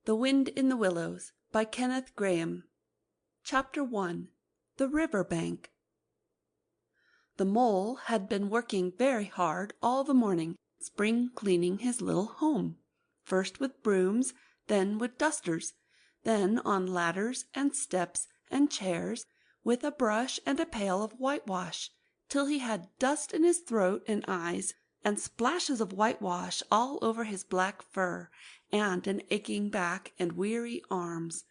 The Wind in the Willows by Kenneth Grahame. Chapter 1. The River Bank. The mole had been working very hard all the morning, spring cleaning his little home, first with brooms, then with dusters, then on ladders and steps and chairs, with a brush and a pail of whitewash, till he had dust in his throat and eyes, and splashes of whitewash all over his black fur, and an aching back and weary arms.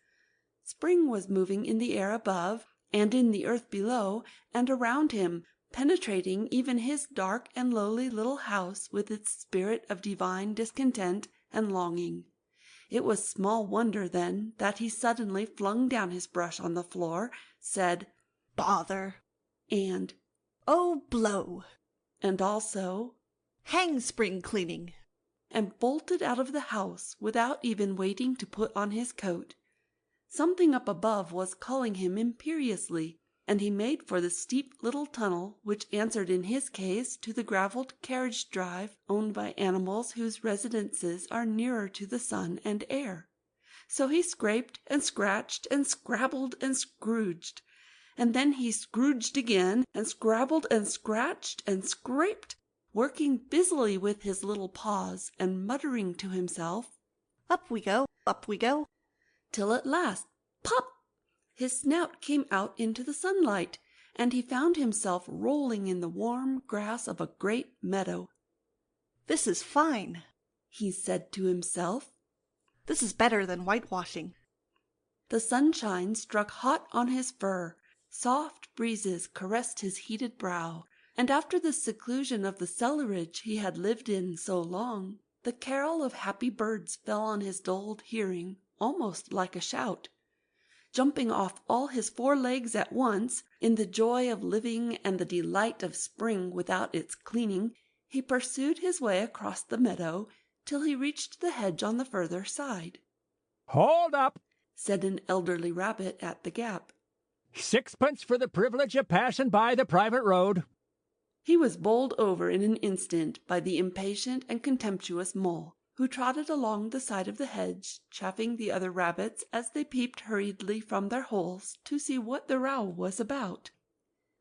Spring was moving in the air above, and in the earth below, and around him, penetrating even his dark and lowly little house with its spirit of divine discontent and longing. It was small wonder, then, that he suddenly flung down his brush on the floor, said, "Bother!" and "Oh, blow!" and also, "Hang spring cleaning!" and bolted out of the house without even waiting to put on his coat. Something up above was calling him imperiously, and he made for the steep little tunnel which answered in his case to the gravelled carriage drive owned by animals whose residences are nearer to the sun and air. So he scraped and scratched and scrabbled and scrooged, and then he scrooged again, and scrabbled and scratched and scraped, working busily with his little paws, and muttering to himself, "Up we go, up we go," till at last, pop! His snout came out into the sunlight, and he found himself rolling in the warm grass of a great meadow. "This is fine," he said to himself. "This is better than whitewashing." The sunshine struck hot on his fur, soft breezes caressed his heated brow, and after the seclusion of the cellarage he had lived in so long, the carol of happy birds fell on his dulled hearing almost like a shout. Jumping off all his 4 legs at once, in the joy of living and the delight of spring without its cleaning, he pursued his way across the meadow till he reached the hedge on the further side. "Hold up!" said an elderly rabbit at the gap. "Sixpence for the privilege of passing by the private road." He was bowled over in an instant by the impatient and contemptuous mole, who trotted along the side of the hedge, chaffing the other rabbits as they peeped hurriedly from their holes to see what the row was about.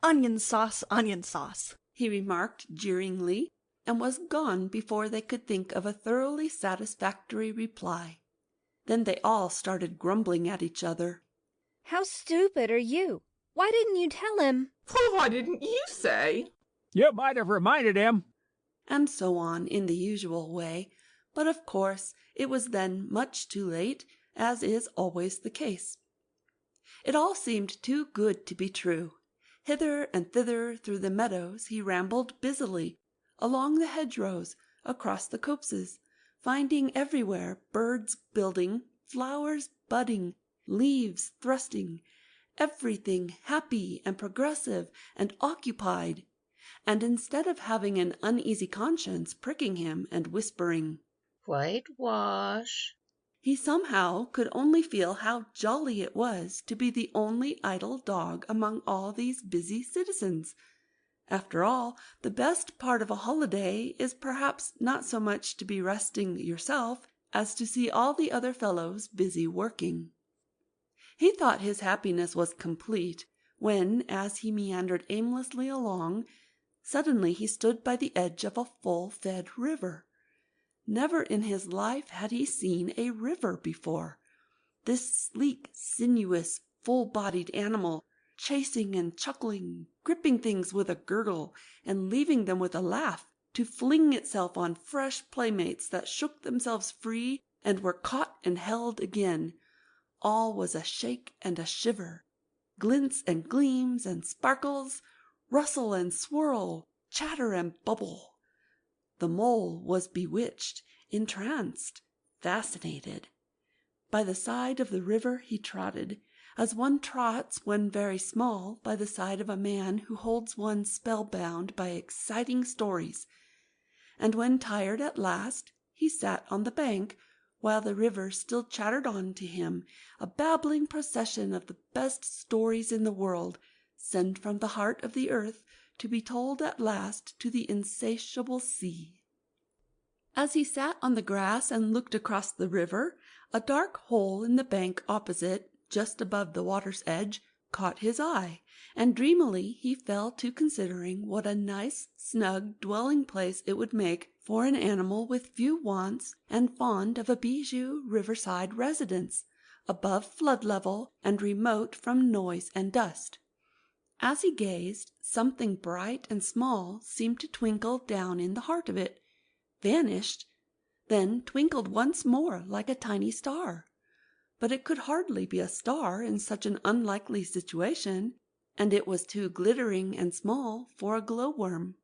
"Onion sauce, he remarked jeeringly, and was gone before they could think of a thoroughly satisfactory reply. Then they all started grumbling at each other. "How stupid are you? Why didn't you tell him?" Why didn't you say? "You might have reminded him." And so on in the usual way, but of course it was then much too late, as is always the case. It all seemed too good to be true. Hither and thither through the meadows he rambled busily, along the hedgerows, across the copses, finding everywhere birds building, flowers budding, leaves thrusting, everything happy and progressive and occupied, and instead of having an uneasy conscience pricking him and whispering, "Whitewash," he somehow could only feel how jolly it was to be the only idle dog among all these busy citizens. After all, the best part of a holiday is perhaps not so much to be resting yourself as to see all the other fellows busy working. He thought his happiness was complete when, as he meandered aimlessly along, suddenly he stood by the edge of a full-fed river. Never in his life had he seen a river before. This sleek, sinuous, full-bodied animal, chasing and chuckling, gripping things with a gurgle, and leaving them with a laugh, to fling itself on fresh playmates that shook themselves free and were caught and held again. All was a shake and a shiver, glints and gleams and sparkles, rustle and swirl, chatter and bubble. The mole was bewitched, entranced, fascinated. By the side of the river he trotted, as one trots when very small by the side of a man who holds one spellbound by exciting stories, and when tired at last, he sat on the bank, while the river still chattered on to him, a babbling procession of the best stories in the world, sent from the heart of the earth to be told at last to the insatiable sea. As he sat on the grass and looked across the river, A dark hole in the bank opposite, just above the water's edge, caught his eye, and dreamily he fell to considering what a nice, snug dwelling place it would make for an animal with few wants and fond of a bijou riverside residence, above flood level and remote from noise and dust. As he gazed, something bright and small seemed to twinkle down in the heart of it, vanished, then twinkled once more like a tiny star. But it could hardly be a star in such an unlikely situation, and it was too glittering and small for a glowworm.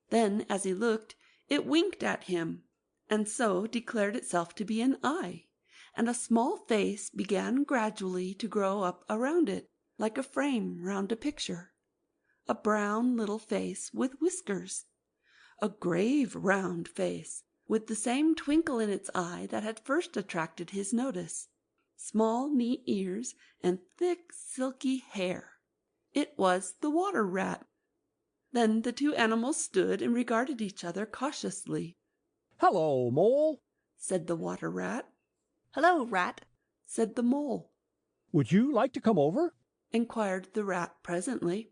Then, as he looked, it winked at him, and so declared itself to be an eye, and a small face began gradually to grow up around it, like a frame round a picture. A brown little face with whiskers. A grave round face, with the same twinkle in its eye that had first attracted his notice. Small neat ears, and thick silky hair. It was the water rat. Then the two animals stood and regarded each other cautiously. "Hello, Mole," said the water rat. Hello, Rat. Said the mole. "Would you like to come over?" Inquired the rat presently.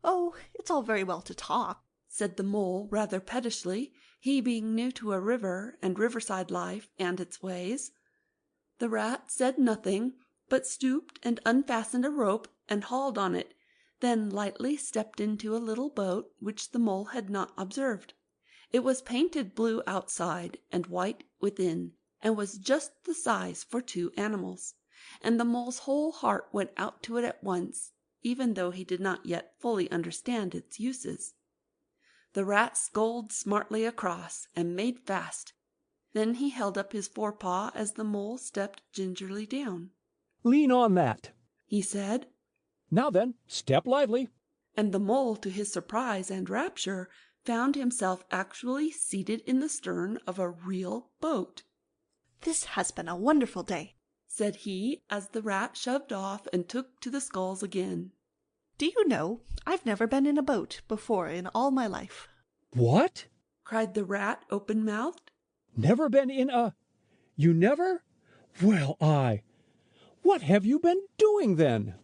Oh, it's all very well to talk, said the mole rather pettishly, he being new to a river and riverside life and its ways. The rat said nothing, but stooped and unfastened a rope and hauled on it, then lightly stepped into a little boat which the mole had not observed. It was painted blue outside and white within, and was just the size for two animals, and the mole's whole heart went out to it at once, even though he did not yet fully understand its uses. The rat sculled smartly across and made fast. Then he held up his forepaw as the mole stepped gingerly down. "Lean on that," he said. "Now then, step lively." And the mole, to his surprise and rapture, found himself actually seated in the stern of a real boat. This has been a wonderful day, said he, as the rat shoved off and took to the sculls again. Do you know, I've never been in a boat before in all my life. "What?" cried the rat, open-mouthed. "Never been in a... You never? Well, What have you been doing then?"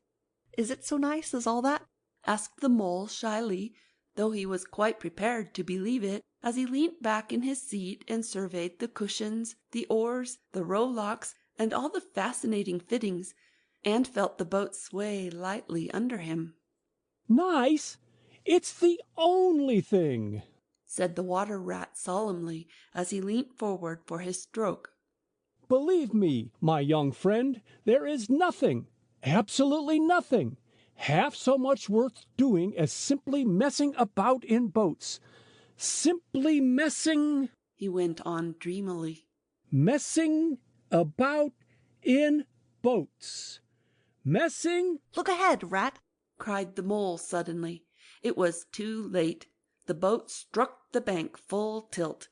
Is it so nice as all that? asked the mole shyly, though he was quite prepared to believe it, as he leant back in his seat and surveyed the cushions, the oars, the rowlocks, and all the fascinating fittings, and felt the boat sway lightly under him. "Nice? It's the only thing," said the water rat solemnly, as he leant forward for his stroke. "Believe me, my young friend, there is nothing, absolutely nothing, half so much worth doing as simply messing about in boats. Simply messing," he went on dreamily. "messing about in boats. Messing..." Look ahead, Rat, cried the mole suddenly. It was too late. The boat struck the bank full tilt.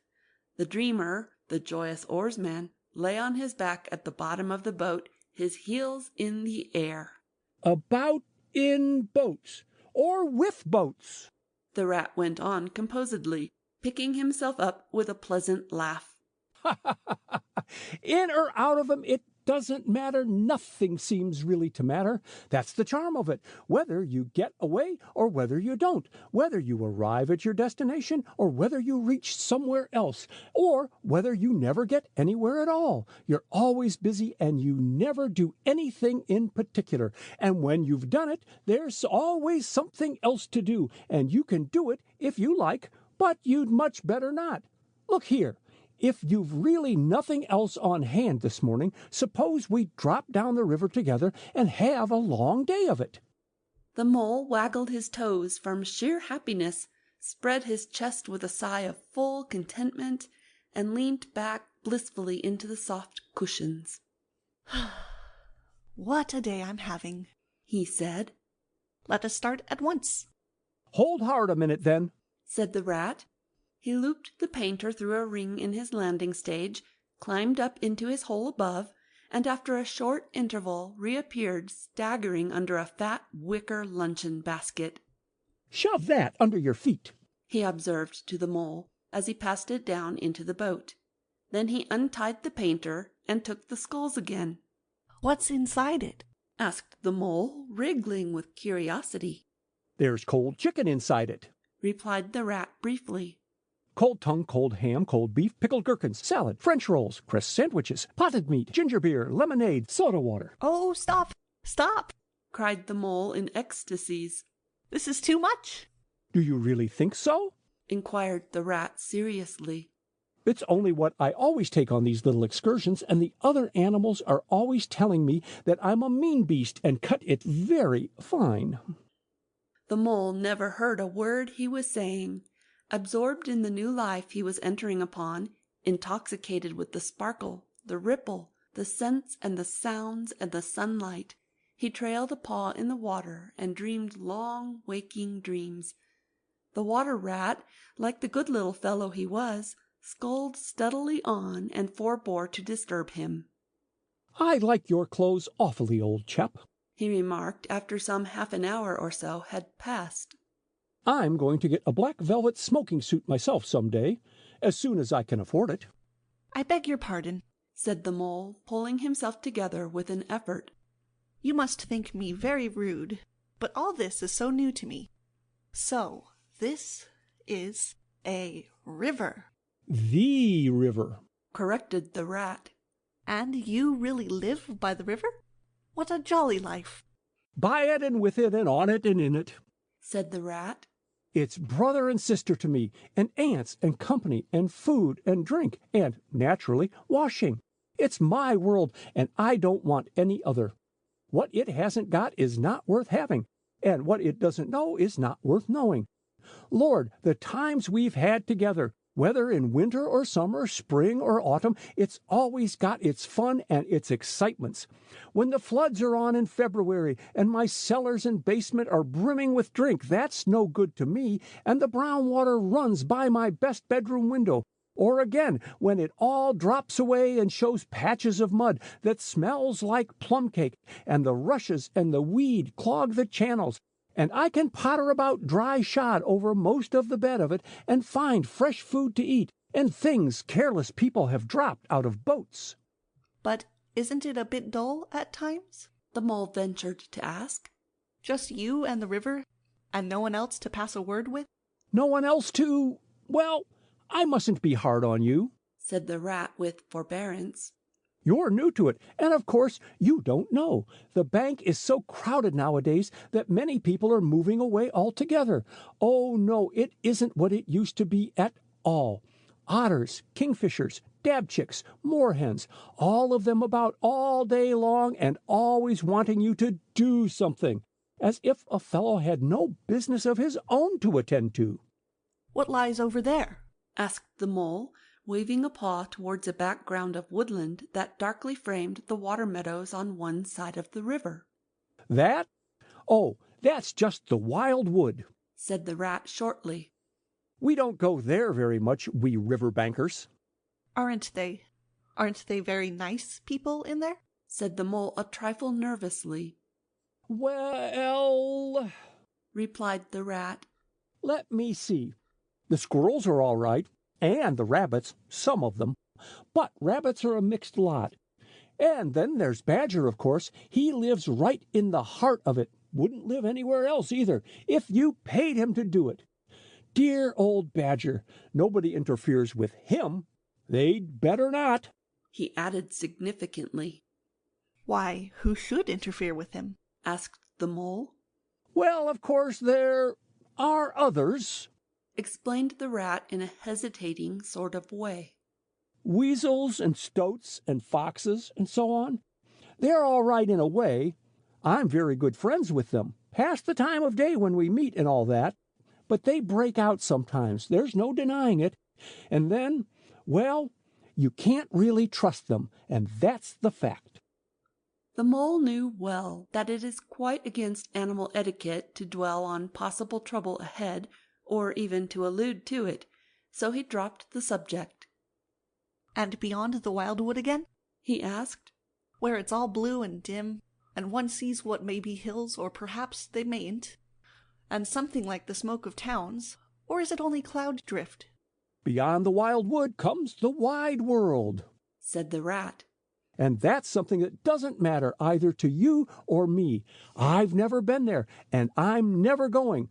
The dreamer, the joyous oarsman, lay on his back at the bottom of the boat, his heels in the air. "About in boats, or with boats," the rat went on composedly, picking himself up with a pleasant laugh. "In or out of 'em, it doesn't matter. Nothing seems really to matter. That's the charm of it. Whether you get away or whether you don't, whether you arrive at your destination or whether you reach somewhere else, or whether you never get anywhere at all. You're always busy and you never do anything in particular. And when you've done it, there's always something else to do, and you can do it if you like, but you'd much better not. Look here. If you've really nothing else on hand this morning, suppose we drop down the river together and have a long day of it." The mole waggled his toes from sheer happiness, spread his chest with a sigh of full contentment, and leaned back blissfully into the soft cushions. What a day I'm having, he said. Let us start at once. "Hold hard a minute, then," said the rat. He looped the painter through a ring in his landing stage, climbed up into his hole above, and after a short interval reappeared staggering under a fat wicker luncheon basket. "Shove that under your feet," he observed to the mole, as he passed it down into the boat. Then he untied the painter and took the skulls again. What's inside it? Asked the mole, wriggling with curiosity. There's cold chicken inside it, Replied the rat briefly. cold tongue, cold ham, cold beef, pickled gherkins, salad, French rolls, crust sandwiches, potted meat, ginger beer, lemonade, soda water. Oh, stop! Stop! Cried the mole in ecstasies. This is too much. Do you really think so? Inquired the rat seriously. It's only what I always take on these little excursions, and the other animals are always telling me that I'm a mean beast and cut it very fine. The mole never heard a word he was saying. Absorbed in the new life he was entering upon, intoxicated with the sparkle, the ripple, the scents and the sounds and the sunlight, he trailed a paw in the water and dreamed long, waking dreams. The water rat, like the good little fellow he was, sculled steadily on and forbore to disturb him. I like your clothes awfully, old chap, he remarked after some half an hour or so had passed. I'm going to get a black velvet smoking suit myself some day, as soon as I can afford it. I beg your pardon, said the mole, pulling himself together with an effort. You must think me very rude, but all this is so new to me. So, this is a river. The river, corrected the rat. And you really live by the river? What a jolly life. by it and with it and on it and in it, said the rat. It's brother and sister to me, and aunts and company and food and drink and, naturally, washing. It's my world, and I don't want any other. What it hasn't got is not worth having, and what it doesn't know is not worth knowing. Lord, the times we've had together, whether in winter or summer, spring or autumn, it's always got its fun and its excitements. When the floods are on in February and my cellars and basement are brimming with drink, that's no good to me, and the brown water runs by my best bedroom window. Or again, when it all drops away and shows patches of mud that smells like plum cake, and the rushes and the weed clog the channels, and I can potter about dry shod over most of the bed of it and find fresh food to eat, and things careless people have dropped out of boats. But isn't it a bit dull at times? The mole ventured to ask. Just you and the river, and no one else to pass a word with? No one else to... well, I mustn't be hard on you, said the rat with forbearance. You're new to it, and of course you don't know. The bank is so crowded nowadays that many people are moving away altogether. Oh, no, it isn't what it used to be at all. Otters, kingfishers, dabchicks, moorhens, all of them about all day long and always wanting you to do something, as if a fellow had no business of his own to attend to. What lies over there? Asked the mole, waving a paw towards a background of woodland that darkly framed the water meadows on one side of the river. That? Oh, that's just the wild wood, said the rat shortly. We don't go there very much, we river bankers. Aren't they very nice people in there? Said the mole a trifle nervously. Well, replied the rat. Let me see. The squirrels are all right, and the rabbits, some of them. But rabbits are a mixed lot. And then there's Badger, of course. He lives right in the heart of it. Wouldn't live anywhere else either, if you paid him to do it. Dear old Badger. Nobody interferes with him. They'd better not, he added significantly. Why, who should interfere with him? Asked the mole. Well, of course, there are others, explained the rat in a hesitating sort of way. Weasels and stoats and foxes and so on. They're all right in a way. I'm very good friends with them. Past the time of day when we meet and all that. But they break out sometimes. There's no denying it. And then, well, you can't really trust them, and that's the fact. The mole knew well that it is quite against animal etiquette to dwell on possible trouble ahead, or even to allude to it, so he dropped the subject. And beyond the wildwood again? He asked. Where it's all blue and dim, and one sees what may be hills, or perhaps they mayn't, and something like the smoke of towns, or is it only cloud drift? Beyond the wild wood comes the wide world, said the rat. and that's something that doesn't matter either to you or me. I've never been there, and I'm never going,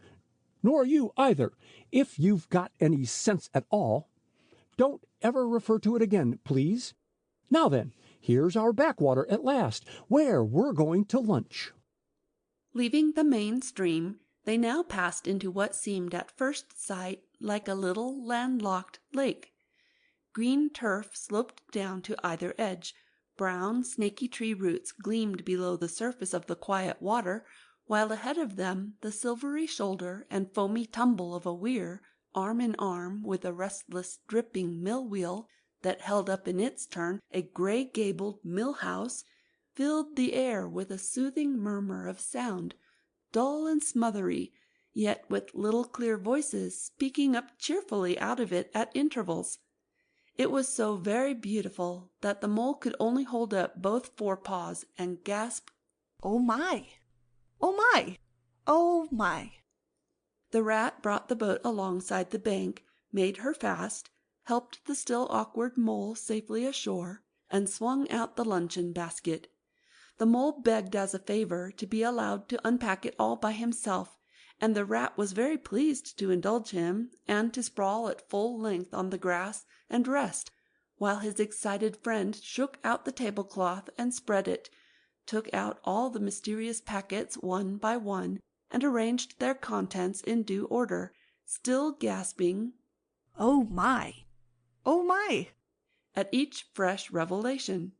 nor you either. If you've got any sense at all, don't ever refer to it again, please. Now then, here's our backwater at last, where we're going to lunch. Leaving the main stream, they now passed into what seemed at first sight like a little landlocked lake. Green turf sloped down to either edge. Brown, snaky tree roots gleamed below the surface of the quiet water, while ahead of them the silvery shoulder and foamy tumble of a weir, arm in arm with a restless, dripping mill-wheel that held up in its turn a grey-gabled mill-house, filled the air with a soothing murmur of sound, dull and smothery, yet with little clear voices speaking up cheerfully out of it at intervals. It was so very beautiful that the mole could only hold up both forepaws and gasp, "Oh my! Oh my! Oh my!" The rat brought the boat alongside the bank, made her fast, helped the still awkward mole safely ashore, and swung out the luncheon basket. The mole begged as a favor to be allowed to unpack it all by himself, and the rat was very pleased to indulge him and to sprawl at full length on the grass and rest, while his excited friend shook out the tablecloth and spread it, took out all the mysterious packets one by one, and arranged their contents in due order, still gasping, "Oh my! Oh my!" at each fresh revelation.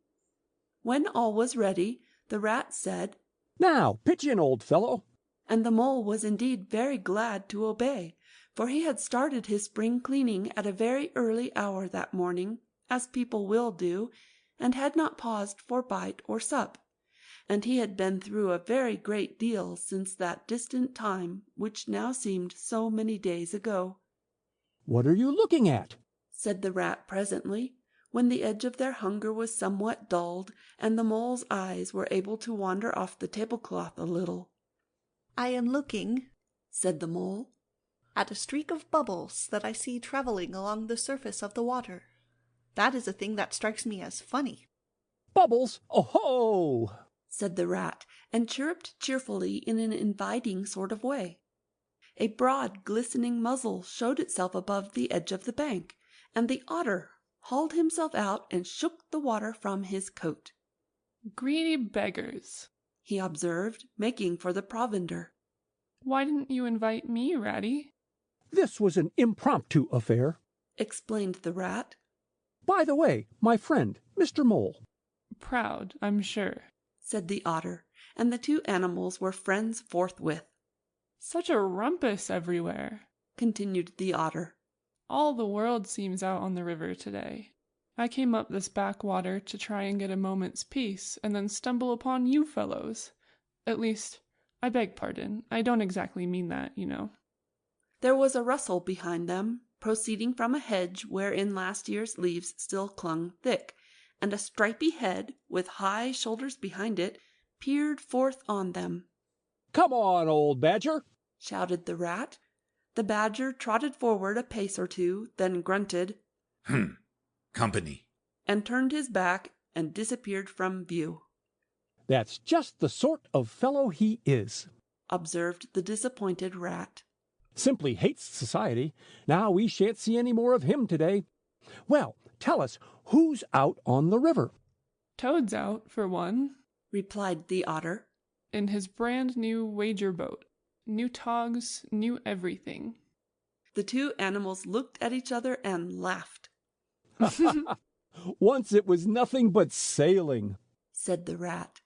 When all was ready, the rat said, Now, pitch in, old fellow. and the mole was indeed very glad to obey, for he had started his spring cleaning at a very early hour that morning, as people will do, and had not paused for bite or sup. And he had been through a very great deal since that distant time which now seemed so many days ago. What are you looking at? Said the rat presently, when the edge of their hunger was somewhat dulled, and the mole's eyes were able to wander off the tablecloth a little. "I am looking," said the mole, "at a streak of bubbles that I see traveling along the surface of the water. That is a thing that strikes me as funny." Bubbles? Oh-ho! said the rat, and chirruped cheerfully in an inviting sort of way. A broad, glistening muzzle showed itself above the edge of the bank, and the otter hauled himself out and shook the water from his coat. "Greedy beggars," he observed, making for the provender. "Why didn't you invite me, Ratty?" This was an impromptu affair. Explained the rat. By the way, my friend, Mr. Mole. Proud, I'm sure, said the otter, and the two animals were friends forthwith. Such a rumpus everywhere, continued the otter. All the world seems out on the river today. I came up this backwater to try and get a moment's peace, and then stumble upon you fellows. At least, I beg pardon, I don't exactly mean that, you know. There was a rustle behind them, proceeding from a hedge wherein last year's leaves still clung thick, and a stripy head, with high shoulders behind it, peered forth on them. Come on, old Badger, shouted the rat. The badger trotted forward a pace or two, then grunted, Company, and turned his back and disappeared from view. That's just the sort of fellow he is, observed the disappointed rat. Simply hates society. Now we shan't see any more of him today. Well, tell us, who's out on the river? Toad's out, for one, replied the otter. In his brand new wager boat. New togs, new everything. The two animals looked at each other and laughed. Once it was nothing but sailing, said the rat.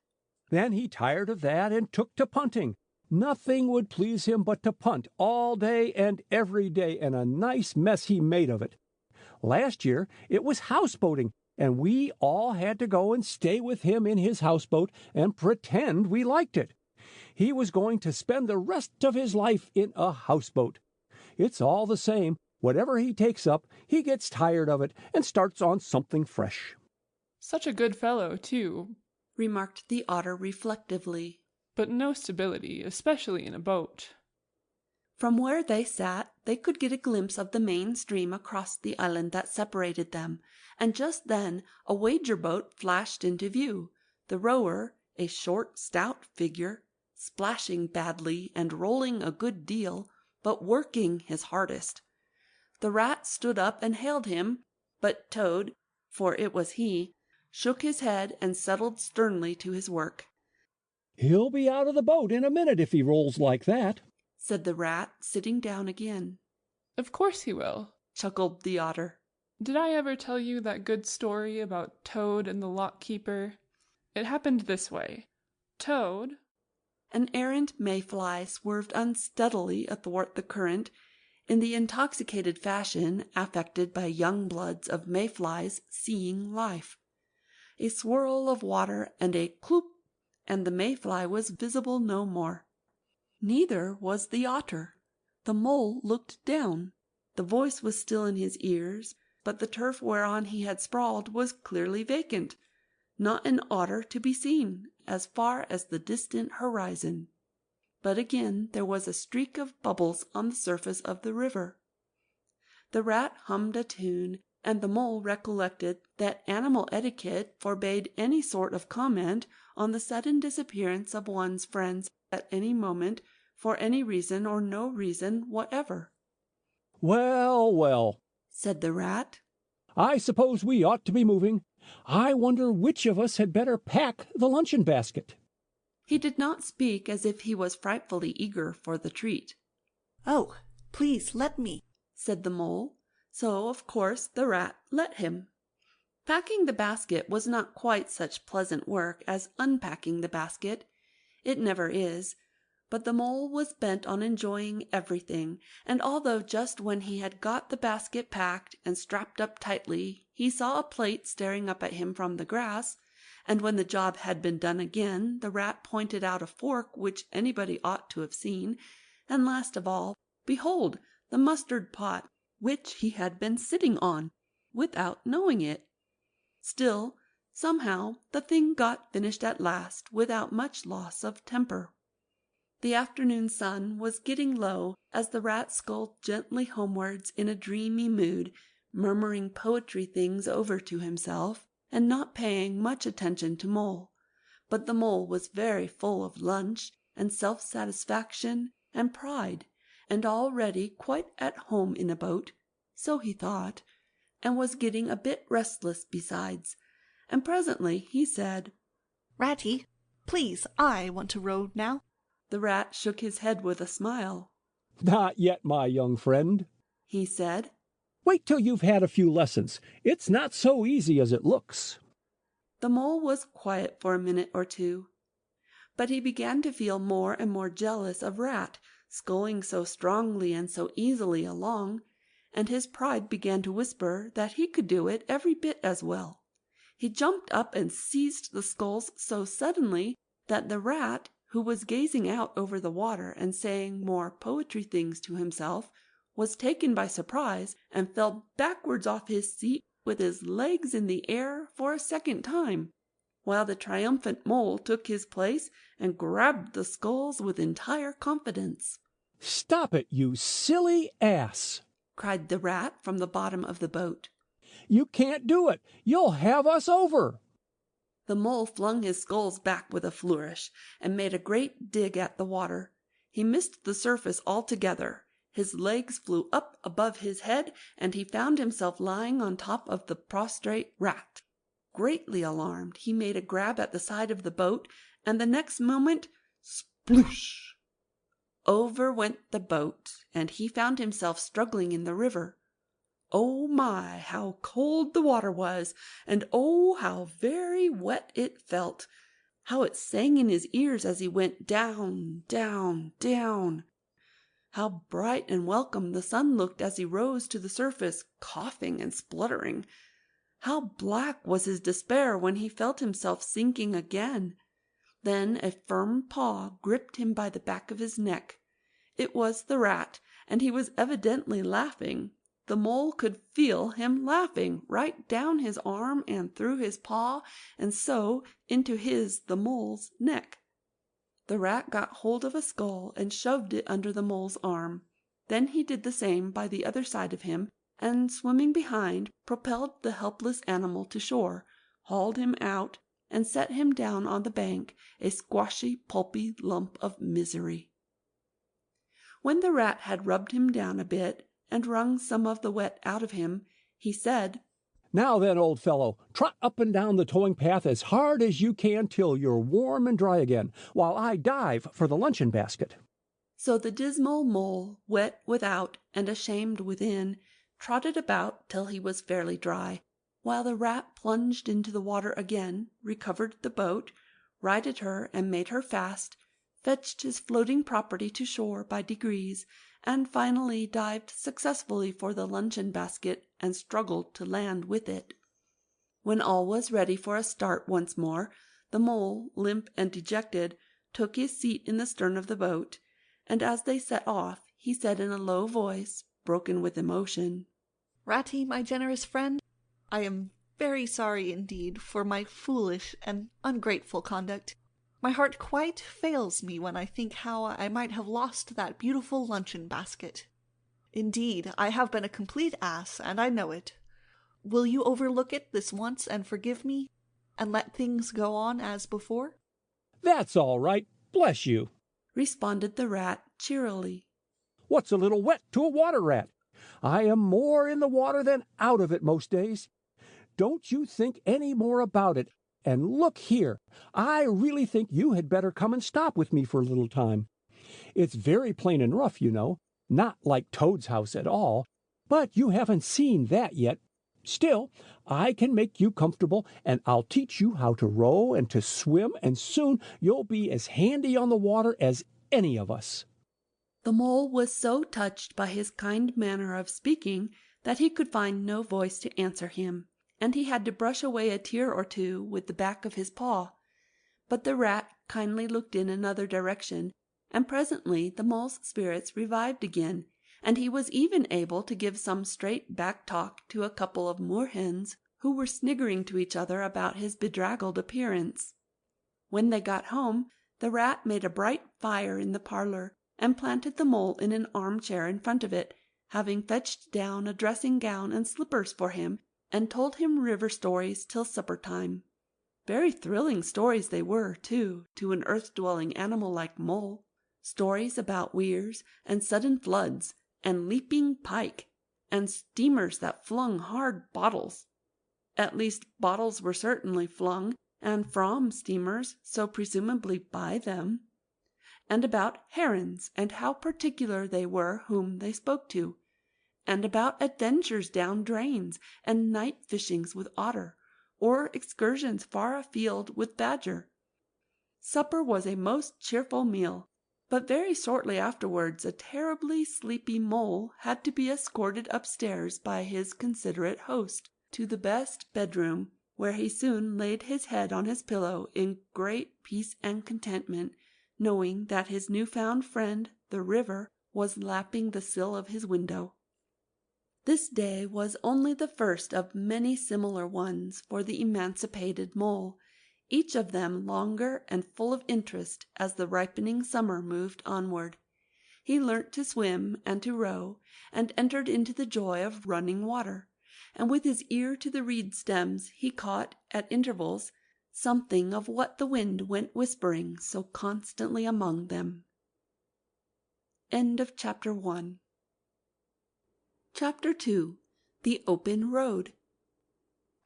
Then he tired of that and took to punting. Nothing would please him but to punt all day and every day, and a nice mess he made of it. Last year it was houseboating, and we all had to go and stay with him in his houseboat and pretend we liked it. He was going to spend the rest of his life in a houseboat. It's all the same. Whatever he takes up, he gets tired of it and starts on something fresh. Such a good fellow, too, remarked the otter reflectively. But no stability, especially in a boat. From where they sat they could get a glimpse of the main stream across the island that separated them, and just then a wager boat flashed into view, the rower, a short, stout figure, splashing badly and rolling a good deal, but working his hardest. The Rat stood up and hailed him, but Toad, for it was he, shook his head and settled sternly to his work. "He'll be out of the boat in a minute if he rolls like that," said the Rat, sitting down again. Of course he will, chuckled the Otter. Did I ever tell you that good story about Toad and the lock keeper? It happened this way. Toad— An errant mayfly swerved unsteadily athwart the current, in the intoxicated fashion affected by young bloods of mayflies seeing life. A swirl of water and a cloop, and the mayfly was visible no more. Neither was the Otter. The Mole looked down. The voice was still in his ears, but the turf whereon he had sprawled was clearly vacant. Not an otter to be seen, as far as the distant horizon. But again there was a streak of bubbles on the surface of the river. The Rat hummed a tune, and the Mole recollected that animal etiquette forbade any sort of comment on the sudden disappearance of one's friends at any moment, for any reason or no reason whatever. "Well, well," said the Rat. "I suppose we ought to be moving. I wonder which of us had better pack the luncheon basket." He did not speak as if he was frightfully eager for the treat. "Oh, please let me," said the Mole. So, of course, the Rat let him. Packing the basket was not quite such pleasant work as unpacking the basket. It never is. But the Mole was bent on enjoying everything, and although just when he had got the basket packed and strapped up tightly he saw a plate staring up at him from the grass, and when the job had been done again the Rat pointed out a fork which anybody ought to have seen, and last of all, behold, the mustard pot, which he had been sitting on, without knowing it. Still, somehow, the thing got finished at last without much loss of temper. The afternoon sun was getting low as the Rat sculled gently homewards in a dreamy mood, murmuring poetry things over to himself, and not paying much attention to Mole. But the Mole was very full of lunch, and self-satisfaction, and pride, and already quite at home in a boat, so he thought, and was getting a bit restless besides, and presently he said, "Ratty, please, I want to row now." The Rat shook his head with a smile. "Not yet, my young friend," he said. "Wait till you've had a few lessons. It's not so easy as it looks." The Mole was quiet for a minute or two, but he began to feel more and more jealous of Rat, sculling so strongly and so easily along, and his pride began to whisper that he could do it every bit as well. He jumped up and seized the sculls so suddenly that the Rat, who was gazing out over the water and saying more poetry things to himself, was taken by surprise and fell backwards off his seat with his legs in the air for a second time, while the triumphant Mole took his place and grabbed the sculls with entire confidence. "Stop it, you silly ass!" cried the Rat from the bottom of the boat. "You can't do it. You'll have us over." The Mole flung his sculls back with a flourish, and made a great dig at the water. He missed the surface altogether. His legs flew up above his head, and he found himself lying on top of the prostrate Rat. Greatly alarmed, he made a grab at the side of the boat, and the next moment, sploosh! Over went the boat, and he found himself struggling in the river. Oh my, how cold the water was, and oh, how very wet it felt! How it sang in his ears as he went down, down, down! How bright and welcome the sun looked as he rose to the surface, coughing and spluttering! How black was his despair when he felt himself sinking again! Then a firm paw gripped him by the back of his neck. It was the Rat, and he was evidently laughing. The Mole could feel him laughing right down his arm and through his paw, and so into the Mole's neck. The Rat got hold of a scull and shoved it under the Mole's arm. Then he did the same by the other side of him, and swimming behind, propelled the helpless animal to shore, hauled him out, and set him down on the bank, a squashy, pulpy lump of misery. When the rat had rubbed him down a bit, and wrung some of the wet out of him, he said, "Now then, old fellow, trot up and down the towing path as hard as you can till you're warm and dry again, while I dive for the luncheon basket." So the dismal mole, wet without and ashamed within, trotted about till he was fairly dry, while the rat plunged into the water again, recovered the boat, righted her and made her fast, fetched his floating property to shore by degrees, and finally dived successfully for the luncheon basket and struggled to land with it. When all was ready for a start once more, the mole, limp and dejected, took his seat in the stern of the boat, and as they set off, he said in a low voice, broken with emotion, "Ratty, my generous friend, I am very sorry indeed for my foolish and ungrateful conduct. My heart quite fails me when I think how I might have lost that beautiful luncheon basket. Indeed, I have been a complete ass, and I know it. Will you overlook it this once and forgive me, and let things go on as before?" "That's all right, bless you," responded the rat cheerily. "What's a little wet to a water rat? I am more in the water than out of it most days. Don't you think any more about it. And look here, I really think you had better come and stop with me for a little time. It's very plain and rough, you know, not like Toad's house at all, but you haven't seen that yet. Still, I can make you comfortable, and I'll teach you how to row and to swim, and soon you'll be as handy on the water as any of us." The mole was so touched by his kind manner of speaking that he could find no voice to answer him, and he had to brush away a tear or two with the back of his paw. But the rat kindly looked in another direction, and presently the mole's spirits revived again, and he was even able to give some straight back talk to a couple of moorhens who were sniggering to each other about his bedraggled appearance. When they got home, the rat made a bright fire in the parlour, and planted the mole in an armchair in front of it, having fetched down a dressing-gown and slippers for him, and told him river stories till supper-time. Very thrilling stories they were, too, to an earth-dwelling animal like Mole. Stories about weirs, and sudden floods, and leaping pike, and steamers that flung hard bottles. At least, bottles were certainly flung, and from steamers, so presumably by them. And about herons, and how particular they were whom they spoke to. And about adventures down drains, and night fishings with otter, or excursions far afield with badger. Supper was a most cheerful meal, but very shortly afterwards a terribly sleepy mole had to be escorted upstairs by his considerate host to the best bedroom, where he soon laid his head on his pillow in great peace and contentment, knowing that his new-found friend, the river, was lapping the sill of his window. This day was only the first of many similar ones for the emancipated mole, each of them longer and full of interest as the ripening summer moved onward. He learnt to swim and to row, and entered into the joy of running water, and with his ear to the reed stems he caught, at intervals, something of what the wind went whispering so constantly among them. End of Chapter 1. Chapter 2. The Open Road.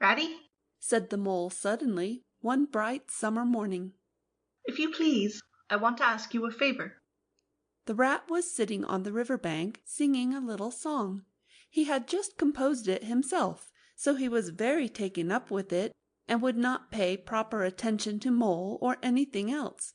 "Ratty, Said the mole suddenly, one bright summer morning. if you please, I want to ask you a favor." The rat was sitting on the river bank, singing a little song. He had just composed it himself, so he was very taken up with it, and would not pay proper attention to Mole or anything else.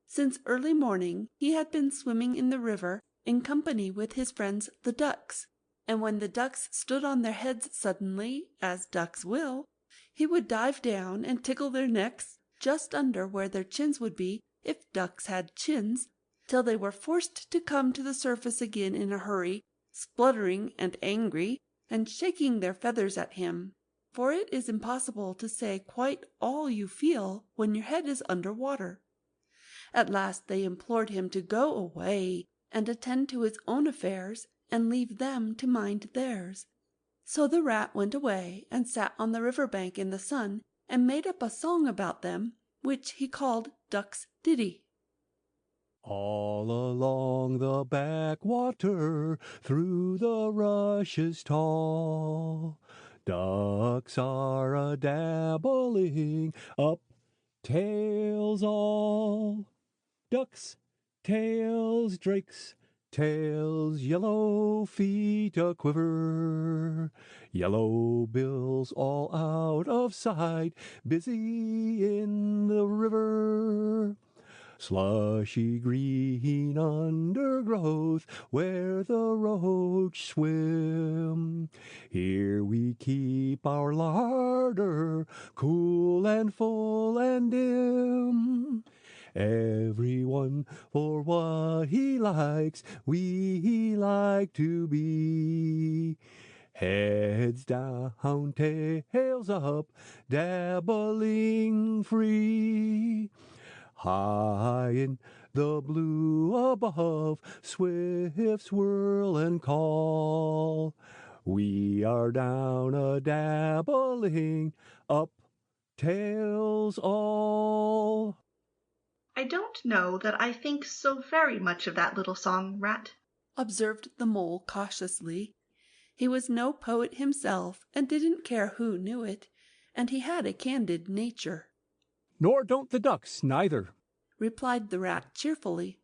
Since early morning he had been swimming in the river in company with his friends the ducks, and when the ducks stood on their heads suddenly, as ducks will, he would dive down and tickle their necks just under where their chins would be if ducks had chins, till they were forced to come to the surface again in a hurry, spluttering and angry, and shaking their feathers at him, for it is impossible to say quite all you feel when your head is under water. At last they implored him to go away, and attend to his own affairs and leave them to mind theirs. So the rat went away and sat on the river bank in the sun and made up a song about them, which he called Duck's Ditty. All along the backwater, through the rushes tall, ducks are a-dabbling up, tails all. Ducks, tails, drakes, tails, yellow feet a-quiver, yellow bills all out of sight, busy in the river. Slushy green undergrowth where the roach swim. Here we keep our larder, cool and full and dim. Everyone for what he likes, we like to be. Heads down, tails up, dabbling free. High in the blue above, swift swirl and call. We are down a-dabbling, up, tails all. I don't know that I think so very much of that little song, Rat, observed the mole cautiously. He was no poet himself and didn't care who knew it, and he had a candid nature. Nor don't the ducks, neither, replied the rat cheerfully.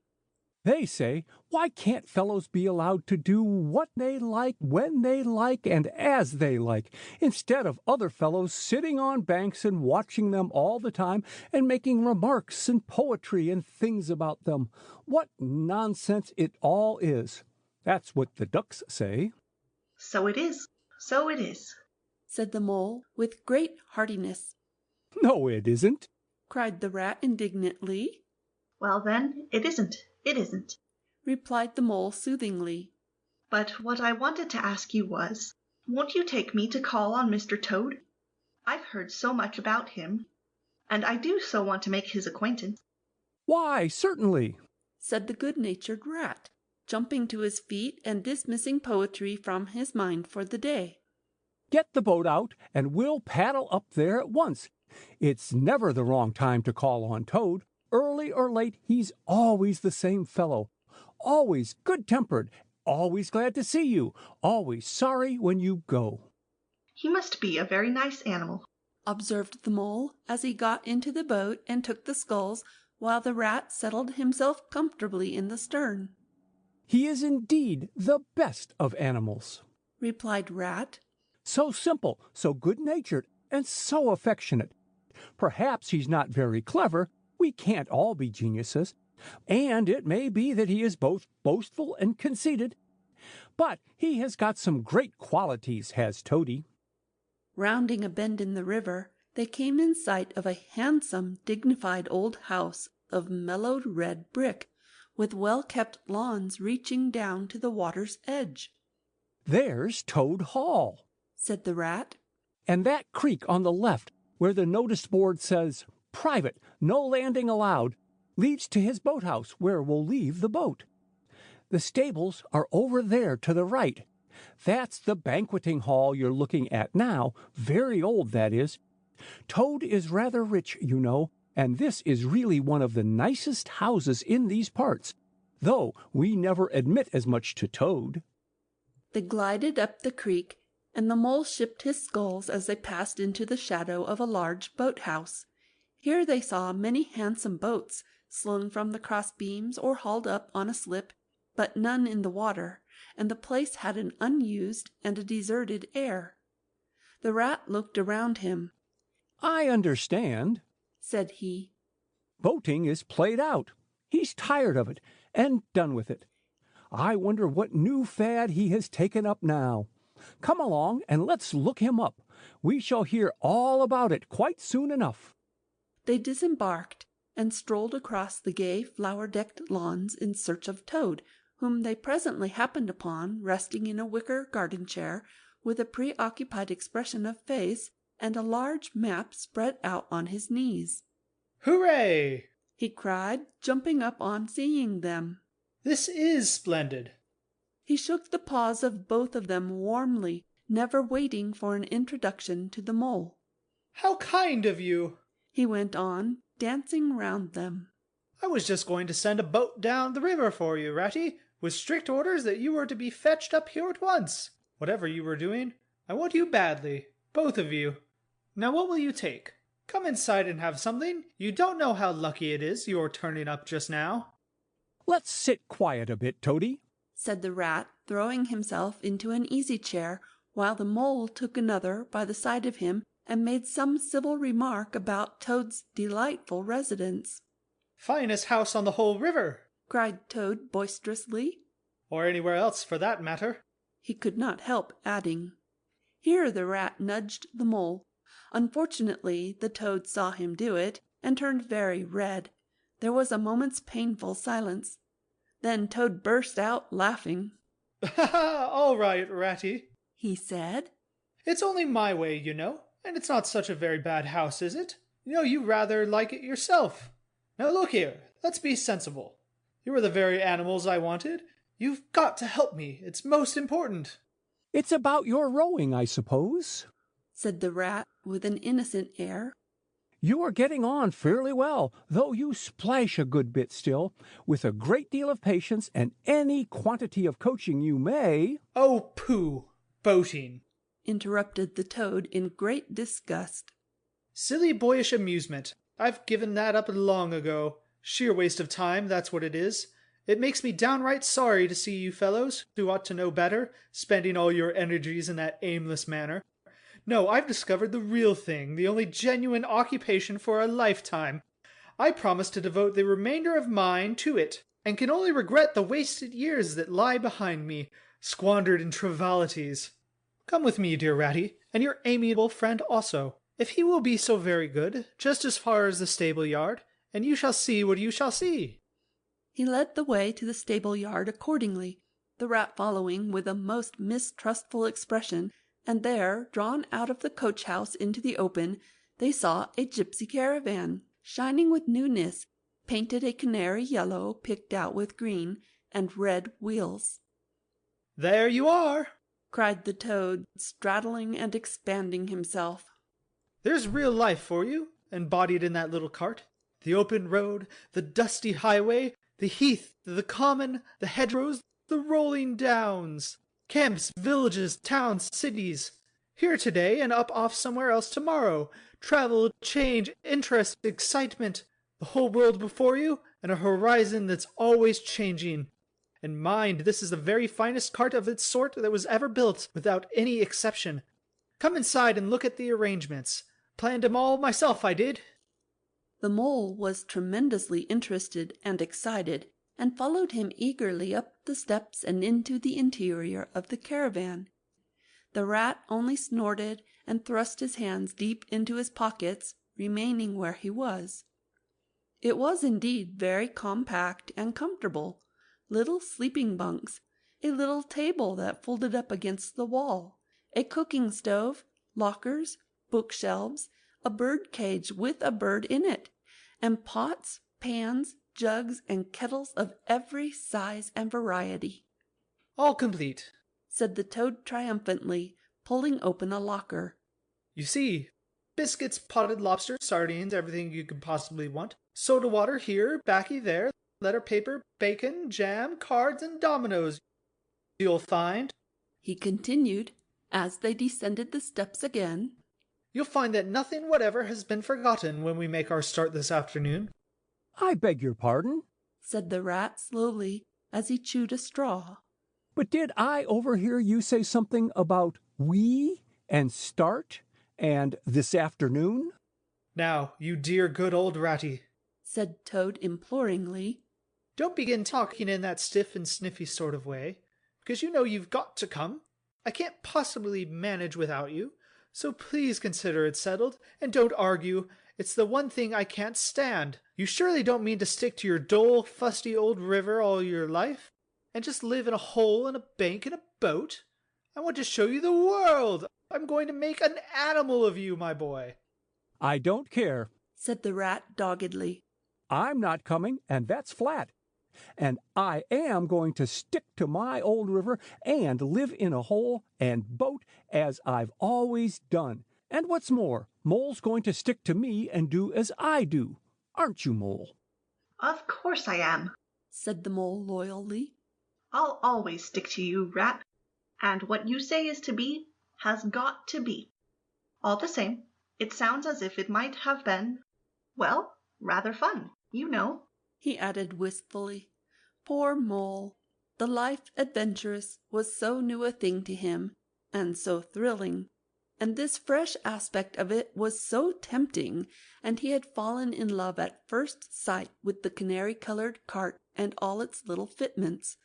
They say, why can't fellows be allowed to do what they like, when they like, and as they like, instead of other fellows sitting on banks and watching them all the time and making remarks and poetry and things about them? What nonsense it all is. That's what the ducks say. So it is, so it is, said the mole with great heartiness. No, it isn't, cried the rat indignantly. Well then, it isn't, replied the mole soothingly. But what I wanted to ask you was, won't you take me to call on Mr. Toad? I've heard so much about him, and I do so want to make his acquaintance. Why, certainly, said the good-natured rat, jumping to his feet and dismissing poetry from his mind for the day. Get the boat out, and we'll paddle up there at once. It's never the wrong time to call on Toad. Early or late, he's always the same fellow, always good-tempered, always glad to see you, always sorry when you go. He must be a very nice animal, observed the mole as he got into the boat and took the sculls, while the rat settled himself comfortably in the stern. He is indeed the best of animals, replied Rat. So simple, so good-natured, and so affectionate. Perhaps he's not very clever. We can't all be geniuses, and it may be that he is both boastful and conceited. But he has got some great qualities, has Toady. Rounding a bend in the river, they came in sight of a handsome, dignified old house of mellowed red brick, with well-kept lawns reaching down to the water's edge. There's Toad Hall, said the rat. And that creek on the left, where the notice board says, Private, no landing allowed, leads to his boathouse, where we'll leave the boat. The stables are over there to the right. That's the banqueting hall you're looking at now, very old, that is. Toad is rather rich, you know, and this is really one of the nicest houses in these parts, though we never admit as much to Toad. They glided up the creek, and the mole shipped his sculls as they passed into the shadow of a large boathouse. Here they saw many handsome boats, slung from the cross-beams or hauled up on a slip, but none in the water, and the place had an unused and a deserted air. The rat looked around him. I understand, said he. Boating is played out. He's tired of it, and done with it. I wonder what new fad he has taken up now. Come along, and let's look him up. We shall hear all about it quite soon enough. They disembarked and strolled across the gay flower-decked lawns in search of Toad, whom they presently happened upon resting in a wicker garden-chair with a preoccupied expression of face and a large map spread out on his knees. "Hooray!" he cried, jumping up on seeing them. This is splendid. He shook the paws of both of them warmly, never waiting for an introduction to the mole. How kind of you! He went on, dancing round them. I was just going to send a boat down the river for you, Ratty, with strict orders that you were to be fetched up here at once. Whatever you were doing, I want you badly, both of you. Now what will you take? Come inside and have something. You don't know how lucky it is you're turning up just now. Let's sit quiet a bit, Toady, said the rat, throwing himself into an easy-chair, while the mole took another by the side of him and made some civil remark about Toad's delightful residence. Finest house on the whole river, cried Toad boisterously. Or anywhere else, for that matter. He could not help adding. Here the rat nudged the mole. Unfortunately, the toad saw him do it, and turned very red. There was a moment's painful silence. Then Toad burst out laughing. All right, Ratty, he said. It's only my way, you know, and it's not such a very bad house, is it? You know, you rather like it yourself. Now look here, let's be sensible. You are the very animals I wanted. You've got to help me. It's most important. It's about your rowing, I suppose, said the rat with an innocent air. You are getting on fairly well, though you splash a good bit still. With a great deal of patience and any quantity of coaching you may— Oh, pooh! Boating, interrupted the toad in great disgust. Silly boyish amusement. I've given that up long ago. Sheer waste of time, that's what it is. It makes me downright sorry to see you fellows, who ought to know better, spending all your energies in that aimless manner. No, I've discovered the real thing, the only genuine occupation for a lifetime. I promise to devote the remainder of mine to it, and can only regret the wasted years that lie behind me, squandered in frivolities. Come with me, dear Ratty, and your amiable friend also, if he will be so very good, just as far as the stable-yard, and you shall see what you shall see. He led the way to the stable-yard accordingly, the rat following with a most mistrustful expression, and there, drawn out of the coach-house into the open, they saw a gypsy caravan, shining with newness, painted a canary yellow picked out with green, and red wheels. There you are, cried the toad, straddling and expanding himself. There's real life for you, embodied in that little cart. The open road, the dusty highway, the heath, the common, the hedgerows, the rolling downs. Camps, villages, towns, cities. Here today and up off somewhere else tomorrow. Travel, change, interest, excitement. The whole world before you, and a horizon that's always changing. And mind, this is the very finest cart of its sort that was ever built, without any exception. Come inside and look at the arrangements. Planned 'em all myself, I did. The mole was tremendously interested and excited, and followed him eagerly up the steps and into the interior of the caravan. The rat only snorted and thrust his hands deep into his pockets, remaining where he was. It was indeed very compact and comfortable. Little sleeping bunks, a little table that folded up against the wall, a cooking stove, lockers, bookshelves, a bird cage with a bird in it, and pots, pans, jugs, and kettles of every size and variety. All complete, said the toad triumphantly, pulling open a locker. You see, biscuits, potted lobster, sardines, everything you could possibly want. Soda water here, baccy there, letter paper, bacon, jam, cards, and dominoes. You'll find, he continued, as they descended the steps again, you'll find that nothing whatever has been forgotten when we make our start this afternoon. I beg your pardon, said the rat slowly, as he chewed a straw. But did I overhear you say something about we and start and this afternoon? Now, you dear good old Ratty, said Toad imploringly, don't begin talking in that stiff and sniffy sort of way, because you know you've got to come. I can't possibly manage without you, so please consider it settled, and don't argue. It's the one thing I can't stand. You surely don't mean to stick to your dull, fusty old river all your life, and just live in a hole in a bank in a boat? I want to show you the world. I'm going to make an animal of you, my boy. I don't care, said the rat doggedly. I'm not coming, and that's flat. and I am going to stick to my old river and live in a hole and boat as I've always done. And what's more, Mole's going to stick to me and do as I do. Aren't you, Mole?" Of course I am, said the mole loyally. I'll always stick to you, Rat. And what you say is to be, has got to be. All the same, it sounds as if it might have been, well, rather fun, you know, he added wistfully. Poor Mole! The life adventurous was so new a thing to him, and so thrilling, and this fresh aspect of it was so tempting, and he had fallen in love at first sight with the canary-coloured cart and all its little fitments.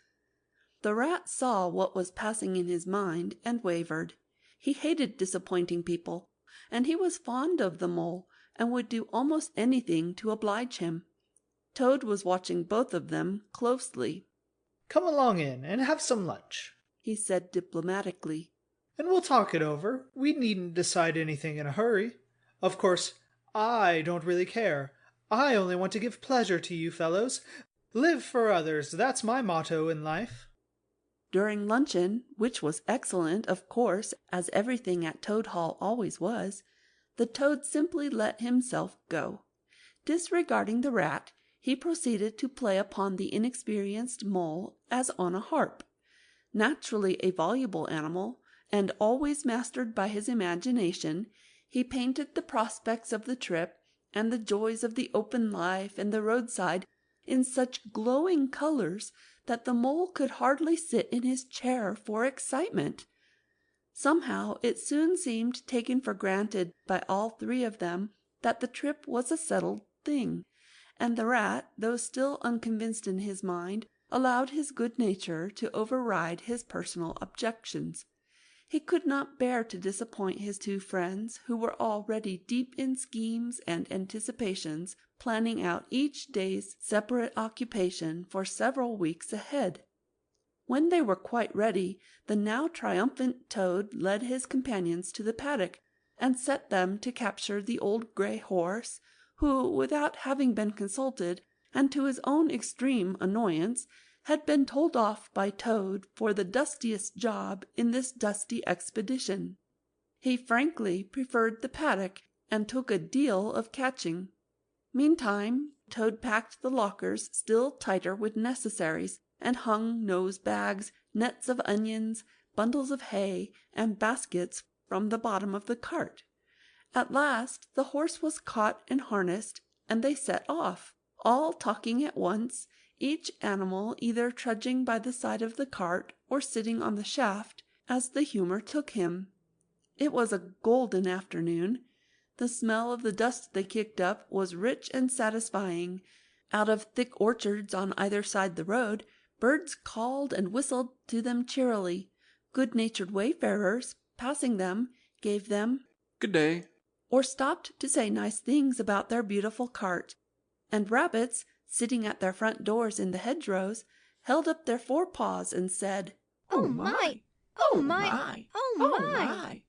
The rat saw what was passing in his mind and wavered. He hated disappointing people, and he was fond of the mole, and would do almost anything to oblige him. Toad was watching both of them closely. "Come along in and have some lunch," he said diplomatically. "and we'll talk it over. We needn't decide anything in a hurry. Of course, I don't really care. I only want to give pleasure to you fellows. Live for others, that's my motto in life." During luncheon, which was excellent, of course, as everything at Toad Hall always was, the Toad simply let himself go. Disregarding the rat, he proceeded to play upon the inexperienced mole as on a harp. Naturally a voluble animal, and always mastered by his imagination, he painted the prospects of the trip, and the joys of the open life and the roadside, in such glowing colours that the mole could hardly sit in his chair for excitement. Somehow it soon seemed taken for granted by all three of them that the trip was a settled thing, and the rat, though still unconvinced in his mind, allowed his good nature to override his personal objections. He could not bear to disappoint his two friends, who were already deep in schemes and anticipations, planning out each day's separate occupation for several weeks ahead. When they were quite ready, the now triumphant Toad led his companions to the paddock, and set them to capture the old grey horse, who, without having been consulted, and to his own extreme annoyance, had been told off by Toad for the dustiest job in this dusty expedition. He frankly preferred the paddock, and took a deal of catching. Meantime, Toad packed the lockers still tighter with necessaries, and hung nose-bags, nets of onions, bundles of hay, and baskets from the bottom of the cart. At last the horse was caught and harnessed, and they set off, all talking at once, each animal either trudging by the side of the cart or sitting on the shaft, as the humour took him. It was a golden afternoon. The smell of the dust they kicked up was rich and satisfying. Out of thick orchards on either side the road, birds called and whistled to them cheerily. Good-natured wayfarers, passing them, gave them "Good day," or stopped to say nice things about their beautiful cart, and rabbits, sitting at their front doors in the hedgerows, held up their forepaws and said, "Oh my! Oh my! Oh my!"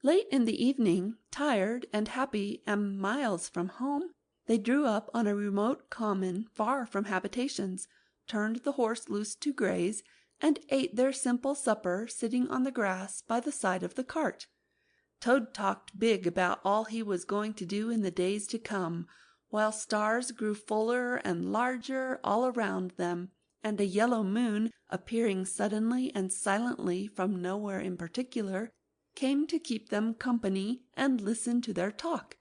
Late in the evening, tired and happy and miles from home, they drew up on a remote common far from habitations, turned the horse loose to graze, and ate their simple supper sitting on the grass by the side of the cart. Toad talked big about all he was going to do in the days to come, while stars grew fuller and larger all around them, and a yellow moon, appearing suddenly and silently from nowhere in particular, came to keep them company and listen to their talk.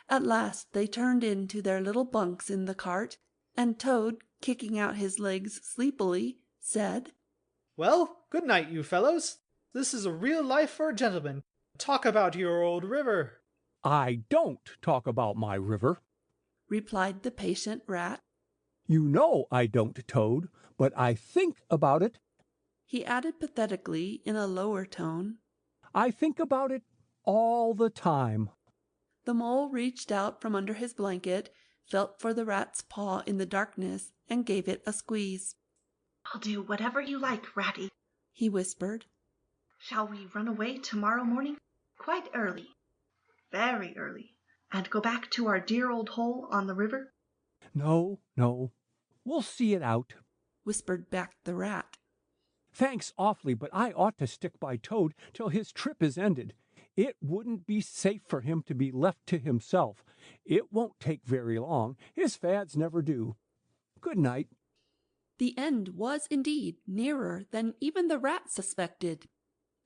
At last they turned into their little bunks in the cart, and Toad, kicking out his legs sleepily, said, "Well, good night, you fellows. This is a real life for a gentleman. Talk about your old river." "I don't talk about my river," replied the patient rat. "You know I don't, Toad, but I think about it," he added pathetically in a lower tone. "I think about it all the time." The mole reached out from under his blanket, felt for the rat's paw in the darkness, and gave it a squeeze. I'll do whatever you like, Ratty, he whispered. Shall we run away tomorrow morning? Quite early. Very early. And go back to our dear old hole on the river? No, no. We'll see it out," whispered back the rat. "Thanks awfully, but I ought to stick by Toad till his trip is ended. It wouldn't be safe for him to be left to himself. It won't take very long. His fads never do. Good night." The end was indeed nearer than even the rat suspected.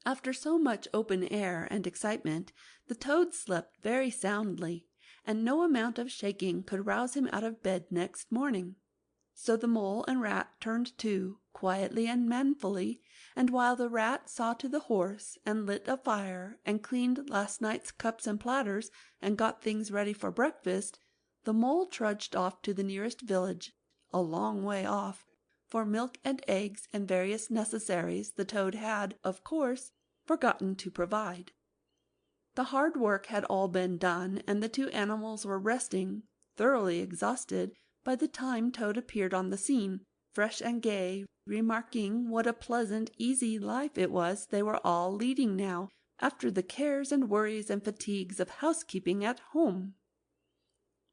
After so much open air and excitement, the toad slept very soundly, and no amount of shaking could rouse him out of bed next morning. So the mole and rat turned to, quietly and manfully, and while the rat saw to the horse, and lit a fire, and cleaned last night's cups and platters, and got things ready for breakfast, the mole trudged off to the nearest village, a long way off, for milk and eggs and various necessaries the toad had, of course, forgotten to provide. The hard work had all been done, and the two animals were resting, thoroughly exhausted, by the time Toad appeared on the scene, fresh and gay, remarking what a pleasant, easy life it was they were all leading now, after the cares and worries and fatigues of housekeeping at home.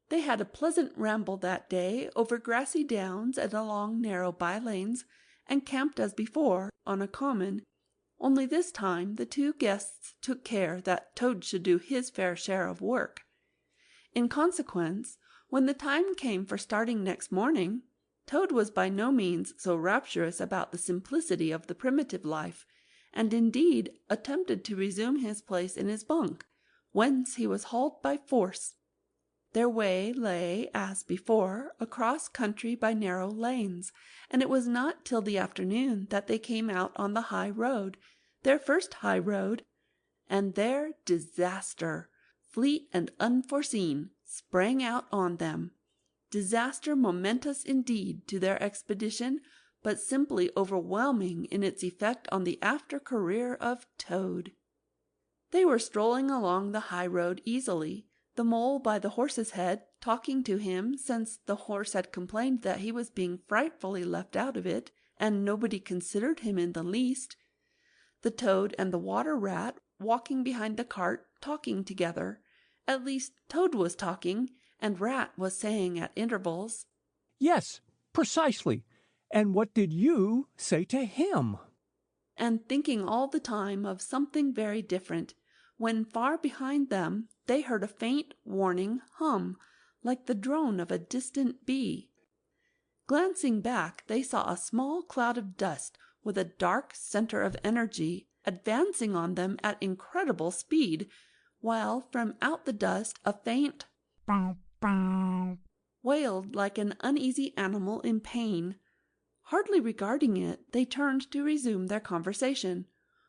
They had a pleasant ramble that day over grassy downs and along narrow by-lanes, and camped as before on a common, only this time the two guests took care that Toad should do his fair share of work. In consequence, when the time came for starting next morning, Toad was by no means so rapturous about the simplicity of the primitive life, and indeed attempted to resume his place in his bunk, whence he was hauled by force. Their way lay, as before, across country by narrow lanes, and it was not till the afternoon that they came out on the high road, their first high road, and there disaster, fleet and unforeseen, sprang out on them. Disaster momentous indeed to their expedition, but simply overwhelming in its effect on the after career of Toad. They were strolling along the high road easily, the mole by the horse's head, talking to him, since the horse had complained that he was being frightfully left out of it, and nobody considered him in the least. The toad and the water rat walking behind the cart, talking together. At least Toad was talking, and Rat was saying at intervals, "Yes, precisely. And what did you say to him?" and thinking all the time of something very different, when far behind them they heard a faint warning hum, like the drone of a distant bee. Glancing back, they saw a small cloud of dust with a dark centre of energy advancing on them at incredible speed, while from out the dust a faint "bow, bow" wailed like an uneasy animal in pain. Hardly regarding it, they turned to resume their conversation,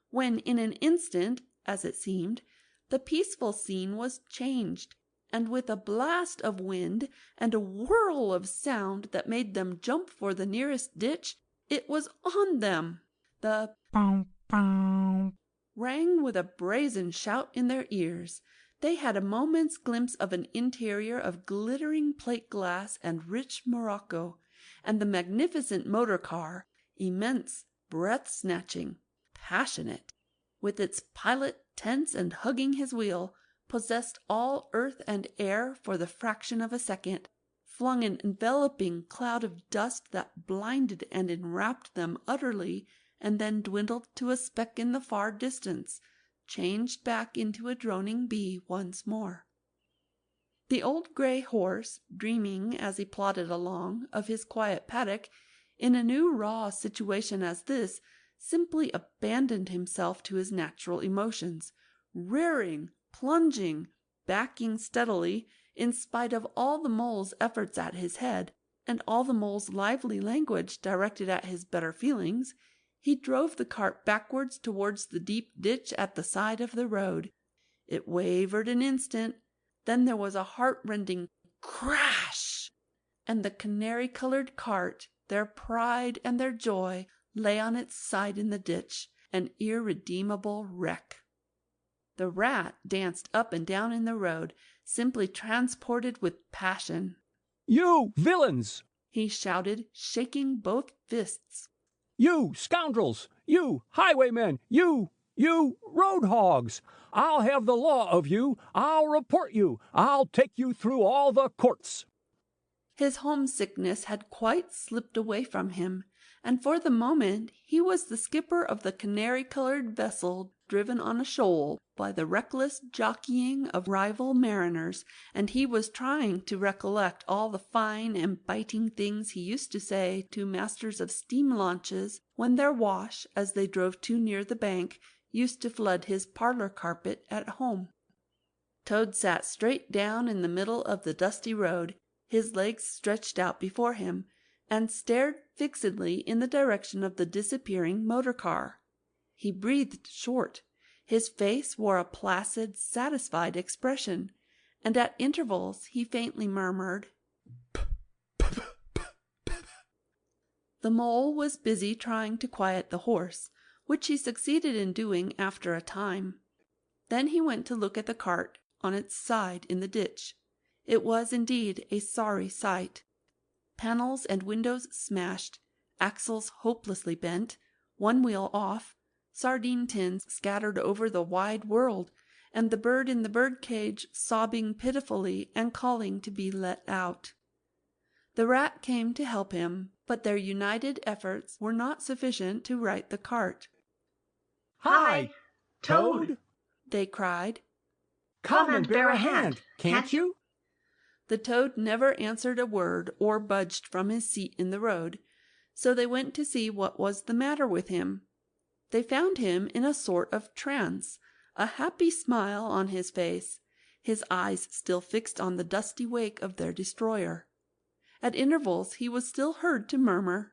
when in an instant, as it seemed, the peaceful scene was changed, and with a blast of wind and a whirl of sound that made them jump for the nearest ditch, it was on them. The "bow, bow" rang with a brazen shout in their ears. They had a moment's glimpse of an interior of glittering plate glass and rich morocco, and the magnificent motor car, immense, breath-snatching, passionate, with its pilot tense and hugging his wheel, possessed all earth and air for the fraction of a second, flung an enveloping cloud of dust that blinded and enwrapped them utterly, and then dwindled to a speck in the far distance, changed back into a droning bee once more. The old grey horse, dreaming, as he plodded along, of his quiet paddock, in a new raw situation as this, simply abandoned himself to his natural emotions, rearing, plunging, backing steadily, in spite of all the mole's efforts at his head, and all the mole's lively language directed at his better feelings. He drove the cart backwards towards the deep ditch at the side of the road. It wavered an instant, then there was a heart-rending crash, and the canary-coloured cart, their pride and their joy, lay on its side in the ditch, an irredeemable wreck. The rat danced up and down in the road, simply transported with passion. "You villains!" he shouted, shaking both fists. "You scoundrels! You highwaymen! You road hogs! I'll have the law of you! I'll report you! I'll take you through all the courts!" His homesickness had quite slipped away from him, and for the moment he was the skipper of the canary-colored vessel driven on a shoal by the reckless jockeying of rival mariners, and he was trying to recollect all the fine and biting things he used to say to masters of steam launches when their wash, as they drove too near the bank, used to flood his parlor carpet at home. Toad sat straight down in the middle of the dusty road, his legs stretched out before him, and stared fixedly in the direction of the disappearing motor car. He breathed short. His face wore a placid, satisfied expression, and at intervals he faintly murmured, The mole was busy trying to quiet the horse, which he succeeded in doing after a time. Then he went to look at the cart on its side in the ditch. It was indeed a sorry sight. Panels and windows smashed, axles hopelessly bent, one wheel off, sardine tins scattered over the wide world, and the bird in the bird-cage sobbing pitifully and calling to be let out. The rat came to help him, but their united efforts were not sufficient to right the cart. Hi, Toad, they cried. Come and bear a hand, can't you? The toad never answered a word or budged from his seat in the road, so they went to see what was the matter with him. They found him in a sort of trance, a happy smile on his face, his eyes still fixed on the dusty wake of their destroyer. At intervals he was still heard to murmur,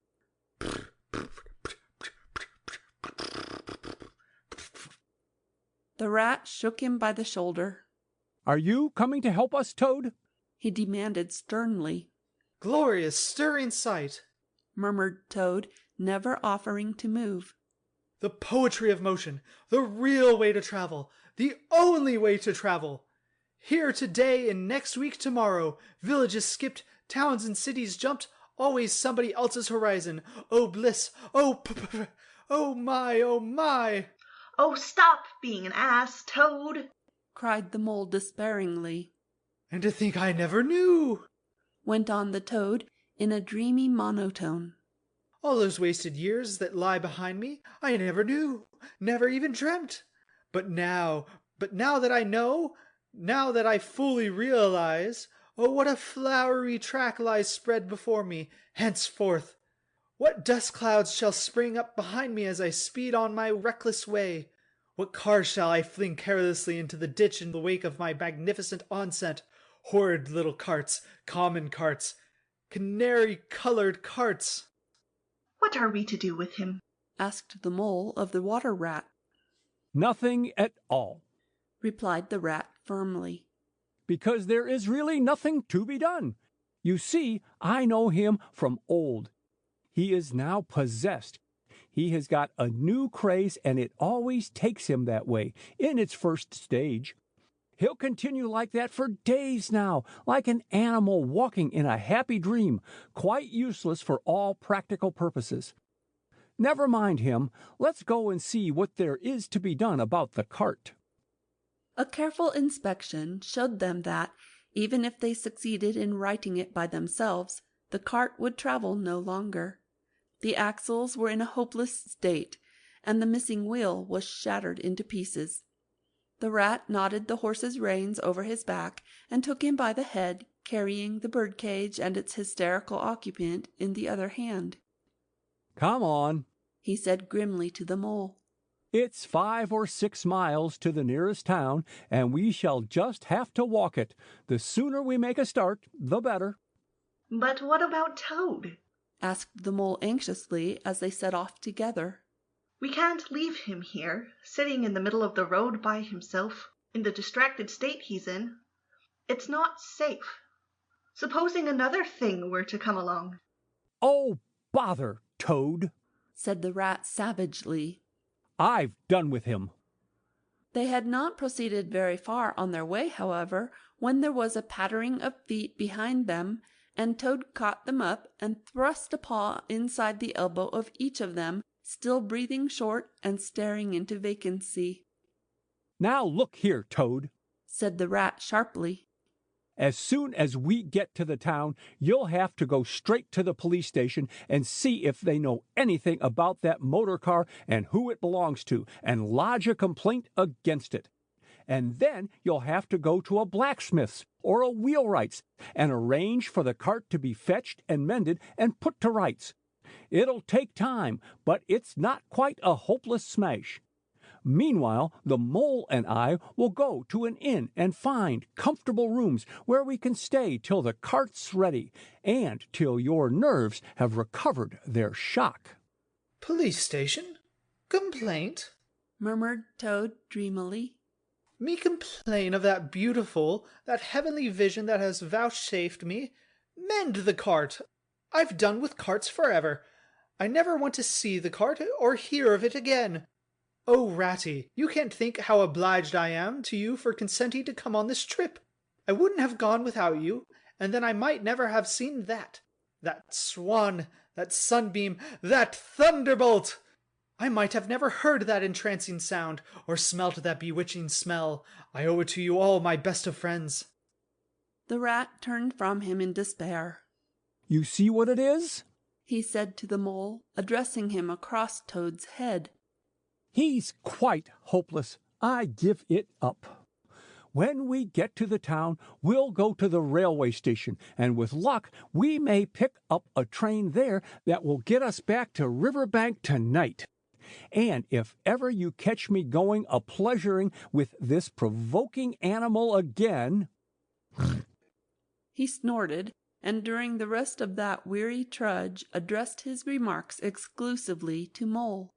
The rat shook him by the shoulder. Are you coming to help us, Toad? He demanded sternly. Glorious, stirring sight, murmured Toad, never offering to move. The poetry of motion, the real way to travel, the only way to travel. Here today and next week tomorrow, villages skipped, towns and cities jumped, always somebody else's horizon. Oh bliss, oh my, oh my. Oh, stop being an ass, Toad, cried the mole despairingly. And to think I never knew, went on the toad in a dreamy monotone. All those wasted years that lie behind me, I never knew, never even dreamt. But now that I know, now that I fully realize, oh, what a flowery track lies spread before me, henceforth. What dust clouds shall spring up behind me as I speed on my reckless way? What cars shall I fling carelessly into the ditch in the wake of my magnificent onset? Horrid little carts, common carts, canary-colored carts. What are we to do with him? asked the mole of the water rat. Nothing at all, replied the rat firmly. Because there is really nothing to be done. You see, I know him from old. He is now possessed. He has got a new craze, and it always takes him that way in its first stage. He'll continue like that for days now, like an animal walking in a happy dream, quite useless for all practical purposes. Never mind him. Let's go and see what there is to be done about the cart. A careful inspection showed them that, even if they succeeded in righting it by themselves, the cart would travel no longer. The axles were in a hopeless state, and the missing wheel was shattered into pieces. The rat knotted the horse's reins over his back and took him by the head, carrying the birdcage and its hysterical occupant in the other hand. Come on, he said grimly to the mole. It's 5 or 6 miles to the nearest town, and we shall just have to walk it. The sooner we make a start, the better. But what about Toad? asked the mole anxiously as they set off together. We can't leave him here, sitting in the middle of the road by himself, in the distracted state he's in. It's not safe. Supposing another thing were to come along. Oh, bother, Toad, said the rat savagely. I've done with him. They had not proceeded very far on their way, however, when there was a pattering of feet behind them, and Toad caught them up and thrust a paw inside the elbow of each of them, still breathing short and staring into vacancy. Now look here, Toad, said the rat sharply. As soon as we get to the town, you'll have to go straight to the police station and see if they know anything about that motor car and who it belongs to, and lodge a complaint against it. And then you'll have to go to a blacksmith's or a wheelwright's and arrange for the cart to be fetched and mended and put to rights. It'll take time, but it's not quite a hopeless smash. Meanwhile, the mole and I will go to an inn and find comfortable rooms where we can stay till the cart's ready and till your nerves have recovered their shock. Police station? Complaint? Murmured Toad dreamily. Me complain of that beautiful, that heavenly vision that has vouchsafed me? Mend the cart! I've done with carts forever. I never want to see the cart or hear of it again. Oh, Ratty, you can't think how obliged I am to you for consenting to come on this trip. I wouldn't have gone without you, and then I might never have seen that swan, that sunbeam, that thunderbolt. I might have never heard that entrancing sound, or smelt that bewitching smell. I owe it to you all, my best of friends. The rat turned from him in despair. You see what it is? He said to the mole, addressing him across Toad's head. He's quite hopeless. I give it up. When we get to the town, we'll go to the railway station, and with luck, we may pick up a train there that will get us back to Riverbank tonight. And if ever you catch me going a-pleasuring with this provoking animal again... He snorted, and during the rest of that weary trudge addressed his remarks exclusively to Mole.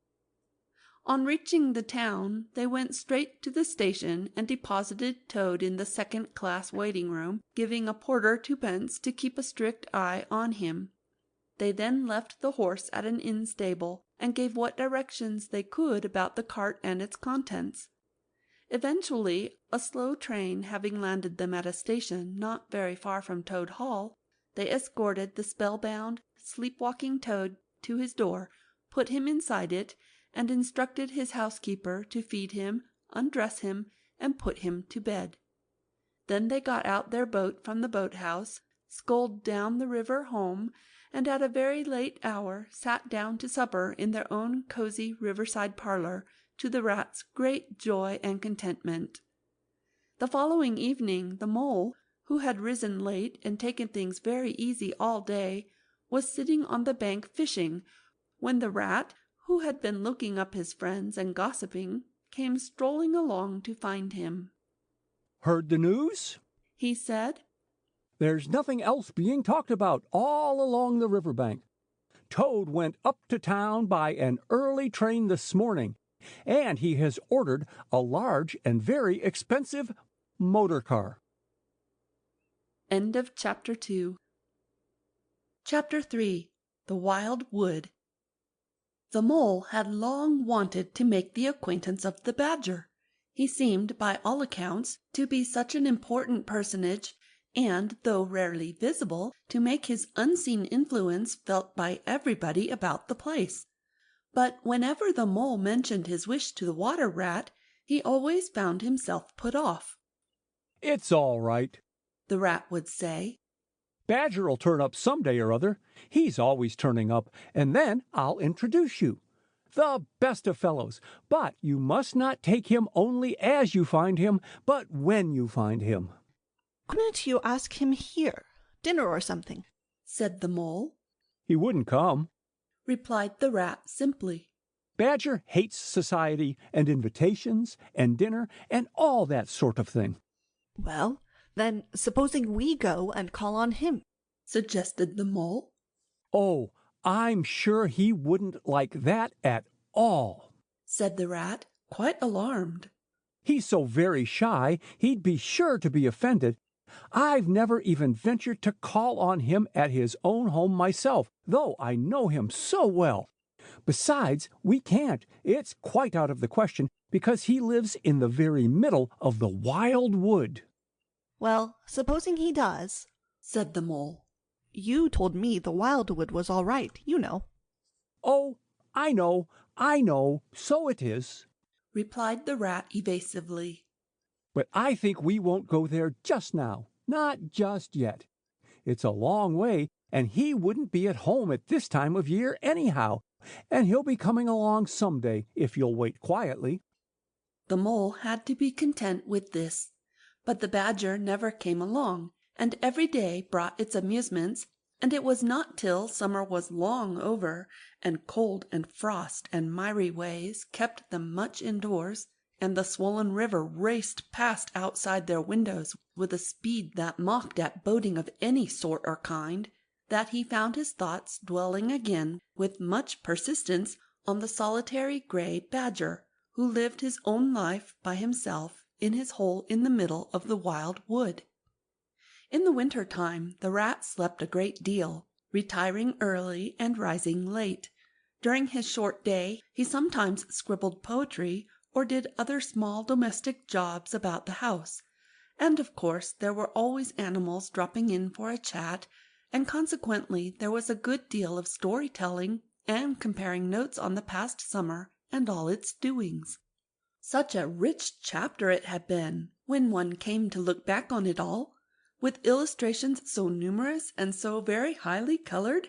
On reaching the town, they went straight to the station and deposited Toad in the second-class waiting-room, giving a porter 2 pence to keep a strict eye on him. They then left the horse at an inn stable, and gave what directions they could about the cart and its contents. Eventually, a slow train having landed them at a station not very far from Toad Hall, they escorted the spellbound, sleepwalking Toad to his door, put him inside it, and instructed his housekeeper to feed him, undress him, and put him to bed. Then they got out their boat from the boat-house, sculled down the river home, and at a very late hour sat down to supper in their own cosy riverside parlour, to the rat's great joy and contentment. The following evening the mole, who had risen late and taken things very easy all day, was sitting on the bank fishing, when the rat, who had been looking up his friends and gossiping, came strolling along to find him. Heard the news? He said. There's nothing else being talked about all along the riverbank. Toad went up to town by an early train this morning, and he has ordered a large and very expensive motor car. End of Chapter 2. Chapter 3. The Wild Wood. The mole had long wanted to make the acquaintance of the badger. He seemed, by all accounts, to be such an important personage, and, though rarely visible, to make his unseen influence felt by everybody about the place. But whenever the mole mentioned his wish to the water rat, he always found himself put off. It's all right, the rat would say. Badger'll turn up some day or other. He's always turning up, and then I'll introduce you. The best of fellows, but you must not take him only as you find him, but when you find him. Couldn't you ask him here? Dinner or something? Said the mole. He wouldn't come, replied the rat simply. Badger hates society and invitations and dinner and all that sort of thing. Well, then supposing we go and call on him, suggested the mole. Oh, I'm sure he wouldn't like that at all, said the rat, quite alarmed. He's so very shy, he'd be sure to be offended. I've never even ventured to call on him at his own home myself, though I know him so well. Besides, we can't. It's quite out of the question, because he lives in the very middle of the wild wood. Well, supposing he does, said the mole. You told me the wildwood was all right, you know. Oh, I know, so it is, replied the rat evasively. But I think we won't go there just now. Not just yet. It's a long way, and he wouldn't be at home at this time of year anyhow, and he'll be coming along some day if you'll wait quietly." The mole had to be content with this, but the badger never came along, and every day brought its amusements, and it was not till summer was long over, and cold and frost and miry ways kept them much indoors, and the swollen river raced past outside their windows with a speed that mocked at boating of any sort or kind, that he found his thoughts dwelling again with much persistence on the solitary grey badger, who lived his own life by himself in his hole in the middle of the wild wood. In the winter time the rat slept a great deal, retiring early and rising late. During his short day he sometimes scribbled poetry or did other small domestic jobs about the house, and of course there were always animals dropping in for a chat, and consequently there was a good deal of story-telling and comparing notes on the past summer and all its doings. Such a rich chapter it had been, when one came to look back on it all, with illustrations so numerous and so very highly colored.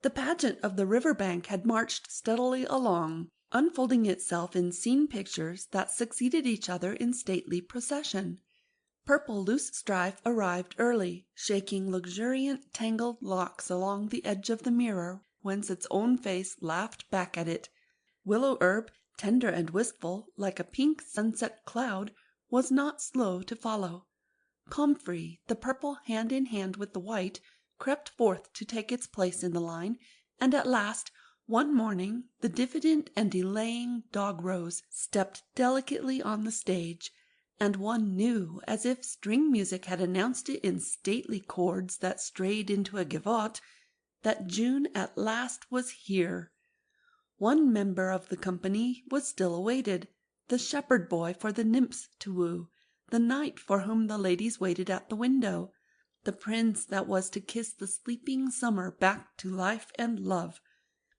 The pageant of the river bank had marched steadily along, unfolding itself in scene pictures that succeeded each other in stately procession. Purple loosestrife arrived early, shaking luxuriant tangled locks along the edge of the mirror, whence its own face laughed back at it. Willow herb, tender and wistful, like a pink sunset cloud, was not slow to follow. Comfrey, the purple hand in hand with the white, crept forth to take its place in the line, and at last, one morning, the diffident and delaying dog-rose stepped delicately on the stage, and one knew, as if string music had announced it in stately chords that strayed into a gavotte, that June at last was here. One member of the company was still awaited, the shepherd boy for the nymphs to woo, the knight for whom the ladies waited at the window, the prince that was to kiss the sleeping summer back to life and love.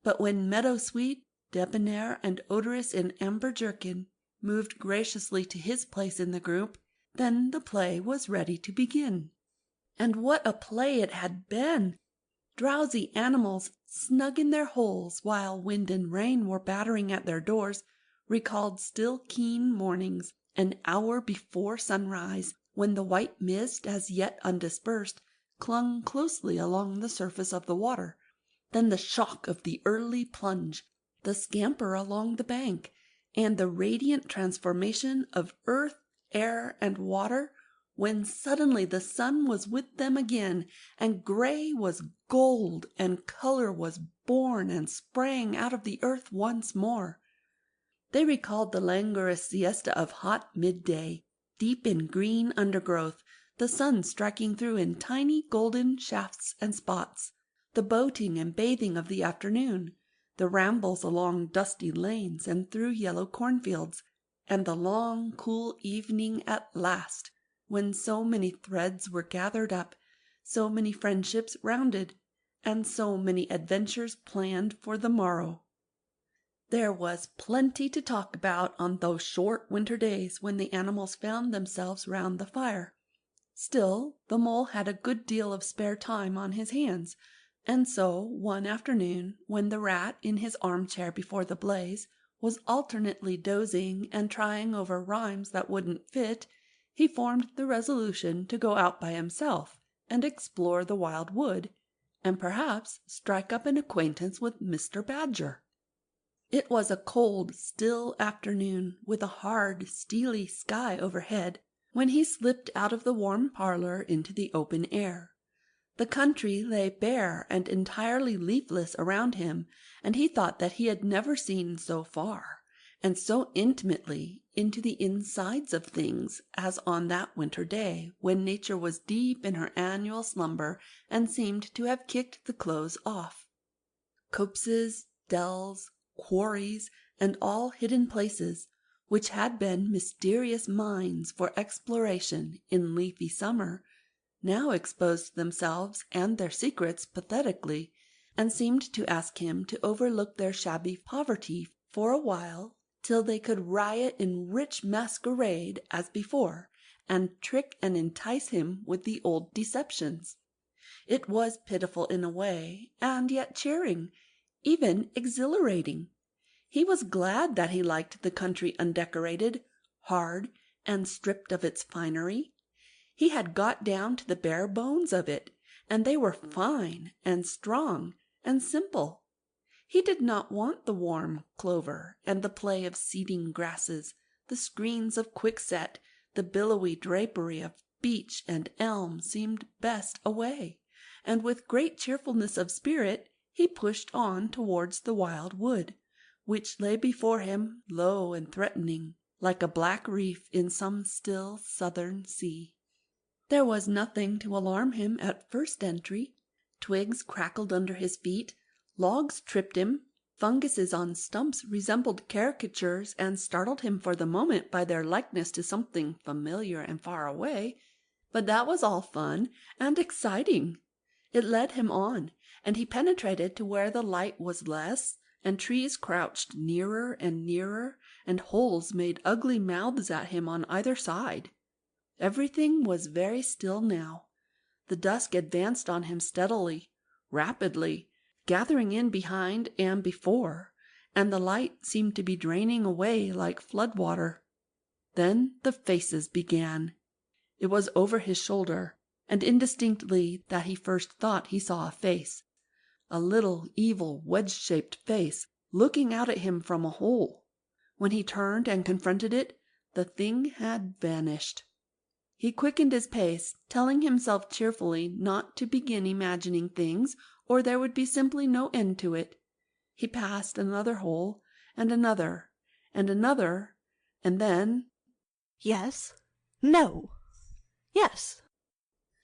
But when meadow-sweet, debonair and odorous in amber jerkin, moved graciously to his place in the group, then the play was ready to begin. And what a play it had been! Drowsy animals, snug in their holes while wind and rain were battering at their doors, recalled still keen mornings, an hour before sunrise, when the white mist, as yet undispersed, clung closely along the surface of the water. Then the shock of the early plunge, the scamper along the bank, and the radiant transformation of earth, air, and water, when suddenly the sun was with them again, and grey was gold, and colour was born and sprang out of the earth once more. They recalled the languorous siesta of hot midday, deep in green undergrowth, the sun striking through in tiny golden shafts and spots, the boating and bathing of the afternoon, the rambles along dusty lanes and through yellow cornfields, and the long, cool evening at last, when so many threads were gathered up, so many friendships rounded, and so many adventures planned for the morrow. There was plenty to talk about on those short winter days when the animals found themselves round the fire. Still, the mole had a good deal of spare time on his hands, and so, one afternoon, when the rat, in his armchair before the blaze, was alternately dozing and trying over rhymes that wouldn't fit, he formed the resolution to go out by himself and explore the wild wood, and perhaps strike up an acquaintance with Mr. Badger. It was a cold, still afternoon, with a hard, steely sky overhead, when he slipped out of the warm parlour into the open air. The country lay bare and entirely leafless around him, and he thought that he had never seen so far, and so intimately, into the insides of things as on that winter day when nature was deep in her annual slumber and seemed to have kicked the clothes off. Copses, dells, quarries, and all hidden places, which had been mysterious mines for exploration in leafy summer, now exposed themselves and their secrets pathetically, and seemed to ask him to overlook their shabby poverty for a while, till they could riot in rich masquerade as before, and trick and entice him with the old deceptions. It was pitiful in a way, and yet cheering, even exhilarating. He was glad that he liked the country undecorated, hard, and stripped of its finery. He had got down to the bare bones of it, and they were fine and strong and simple. He did not want the warm clover and the play of seeding grasses, the screens of quickset, the billowy drapery of beech and elm seemed best away, and with great cheerfulness of spirit he pushed on towards the wild wood, which lay before him low and threatening, like a black reef in some still southern sea. There was nothing to alarm him at first entry. Twigs crackled under his feet, logs tripped him, funguses on stumps resembled caricatures and startled him for the moment by their likeness to something familiar and far away, but that was all fun and exciting. It led him on, and he penetrated to where the light was less, and trees crouched nearer and nearer, and holes made ugly mouths at him on either side. Everything was very still now. The dusk advanced on him steadily, rapidly, gathering in behind and before, and the light seemed to be draining away like flood water. Then the faces began. It was over his shoulder, and indistinctly that he first thought he saw a face, a little evil wedge-shaped face looking out at him from a hole. When he turned and confronted it, the thing had vanished. He quickened his pace, telling himself cheerfully not to begin imagining things, or there would be simply no end to it. He passed another hole, and another, and another, and then— Yes. No. Yes.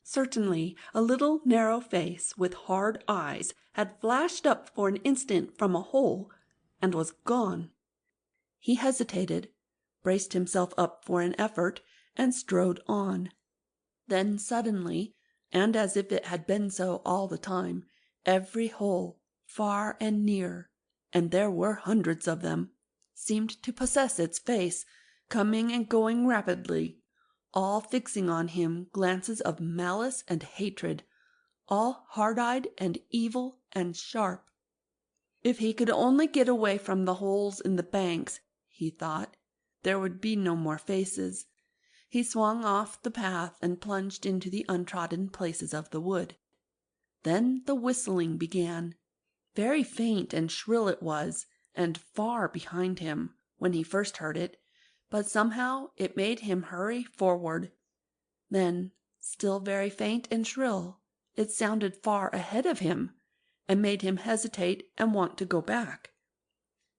Certainly a little narrow face with hard eyes had flashed up for an instant from a hole and was gone. He hesitated, braced himself up for an effort, and strode on. Then suddenly, and as if it had been so all the time, every hole, far and near, and there were hundreds of them, seemed to possess its face, coming and going rapidly, all fixing on him glances of malice and hatred, all hard-eyed and evil and sharp. If he could only get away from the holes in the banks, he thought, there would be no more faces. He swung off the path and plunged into the untrodden places of the wood. Then the whistling began. Very faint and shrill it was, and far behind him, when he first heard it, but somehow it made him hurry forward. Then, still very faint and shrill, it sounded far ahead of him, and made him hesitate and want to go back.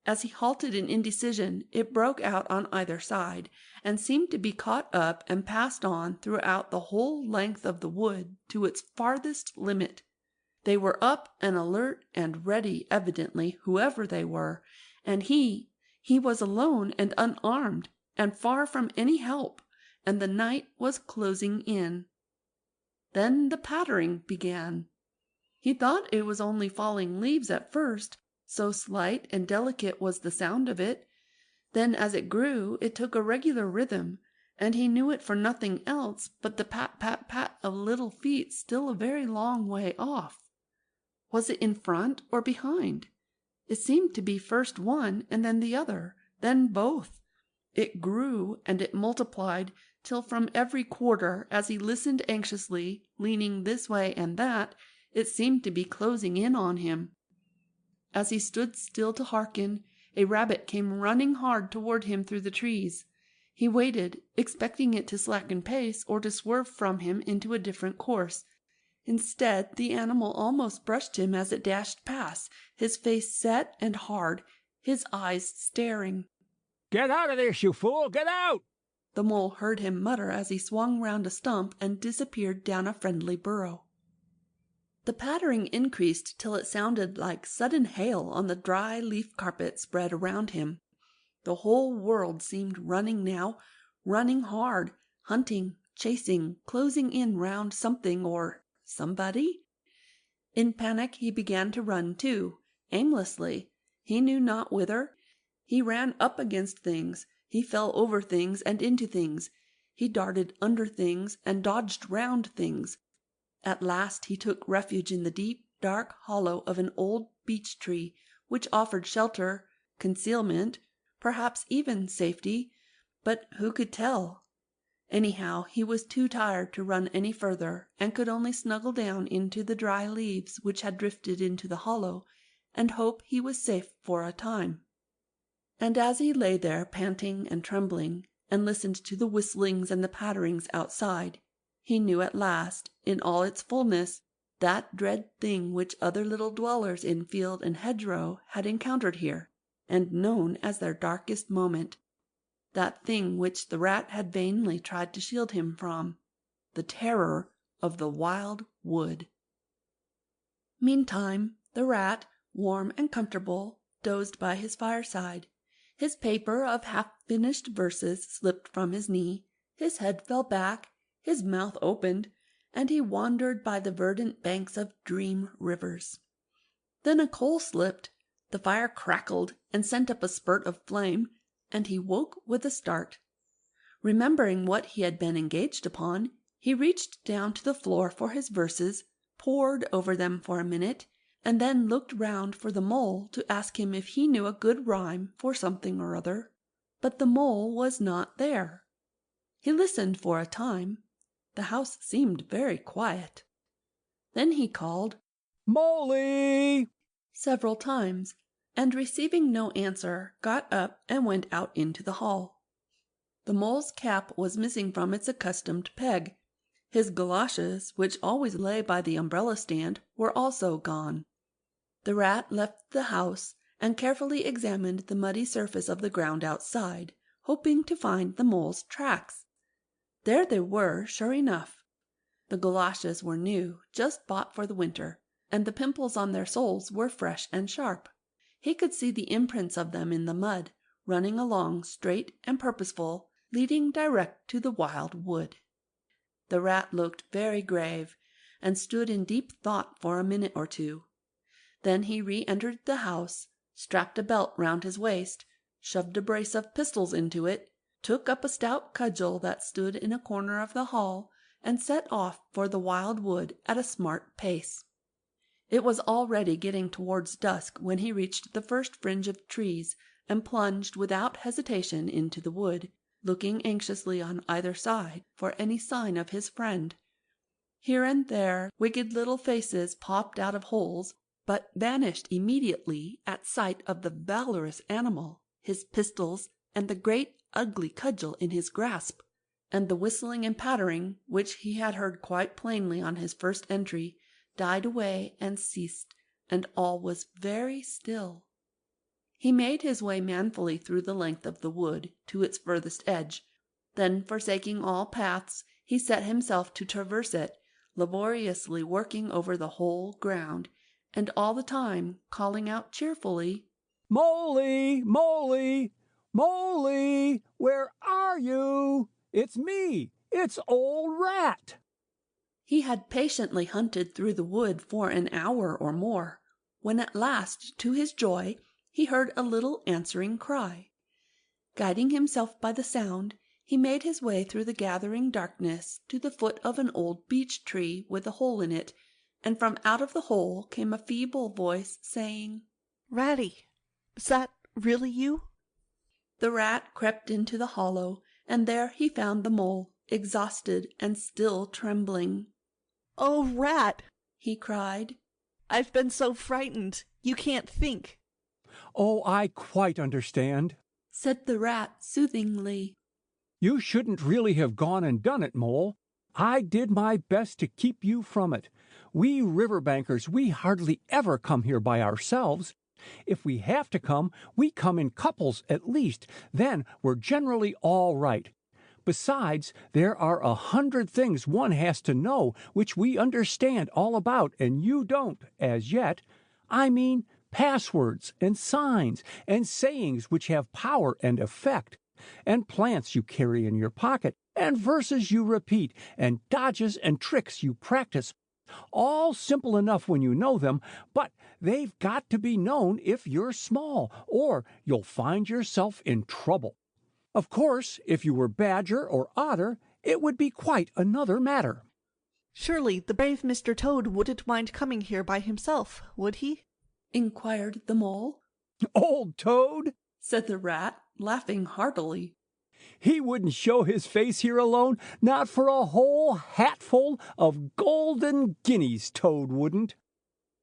As he halted in indecision, it broke out on either side, and seemed to be caught up and passed on throughout the whole length of the wood to its farthest limit. They were up and alert and ready, evidently, whoever they were, and he was alone and unarmed, and far from any help, and the night was closing in. Then the pattering began. He thought it was only falling leaves at first, so slight and delicate was the sound of it. Then as it grew, it took a regular rhythm, and he knew it for nothing else but the pat-pat-pat of little feet still a very long way off. Was it in front or behind? It seemed to be first one and then the other, then both. It grew and it multiplied till from every quarter, as he listened anxiously, leaning this way and that, it seemed to be closing in on him. As he stood still to hearken, a rabbit came running hard toward him through the trees. He waited, expecting it to slacken pace or to swerve from him into a different course. Instead, the animal almost brushed him as it dashed past, his face set and hard, his eyes staring. "Get out of this, you fool! Get out!" the mole heard him mutter as he swung round a stump and disappeared down a friendly burrow. The pattering increased till it sounded like sudden hail on the dry leaf carpet spread around him. The whole world seemed running now, running hard, hunting, chasing, closing in round something or somebody. In panic he began to run too, aimlessly, he knew not whither. He ran up against things, he fell over things and into things. He darted under things and dodged round things. At last he took refuge in the deep, dark hollow of an old beech tree, which offered shelter, concealment, perhaps even safety, but who could tell? Anyhow, he was too tired to run any further, and could only snuggle down into the dry leaves which had drifted into the hollow, and hope he was safe for a time. And as he lay there panting and trembling, and listened to the whistlings and the patterings outside, he knew at last, in all its fullness, that dread thing which other little dwellers in field and hedgerow had encountered here, and known as their darkest moment, that thing which the rat had vainly tried to shield him from, the terror of the wild wood. Meantime, the rat, warm and comfortable, dozed by his fireside. His paper of half-finished verses slipped from his knee, his head fell back, his mouth opened, and he wandered by the verdant banks of dream rivers. Then a coal slipped, the fire crackled and sent up a spurt of flame, and he woke with a start. Remembering what he had been engaged upon, he reached down to the floor for his verses, pored over them for a minute, and then looked round for the mole to ask him if he knew a good rhyme for something or other. But the mole was not there. He listened for a time. The house seemed very quiet. Then he called, "Molly!" several times, and receiving no answer, got up and went out into the hall. The mole's cap was missing from its accustomed peg. His goloshes, which always lay by the umbrella stand, were also gone. The rat left the house and carefully examined the muddy surface of the ground outside, hoping to find the mole's tracks. There they were, sure enough. The goloshes were new, just bought for the winter, and the pimples on their soles were fresh and sharp. He could see the imprints of them in the mud, running along straight and purposeful, leading direct to the wild wood. The rat looked very grave, and stood in deep thought for a minute or two. Then he re-entered the house, strapped a belt round his waist, shoved a brace of pistols into it, took up a stout cudgel that stood in a corner of the hall, and set off for the wild wood at a smart pace. It was already getting towards dusk when he reached the first fringe of trees, and plunged without hesitation into the wood, looking anxiously on either side for any sign of his friend. Here and there wicked little faces popped out of holes, but vanished immediately at sight of the valorous animal, his pistols, and the great ugly cudgel in his grasp. And the whistling and pattering, which he had heard quite plainly on his first entry, died away and ceased, and all was very still. He made his way manfully through the length of the wood to its furthest edge. Then, forsaking all paths, he set himself to traverse it, laboriously working over the whole ground, and all the time calling out cheerfully, "Molly! Molly! Molly! Where are you? It's me! It's old Rat!" He had patiently hunted through the wood for an hour or more, when at last, to his joy, he heard a little answering cry. Guiding himself by the sound, he made his way through the gathering darkness to the foot of an old beech tree with a hole in it, and from out of the hole came a feeble voice saying, "Ratty, is that really you?" The rat crept into the hollow, and there he found the mole, exhausted and still trembling. "Oh, Rat!" he cried. "I've been so frightened, you can't think." "Oh, I quite understand," said the rat soothingly. "You shouldn't really have gone and done it, Mole. I did my best to keep you from it. We riverbankers, we hardly ever come here by ourselves. If we have to come, we come in couples at least. Then we're generally all right. Besides, there are 100 things one has to know which we understand all about, and you don't, as yet. I mean, passwords and signs and sayings which have power and effect, and plants you carry in your pocket, and verses you repeat, and dodges and tricks you practice. All simple enough when you know them, but they've got to be known if you're small, or you'll find yourself in trouble. Of course, if you were Badger or Otter, it would be quite another matter. Surely the brave Mr. Toad wouldn't mind coming here by himself, would he? Inquired the Mole. Old Toad, Said the Rat, laughing heartily. He wouldn't show his face here alone, not for a whole hatful of golden guineas, Toad wouldn't.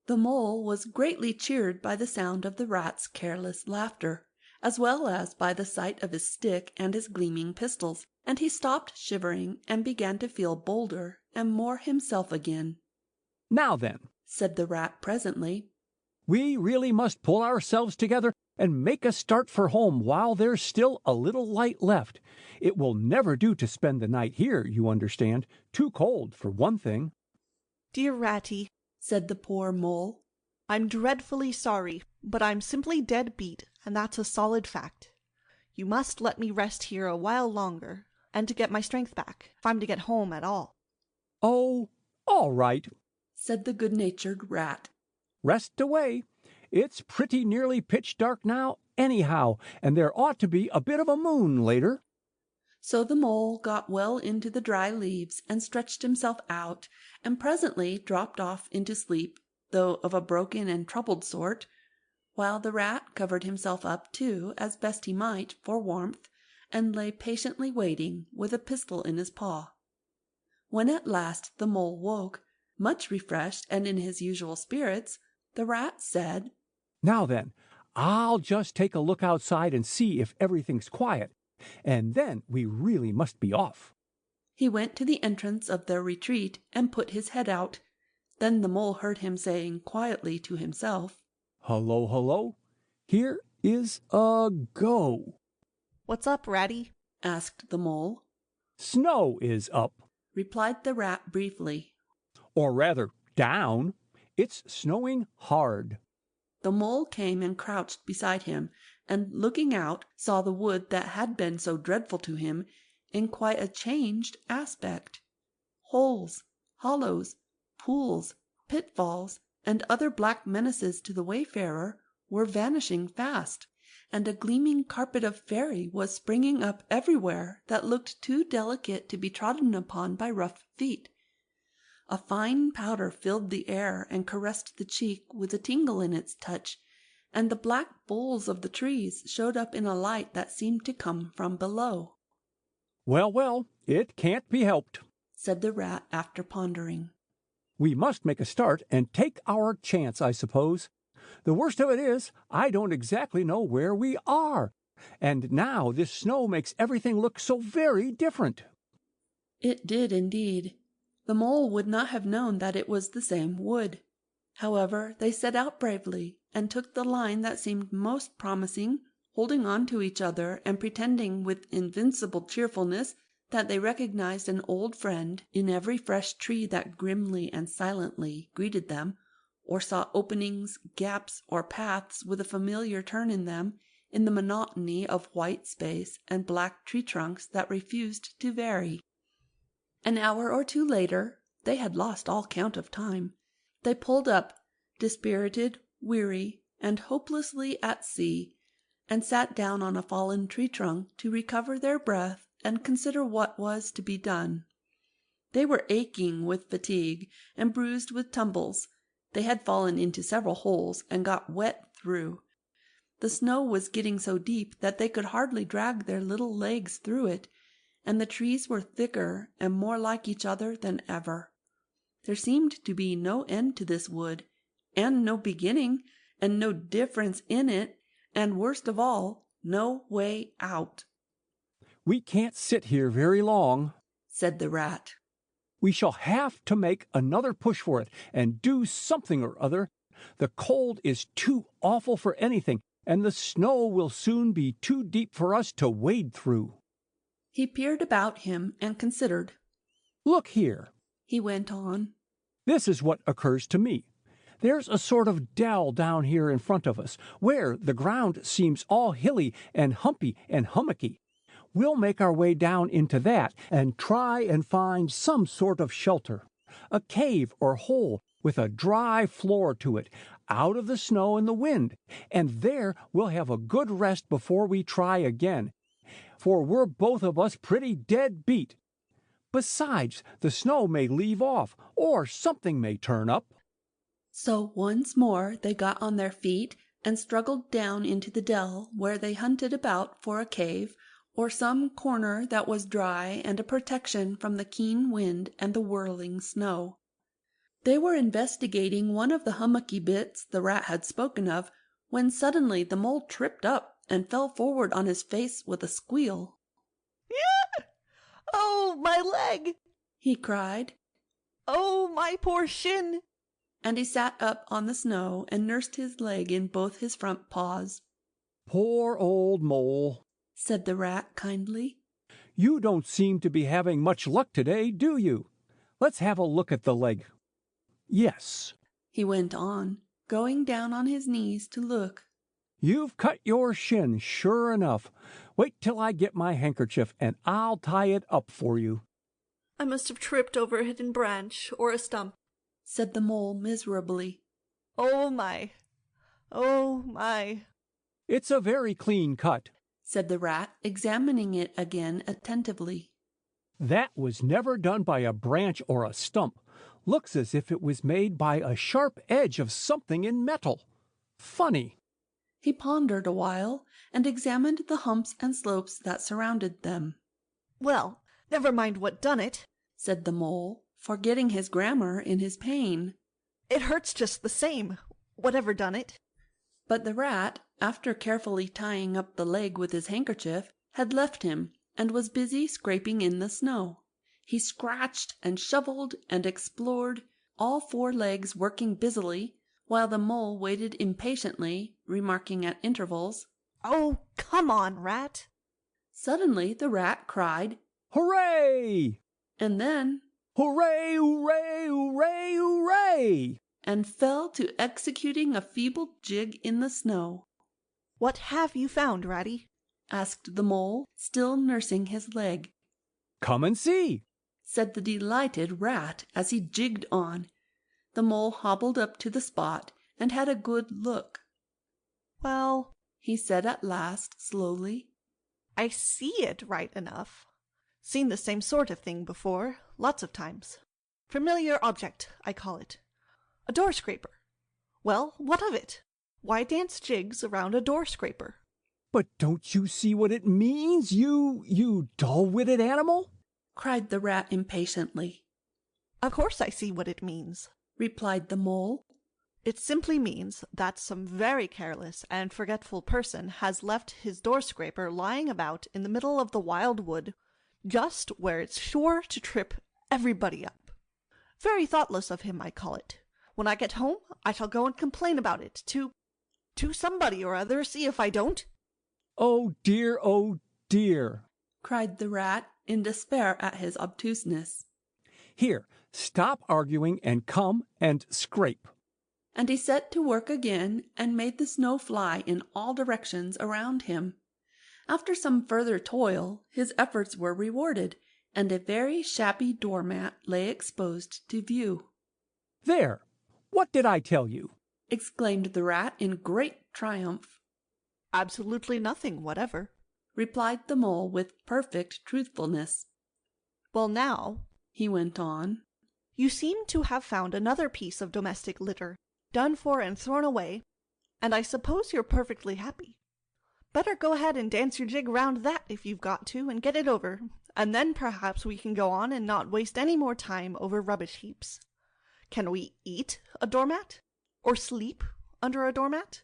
The Mole was greatly cheered by the sound of the Rat's careless laughter, as well as by the sight of his stick and his gleaming pistols, and he stopped shivering and began to feel bolder and more himself again. Now then, said the Rat presently, we really must pull ourselves together and make a start for home while there's still a little light left. It will never do to spend the night here, you understand. Too cold, for one thing. Dear Ratty, said the poor Mole, I'm dreadfully sorry, but I'm simply dead beat, and that's a solid fact. You must let me rest here a while longer, and to get my strength back, if I'm to get home at all. Oh, all right, said the good-natured Rat. Rest away. It's pretty nearly pitch dark now, anyhow, and there ought to be a bit of a moon later. So the Mole got well into the dry leaves and stretched himself out, and presently dropped off into sleep, though of a broken and troubled sort, while the Rat covered himself up too, as best he might, for warmth, and lay patiently waiting, with a pistol in his paw. When at last the Mole woke, much refreshed and in his usual spirits, the Rat said, Now then, I'll just take a look outside and see if everything's quiet, and then we really must be off. He went to the entrance of their retreat and put his head out. Then the Mole heard him saying quietly to himself, Hello, hello. Here is a go. What's up, Ratty? asked the Mole. Snow is up, replied the Rat briefly. Or rather, down. It's snowing hard. The Mole came and crouched beside him, and looking out, saw the wood that had been so dreadful to him in quite a changed aspect. Holes, hollows, pools, pitfalls, and other black menaces to the wayfarer were vanishing fast, and a gleaming carpet of fairy was springing up everywhere that looked too delicate to be trodden upon by rough feet. A fine powder filled the air and caressed the cheek with a tingle in its touch, and the black boles of the trees showed up in a light that seemed to come from below. Well, well, it can't be helped, said the Rat after pondering. We must make a start and take our chance, I suppose. The worst of it is, I don't exactly know where we are, and now this snow makes everything look so very different. It did indeed. The Mole would not have known that it was the same wood. However, they set out bravely, and took the line that seemed most promising, holding on to each other and pretending with invincible cheerfulness that they recognized an old friend in every fresh tree that grimly and silently greeted them, or saw openings, gaps, or paths with a familiar turn in them, in the monotony of white space and black tree trunks that refused to vary. An hour or two later, they had lost all count of time. They pulled up, dispirited, weary, and hopelessly at sea, and sat down on a fallen tree trunk to recover their breath and consider what was to be done. They were aching with fatigue and bruised with tumbles. They had fallen into several holes and got wet through. The snow was getting so deep that they could hardly drag their little legs through it, and the trees were thicker and more like each other than ever. There seemed to be no end to this wood, and no beginning, and no difference in it, and worst of all, no way out. We can't sit here very long, said the Rat. We shall have to make another push for it and do something or other. The cold is too awful for anything, and the snow will soon be too deep for us to wade through. He peered about him and considered. Look here, he went on. This is what occurs to me. There's a sort of dell down here in front of us, where the ground seems all hilly and humpy and hummocky. We'll make our way down into that and try and find some sort of shelter, a cave or hole with a dry floor to it, out of the snow and the wind, and there we'll have a good rest before we try again. for we're both of us pretty dead beat. Besides, the snow may leave off, or something may turn up." So once more they got on their feet and struggled down into the dell, where they hunted about for a cave, or some corner that was dry and a protection from the keen wind and the whirling snow. They were investigating one of the hummocky bits the rat had spoken of, when suddenly the mole tripped up and fell forward on his face with a squeal. Yeah! Oh, my leg! He cried. Oh, my poor shin! And he sat up on the snow and nursed his leg in both his front paws. "Poor old mole," said the rat kindly. "You don't seem to be having much luck today, do you? Let's have a look at the leg. Yes," he went on, going down on his knees to look. "you've cut your shin, sure enough. Wait till I get my handkerchief, and I'll tie it up for you." I must have tripped over a hidden branch or a stump, said the mole miserably. Oh my! Oh my! "It's a very clean cut," said the rat, examining it again attentively. "That was never done by a branch or a stump. Looks as if it was made by a sharp edge of something in metal. Funny." He pondered a while and examined the humps and slopes that surrounded them. "Well, never mind what done it," said the mole, forgetting his grammar in his pain. "It hurts just the same, whatever done it." But the rat, after carefully tying up the leg with his handkerchief, had left him and was busy scraping in the snow. He scratched and shoveled and explored, all four legs working busily, while the mole waited impatiently, remarking at intervals, "Oh, come on, rat!" Suddenly the rat cried, "Hooray!" and then, "Hooray, hooray, hooray, hooray!" and fell to executing a feeble jig in the snow. "What have you found, Ratty?" asked the mole, still nursing his leg. "Come and see," said the delighted rat as he jigged on. The mole hobbled up to the spot and had a good look. "Well," he said at last, slowly, "I see it right enough. Seen the same sort of thing before, lots of times. Familiar object, I call it. A door scraper. Well, what of it? Why dance jigs around a door scraper?" "But don't you see what it means, you dull-witted animal?" cried the rat impatiently. "Of course I see what it means," replied the mole. "It simply means that some very careless and forgetful person has left his door scraper lying about in the middle of the wild wood, just where it's sure to trip everybody up. Very thoughtless of him, I call it. When I get home, I shall go and complain about it to somebody or other, see if I don't." Oh dear," cried the rat in despair at his obtuseness. "Here, stop arguing and come and scrape." And he set to work again and made the snow fly in all directions around him. After some further toil, his efforts were rewarded, and a very shabby doormat lay exposed to view. "There! What did I tell you?" exclaimed the rat in great triumph. "Absolutely nothing whatever," replied the mole with perfect truthfulness. "Well now," he went on, "you seem to have found another piece of domestic litter, done for and thrown away, and I suppose you're perfectly happy. Better go ahead and dance your jig round that if you've got to, and get it over, and then perhaps we can go on and not waste any more time over rubbish heaps. Can we eat a doormat? Or sleep under a doormat?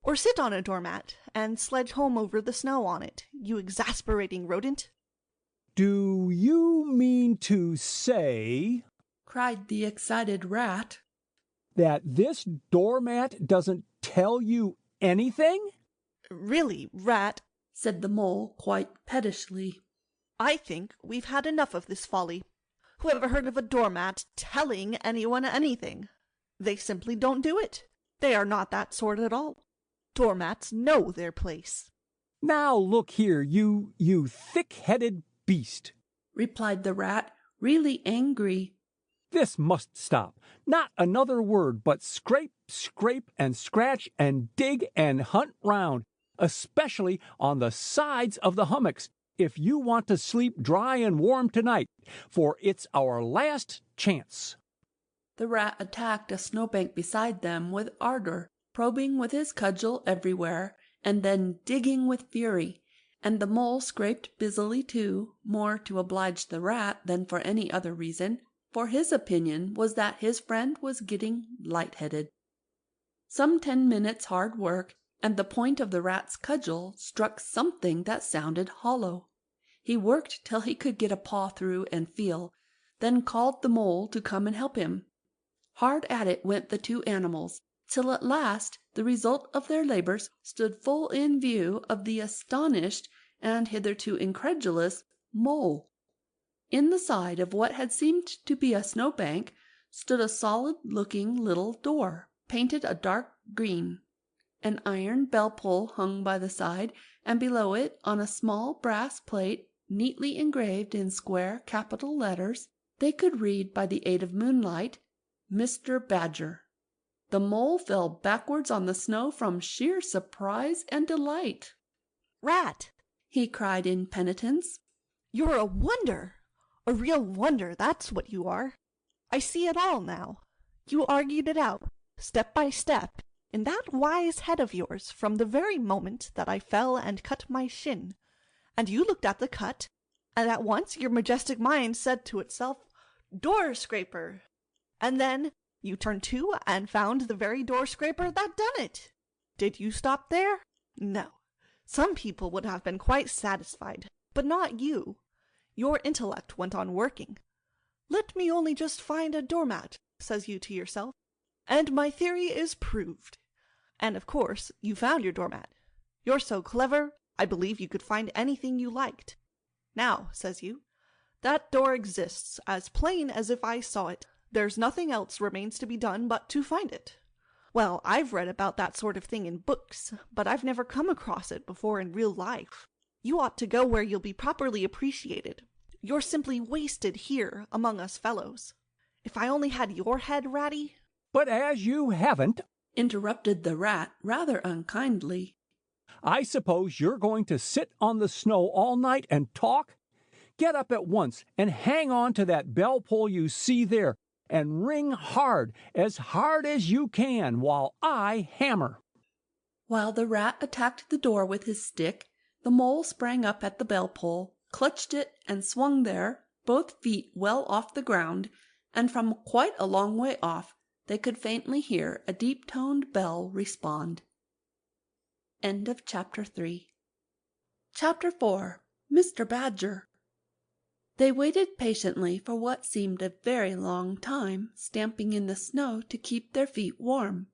Or sit on a doormat and sledge home over the snow on it, you exasperating rodent?" "Do you mean to say," cried the excited rat, "that this doormat doesn't tell you anything?" "Really, rat," said the mole quite pettishly, "I think we've had enough of this folly. Who ever heard of a doormat telling anyone anything? They simply don't do it. They are not that sort at all. Doormats know their place." "Now look here, you thick-headed beast," replied the rat, really angry. "This must stop. Not another word, but scrape, scrape, and scratch, and dig, and hunt round. especially on the sides of the hummocks, if you want to sleep dry and warm tonight, for it's our last chance." The rat attacked a snowbank beside them with ardor, probing with his cudgel everywhere, and then digging with fury, and the mole scraped busily too, more to oblige the rat than for any other reason, for his opinion was that his friend was getting light-headed. Some 10 minutes' hard work, and the point of the rat's cudgel struck something that sounded hollow. He worked till he could get a paw through and feel, then called the mole to come and help him. Hard at it went the two animals, till at last the result of their labors stood full in view of the astonished and hitherto incredulous mole. In the side of what had seemed to be a snowbank stood a solid-looking little door, painted a dark green. An iron bell-pull hung by the side, and below it, on a small brass plate, neatly engraved in square capital letters, they could read by the aid of moonlight, "Mr. Badger." The mole fell backwards on the snow from sheer surprise and delight. "Rat," he cried in penitence, "you're a wonder! A real wonder, that's what you are. I see it all now. You argued it out, step by step, in that wise head of yours from the very moment that I fell and cut my shin. And you looked at the cut, and at once your majestic mind said to itself, 'Door-scraper!' And then you turned to and found the very door-scraper that done it. Did you stop there? No. Some people would have been quite satisfied, but not you. Your intellect went on working. 'Let me only just find a doormat,' says you to yourself, 'and my theory is proved.' And of course you found your doormat. You're so clever, I believe you could find anything you liked. 'Now,' says you, 'that door exists as plain as if I saw it. There's nothing else remains to be done but to find it.' Well, I've read about that sort of thing in books, but I've never come across it before in real life. You ought to go where you'll be properly appreciated. You're simply wasted here among us fellows. If I only had your head, Ratty—" "But as you haven't," interrupted the rat rather unkindly, "I suppose you're going to sit on the snow all night and talk? Get up at once and hang on to that bell pull you see there, and ring hard as you can, while I hammer." While the rat attacked the door with his stick, the mole sprang up at the bell-pull, clutched it, and swung there, both feet well off the ground, and from quite a long way off they could faintly hear a deep-toned bell respond. End of Chapter 3. Chapter 4. Mr. Badger. They waited patiently for what seemed a very long time, stamping in the snow to keep their feet warm.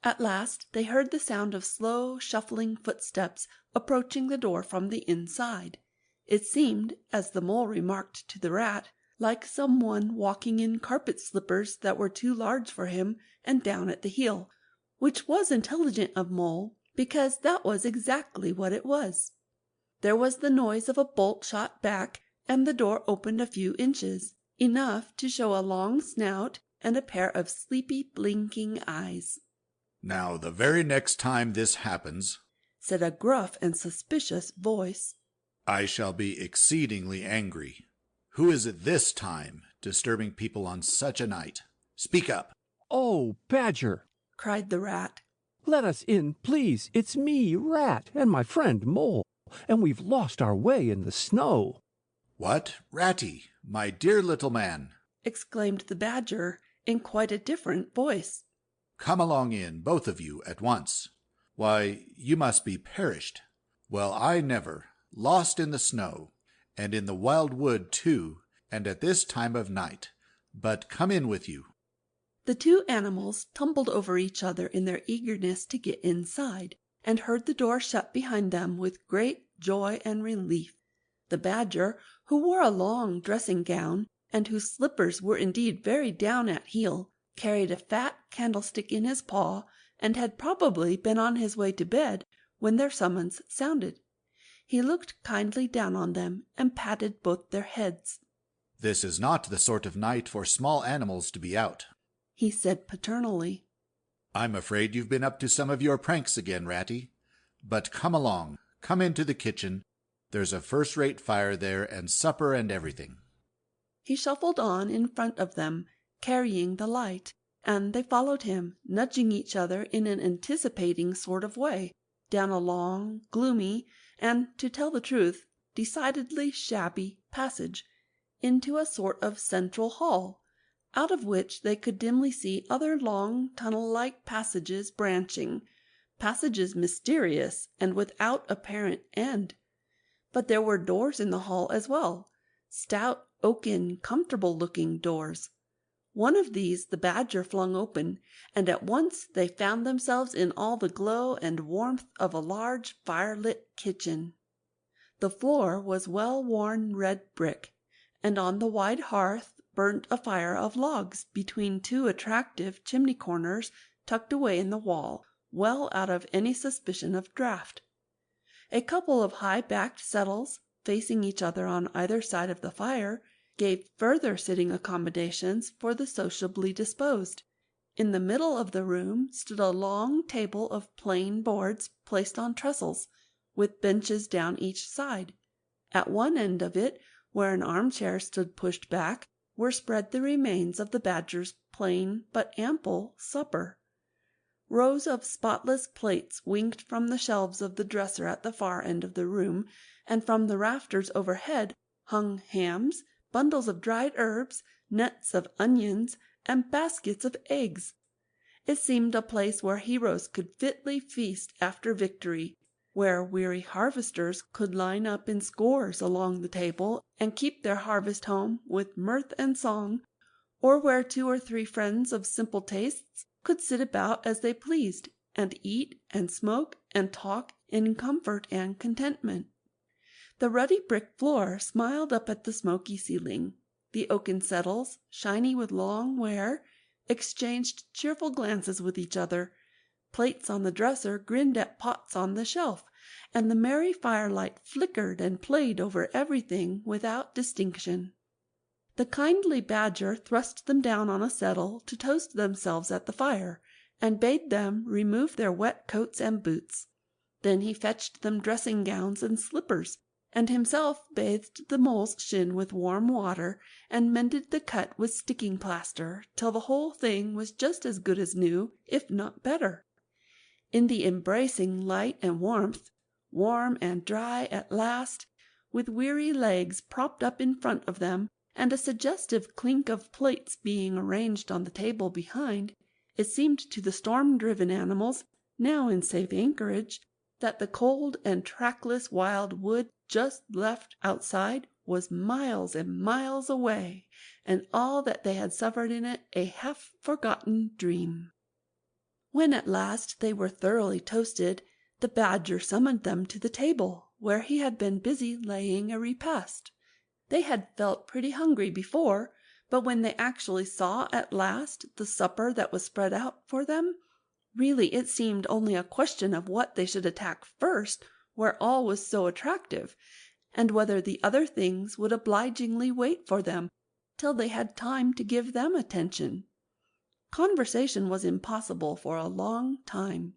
At last they heard the sound of slow, shuffling footsteps approaching the door from the inside. It seemed, as the mole remarked to the rat, like some one walking in carpet slippers that were too large for him and down at the heel, which was intelligent of Mole, because that was exactly what it was. There was the noise of a bolt shot back, and the door opened a few inches, enough to show a long snout and a pair of sleepy, blinking eyes. "Now, the very next time this happens," said a gruff and suspicious voice, "I shall be exceedingly angry. Who is it this time, disturbing people on such a night? Speak up." "Oh, Badger," cried the rat, "let us in, please. It's me, Rat, and my friend Mole, and we've lost our way in the snow." "What, Ratty, my dear little man!" exclaimed the Badger in quite a different voice. "Come along in, both of you, at once. Why, you must be perished. Well, I never. Lost in the snow, and in the wild wood, too, and at this time of night. But come in with you." The two animals tumbled over each other in their eagerness to get inside, and heard the door shut behind them with great joy and relief. The Badger, who wore a long dressing-gown, and whose slippers were indeed very down at heel, carried a fat candlestick in his paw, and had probably been on his way to bed when their summons sounded. He looked kindly down on them, and patted both their heads. "This is not the sort of night for small animals to be out," he said paternally. "I'm afraid you've been up to some of your pranks again, Ratty. But come along, come into the kitchen. There's a first-rate fire there, and supper and everything." He shuffled on in front of them, carrying the light, and they followed him, nudging each other in an anticipating sort of way, down a long, gloomy, and, to tell the truth, decidedly shabby passage, into a sort of central hall, out of which they could dimly see other long tunnel-like passages branching, passages mysterious and without apparent end. But there were doors in the hall as well, stout, oaken, comfortable-looking doors. One of these the Badger flung open, and at once they found themselves in all the glow and warmth of a large fire-lit kitchen. The floor was well-worn red brick, and on the wide hearth burnt a fire of logs between two attractive chimney-corners tucked away in the wall, well out of any suspicion of draught. A couple of high-backed settles, facing each other on either side of the fire, gave further sitting accommodations for the sociably disposed. In the middle of the room stood a long table of plain boards placed on trestles, with benches down each side. At one end of it, where an armchair stood pushed back, were spread the remains of the Badger's plain but ample supper. Rows of spotless plates winked from the shelves of the dresser at the far end of the room, and from the rafters overhead hung hams, bundles of dried herbs, nets of onions, and baskets of eggs. It seemed a place where heroes could fitly feast after victory, where weary harvesters could line up in scores along the table and keep their harvest home with mirth and song, or where 2 or 3 friends of simple tastes could sit about as they pleased, and eat and smoke and talk in comfort and contentment. The ruddy brick floor smiled up at the smoky ceiling. The oaken settles, shiny with long wear, exchanged cheerful glances with each other. Plates on the dresser grinned at pots on the shelf, and the merry firelight flickered and played over everything without distinction. The kindly Badger thrust them down on a settle to toast themselves at the fire, and bade them remove their wet coats and boots. Then he fetched them dressing gowns and slippers, and himself bathed the mole's shin with warm water, and mended the cut with sticking plaster, till the whole thing was just as good as new, if not better. In the embracing light and warmth, warm and dry at last, with weary legs propped up in front of them, and a suggestive clink of plates being arranged on the table behind, it seemed to the storm-driven animals, now in safe anchorage, that the cold and trackless wild wood just left outside was miles and miles away, and all that they had suffered in it a half-forgotten dream. When at last they were thoroughly toasted, the Badger summoned them to the table, where he had been busy laying a repast. They had felt pretty hungry before, but when they actually saw at last the supper that was spread out for them, really it seemed only a question of what they should attack first, where all was so attractive, and whether the other things would obligingly wait for them till they had time to give them attention. Conversation was impossible for a long time,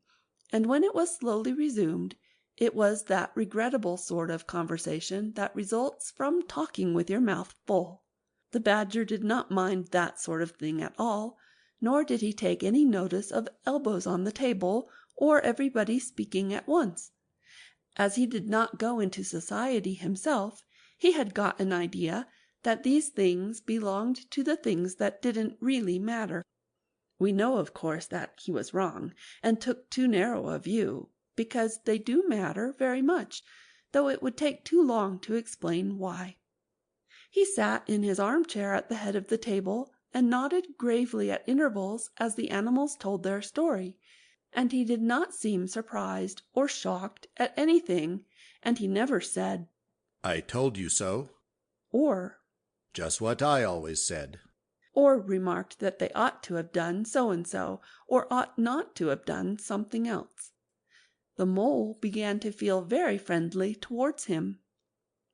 and when it was slowly resumed, it was that regrettable sort of conversation that results from talking with your mouth full. The Badger did not mind that sort of thing at all, nor did he take any notice of elbows on the table, or everybody speaking at once. As he did not go into society himself, he had got an idea that these things belonged to the things that didn't really matter. We know, of course, that he was wrong, and took too narrow a view, because they do matter very much, though it would take too long to explain why. He sat in his armchair at the head of the table, and nodded gravely at intervals as the animals told their story, and he did not seem surprised or shocked at anything, and he never said, "I told you so," or "Just what I always said," or remarked that they ought to have done so-and-so, or ought not to have done something else. The mole began to feel very friendly towards him.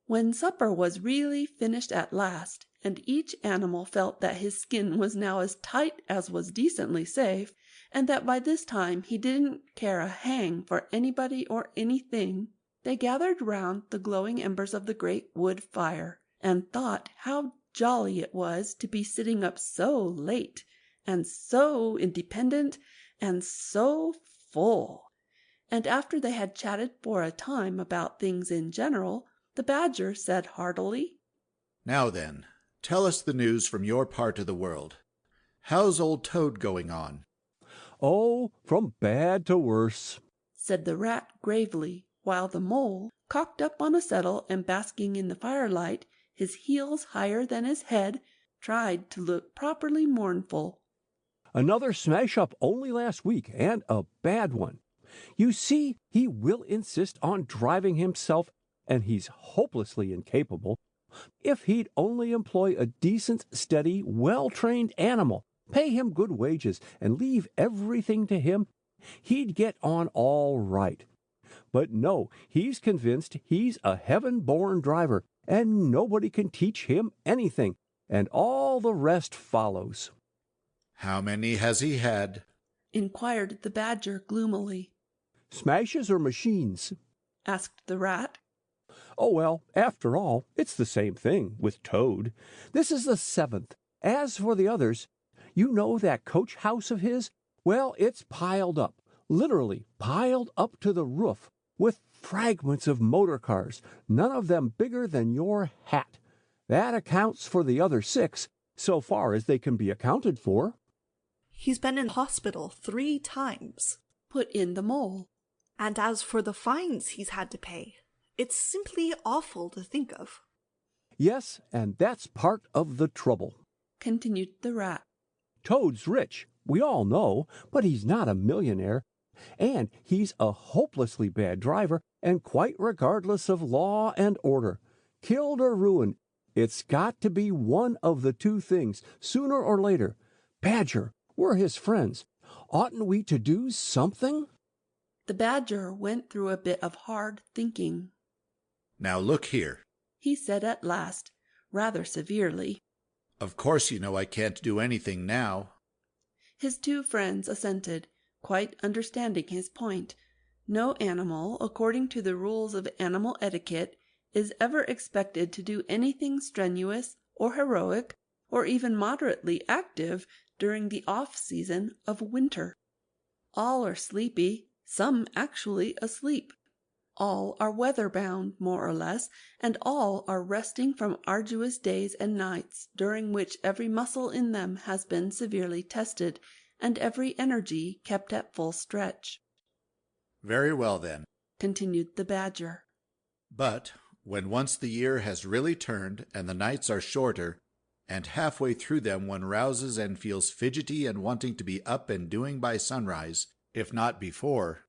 When supper was really finished at last, and each animal felt that his skin was now as tight as was decently safe, and that by this time he didn't care a hang for anybody or anything, they gathered round the glowing embers of the great wood fire, and thought how jolly it was to be sitting up so late, and so independent, and so full. And after they had chatted for a time about things in general, the Badger said heartily, "Now then, tell us the news from your part of the world. How's old Toad going on?" "Oh, from bad to worse," said the Rat gravely, while the Mole, cocked up on a settle and basking in the firelight, his heels higher than his head, tried to look properly mournful. "Another smash-up only last week, and a bad one. You see, he will insist on driving himself, and he's hopelessly incapable. If he'd only employ a decent, steady, well-trained animal, pay him good wages, and leave everything to him, he'd get on all right. But no, he's convinced he's a heaven-born driver, and nobody can teach him anything, and all the rest follows." "How many has he had?" inquired the Badger gloomily. "Smashes or machines?" asked the Rat. "Oh, well, after all, it's the same thing with Toad. This is the 7th. As for the others, you know that coach house of his? Well, it's piled up, literally piled up to the roof, with fragments of motor cars, none of them bigger than your hat. That accounts for the other 6, so far as they can be accounted for." He's been in hospital 3 times, put in the Mole. "And as for the fines he's had to pay, it's simply awful to think of." "Yes, and that's part of the trouble," continued the Rat. "Toad's rich, we all know, but he's not a millionaire, and he's a hopelessly bad driver, and quite regardless of law and order. Killed or ruined, it's got to be one of the 2 things, sooner or later. Badger, we're his friends. Oughtn't we to do something?" The Badger went through a bit of hard thinking. "Now look here," he said at last, rather severely. "Of course you know I can't do anything now." His 2 friends assented, quite understanding his point. No animal, according to the rules of animal etiquette, is ever expected to do anything strenuous or heroic or even moderately active during the off-season of winter. All are sleepy, some actually asleep. All are weather-bound, more or less, and all are resting from arduous days and nights, during which every muscle in them has been severely tested, and every energy kept at full stretch. "Very well, then," continued the Badger. "But when once the year has really turned, and the nights are shorter, and halfway through them one rouses and feels fidgety and wanting to be up and doing by sunrise, if not before,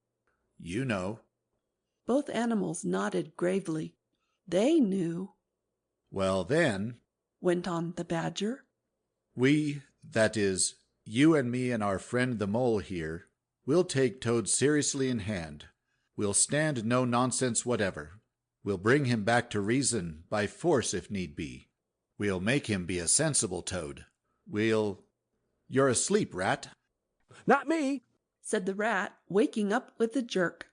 you know." Both animals nodded gravely. They knew. "Well, then," went on the Badger, "we, that is, you and me and our friend the Mole here, we'll take Toad seriously in hand. We'll stand no nonsense whatever. We'll bring him back to reason, by force if need be. We'll make him be a sensible Toad. You're asleep, Rat." "Not me," said the Rat, waking up with a jerk.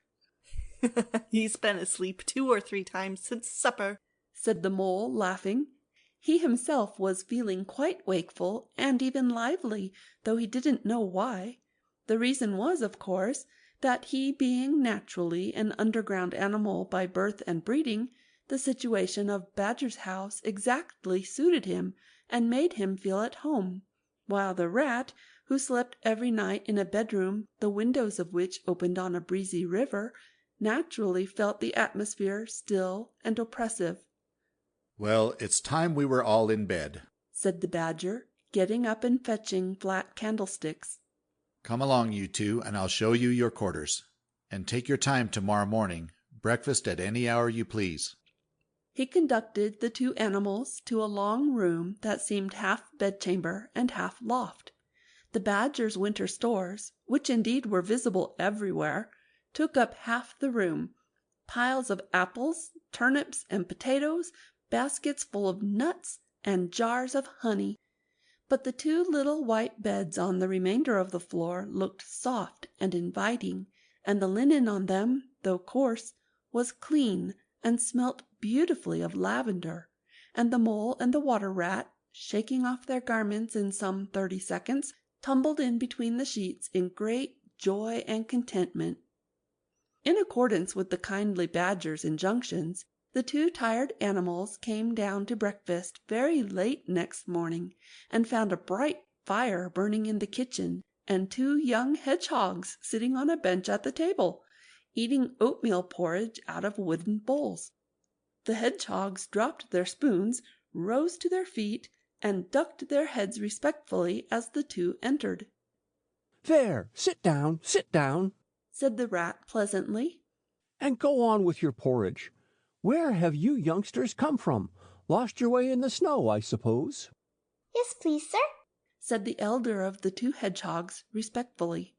"He's been asleep 2 or 3 times since supper," said the Mole, laughing. He himself was feeling quite wakeful and even lively, though he didn't know why. The reason was, of course, that he being naturally an underground animal by birth and breeding, the situation of Badger's house exactly suited him and made him feel at home, while the Rat, who slept every night in a bedroom the windows of which opened on a breezy river, naturally felt the atmosphere still and oppressive. "Well, it's time we were all in bed," said the Badger, getting up and fetching flat candlesticks. "Come along, you 2, and I'll show you your quarters. And take your time tomorrow morning. Breakfast at any hour you please." He conducted the 2 animals to a long room that seemed half bedchamber and half loft. The Badger's winter stores, which indeed were visible everywhere, took up half the room. Piles of apples, turnips, and potatoes, baskets full of nuts, and jars of honey. But the two little white beds on the remainder of the floor looked soft and inviting, and the linen on them, though coarse, was clean and smelt beautifully of lavender, and the mole and the water rat, shaking off their garments in some 30 seconds, tumbled in between the sheets in great joy and contentment. In accordance with the kindly Badger's injunctions, the two tired animals came down to breakfast very late next morning, and found a bright fire burning in the kitchen, and two young hedgehogs sitting on a bench at the table, eating oatmeal porridge out of wooden bowls. The hedgehogs dropped their spoons, rose to their feet, and ducked their heads respectfully as the two entered. "There, sit down, said the rat pleasantly. and go on with your porridge. Where have you youngsters come from? Lost your way in the snow, I suppose?" "Yes, please, sir," said the elder of the two hedgehogs respectfully.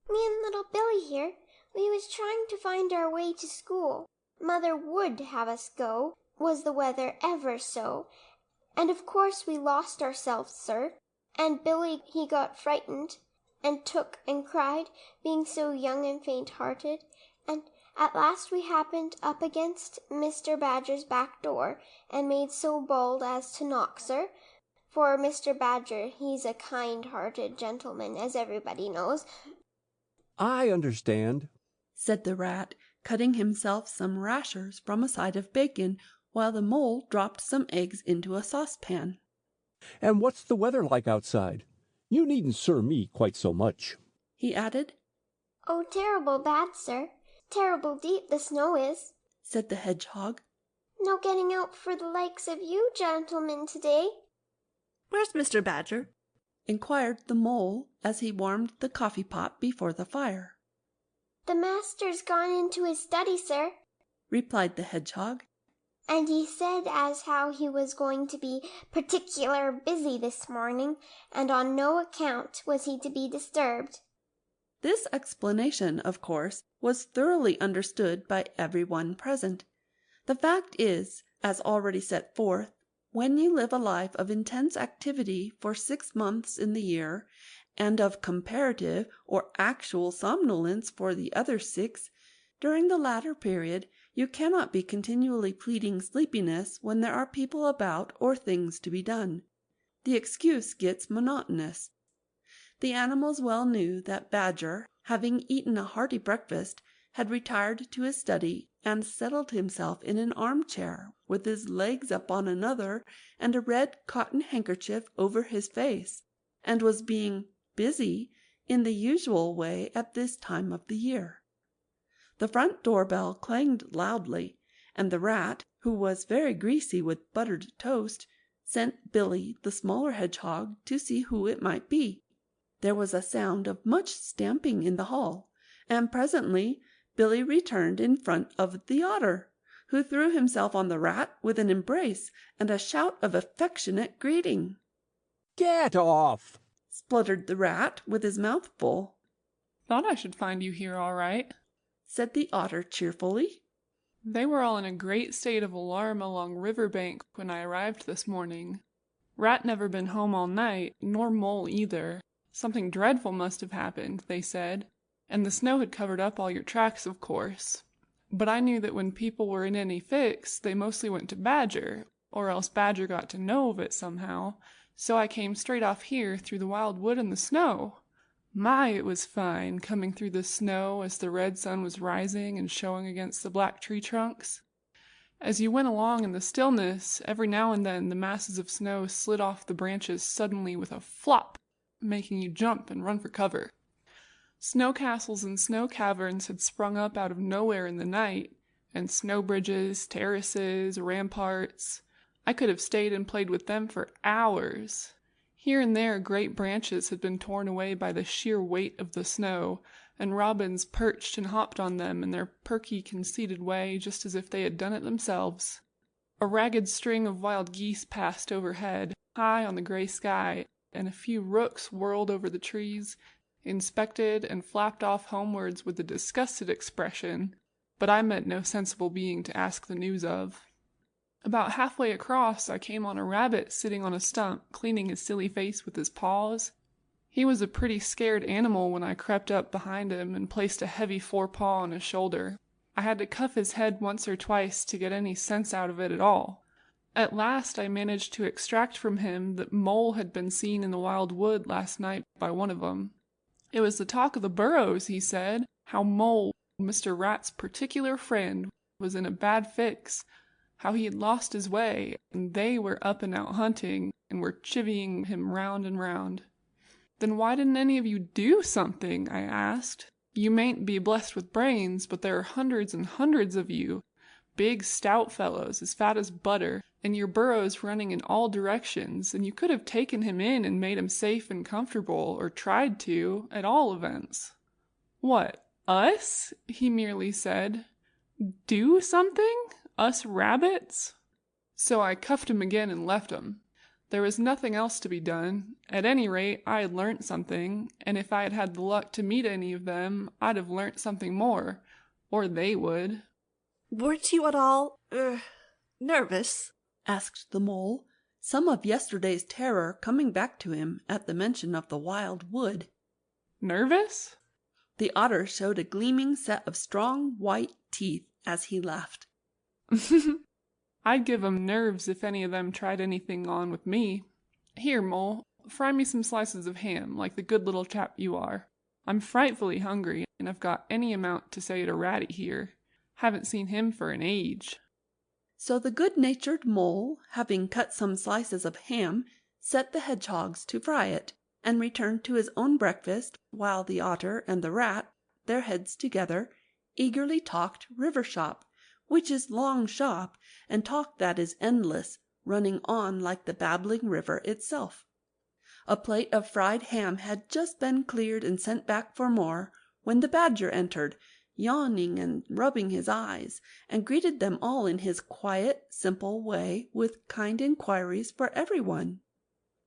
"me and little Billy here. We was trying to find our way to school. Mother would have us go, was the weather ever so, and of course we lost ourselves, sir. And Billy he got frightened, and took and cried, being so young and faint-hearted, and at last we happened up against Mr. Badger's back door, and made so bold as to knock, sir. For Mr. Badger, he's a kind-hearted gentleman, as everybody knows." "I understand," said the rat, cutting himself some rashers from a side of bacon, while the mole dropped some eggs into a saucepan. "And what's the weather like outside? You needn't sir me quite so much," he added. "Oh, terrible bad, sir. Terrible deep the snow is," said the hedgehog. "No getting out for the likes of you gentlemen today." "Where's Mr. Badger?" inquired the mole as he warmed the coffee pot before the fire. "The master's gone into his study, sir," replied the hedgehog. "and he said as how he was going to be particular busy this morning, and on no account was he to be disturbed." This explanation, of course, was thoroughly understood by everyone present. The fact is, as already set forth, when you live a life of intense activity for 6 months in the year, and of comparative or actual somnolence for the other 6, during the latter period you cannot be continually pleading sleepiness when there are people about or things to be done. The excuse gets monotonous. The animals well knew that Badger, having eaten a hearty breakfast, had retired to his study and settled himself in an armchair with his legs up on another and a red cotton handkerchief over his face, and was being busy in the usual way at this time of the year. The front door bell clanged loudly, and the rat, who was very greasy with buttered toast, sent Billy, the smaller hedgehog, to see who it might be. There was a sound of much stamping in the hall, and presently Billy returned in front of the otter, who threw himself on the rat with an embrace and a shout of affectionate greeting. "Get off!" spluttered the rat with his mouth full. "Thought I should find you here all right," said the otter cheerfully. "They were all in a great state of alarm along Riverbank when I arrived this morning. Rat never been home all night, nor Mole either. Something dreadful must have happened, they said, and the snow had covered up all your tracks, of course. But I knew that when people were in any fix, they mostly went to Badger, or else Badger got to know of it somehow, so I came straight off here through the wild wood and the snow. My, it was fine, coming through the snow as the red sun was rising and showing against the black tree trunks. As you went along in the stillness, every now and then the masses of snow slid off the branches suddenly with a flop, making you jump and run for cover. Snow castles and snow caverns had sprung up out of nowhere in the night, and snow bridges, terraces, ramparts. I could have stayed and played with them for hours. Here and there great branches had been torn away by the sheer weight of the snow, and robins perched and hopped on them in their perky, conceited way, just as if they had done it themselves. A ragged string of wild geese passed overhead, high on the gray sky, and a few rooks whirled over the trees, inspected and flapped off homewards with a disgusted expression, but I met no sensible being to ask the news of. About halfway across, I came on a rabbit sitting on a stump, cleaning his silly face with his paws. He was a pretty scared animal when I crept up behind him and placed a heavy forepaw on his shoulder. I had to cuff his head once or twice to get any sense out of it at all. At last I managed to extract from him that Mole had been seen in the wild wood last night by one of them. It was the talk of the burrows, he said, how Mole, Mr. Rat's particular friend, was in a bad fix, how he had lost his way, and they were up and out hunting, and were chivying him round and round. Then why didn't any of you do something? I asked. You mayn't be blessed with brains, but there are hundreds and hundreds of you, big stout fellows, as fat as butter, and your burrows running in all directions, and you could have taken him in and made him safe and comfortable, or tried to, at all events. What, us? He merely said. Do something? Us rabbits? So I cuffed him again and left him. There was nothing else to be done. At any rate, I had learnt something, and if I had had the luck to meet any of them, I'd have learnt something more. Or they would. Weren't you at all, nervous? Asked the Mole, some of yesterday's terror coming back to him at the mention of the wild wood. Nervous? The Otter showed a gleaming set of strong white teeth as he laughed. I'd give 'em nerves if any of them tried anything on with me. Here, Mole, fry me some slices of ham, like the good little chap you are. I'm frightfully hungry, and I've got any amount to say to Ratty here. Haven't seen him for an age. So the good-natured Mole, having cut some slices of ham, set the hedgehogs to fry it, and returned to his own breakfast, while the Otter and the Rat, their heads together, eagerly talked river shop, which is long shop, and talk that is endless, running on like the babbling river itself. A plate of fried ham had just been cleared and sent back for more, when the Badger entered, yawning and rubbing his eyes, and greeted them all in his quiet, simple way with kind inquiries for everyone.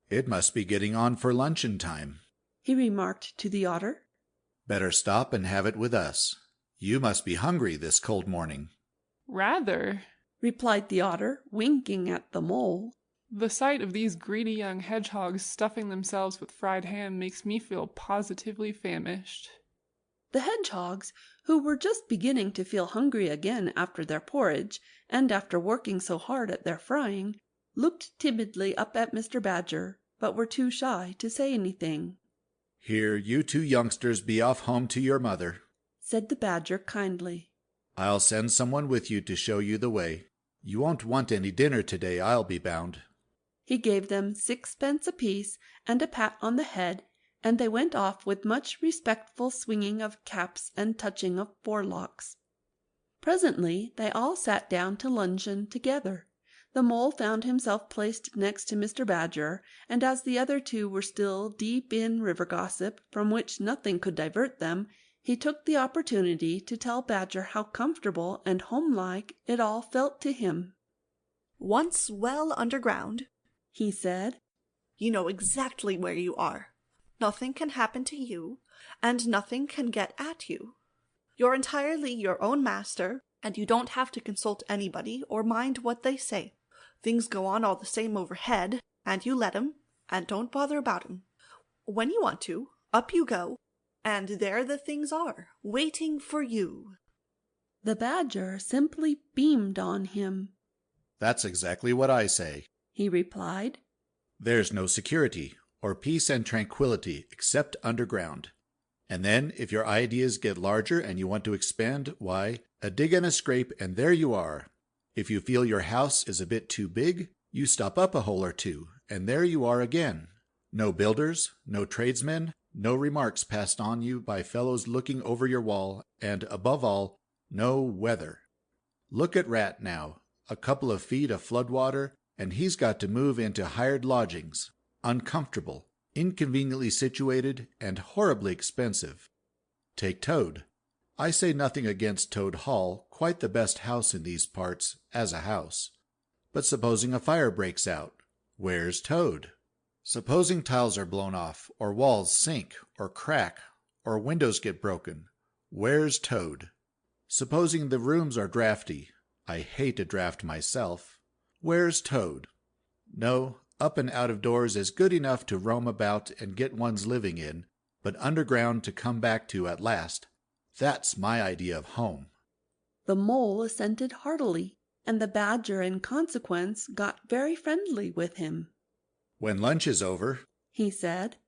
"It must be getting on for luncheon time," he remarked to the Otter. "Better stop and have it with us. You must be hungry this cold morning." Rather, replied the Otter, winking at the Mole. The sight of these greedy young hedgehogs stuffing themselves with fried ham makes me feel positively famished. The hedgehogs, who were just beginning to feel hungry again after their porridge, and after working so hard at their frying, looked timidly up at Mr. Badger, but were too shy to say anything. "Here, you two youngsters be off home to your mother," said the Badger kindly. "I'll send someone with you to show you the way. You won't want any dinner today, I'll be bound." He gave them 6 pence apiece and a pat on the head, and they went off with much respectful swinging of caps and touching of forelocks. Presently they all sat down to luncheon together. The Mole found himself placed next to Mr. Badger, and as the other two were still deep in river gossip, from which nothing could divert them, he took the opportunity to tell Badger how comfortable and homelike it all felt to him. Once well underground, he said, you know exactly where you are. Nothing can happen to you, and nothing can get at you. You're entirely your own master, and you don't have to consult anybody or mind what they say. Things go on all the same overhead, and you let 'em, and don't bother about 'em. When you want to, up you go, and there the things are, waiting for you. The Badger simply beamed on him. "That's exactly what I say," he replied. "There's no security or peace and tranquility except underground. And then, if your ideas get larger and you want to expand, why, a dig and a scrape and there you are. If you feel your house is a bit too big, you stop up a hole or two, and there you are again. No builders, no tradesmen, no remarks passed on you by fellows looking over your wall, and, above all, no weather. Look at Rat now, a couple of feet of flood water, and he's got to move into hired lodgings, uncomfortable, inconveniently situated, and horribly expensive. Take Toad. I say nothing against Toad Hall, quite the best house in these parts, as a house. But supposing a fire breaks out, where's Toad? Supposing tiles are blown off, or walls sink, or crack, or windows get broken, where's Toad? Supposing the rooms are draughty, I hate a draught myself, Where's Toad? No, up and out of doors is good enough to roam about and get one's living in, but underground to come back to at last. That's my idea of home." The mole assented heartily, and the badger in consequence got very friendly with him. "When lunch is over," he said,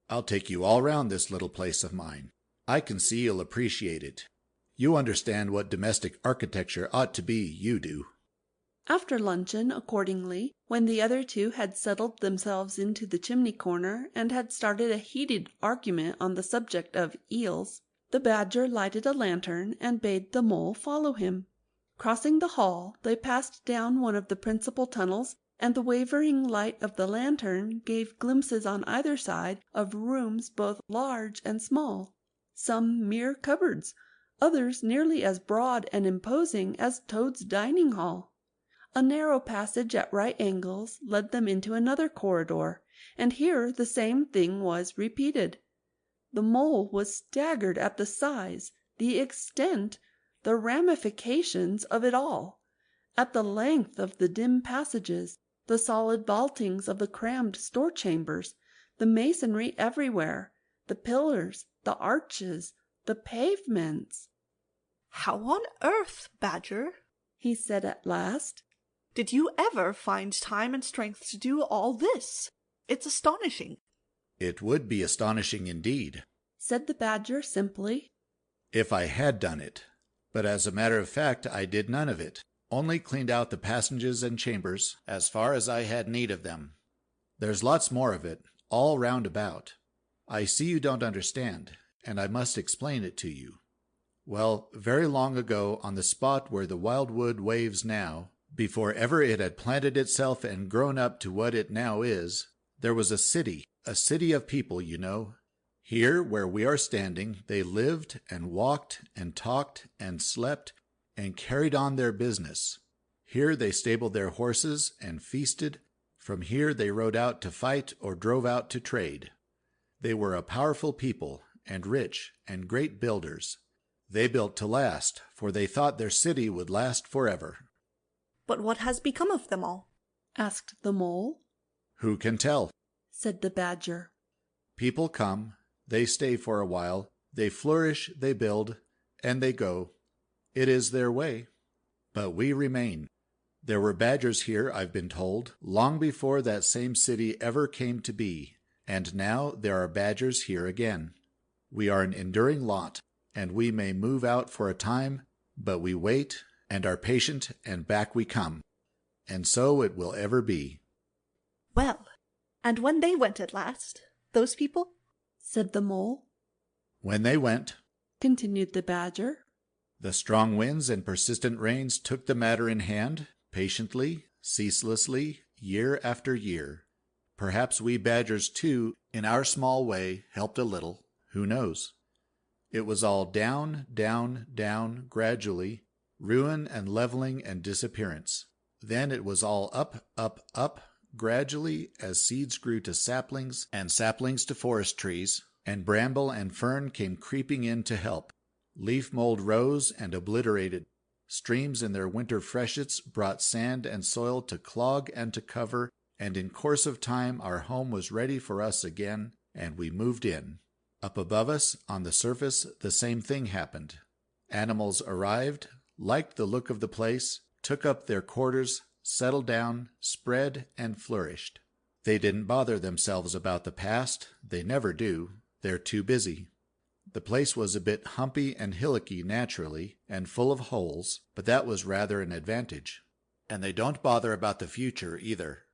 "I'll take you all round this little place of mine. I can see you'll appreciate it. You understand what domestic architecture ought to be, you do." After luncheon, accordingly, when the other two had settled themselves into the chimney corner and had started a heated argument on the subject of eels, the badger lighted a lantern and bade the mole follow him. Crossing the hall, they passed down one of the principal tunnels, and the wavering light of the lantern gave glimpses on either side of rooms both large and small, some mere cupboards, others nearly as broad and imposing as Toad's dining hall. A narrow passage at right angles led them into another corridor, and here the same thing was repeated. The mole was staggered at the size, the extent, the ramifications of it all, at the length of the dim passages, the solid vaultings of the crammed store chambers, the masonry everywhere, the pillars, the arches, the pavements. "How on earth, Badger," he said at last, "did you ever find time and strength to do all this? It's astonishing." "It would be astonishing indeed," said the badger simply, "if I had done it. But as a matter of fact, I did none of it, only cleaned out the passages and chambers as far as I had need of them. There's lots more of it, all round about. I see you don't understand, and I must explain it to you. Well, very long ago, on the spot where the wild wood waves now, before ever it had planted itself and grown up to what it now is, there was a city of people, you know. Here, where we are standing, they lived and walked and talked and slept and carried on their business. Here they stabled their horses and feasted. From here they rode out to fight or drove out to trade. They were a powerful people, and rich, and great builders. They built to last, for they thought their city would last forever." "But what has become of them all?" asked the mole. "Who can tell?" said the badger. "People come, they stay for a while, they flourish, they build, and they go. It is their way. But we remain. There were badgers here, I've been told, long before that same city ever came to be, and now there are badgers here again. We are an enduring lot, and we may move out for a time, but we wait and are patient, and back we come. And so it will ever be." "Well, and when they went at last, those people?" said the mole. "When they went," continued the badger, "the strong winds and persistent rains took the matter in hand, patiently, ceaselessly, year after year. Perhaps we badgers, too, in our small way, helped a little. Who knows? It was all down, down, down, gradually, ruin and leveling and disappearance. Then it was all up, up, up, gradually, as seeds grew to saplings, and saplings to forest trees, and bramble and fern came creeping in to help. Leaf mold rose and obliterated. Streams in their winter freshets brought sand and soil to clog and to cover, and in course of time our home was ready for us again, and we moved in. Up above us, on the surface, the same thing happened. Animals arrived, liked the look of the place, took up their quarters, settled down, spread, and flourished. They didn't bother themselves about the past. They never do. They're too busy. The place was a bit humpy and hillocky naturally, and full of holes, but that was rather an advantage. And they don't bother about the future either.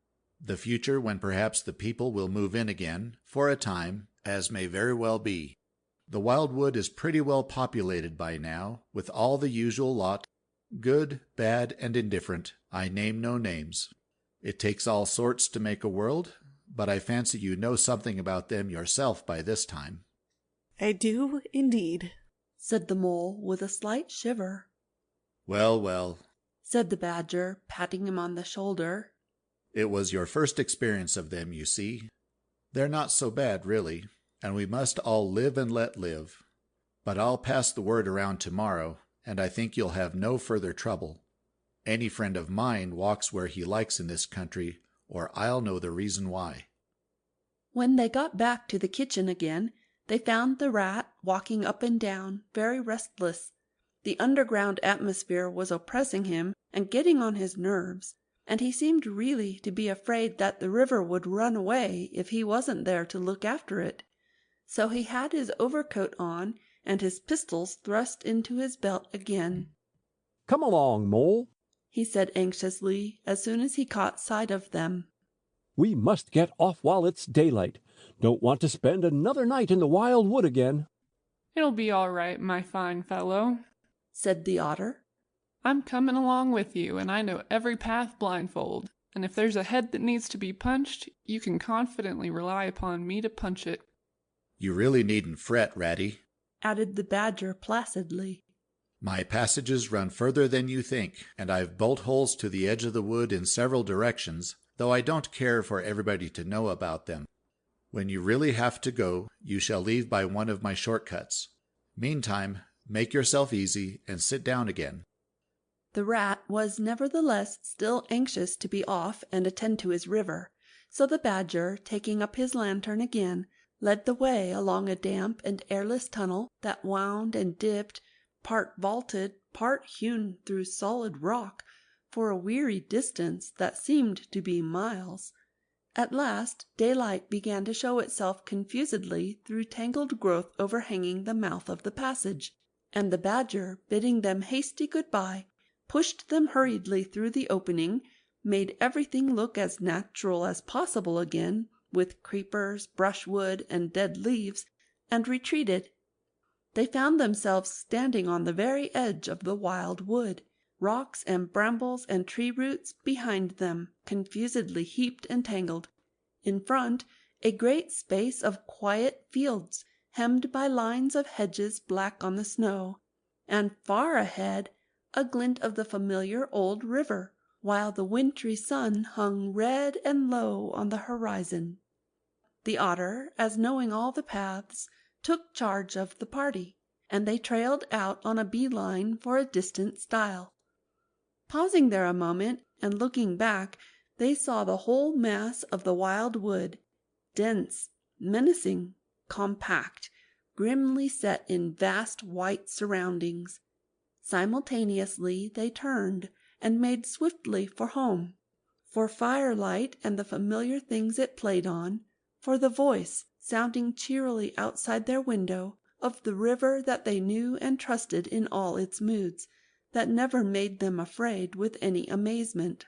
The future when perhaps the people will move in again, for a time, as may very well be. The wild wood is pretty well populated by now, with all the usual lot, good, bad, and indifferent. I name no names. It takes all sorts to make a world, but I fancy you know something about them yourself by this time." "I do, indeed," said the mole with a slight shiver. "Well, well," said the badger, patting him on the shoulder. "It was your first experience of them, you see. They're not so bad, really, and we must all live and let live. But I'll pass the word around tomorrow, and I think you'll have no further trouble. Any friend of mine walks where he likes in this country, or I'll know the reason why." When they got back to the kitchen again, they found the rat walking up and down, very restless. The underground atmosphere was oppressing him and getting on his nerves, and he seemed really to be afraid that the river would run away if he wasn't there to look after it. So he had his overcoat on and his pistols thrust into his belt again. "Come along, Mole," he said anxiously as soon as he caught sight of them. "We must get off while it's daylight. Don't want to spend another night in the wild wood again." "It'll be all right, my fine fellow," said the otter. "I'm coming along with you, and I know every path blindfold, and if there's a head that needs to be punched, you can confidently rely upon me to punch it." "You really needn't fret, Ratty," added the badger placidly. "My passages run further than you think, and I've bolt holes to the edge of the wood in several directions, though I don't care for everybody to know about them. When you really have to go, you shall leave by one of my shortcuts. Meantime, make yourself easy and sit down again." The rat was nevertheless still anxious to be off and attend to his river, so the badger, taking up his lantern again, led the way along a damp and airless tunnel that wound and dipped, part vaulted, part hewn through solid rock, for a weary distance that seemed to be miles. At last daylight began to show itself confusedly through tangled growth overhanging the mouth of the passage, and the badger, bidding them hasty good-bye, pushed them hurriedly through the opening, made everything look as natural as possible again, with creepers, brushwood, and dead leaves, and retreated. They found themselves standing on the very edge of the wild wood, rocks and brambles and tree roots behind them, confusedly heaped and tangled. In front, a great space of quiet fields, hemmed by lines of hedges black on the snow, and far ahead, a glint of the familiar old river, while the wintry sun hung red and low on the horizon. The otter, as knowing all the paths, took charge of the party, and they trailed out on a bee-line for a distant stile. Pausing there a moment, and looking back, they saw the whole mass of the wild wood, dense, menacing, compact, grimly set in vast white surroundings. Simultaneously they turned and made swiftly for home, for firelight and the familiar things it played on, for the voice, sounding cheerily outside their window, of the river that they knew and trusted in all its moods, that never made them afraid with any amazement.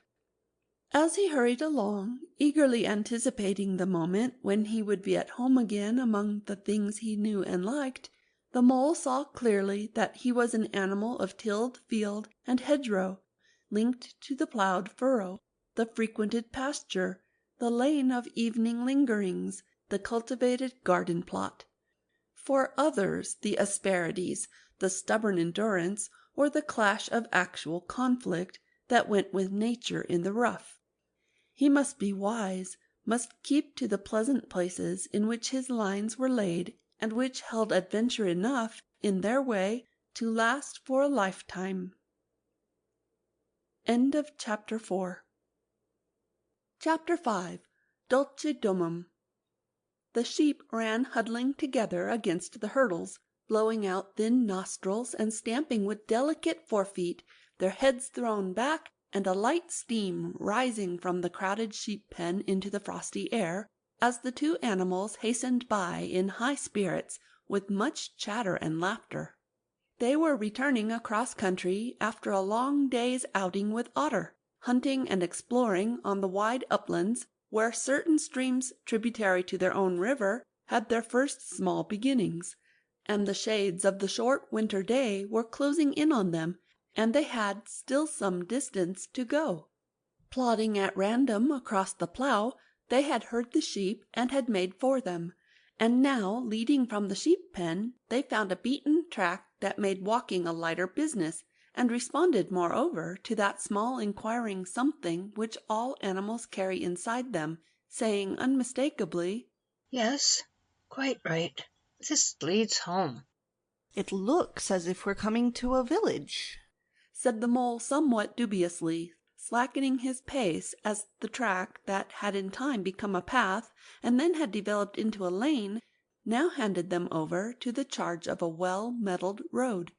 As he hurried along, eagerly anticipating the moment when he would be at home again among the things he knew and liked, the mole saw clearly that he was an animal of tilled field and hedgerow, linked to the ploughed furrow, the frequented pasture, the lane of evening lingerings, the cultivated garden plot. For others, the asperities, the stubborn endurance, or the clash of actual conflict that went with nature in the rough. He must be wise, must keep to the pleasant places in which his lines were laid, and which held adventure enough, in their way, to last for a lifetime. End of Chapter 4. Chapter 5. Dulce Domum. The sheep ran huddling together against the hurdles, blowing out thin nostrils and stamping with delicate forefeet, their heads thrown back, and a light steam rising from the crowded sheep-pen into the frosty air, as the two animals hastened by in high spirits, with much chatter and laughter. They were returning across country after a long day's outing with Otter, hunting and exploring on the wide uplands where certain streams tributary to their own river had their first small beginnings, and the shades of the short winter day were closing in on them, and they had still some distance to go. Plodding at random across the plough, they had heard the sheep and had made for them, and now, leading from the sheep-pen, they found a beaten track that made walking a lighter business, and responded, moreover, to that small inquiring something which all animals carry inside them, saying unmistakably, "Yes, quite right. This leads home." It looks as if we're coming to a village. said the mole somewhat dubiously, slackening his pace as the track that had in time become a path and then had developed into a lane now handed them over to the charge of a well-metalled road.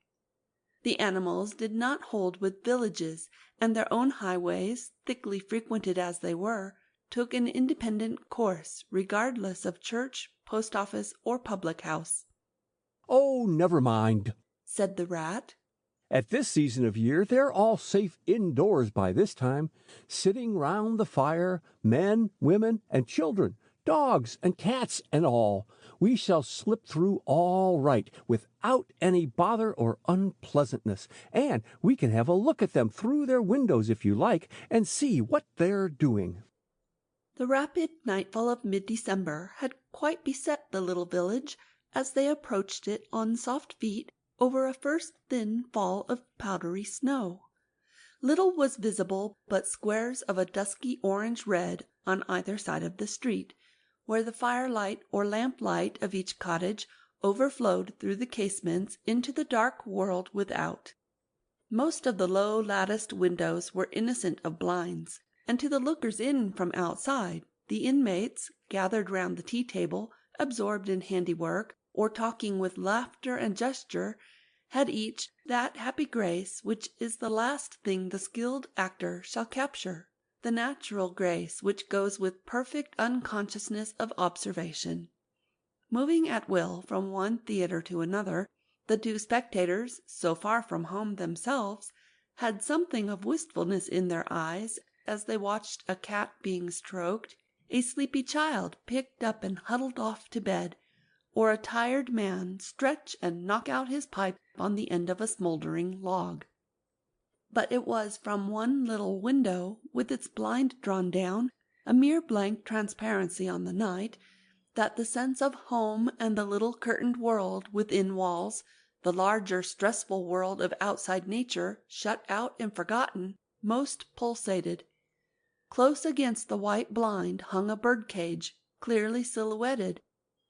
The animals did not hold with villages, and their own highways, thickly frequented as they were, took an independent course, regardless of church, post office, or public house. "Oh, never mind," said the rat. "At this season of year they're all safe indoors by this time, sitting round the fire, men, women, and children, dogs and cats and all. We shall slip through all right, without any bother or unpleasantness, and we can have a look at them through their windows if you like, and see what they're doing." The rapid nightfall of mid-December had quite beset the little village as they approached it on soft feet over a first thin fall of powdery snow. Little was visible but squares of a dusky orange-red on either side of the street, where the firelight or lamplight of each cottage overflowed through the casements into the dark world without. Most of the low latticed windows were innocent of blinds, and to the lookers in from outside, the inmates, gathered round the tea-table, absorbed in handiwork, or talking with laughter and gesture, had each that happy grace which is the last thing the skilled actor shall capture, the natural grace which goes with perfect unconsciousness of observation. Moving at will from one theatre to another, the two spectators, so far from home themselves, had something of wistfulness in their eyes as they watched a cat being stroked, a sleepy child picked up and huddled off to bed, or a tired man stretch and knock out his pipe on the end of a smouldering log. But it was from one little window, with its blind drawn down, a mere blank transparency on the night, that the sense of home and the little curtained world within walls, the larger stressful world of outside nature shut out and forgotten, most pulsated. Close against the white blind hung a birdcage, clearly silhouetted,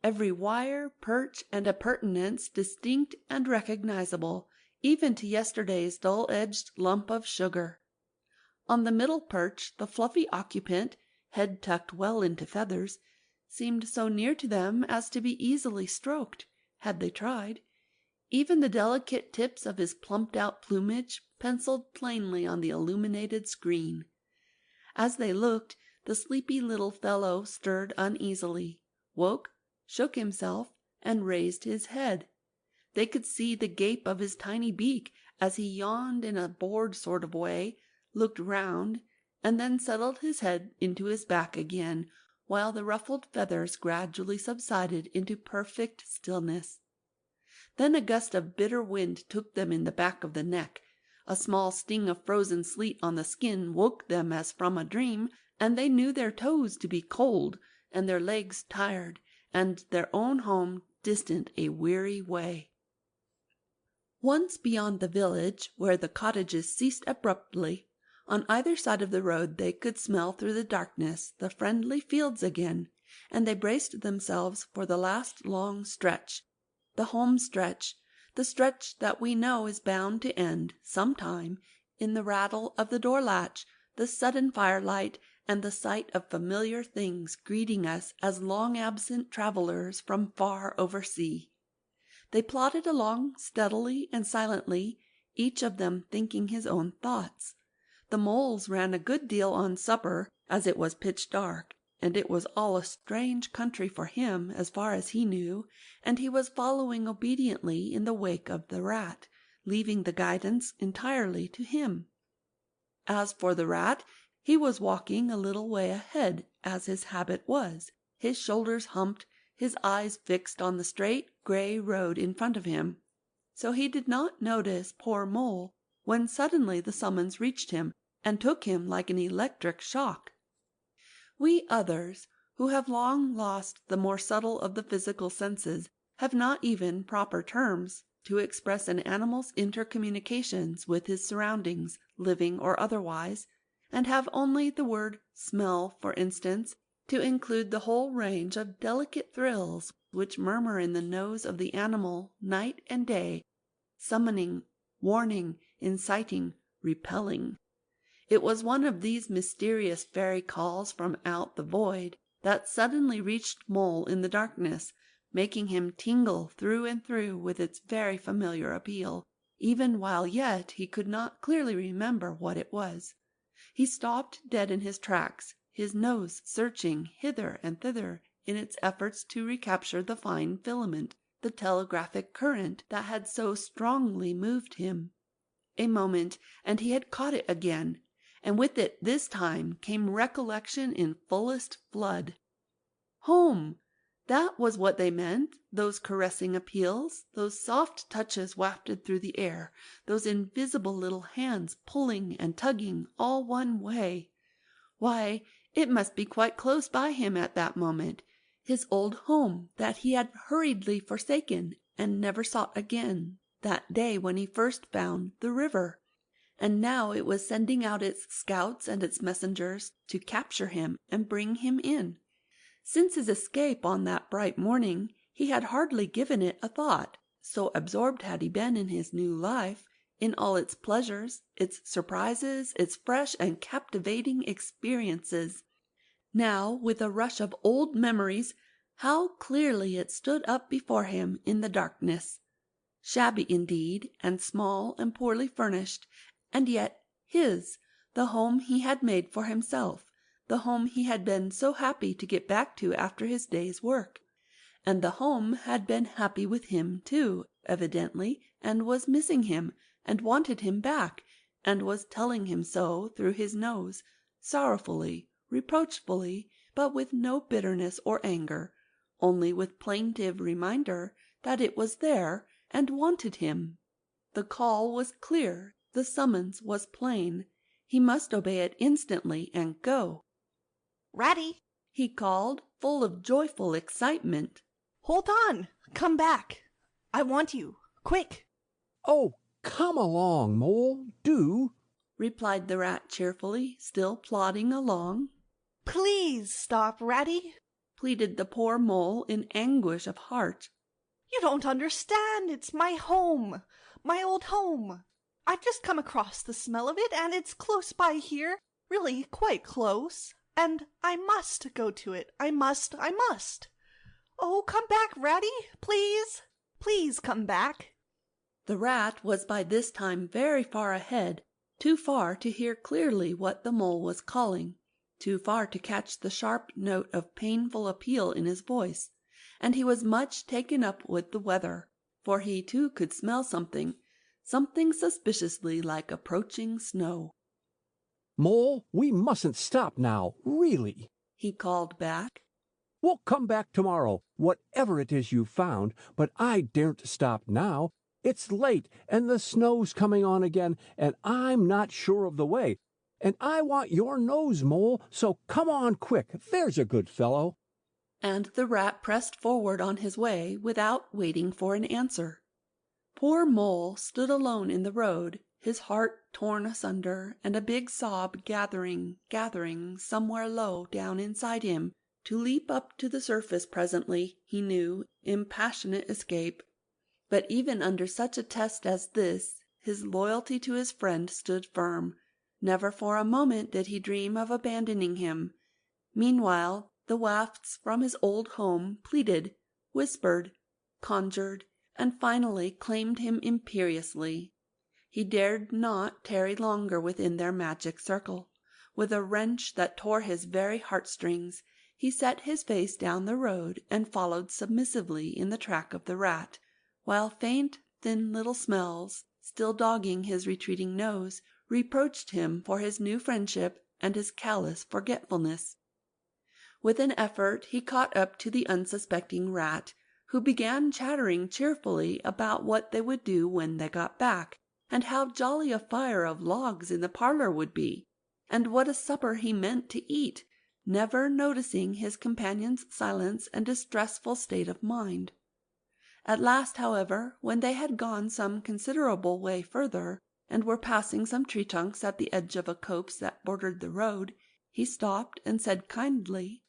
every wire, perch, and appurtenance distinct and recognizable, even to yesterday's dull-edged lump of sugar. On the middle perch the fluffy occupant, head tucked well into feathers, seemed so near to them as to be easily stroked, had they tried. Even the delicate tips of his plumped-out plumage penciled plainly on the illuminated screen. As they looked, the sleepy little fellow stirred uneasily, woke, shook himself, and raised his head. They could see the gape of his tiny beak as he yawned in a bored sort of way, looked round, and then settled his head into his back again, while the ruffled feathers gradually subsided into perfect stillness. Then a gust of bitter wind took them in the back of the neck. A small sting of frozen sleet on the skin woke them as from a dream, and they knew their toes to be cold, and their legs tired, and their own home distant a weary way. Once beyond the village, where the cottages ceased abruptly, on either side of the road they could smell through the darkness the friendly fields again, and they braced themselves for the last long stretch, the home stretch, the stretch that we know is bound to end, some time, in the rattle of the door-latch, the sudden firelight, and the sight of familiar things greeting us as long-absent travellers from far oversea. They plodded along steadily and silently, each of them thinking his own thoughts. The moles ran a good deal on supper, as it was pitch dark, and it was all a strange country for him as far as he knew, and he was following obediently in the wake of the rat, leaving the guidance entirely to him. As for the rat, he was walking a little way ahead, as his habit was, his shoulders humped, his eyes fixed on the straight grey road in front of him. So he did not notice poor Mole when suddenly the summons reached him and took him like an electric shock. We others, who have long lost the more subtle of the physical senses, have not even proper terms to express an animal's intercommunications with his surroundings, living or otherwise, and have only the word smell, for instance, to include the whole range of delicate thrills which murmur in the nose of the animal night and day, summoning, warning, inciting, repelling. It was one of these mysterious fairy calls from out the void that suddenly reached Mole in the darkness, making him tingle through and through with its very familiar appeal, even while yet he could not clearly remember what it was. He stopped dead in his tracks, his nose searching hither and thither in its efforts to recapture the fine filament, the telegraphic current that had so strongly moved him. A moment, and he had caught it again, and with it this time came recollection in fullest flood. Home! That was what they meant, those caressing appeals, those soft touches wafted through the air, those invisible little hands pulling and tugging all one way. Why, it must be quite close by him at that moment, his old home that he had hurriedly forsaken and never sought again, that day when he first found the river. And now it was sending out its scouts and its messengers to capture him and bring him in. Since his escape on that bright morning, he had hardly given it a thought, so absorbed had he been in his new life, in all its pleasures, its surprises, its fresh and captivating experiences. Now, with a rush of old memories, how clearly it stood up before him in the darkness. Shabby indeed, and small and poorly furnished, and yet his, the home he had made for himself, the home he had been so happy to get back to after his day's work. And the home had been happy with him, too, evidently, and was missing him, and wanted him back, and was telling him so through his nose, sorrowfully, reproachfully, but with no bitterness or anger, only with plaintive reminder that it was there and wanted him. The call was clear, the summons was plain. He must obey it instantly and go. Ratty, he called, full of joyful excitement. Hold on! Come back! I want you! Quick! Oh, come along, Mole, do, replied the rat cheerfully, still plodding along. Please stop, Ratty, pleaded the poor mole in anguish of heart. You don't understand. It's my home, my old home. I've just come across the smell of it, and it's close by here, really quite close. And I must go to it. I must. Oh, come back, Ratty, please. Please come back. The rat was by this time very far ahead, too far to hear clearly what the mole was calling, too far to catch the sharp note of painful appeal in his voice, and he was much taken up with the weather, for he too could smell something suspiciously like approaching snow. Mole, we mustn't stop now, really, he called back. We'll come back tomorrow, whatever it is you found, but I daren't stop now. It's late, and the snow's coming on again, and I'm not sure of the way. And I want your nose, Mole, so come on quick, there's a good fellow. And the rat pressed forward on his way without waiting for an answer. Poor Mole stood alone in the road, his heart torn asunder, and a big sob gathering somewhere low down inside him, to leap up to the surface presently, he knew, in passionate escape. But even under such a test as this, his loyalty to his friend stood firm. Never for a moment did he dream of abandoning him. Meanwhile, the wafts from his old home pleaded, whispered, conjured, and finally claimed him imperiously. He dared not tarry longer within their magic circle. With a wrench that tore his very heartstrings, he set his face down the road and followed submissively in the track of the rat, while faint, thin little smells, still dogging his retreating nose, reproached him for his new friendship and his callous forgetfulness. With an effort he caught up to the unsuspecting rat, who began chattering cheerfully about what they would do when they got back, and how jolly a fire of logs in the parlor would be, and what a supper he meant to eat, never noticing his companion's silence and distressful state of mind. At last, however, when they had gone some considerable way further, and were passing some tree trunks at the edge of a copse that bordered the road, he stopped and said kindly,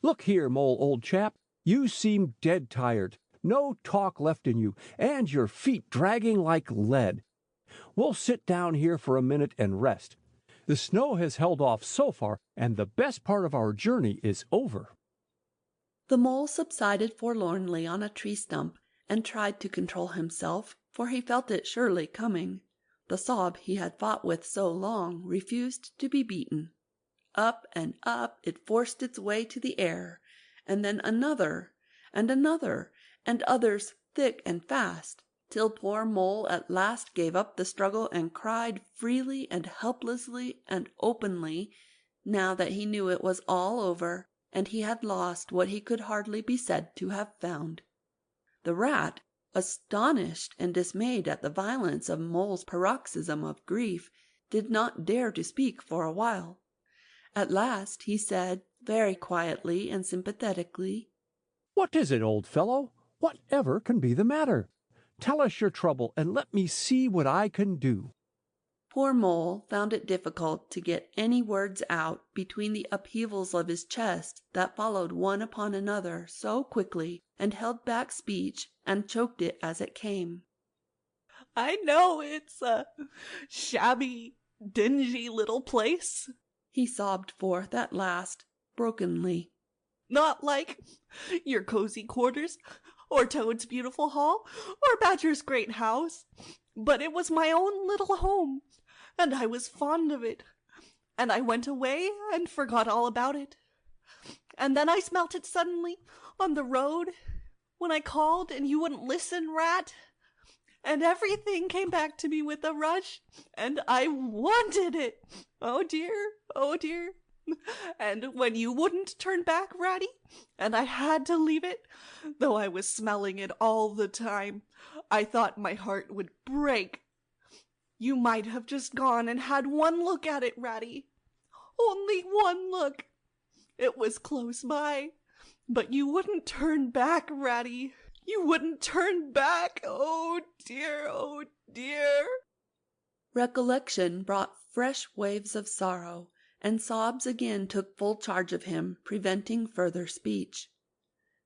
Look here, Mole, old chap, you seem dead tired, no talk left in you, and your feet dragging like lead. We'll sit down here for a minute and rest. The snow has held off so far, and the best part of our journey is over." The mole subsided forlornly on a tree stump and tried to control himself, for he felt it surely coming. The sob he had fought with so long refused to be beaten. Up and up it forced its way to the air, and then another, and others thick and fast, till poor Mole at last gave up the struggle and cried freely and helplessly and openly, now that he knew it was all over, and he had lost what he could hardly be said to have found. The rat, astonished and dismayed at the violence of Mole's paroxysm of grief, did not dare to speak for a while. At last he said, very quietly and sympathetically, "What is it, old fellow? Whatever can be the matter? Tell us your trouble, and let me see what I can do." Poor Mole found it difficult to get any words out between the upheavals of his chest that followed one upon another so quickly, and held back speech and choked it as it came. "I know it's a shabby, dingy little place," he sobbed forth at last, brokenly. "Not like your cozy quarters, or Toad's beautiful hall, or Badger's great house. But it was my own little home, and I was fond of it. And I went away and forgot all about it. And then I smelt it suddenly on the road when I called and you wouldn't listen, Rat. And everything came back to me with a rush, and I wanted it. Oh dear, oh dear. And when you wouldn't turn back, Ratty, and I had to leave it, though I was smelling it all the time, I thought my heart would break. You might have just gone and had one look at it, Ratty. Only one look. It was close by, but you wouldn't turn back, Ratty. You wouldn't turn back. Oh dear, oh dear." Recollection brought fresh waves of sorrow, and sobs again took full charge of him, preventing further speech.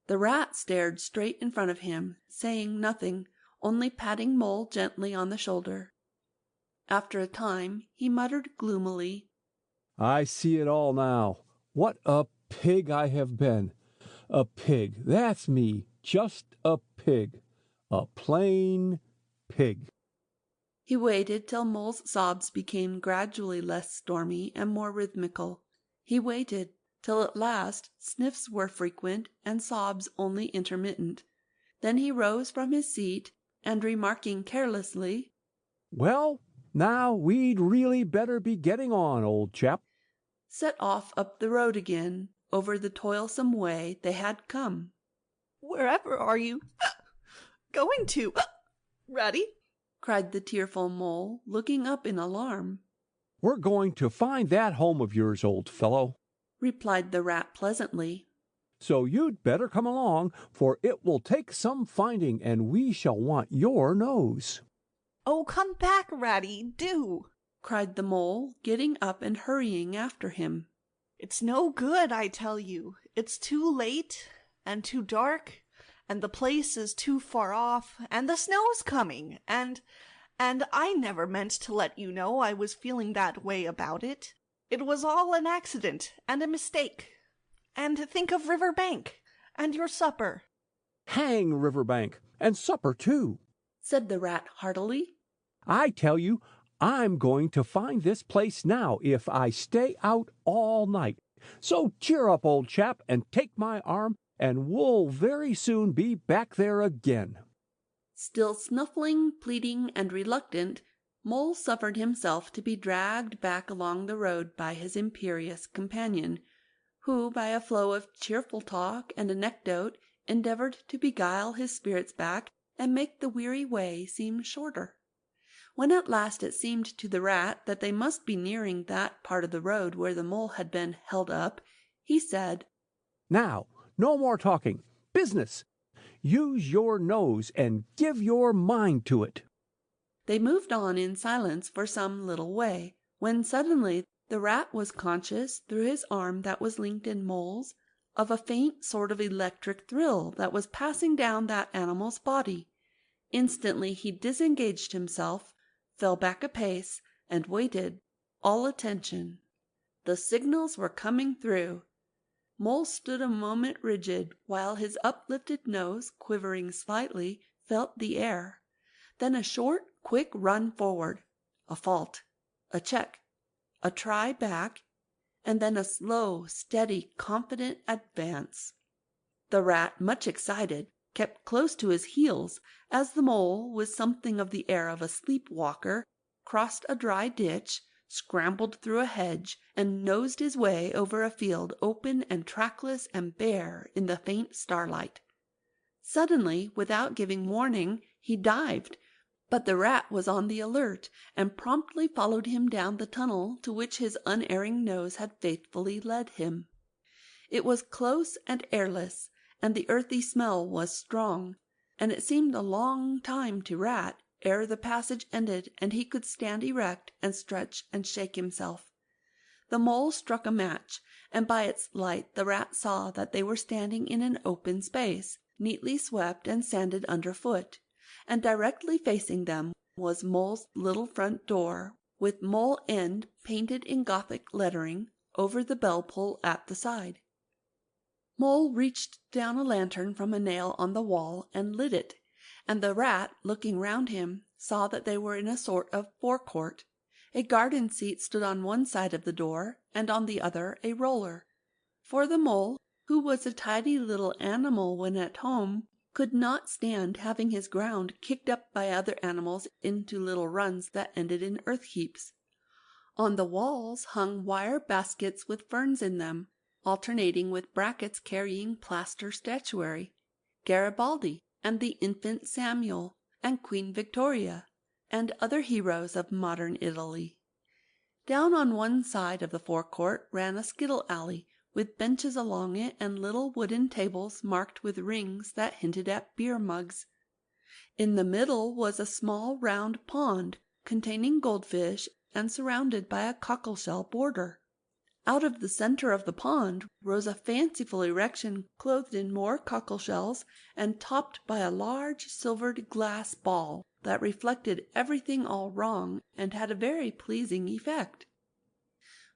The rat stared straight in front of him, saying nothing, only patting Mole gently on the shoulder. After a time he muttered gloomily, "I see it all now. What a pig I have been. A pig, that's me, just a pig. A plain pig." He waited till Mole's sobs became gradually less stormy and more rhythmical. He waited till at last sniffs were frequent and sobs only intermittent. Then he rose from his seat, and remarking carelessly, "Well, now we'd really better be getting on, old chap," set off up the road again, over the toilsome way they had come. "Wherever are you going to, Ratty?" cried the tearful Mole, looking up in alarm. "We're going to find that home of yours, old fellow," replied the rat pleasantly. "So you'd better come along, for it will take some finding, and we shall want your nose." "Oh, come back, Ratty, do!" cried the Mole, getting up and hurrying after him. "It's no good, I tell you. It's too late, and too dark, and the place is too far off, and the snow's coming, and I never meant to let you know I was feeling that way about it. It was all an accident and a mistake. And think of Riverbank, and your supper." "Hang Riverbank, and supper too," said the rat heartily. "I tell you, I'm going to find this place now if I stay out all night. So cheer up, old chap, and take my arm, and we'll very soon be back there again." Still snuffling, pleading, and reluctant, Mole suffered himself to be dragged back along the road by his imperious companion, who, by a flow of cheerful talk and anecdote, endeavored to beguile his spirits back and make the weary way seem shorter. When at last it seemed to the rat that they must be nearing that part of the road where the Mole had been held up, he said, "Now, no more talking. Business! Use your nose and give your mind to it." They moved on in silence for some little way, when suddenly the rat was conscious, through his arm that was linked in Mole's, of a faint sort of electric thrill that was passing down that animal's body. Instantly he disengaged himself, fell back a pace, and waited, all attention. The signals were coming through. Mole stood a moment rigid, while his uplifted nose, quivering slightly, felt the air. Then a short, quick run forward, a fault, a check, a try back, and then a slow, steady, confident advance. The rat, much excited, kept close to his heels as the mole, with something of the air of a sleep-walker, crossed a dry ditch, scrambled through a hedge, and nosed his way over a field open and trackless and bare in the faint starlight. Suddenly, without giving warning, he dived, but the rat was on the alert, and promptly followed him down the tunnel to which his unerring nose had faithfully led him. It was close and airless, and the earthy smell was strong, and it seemed a long time to Rat ere the passage ended and he could stand erect and stretch and shake himself. The mole struck a match, and by its light the rat saw that they were standing in an open space, neatly swept and sanded underfoot, and directly facing them was Mole's little front door, with Mole End painted in Gothic lettering over the bell-pull at the side. Mole reached down a lantern from a nail on the wall and lit it, and the rat, looking round him, saw that they were in a sort of forecourt. A garden seat stood on one side of the door, and on the other a roller. For the mole, who was a tidy little animal when at home, could not stand having his ground kicked up by other animals into little runs that ended in earth heaps. On the walls hung wire baskets with ferns in them, alternating with brackets carrying plaster statuary, Garibaldi, and the infant Samuel, and Queen Victoria, and other heroes of modern Italy. Down on one side of the forecourt ran a skittle alley, with benches along it and little wooden tables marked with rings that hinted at beer mugs. In the middle was a small round pond, containing goldfish and surrounded by a cockleshell border. Out of the center of the pond rose a fanciful erection clothed in more cockleshells and topped by a large silvered glass ball that reflected everything all wrong and had a very pleasing effect.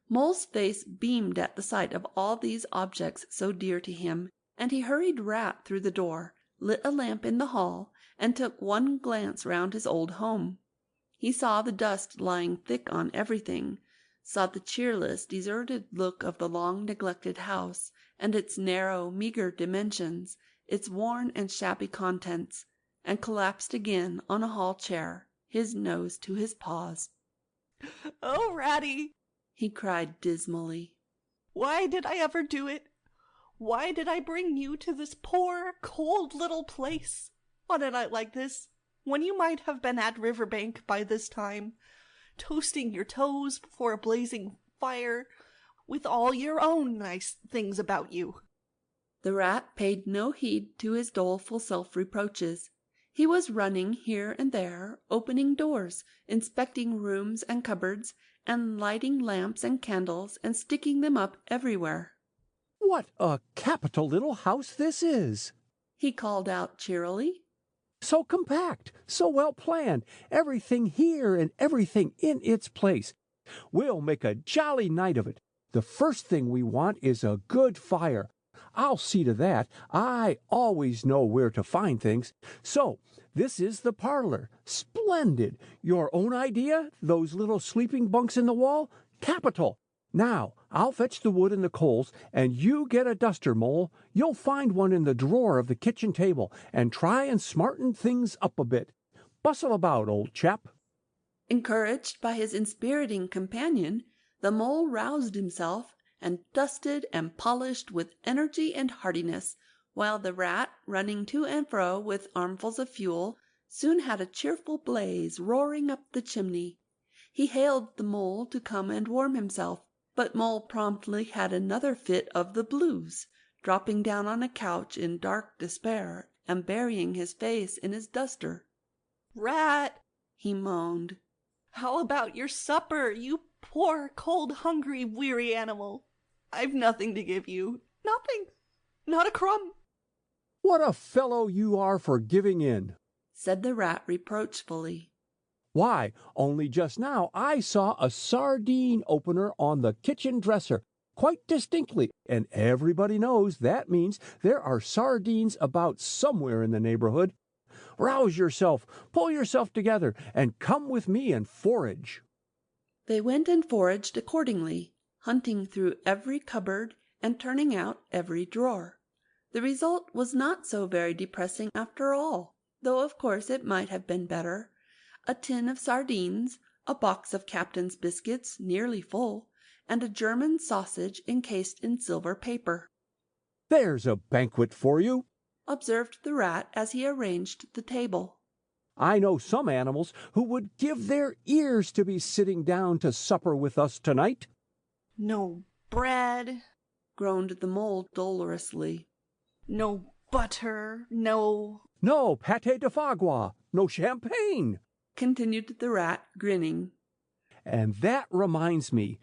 Mole's face beamed at the sight of all these objects so dear to him, and he hurried Rat through the door, lit a lamp in the hall, and took one glance round his old home. He saw the dust lying thick on everything, saw the cheerless, deserted look of the long-neglected house, and its narrow, meagre dimensions, its worn and shabby contents, and collapsed again on a hall chair, his nose to his paws. "Oh, Ratty!" he cried dismally. "Why did I ever do it? Why did I bring you to this poor, cold little place on a night like this, when you might have been at Riverbank by this time, toasting your toes before a blazing fire, with all your own nice things about you?" The rat paid no heed to his doleful self-reproaches. He was running here and there, opening doors, inspecting rooms and cupboards, and lighting lamps and candles and sticking them up everywhere. "What a capital little house this is!" he called out cheerily. "So compact, so well planned, everything here and everything in its place. We'll make a jolly night of it. The first thing we want is a good fire. I'll see to that. I always know where to find things. So, this is the parlor. Splendid. Your own idea? Those little sleeping bunks in the wall? Capital. Now, I'll fetch the wood and the coals, and you get a duster, Mole. You'll find one in the drawer of the kitchen table, and try and smarten things up a bit. Bustle about, old chap." Encouraged by his inspiriting companion, the mole roused himself and dusted and polished with energy and heartiness, while the rat, running to and fro with armfuls of fuel, soon had a cheerful blaze roaring up the chimney. He hailed the mole to come and warm himself, but Mole promptly had another fit of the blues, dropping down on a couch in dark despair and burying his face in his duster. "Rat," he moaned, "how about your supper, you poor, cold, hungry, weary animal? I've nothing to give you. Nothing. Not a crumb." "What a fellow you are for giving in," said the rat reproachfully. Why, only just now I saw a sardine opener on the kitchen dresser, quite distinctly, and everybody knows that means there are sardines about somewhere in the neighborhood. Rouse yourself, pull yourself together, and come with me and forage." They went and foraged accordingly, hunting through every cupboard and turning out every drawer. The result was not so very depressing after all, though of course it might have been better. A tin of sardines, a box of Captain's biscuits nearly full, and a German sausage encased in silver paper. "There's a banquet for you," observed the Rat as he arranged the table. "I know some animals who would give their ears to be sitting down to supper with us tonight." No bread, groaned the Mole dolorously. no butter, no... "No pâté de foie gras, no champagne," continued the Rat, grinning. "And that reminds me,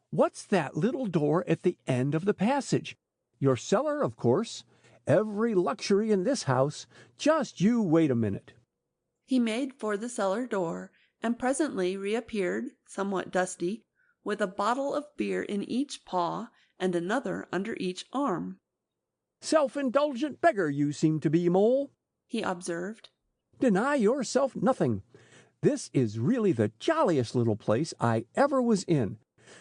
what's that little door at the end of the passage? Your cellar, of course. Every luxury in this house. Just you wait a minute." He made for the cellar door, and presently reappeared, somewhat dusty, with a bottle of beer in each paw and another under each arm. "Self-indulgent beggar you seem to be, Mole," he observed. "Deny yourself nothing. This is really the jolliest little place I ever was in.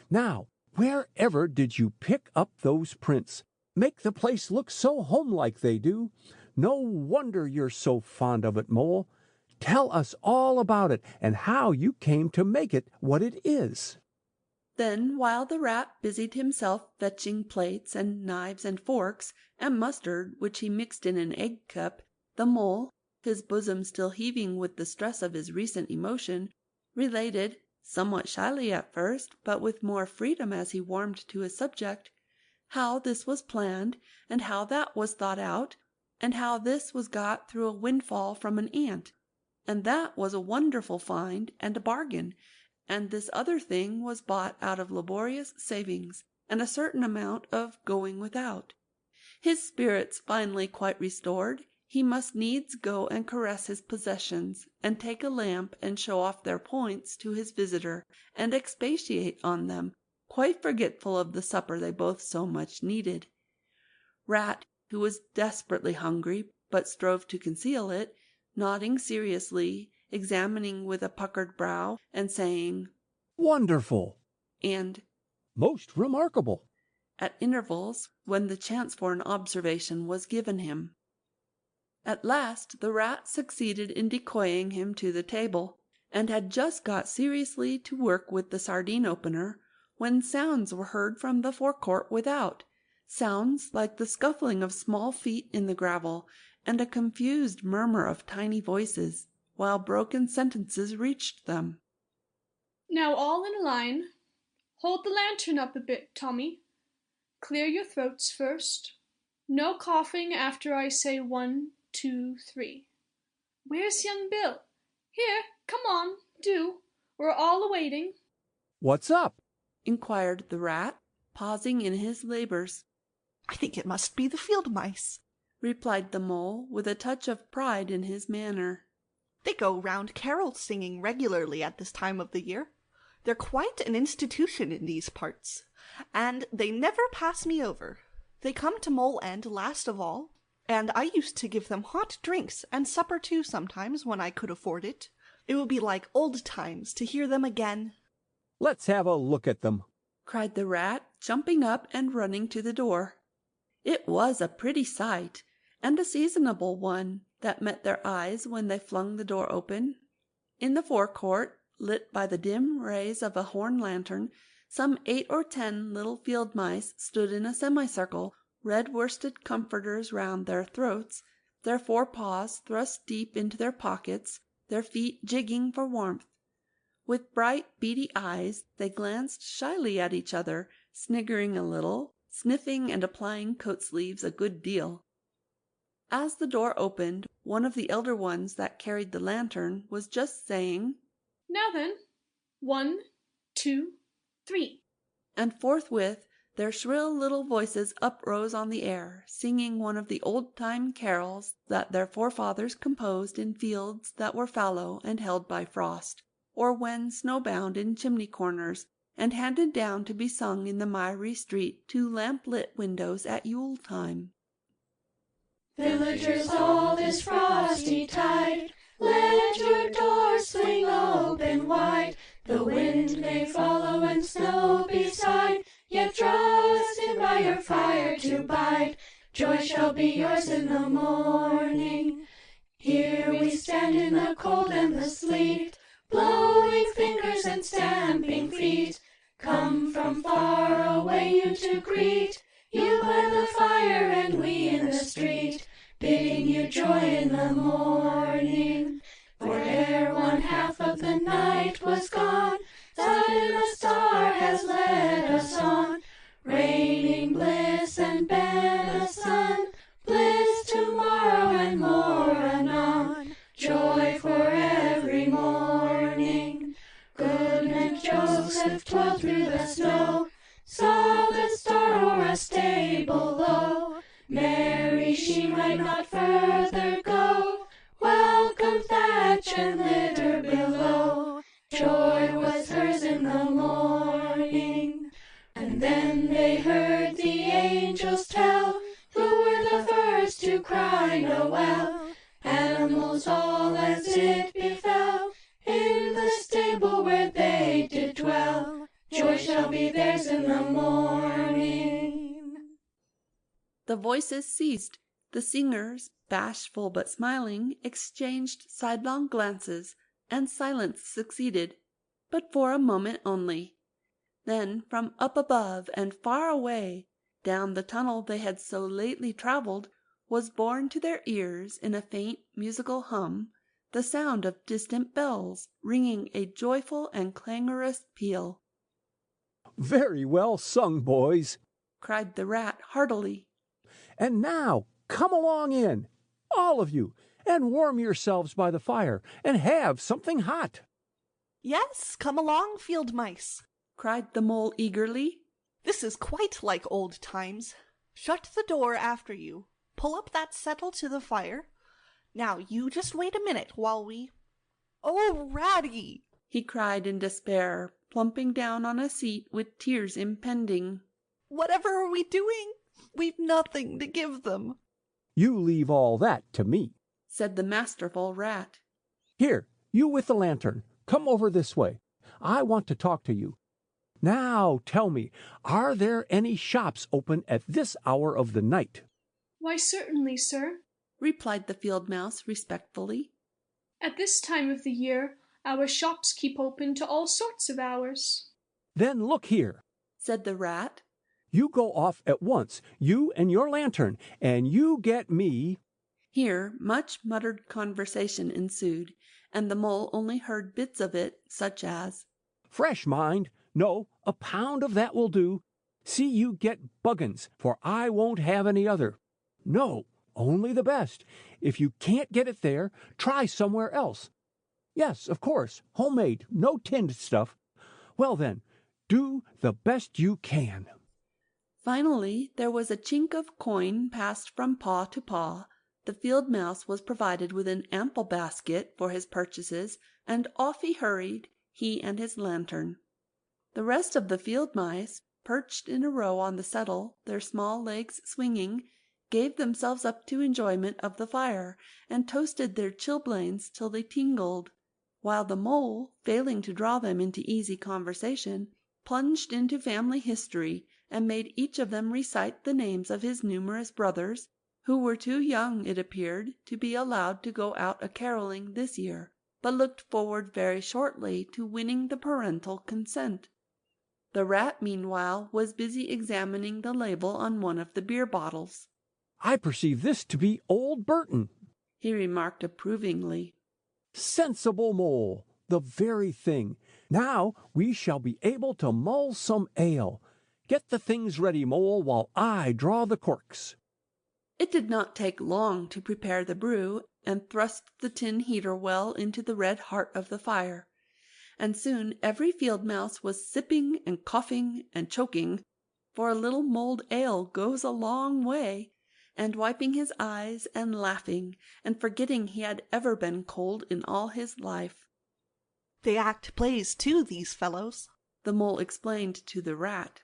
Now, wherever did you pick up those prints? Make the place look so homelike they do. No wonder you're so fond of it, Mole. Tell us all about it and how you came to make it what it is." Then, while the Rat busied himself fetching plates and knives and forks and mustard which he mixed in an egg cup, the Mole, his bosom still heaving with the stress of his recent emotion, related, somewhat shyly at first, but with more freedom as he warmed to his subject, how this was planned, and how that was thought out, and how this was got through a windfall from an ant, and that was a wonderful find and a bargain, and this other thing was bought out of laborious savings, and a certain amount of going without. His spirits finally quite restored, he must needs go and caress his possessions, and take a lamp and show off their points to his visitor, and expatiate on them, quite forgetful of the supper they both so much needed. Rat, who was desperately hungry, but strove to conceal it, nodding seriously, examining with a puckered brow, and saying, "Wonderful," and "Most remarkable," at intervals, when the chance for an observation was given him. At last the Rat succeeded in decoying him to the table, and had just got seriously to work with the sardine opener, when sounds were heard from the forecourt without, sounds like the scuffling of small feet in the gravel, and a confused murmur of tiny voices, while broken sentences reached them. "Now all in a line. Hold the lantern up a bit, Tommy. Clear your throats first. No coughing after I say 1, 2, 3. Where's young Bill? Here, come on, do. We're all awaiting." "What's up?" inquired the Rat, pausing in his labours. "I think it must be the field mice," replied the Mole, with a touch of pride in his manner. "They go round carol singing regularly at this time of the year. They're quite an institution in these parts, and they never pass me over. They come to Mole End last of all, and I used to give them hot drinks and supper too sometimes when I could afford it. It will be like old times to hear them again." "Let's have a look at them," cried the Rat, jumping up and running to the door. It was a pretty sight, and a seasonable one, that met their eyes when they flung the door open. In the forecourt, lit by the dim rays of a horn lantern, some 8 or 10 little field mice stood in a semicircle, red worsted comforters round their throats, their forepaws thrust deep into their pockets, their feet jigging for warmth. With bright, beady eyes, they glanced shyly at each other, sniggering a little, sniffing and applying coat sleeves a good deal. As the door opened, one of the elder ones that carried the lantern was just saying, "Now then, 1, 2, 3. And forthwith their shrill little voices uprose on the air, singing one of the old-time carols that their forefathers composed in fields that were fallow and held by frost. or when snowbound in chimney corners, and handed down to be sung in the miry street to lamp-lit windows at Yule time. Villagers all this frosty tide, let your doors swing open wide. The wind may follow and snow beside, yet trust in by your fire to bide. Joy shall be yours in the morning. Here we stand in the cold and the sleet, blowing fingers and stamping feet. Come from far away you to greet, you by the fire and we in the street, bidding you joy in the morning. For ere one half of the night was gone, sudden a star has led us on, raining bliss and benison, bliss tomorrow and more anon, joy for every morning. Good men Joseph toiled through the snow, saw the star o'er a stay below. Mary, she might not further go, welcome thatch and litter below. Joy was hers in the morning. And then they heard the angels tell, who were the first to cry Noel. Animals all as it befell, in the stable where they did dwell. Joy shall be theirs in the morning. The voices ceased. The singers, bashful but smiling, exchanged sidelong glances, and silence succeeded, but for a moment only. Then from up above and far away, down the tunnel they had so lately travelled, was borne to their ears in a faint musical hum the sound of distant bells ringing a joyful and clangorous peal. Very well sung, boys, cried the Rat heartily. And now come along in, all of you, and warm yourselves by the fire, and have something hot. Yes, come along, field mice, cried the Mole eagerly. This is quite like old times. Shut the door after you. Pull up that settle to the fire. Now you just wait a minute while we... Oh, Ratty! he cried in despair, plumping down on a seat with tears impending. Whatever are we doing? We've nothing to give them. You leave all that to me, said the masterful Rat. Here, you with the lantern, come over this way. I want to talk to you. Now tell me, are there any shops open at this hour of the night? Why, certainly, sir, replied the field mouse respectfully. At this time of the year, our shops keep open to all sorts of hours. Then look here, said the Rat. You go off at once, you and your lantern, and you get me... Here much muttered conversation ensued, and the Mole only heard bits of it, such as, Fresh, mind. No, a pound of that will do. See you get buggins, for I won't have any other. No, only the best. If you can't get it there, try somewhere else. Yes, of course, homemade, no tinned stuff. Well then, do the best you can. Finally, there was a chink of coin passed from paw to paw. The field mouse was provided with an ample basket for his purchases, and off he hurried, he and his lantern. The rest of the field mice, perched in a row on the settle, their small legs swinging, gave themselves up to enjoyment of the fire, and toasted their chilblains till they tingled, while the Mole, failing to draw them into easy conversation, plunged into family history, and made each of them recite the names of his numerous brothers, who were too young, it appeared, to be allowed to go out a-carolling this year, but looked forward very shortly to winning the parental consent. The Rat, meanwhile, was busy examining the label on one of the beer bottles. I perceive this to be old Burton, he remarked approvingly. Sensible Mole, the very thing. Now we shall be able to mull some ale. Get the things ready, Mole, while I draw the corks. It did not take long to prepare the brew, and thrust the tin heater well into the red heart of the fire. And soon every field mouse was sipping and coughing and choking, for a little mulled ale goes a long way, and wiping his eyes and laughing, and forgetting he had ever been cold in all his life. They act plays too, these fellows, the mole explained to the rat.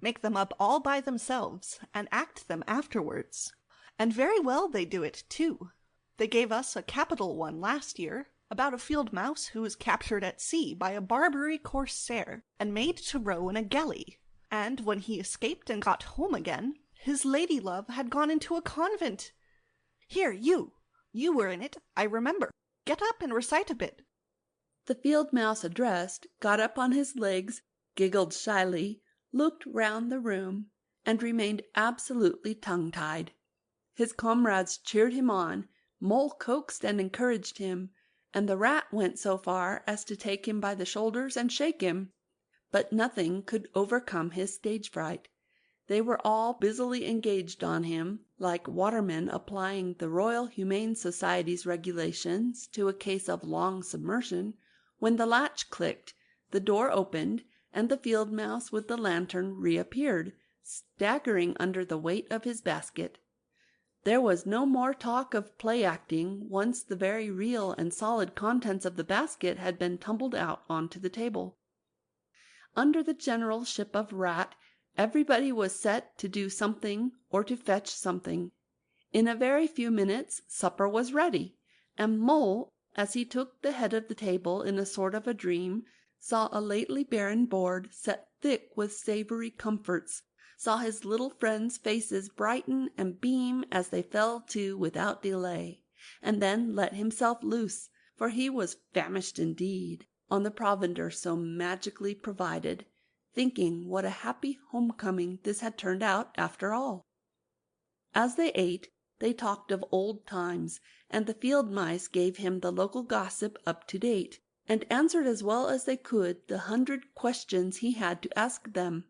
Make them up all by themselves, and act them afterwards. And very well they do it, too. They gave us a capital one last year, about a field mouse who was captured at sea by a Barbary corsair, and made to row in a galley. And when he escaped and got home again, his lady-love had gone into a convent. Here, you were in it, I remember. Get up and recite a bit. The field mouse addressed got up on his legs, giggled shyly, looked round the room, and remained absolutely tongue-tied. His comrades cheered him on, Mole coaxed and encouraged him, and the rat went so far as to take him by the shoulders and shake him. But nothing could overcome his stage fright. They were all busily engaged on him, like watermen applying the Royal Humane Society's regulations to a case of long submersion, when the latch clicked, the door opened, and the field mouse with the lantern reappeared, staggering under the weight of his basket. There was no more talk of play-acting once the very real and solid contents of the basket had been tumbled out onto the table. Under the generalship of Rat, everybody was set to do something or to fetch something. In a very few minutes supper was ready, and Mole, as he took the head of the table in a sort of a dream, saw a lately barren board set thick with savoury comforts, saw his little friends' faces brighten and beam as they fell to without delay, and then let himself loose, for he was famished indeed, on the provender so magically provided, thinking what a happy homecoming this had turned out after all. As they ate, they talked of old times, and the field mice gave him the local gossip up to date, and answered as well as they could the 100 questions he had to ask them.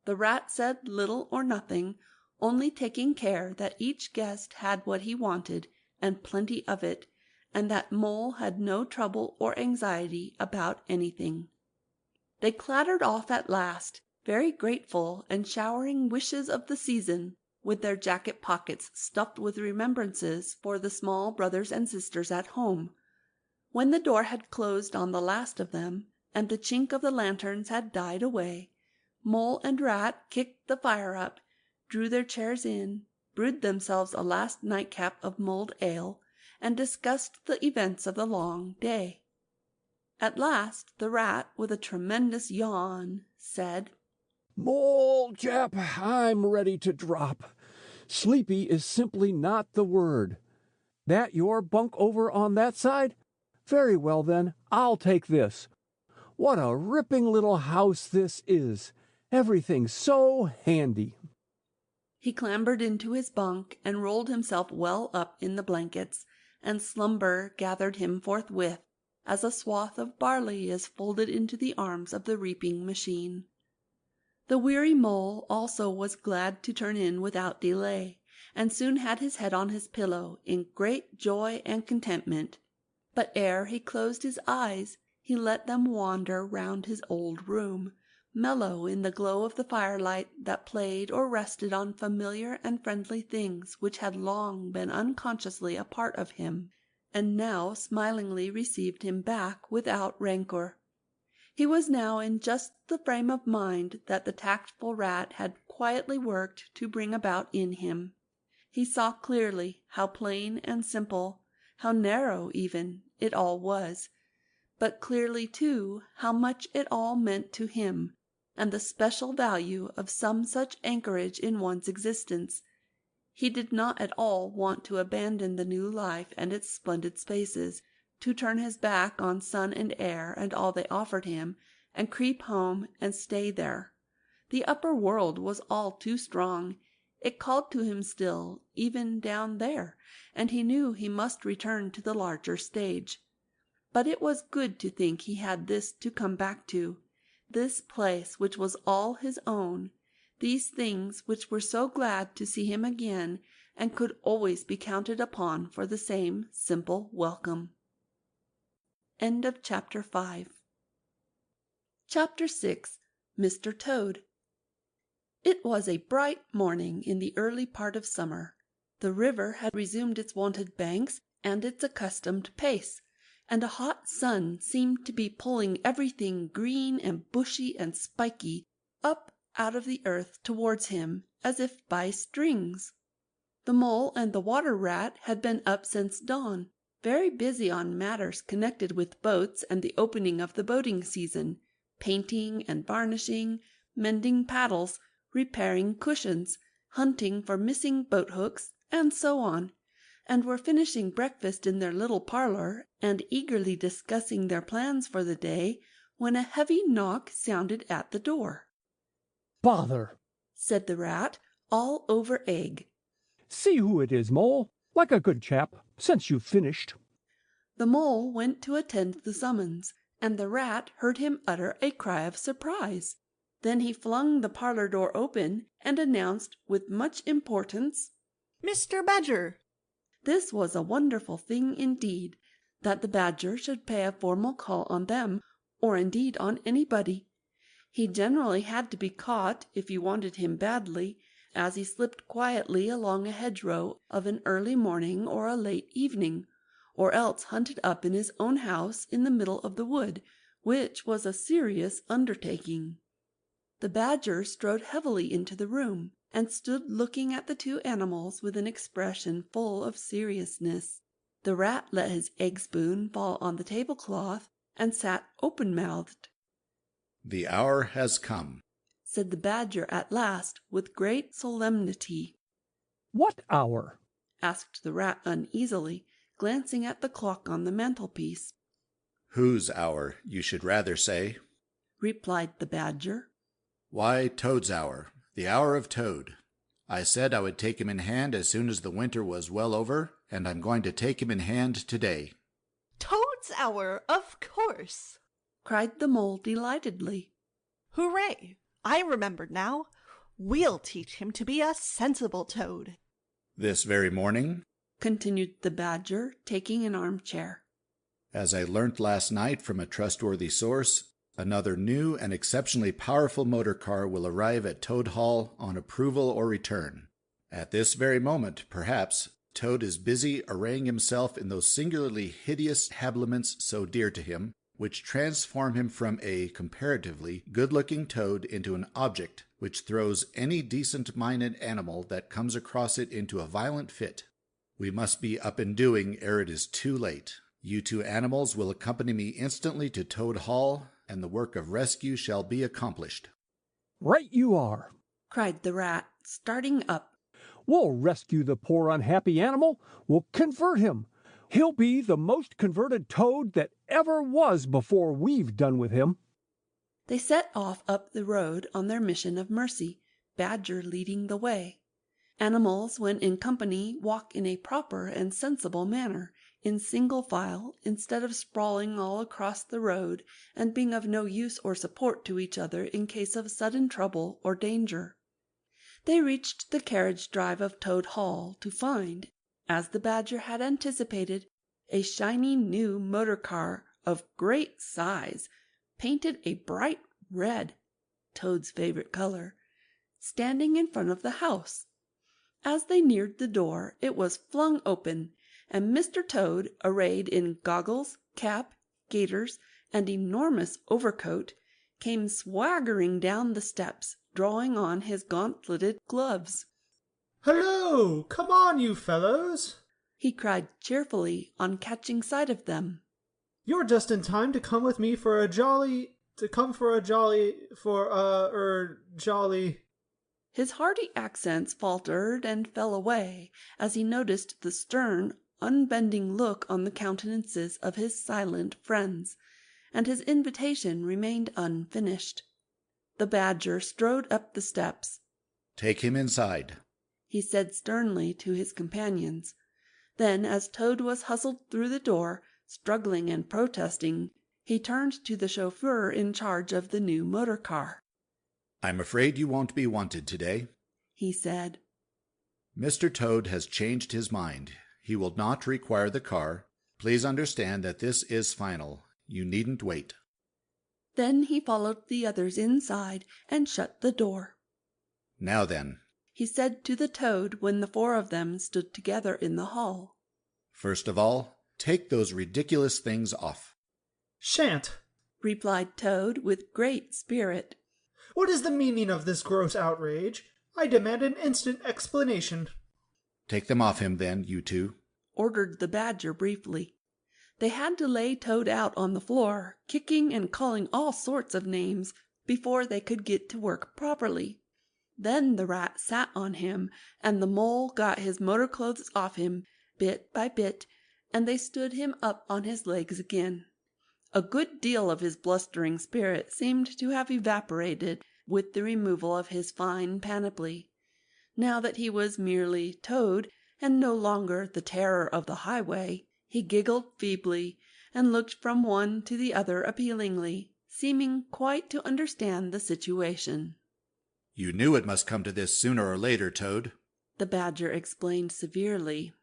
The rat said little or nothing, only taking care that each guest had what he wanted, and plenty of it, and that Mole had no trouble or anxiety about anything. They clattered off at last, very grateful and showering wishes of the season, with their jacket pockets stuffed with remembrances for the small brothers and sisters at home. When the door had closed on the last of them, and the chink of the lanterns had died away, Mole and Rat kicked the fire up, drew their chairs in, brewed themselves a last nightcap of mulled ale, and discussed the events of the long day. At last the rat, with a tremendous yawn, said, "Mole chap, I'm ready to drop. Sleepy is simply not the word. That your bunk over on that side? Very well then, I'll take this. What a ripping little house this is. Everything so handy." He clambered into his bunk and rolled himself well up in the blankets, and slumber gathered him forthwith, as a swath of barley is folded into the arms of the reaping machine. The weary Mole also was glad to turn in without delay, and soon had his head on his pillow in great joy and contentment. But ere he closed his eyes, he let them wander round his old room, mellow in the glow of the firelight that played or rested on familiar and friendly things which had long been unconsciously a part of him, and now smilingly received him back without rancour. He was now in just the frame of mind that the tactful rat had quietly worked to bring about in him. He saw clearly how plain and simple, how narrow even, it all was, but clearly too how much it all meant to him, and the special value of some such anchorage in one's existence. He did not at all want to abandon the new life and its splendid spaces, to turn his back on sun and air and all they offered him, and creep home and stay there. The upper world was all too strong. It called to him still, even down there, and he knew he must return to the larger stage. But it was good to think he had this to come back to, this place which was all his own, these things which were so glad to see him again and could always be counted upon for the same simple welcome. End of Chapter 5. Chapter 6. Mr. Toad. It was a bright morning in the early part of summer. The river had resumed its wonted banks and its accustomed pace, and a hot sun seemed to be pulling everything green and bushy and spiky up out of the earth towards him, as if by strings. The mole and the water rat had been up since dawn, very busy on matters connected with boats and the opening of the boating season, painting and varnishing, mending paddles, repairing cushions, hunting for missing boat hooks, and so on, and were finishing breakfast in their little parlour and eagerly discussing their plans for the day, when a heavy knock sounded at the door. "Bother!" said the rat, all over egg. "See who it is, Mole, like a good chap, since you've finished." The mole went to attend the summons, and the rat heard him utter a cry of surprise. Then he flung the parlour door open and announced with much importance, "Mr. Badger!" This was a wonderful thing indeed, that the badger should pay a formal call on them, or indeed on anybody. He generally had to be caught, if you wanted him badly, as he slipped quietly along a hedgerow of an early morning or a late evening, or else hunted up in his own house in the middle of the wood, which was a serious undertaking. The badger strode heavily into the room, and stood looking at the two animals with an expression full of seriousness. The rat let his egg spoon fall on the tablecloth, and sat open-mouthed. "The hour has come," said the badger at last, with great solemnity. "What hour?" asked the rat uneasily, glancing at the clock on the mantelpiece. "Whose hour, you should rather say," replied the badger. "Why, Toad's hour, the hour of Toad. I said I would take him in hand as soon as the winter was well over, and I'm going to take him in hand today." "Toad's hour, of course!" cried the mole delightedly. "Hooray! I remember now. We'll teach him to be a sensible toad." "This very morning," continued the badger, taking an armchair, "as I learnt last night from a trustworthy source, another new and exceptionally powerful motor car will arrive at Toad Hall on approval or return. At this very moment, perhaps, Toad is busy arraying himself in those singularly hideous habiliments so dear to him, which transform him from a comparatively good-looking toad into an object which throws any decent-minded animal that comes across it into a violent fit. We must be up and doing ere it is too late. You two animals will accompany me instantly to Toad Hall, and the work of rescue shall be accomplished." "Right you are!" cried the rat, starting up. "We'll rescue the poor unhappy animal. We'll convert him. He'll be the most converted toad that ever was before we've done with him." They set off up the road on their mission of mercy, Badger leading the way. Animals, when in company, walk in a proper and sensible manner, in single file, instead of sprawling all across the road and being of no use or support to each other in case of sudden trouble or danger. They reached the carriage drive of Toad Hall to find, as the badger had anticipated, a shiny new motor car of great size, painted a bright red, Toad's favorite color, standing in front of the house. As they neared the door, it was flung open, and Mr. Toad, arrayed in goggles, cap, gaiters, and enormous overcoat, came swaggering down the steps, drawing on his gauntleted gloves. "Hello! Come on, you fellows!" he cried cheerfully on catching sight of them. "You're just in time to come with me for a jolly... jolly..." His hearty accents faltered and fell away as he noticed the stern, unbending look on the countenances of his silent friends, and his invitation remained unfinished. The badger strode up the steps. "Take him inside," he said sternly to his companions. Then, as Toad was hustled through the door, struggling and protesting, he turned to the chauffeur in charge of the new motor car. "I'm afraid you won't be wanted today," he said. "Mr. Toad has changed his mind. He will not require the car. Please understand that this is final. You needn't wait." Then he followed the others inside and shut the door. "Now then," he said to the Toad when the four of them stood together in the hall. "first of all, Take those ridiculous things off. Shan't, replied Toad with great spirit. What is the meaning of this gross outrage? I demand an instant explanation. Take them off him, then, you two, ordered the Badger briefly. They had to lay Toad out on the floor, kicking and calling all sorts of names, before they could get to work properly. Then the Rat sat on him, and the Mole got his motor clothes off him, bit by bit, and they stood him up on his legs again. A good deal of his blustering spirit seemed to have evaporated with the removal of his fine panoply. Now that he was merely Toad, and no longer the terror of the highway, he giggled feebly, and looked from one to the other appealingly, seeming quite to understand the situation. You knew it must come to this sooner or later, Toad, the Badger explained severely.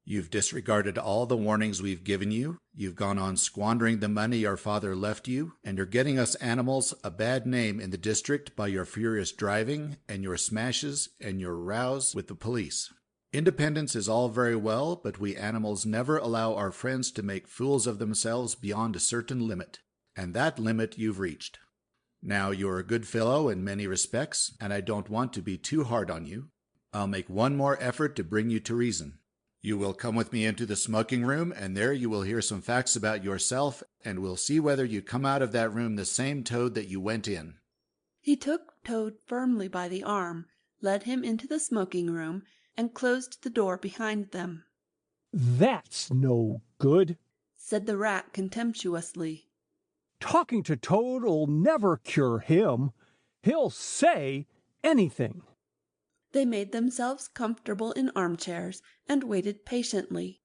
You've disregarded all the warnings we've given you. You've gone on squandering the money your father left you, and you're getting us animals a bad name in the district by your furious driving and your smashes and your rows with the police. Independence is all very well, but we animals never allow our friends to make fools of themselves beyond a certain limit, and that limit you've reached. Now, you're a good fellow in many respects, and I don't want to be too hard on you. I'll make one more effort to bring you to reason. You will come with me into the smoking room, and there you will hear some facts about yourself, and we'll see whether you come out of that room the same Toad that you went in. He took Toad firmly by the arm, led him into the smoking room, and closed the door behind them. That's no good, said the Rat contemptuously. Talking to Toad'll never cure him. He'll say anything. They made themselves comfortable in armchairs and waited patiently.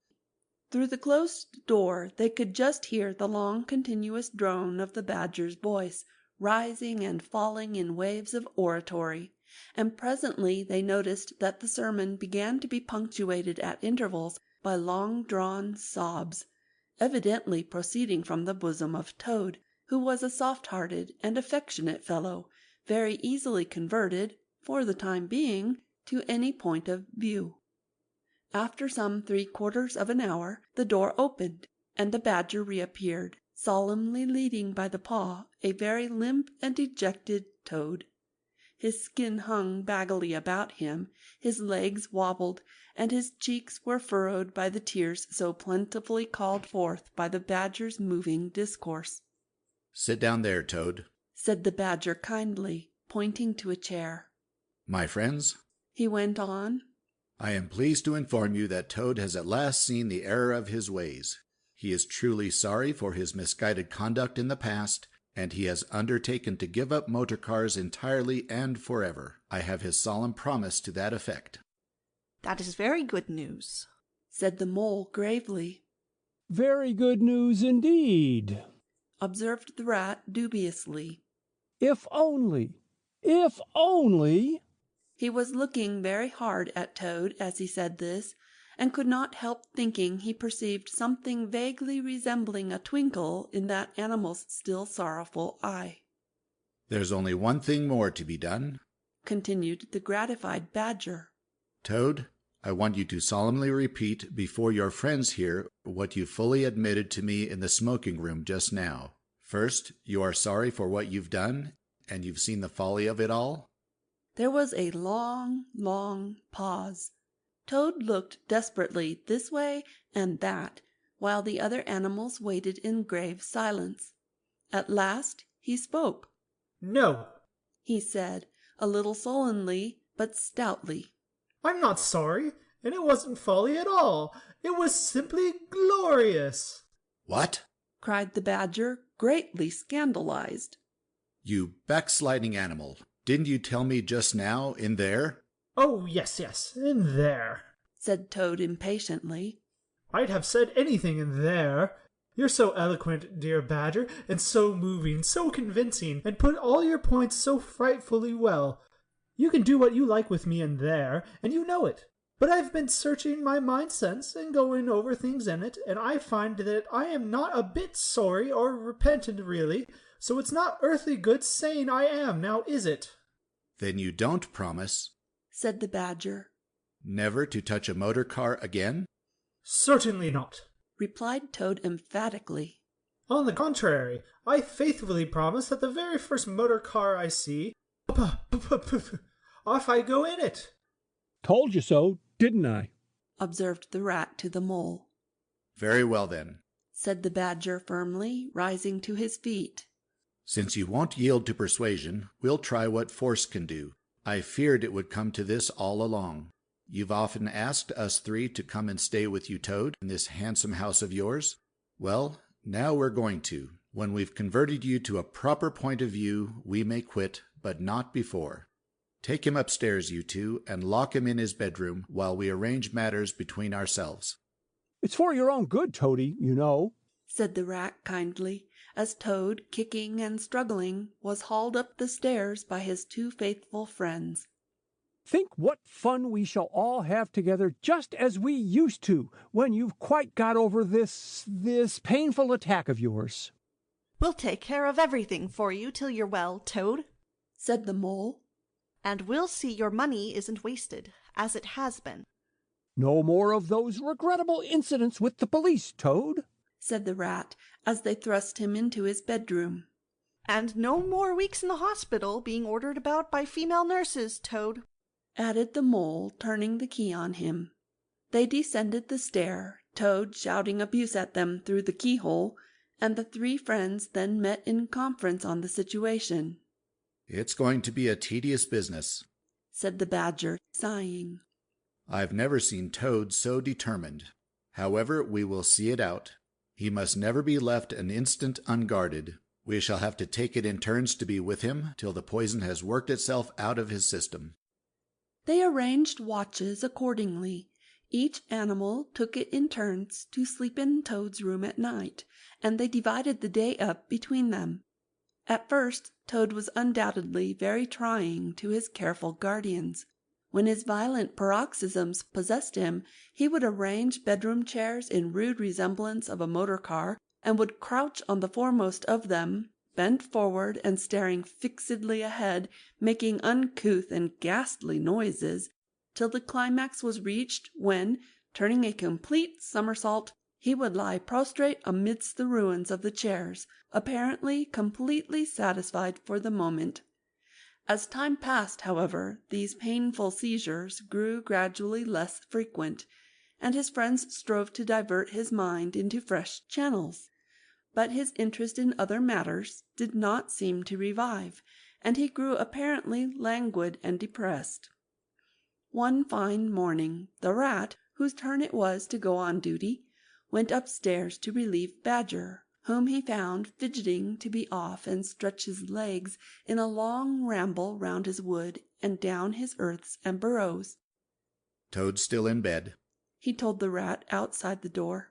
Through the closed door they could just hear the long continuous drone of the Badger's voice, rising and falling in waves of oratory, and presently they noticed that the sermon began to be punctuated at intervals by long-drawn sobs, evidently proceeding from the bosom of Toad, who was a soft-hearted and affectionate fellow, very easily converted, for the time being, to any point of view. After some 3/4 of an hour, the door opened, and the Badger reappeared, solemnly leading by the paw a very limp and dejected Toad. His skin hung baggily about him, his legs wobbled, and his cheeks were furrowed by the tears so plentifully called forth by the Badger's moving discourse. Sit down there, Toad, said the Badger kindly, pointing to a chair. My friends, he went on, I am pleased to inform you that Toad has at last seen the error of his ways. He is truly sorry for his misguided conduct in the past, and he has undertaken to give up motor cars entirely and forever. I have his solemn promise to that effect. That is very good news, said the Mole gravely. Very good news indeed, observed the Rat dubiously. If only. He was looking very hard at Toad as he said this, and could not help thinking he perceived something vaguely resembling a twinkle in that animal's still sorrowful eye. There's only one thing more to be done, continued the gratified Badger. Toad, I want you to solemnly repeat before your friends here what you fully admitted to me in the smoking room just now. First, you are sorry for what you've done, and you've seen the folly of it all? There was a long, long pause. Toad looked desperately this way and that, while the other animals waited in grave silence. At last he spoke. No, he said, a little sullenly, but stoutly. I'm not sorry, and it wasn't folly at all. It was simply glorious. What? cried the Badger, greatly scandalized. You backsliding animal. Didn't you tell me just now, in there? Oh, yes, in there, said Toad impatiently. I'd have said anything in there. You're so eloquent, dear Badger, and so moving, so convincing, and put all your points so frightfully well. You can do what you like with me in there, and you know it. But I've been searching my mind since and going over things in it, and I find that I am not a bit sorry or repentant really, so it's not earthly good saying I am, now is it? Then you don't promise, said the Badger, never to touch a motor car again? Certainly not. replied Toad emphatically. On the contrary, I faithfully promise that the very first motor car I see, off I go in it. Told you so, didn't I? Observed the Rat to the Mole. Very well, then, said the Badger firmly, rising to his feet. Since you won't yield to persuasion, we'll try what force can do. I feared it would come to this all along. You've often asked us three to come and stay with you, Toad, in this handsome house of yours. Well, now we're going to. When we've converted you to a proper point of view, we may quit, but not before. Take him upstairs, you two, and lock him in his bedroom while we arrange matters between ourselves. It's for your own good, Toady, you know, said the Rat kindly, as Toad, kicking and struggling, was hauled up the stairs by his two faithful friends. Think what fun we shall all have together, just as we used to, when you've quite got over this painful attack of yours. We'll take care of everything for you till you're well, Toad, said the Mole. And we'll see your money isn't wasted, as it has been. No more of those regrettable incidents with the police, Toad, said the Rat, as they thrust him into his bedroom. And no more weeks in the hospital being ordered about by female nurses, Toad, added the Mole, turning the key on him. They descended the stair, Toad shouting abuse at them through the keyhole, and the three friends then met in conference on the situation. It's going to be a tedious business, said the Badger, sighing. I've never seen Toad so determined. However, we will see it out. He must never be left an instant unguarded. We shall have to take it in turns to be with him till the poison has worked itself out of his system. They arranged watches accordingly. Each animal took it in turns to sleep in Toad's room at night, and they divided the day up between them. At first, Toad was undoubtedly very trying to his careful guardians. When his violent paroxysms possessed him, he would arrange bedroom chairs in rude resemblance of a motor car, and would crouch on the foremost of them, bent forward and staring fixedly ahead, making uncouth and ghastly noises, till the climax was reached, when, turning a complete somersault, he would lie prostrate amidst the ruins of the chairs, apparently completely satisfied for the moment. As time passed, however, these painful seizures grew gradually less frequent, and his friends strove to divert his mind into fresh channels. But his interest in other matters did not seem to revive, and he grew apparently languid and depressed. One fine morning, the Rat, whose turn it was to go on duty, went upstairs to relieve Badger, whom he found fidgeting to be off and stretch his legs in a long ramble round his wood and down his earths and burrows. Toad's still in bed, he told the Rat outside the door.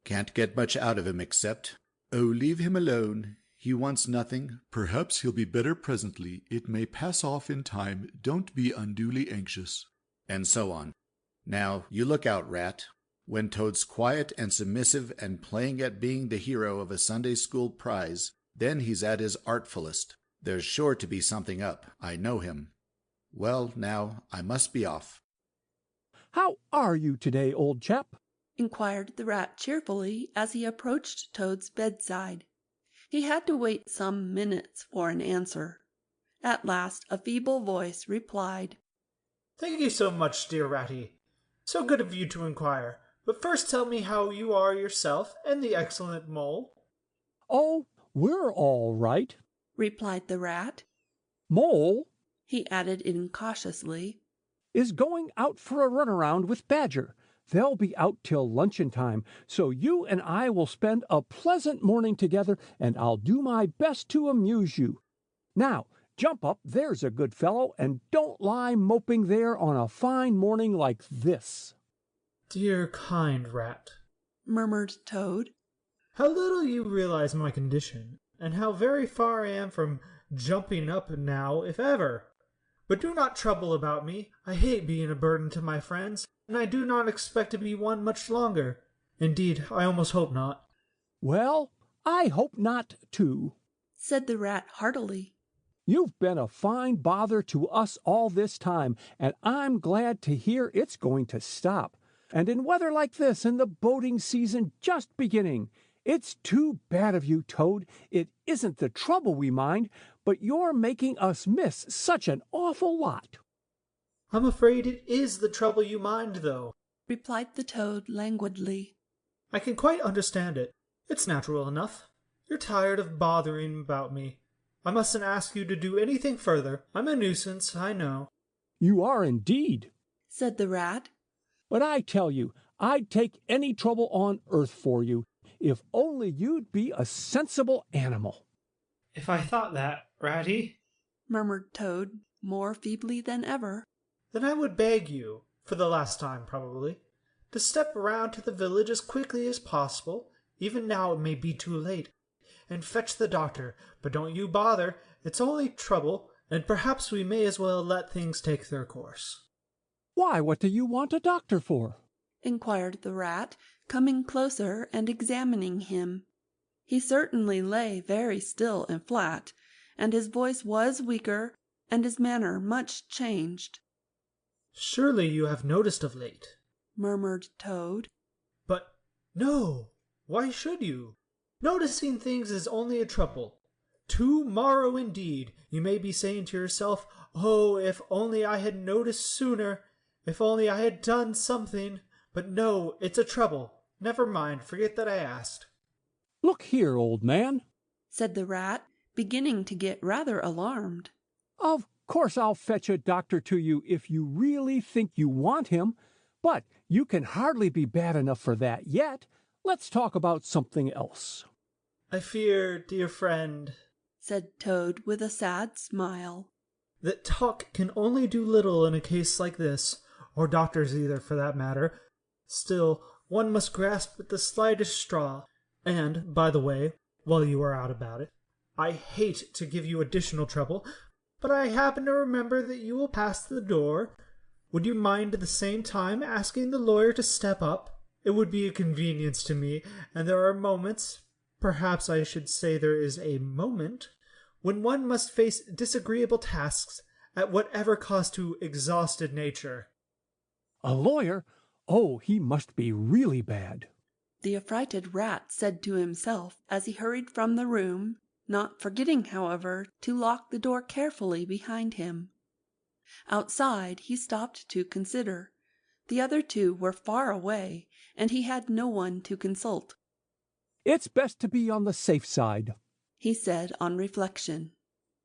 Can't get much out of him except, "Oh, leave him alone. He wants nothing. Perhaps he'll be better presently. It may pass off in time. Don't be unduly anxious." And so on. Now, you look out, Rat. When Toad's quiet and submissive and playing at being the hero of a Sunday school prize, then he's at his artfullest. There's sure to be something up. I know him. Well, now, I must be off. How are you today, old chap? Inquired the Rat cheerfully as he approached Toad's bedside. He had to wait some minutes for an answer. At last a feeble voice replied, Thank you so much, dear Ratty. So good of you to inquire. But first tell me how you are yourself and the excellent Mole. Oh, we're all right, replied the Rat. Mole, he added incautiously, is going out for a runaround with Badger. They'll be out till luncheon time, so you and I will spend a pleasant morning together, and I'll do my best to amuse you. Now, jump up, there's a good fellow, and don't lie moping there on a fine morning like this. Dear kind Rat, murmured Toad. How little you realize my condition, and how very far I am from jumping up now, if ever. But do not trouble about me. I hate being a burden to my friends, and I do not expect to be one much longer. Indeed, I almost hope not. Well, I hope not, too, said the Rat heartily. You've been a fine bother to us all this time, and I'm glad to hear it's going to stop. And in weather like this, and the boating season just beginning. It's too bad of you, Toad. It isn't the trouble we mind, but you're making us miss such an awful lot." "I'm afraid it is the trouble you mind, though," replied the Toad languidly. "I can quite understand it. It's natural enough. You're tired of bothering about me. I mustn't ask you to do anything further. I'm a nuisance, I know." "You are indeed," said the Rat. "But I tell you, I'd take any trouble on earth for you, if only you'd be a sensible animal." "If I thought that, Ratty," murmured Toad, more feebly than ever, "then I would beg you, for the last time probably, to step round to the village as quickly as possible, even now it may be too late, and fetch the doctor. But don't you bother, it's only trouble, and perhaps we may as well let things take their course." "Why, what do you want a doctor for?" inquired the Rat, coming closer and examining him. He certainly lay very still and flat, and his voice was weaker, and his manner much changed. "Surely you have noticed of late," murmured Toad. "But no, why should you? Noticing things is only a trouble. To-morrow indeed, you may be saying to yourself, 'Oh, if only I had noticed sooner, if only I had done something.' But no, it's a trouble. Never mind, forget that I asked." "Look here, old man," said the Rat, beginning to get rather alarmed. "Of course I'll fetch a doctor to you if you really think you want him, but you can hardly be bad enough for that yet. Let's talk about something else." "I fear, dear friend," said Toad with a sad smile, "that talk can only do little in a case like this, or doctors either for that matter. Still, one must grasp at the slightest straw. And, by the way, while you are out about it, I hate to give you additional trouble, but I happen to remember that you will pass the door. Would you mind at the same time asking the lawyer to step up? It would be a convenience to me, and there are moments, perhaps I should say there is a moment, when one must face disagreeable tasks at whatever cost to exhausted nature." "A lawyer? Oh, he must be really bad," the affrighted Rat said to himself as he hurried from the room, not forgetting, however, to lock the door carefully behind him. Outside he stopped to consider. The other two were far away, and he had no one to consult. "It's best to be on the safe side," he said on reflection.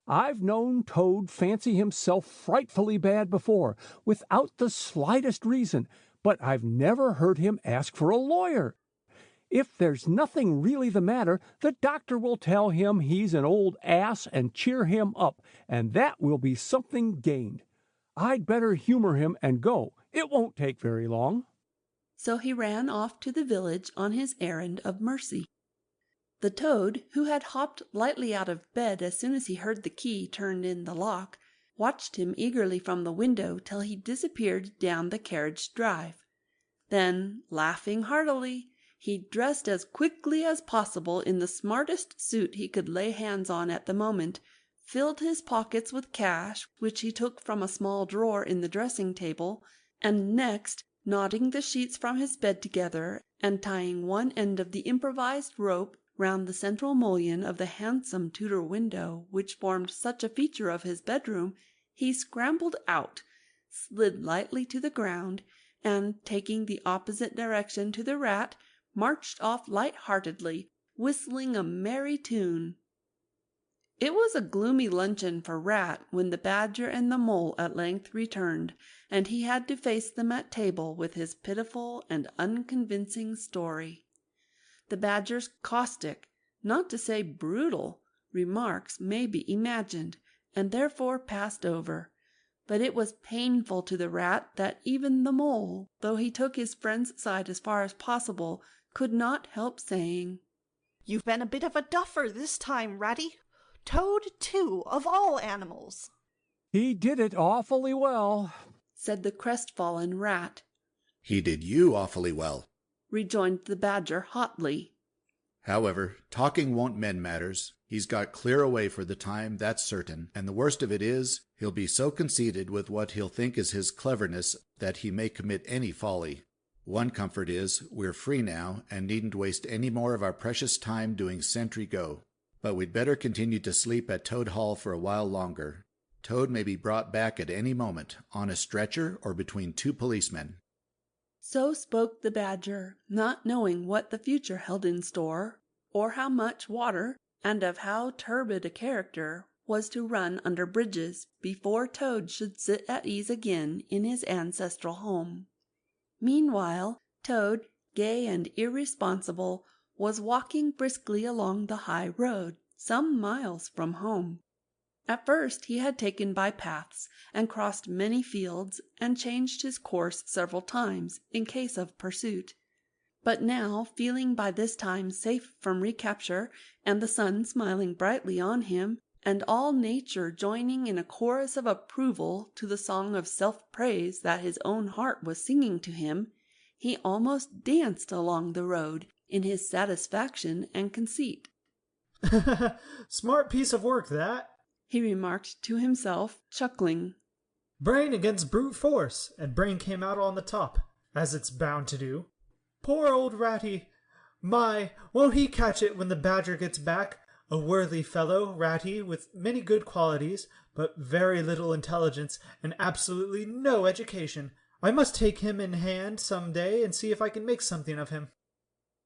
"I've known Toad fancy himself frightfully bad before, without the slightest reason, but I've never heard him ask for a lawyer. If there's nothing really the matter, the doctor will tell him he's an old ass and cheer him up, and that will be something gained. I'd better humor him and go. It won't take very long." So he ran off to the village on his errand of mercy. The Toad, who had hopped lightly out of bed as soon as he heard the key turned in the lock, watched him eagerly from the window till he disappeared down the carriage drive. Then, laughing heartily, he dressed as quickly as possible in the smartest suit he could lay hands on at the moment, filled his pockets with cash, which he took from a small drawer in the dressing-table, and next, knotting the sheets from his bed together and tying one end of the improvised rope round the central mullion of the handsome Tudor window which formed such a feature of his bedroom, he scrambled out, slid lightly to the ground, and, taking the opposite direction to the Rat, marched off light-heartedly, whistling a merry tune. It was a gloomy luncheon for Rat when the Badger and the Mole at length returned, and he had to face them at table with his pitiful and unconvincing story. The Badger's caustic, not to say brutal, remarks may be imagined, and therefore passed over. But it was painful to the Rat that even the Mole, though he took his friend's side as far as possible, could not help saying, "You've been a bit of a duffer this time, Ratty. Toad, too, of all animals." "He did it awfully well," said the crestfallen Rat. "He did you awfully well," rejoined the Badger hotly. "However, talking won't mend matters. He's got clear away for the time, that's certain, and the worst of it is, he'll be so conceited with what he'll think is his cleverness that he may commit any folly. One comfort is we're free now and needn't waste any more of our precious time doing sentry go. But we'd better continue to sleep at Toad Hall for a while longer. Toad may be brought back at any moment, on a stretcher or between two policemen. So spoke the Badger, not knowing what the future held in store, or how much water, and of how turbid a character, was to run under bridges before Toad should sit at ease again in his ancestral home. Meanwhile, Toad, gay and irresponsible, was walking briskly along the high road, some miles from home. At first he had taken by paths, and crossed many fields, and changed his course several times, in case of pursuit. But now, feeling by this time safe from recapture, and the sun smiling brightly on him, and all nature joining in a chorus of approval to the song of self-praise that his own heart was singing to him, he almost danced along the road in his satisfaction and conceit. Smart piece of work, that, he remarked to himself, chuckling. Brain against brute force, and brain came out on the top, as it's bound to do. Poor old Ratty! My, won't he catch it when the Badger gets back? A worthy fellow, Ratty, with many good qualities, but very little intelligence and absolutely no education. I must take him in hand some day and see if I can make something of him.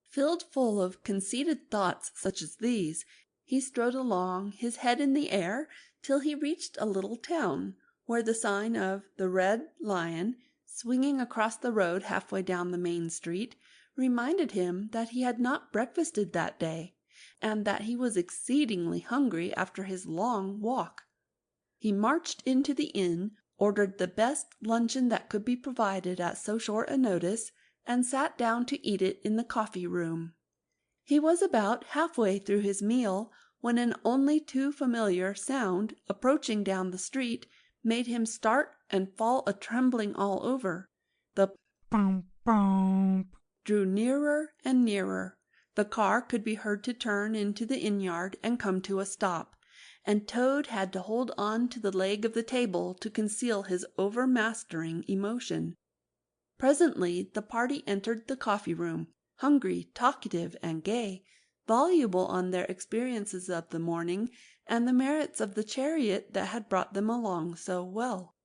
Filled full of conceited thoughts such as these, he strode along, his head in the air, till he reached a little town, where the sign of the Red Lion, swinging across the road halfway down the main street, reminded him that he had not breakfasted that day, and that he was exceedingly hungry after his long walk. He marched into the inn, ordered the best luncheon that could be provided at so short a notice, and sat down to eat it in the coffee-room. He was about halfway through his meal when an only too familiar sound, approaching down the street, made him start and fall a-trembling all over. The "bump, bump" drew nearer and nearer. The car could be heard to turn into the inn-yard and come to a stop, and Toad had to hold on to the leg of the table to conceal his overmastering emotion. Presently the party entered the coffee-room, hungry, talkative, and gay, voluble on their experiences of the morning and the merits of the chariot that had brought them along so well.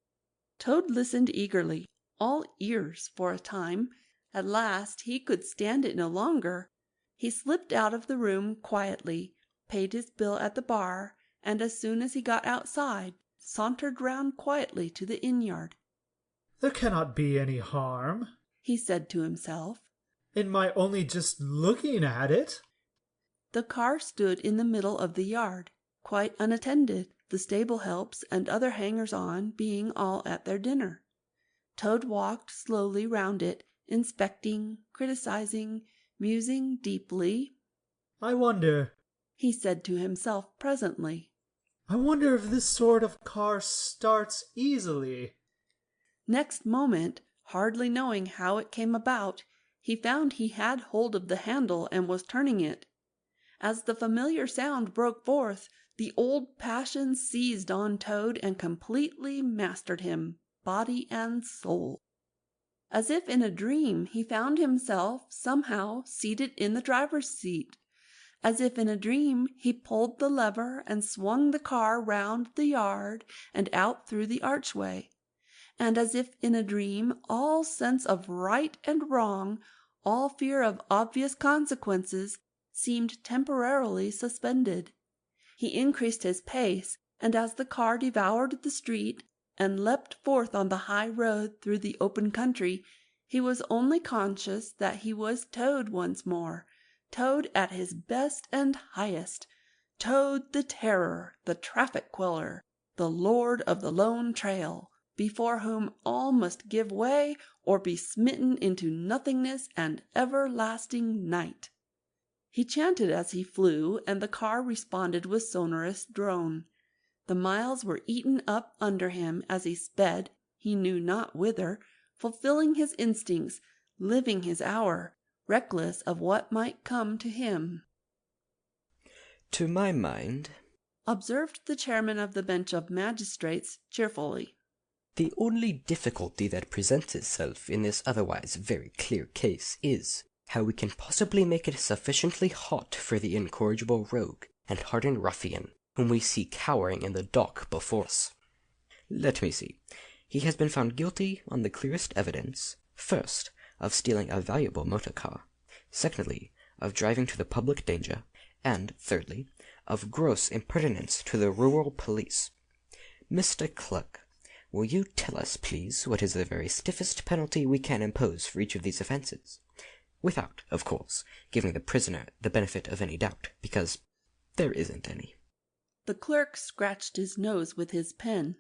Toad listened eagerly, all ears for a time. At last he could stand it no longer. He slipped out of the room quietly, paid his bill at the bar, and as soon as he got outside, sauntered round quietly to the inn-yard. There cannot be any harm, he said to himself, in my only just looking at it. The car stood in the middle of the yard, quite unattended, the stable helps and other hangers-on being all at their dinner. Toad walked slowly round it, inspecting, criticizing, musing deeply. I wonder, he said to himself presently, I wonder if this sort of car starts easily. Next moment, hardly knowing how it came about, he found he had hold of the handle and was turning it. As the familiar sound broke forth, the old passion seized on Toad and completely mastered him, body and soul. As if in a dream, he found himself somehow seated in the driver's seat. As if in a dream, he pulled the lever and swung the car round the yard and out through the archway. And as if in a dream, all sense of right and wrong, all fear of obvious consequences, seemed temporarily suspended. He increased his pace, and as the car devoured the street and leapt forth on the high road through the open country, he was only conscious that he was Toad once more, Toad at his best and highest, Toad the terror, the traffic queller, the lord of the lone trail, before whom all must give way or be smitten into nothingness and everlasting night. He chanted as he flew, and the car responded with sonorous drone. The miles were eaten up under him as he sped, he knew not whither, fulfilling his instincts, living his hour, reckless of what might come to him. To my mind, observed the chairman of the bench of magistrates cheerfully, The only difficulty that presents itself in this otherwise very clear case is how we can possibly make it sufficiently hot for the incorrigible rogue and hardened ruffian whom we see cowering in the dock before us. Let me see. He has been found guilty on the clearest evidence, first, of stealing a valuable motor car, secondly, of driving to the public danger, and, thirdly, of gross impertinence to the rural police. Mr. Clerk, will you tell us, please, what is the very stiffest penalty we can impose for each of these offences? Without, of course, giving the prisoner the benefit of any doubt, because there isn't any. The clerk scratched his nose with his pen.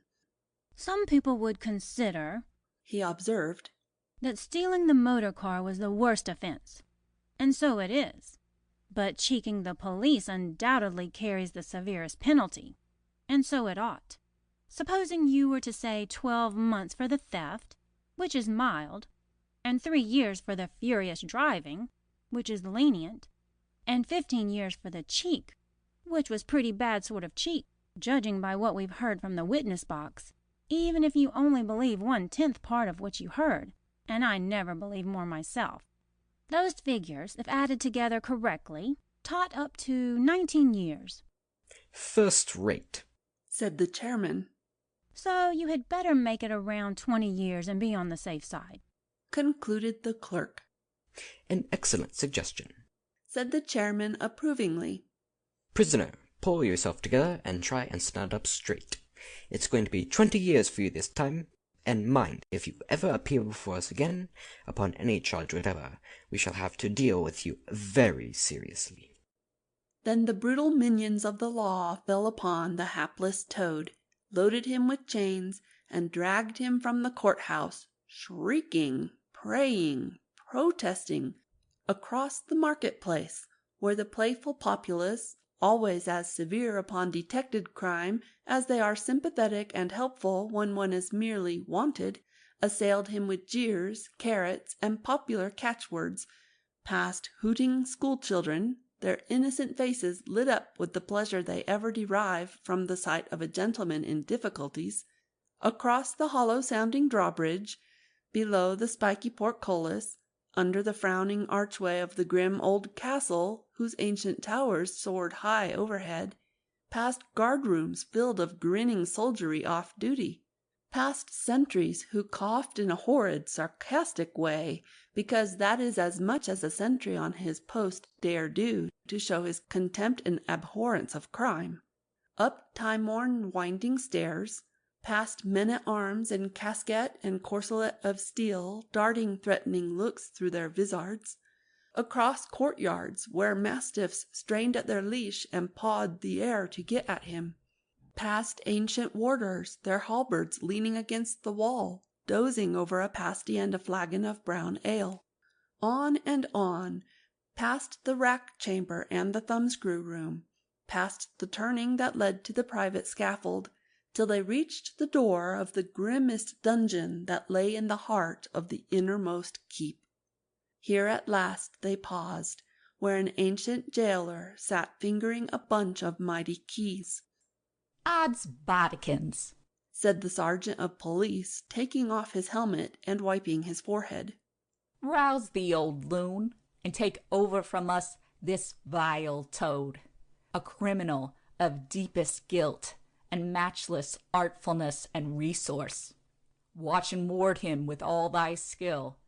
Some people would consider, he observed, that stealing the motor car was the worst offense. And so it is. But cheeking the police undoubtedly carries the severest penalty. And so it ought. Supposing you were to say 12 months for the theft, which is mild, and 3 years for the furious driving, which is lenient, and 15 years for the cheek, which was pretty bad sort of cheek, judging by what we've heard from the witness box, even if you only believe 1/10 part of what you heard, and I never believe more myself. Those figures, if added together correctly, tot up to 19 years. First rate, said the chairman. So you had better make it around 20 years and be on the safe side, concluded the clerk. An excellent suggestion, said the chairman approvingly. Prisoner, pull yourself together and try and stand up straight. It's going to be 20 years for you this time, and mind, if you ever appear before us again, upon any charge whatever, we shall have to deal with you very seriously. Then the brutal minions of the law fell upon the hapless Toad, loaded him with chains, and dragged him from the courthouse, shrieking, praying, protesting, across the marketplace, where the playful populace, always as severe upon detected crime as they are sympathetic and helpful when one is merely wanted, assailed him with jeers, carrots, and popular catchwords, past hooting school-children, their innocent faces lit up with the pleasure they ever derive from the sight of a gentleman in difficulties, across the hollow-sounding drawbridge, below the spiky portcullis, under the frowning archway of the grim old castle whose ancient towers soared high overhead, past guard-rooms filled of grinning soldiery off duty, past sentries who coughed in a horrid, sarcastic way, because that is as much as a sentry on his post dare do to show his contempt and abhorrence of crime, up time-worn winding stairs, past men-at-arms in casquette and corselet of steel, darting threatening looks through their vizards, across courtyards where mastiffs strained at their leash and pawed the air to get at him, past ancient warders, their halberds leaning against the wall, dozing over a pasty and a flagon of brown ale, on, past the rack-chamber and the thumbscrew room, past the turning that led to the private scaffold, till they reached the door of the grimmest dungeon that lay in the heart of the innermost keep. Here at last they paused, where an ancient jailer sat fingering a bunch of mighty keys. "Odds bodikins," said the sergeant of police, taking off his helmet and wiping his forehead. "Rouse the old loon, and take over from us this vile Toad, a criminal of deepest guilt and matchless artfulness and resource. Watch and ward him with all thy skill,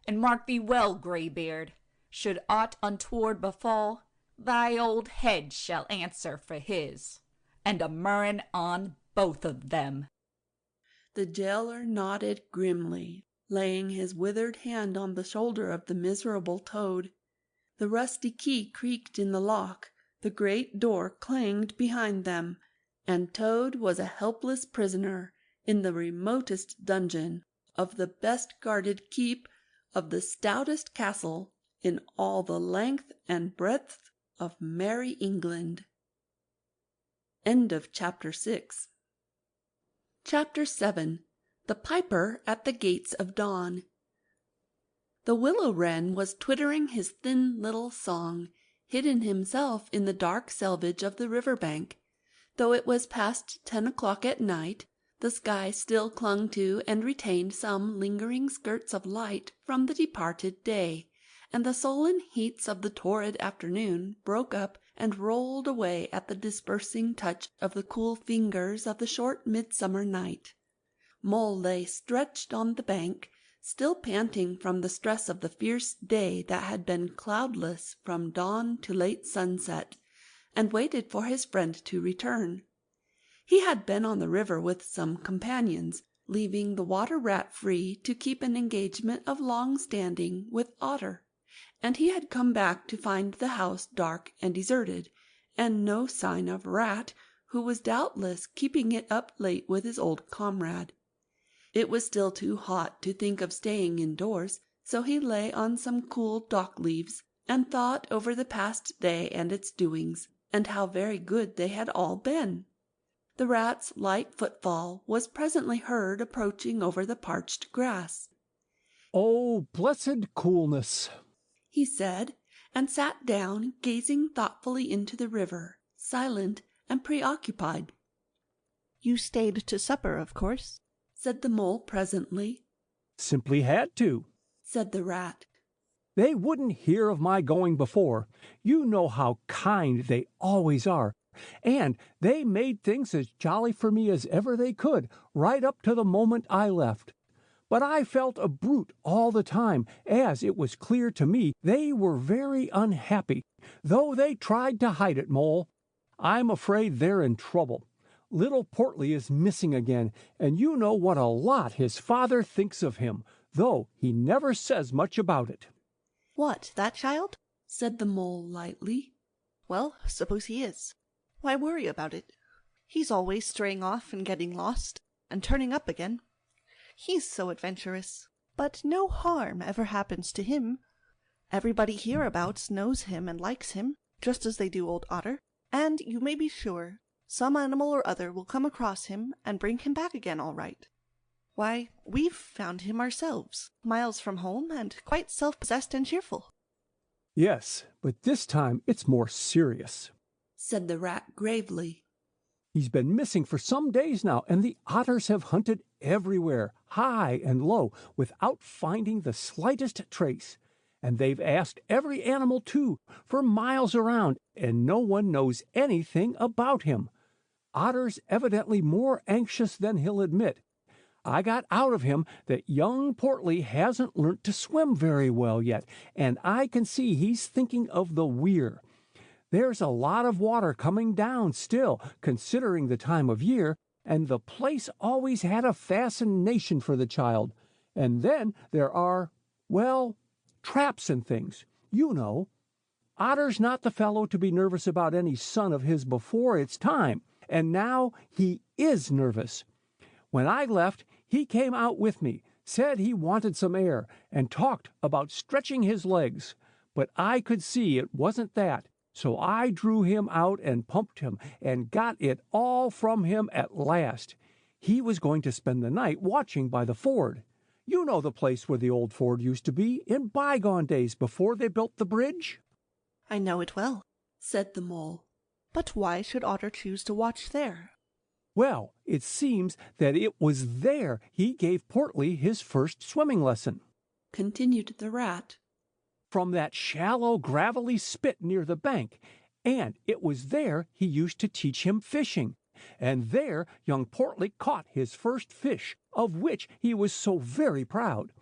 and mark thee well, Greybeard, should aught untoward befall, thy old head shall answer for his, and a murrain on both of them." The jailer nodded grimly, laying his withered hand on the shoulder of the miserable Toad. The rusty key creaked in the lock, the great door clanged behind them, and Toad was a helpless prisoner in the remotest dungeon of the best guarded keep of the stoutest castle in all the length and breadth of merry England. End of Chapter 6. Chapter 7. The Piper at the Gates of Dawn. The willow wren was twittering his thin little song, hidden himself in the dark selvage of the river bank. Though it was past 10 o'clock at night, The sky still clung to and retained some lingering skirts of light from the departed day, and the sullen heats of the torrid afternoon broke up and rolled away at the dispersing touch of the cool fingers of the short midsummer night. Mole lay stretched on the bank, still panting from the stress of the fierce day that had been cloudless from dawn to late sunset, and waited for his friend to return. He had been on the river with some companions, leaving the water-rat free to keep an engagement of long standing with Otter, and he had come back to find the house dark and deserted, and no sign of Rat, who was doubtless keeping it up late with his old comrade. It was still too hot to think of staying indoors, so he lay on some cool dock leaves and thought over the past day and its doings, and how very good they had all been. The rat's light footfall was presently heard approaching over the parched grass. "Oh, blessed coolness!" he said, and sat down, gazing thoughtfully into the river, silent and preoccupied. "You stayed to supper, of course?" said the mole presently. "Simply had to," said the rat. "They wouldn't hear of my going before. You know how kind they always are. And they made things as jolly for me as ever they could, right up to the moment I left. But I felt a brute all the time, as it was clear to me they were very unhappy, though they tried to hide it, Mole. I'm afraid they're in trouble. Little Portly is missing again, and you know what a lot his father thinks of him, though he never says much about it." "What, that child?" said the mole lightly. "Well, suppose he is. Why worry about it? He's always straying off and getting lost, and turning up again. He's so adventurous. But no harm ever happens to him. Everybody hereabouts knows him and likes him, just as they do old Otter, and you may be sure some animal or other will come across him and bring him back again all right. Why, we've found him ourselves, miles from home, and quite self-possessed and cheerful." "Yes, but this time it's more serious," said the rat gravely. "He's been missing for some days now, and the otters have hunted everywhere, high and low, without finding the slightest trace. And they've asked every animal, too, for miles around, and no one knows anything about him. Otter's evidently more anxious than he'll admit. I got out of him that young Portly hasn't learnt to swim very well yet, and I can see he's thinking of the weir. There's a lot of water coming down still, considering the time of year, and the place always had a fascination for the child. And then there are, well, traps and things, you know. Otter's not the fellow to be nervous about any son of his before it's time, and now he is nervous. When I left, he came out with me, said he wanted some air, and talked about stretching his legs. But I could see it wasn't that, so I drew him out and pumped him, and got it all from him at last. He was going to spend the night watching by the ford. You know the place where the old ford used to be in bygone days before they built the bridge?" "I know it well," said the mole. "But why should Otter choose to watch there?" "Well, it seems that it was there he gave Portly his first swimming lesson," continued the rat. "from that shallow, gravelly spit near the bank, and it was there he used to teach him fishing. And there young Portly caught his first fish, of which he was so very proud.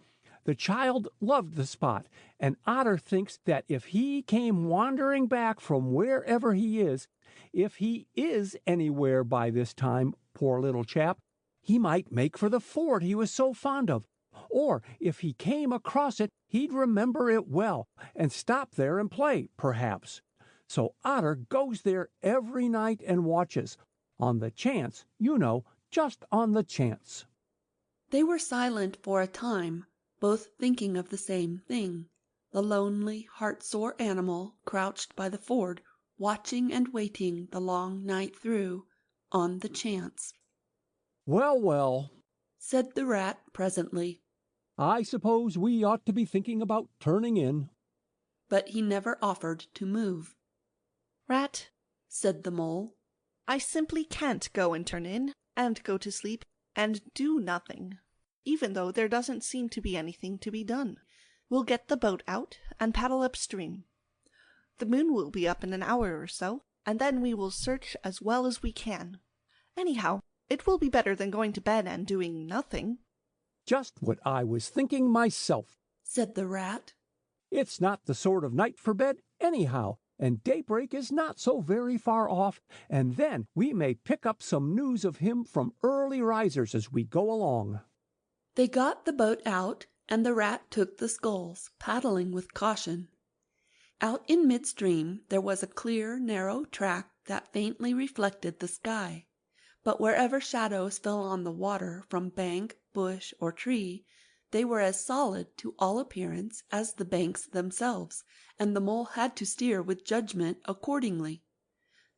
The child loved the spot, and Otter thinks that if he came wandering back from wherever he is, if he is anywhere by this time, poor little chap, he might make for the ford he was so fond of. Or if he came across it, he'd remember it well, and stop there and play, perhaps. So Otter goes there every night and watches, on the chance, you know, just on the chance." They were silent for a time, both thinking of the same thing. The lonely, heart-sore animal crouched by the ford, watching and waiting the long night through, on the chance. "Well, well," said the rat presently. "I suppose we ought to be thinking about turning in." But he never offered to move. "Rat," said the mole, "I simply can't go and turn in, and go to sleep, and do nothing, even though there doesn't seem to be anything to be done. We'll get the boat out and paddle upstream. The moon will be up in an hour or so, and then we will search as well as we can. Anyhow, it will be better than going to bed and doing nothing." "Just what I was thinking myself," said the rat. "It's not the sort of night for bed, anyhow, and daybreak is not so very far off, and then we may pick up some news of him from early risers as we go along." They got the boat out, and the rat took the sculls, paddling with caution. Out in midstream there was a clear, narrow track that faintly reflected the sky, but wherever shadows fell on the water from bank, bush, or tree, they were as solid to all appearance as the banks themselves, and the mole had to steer with judgment accordingly.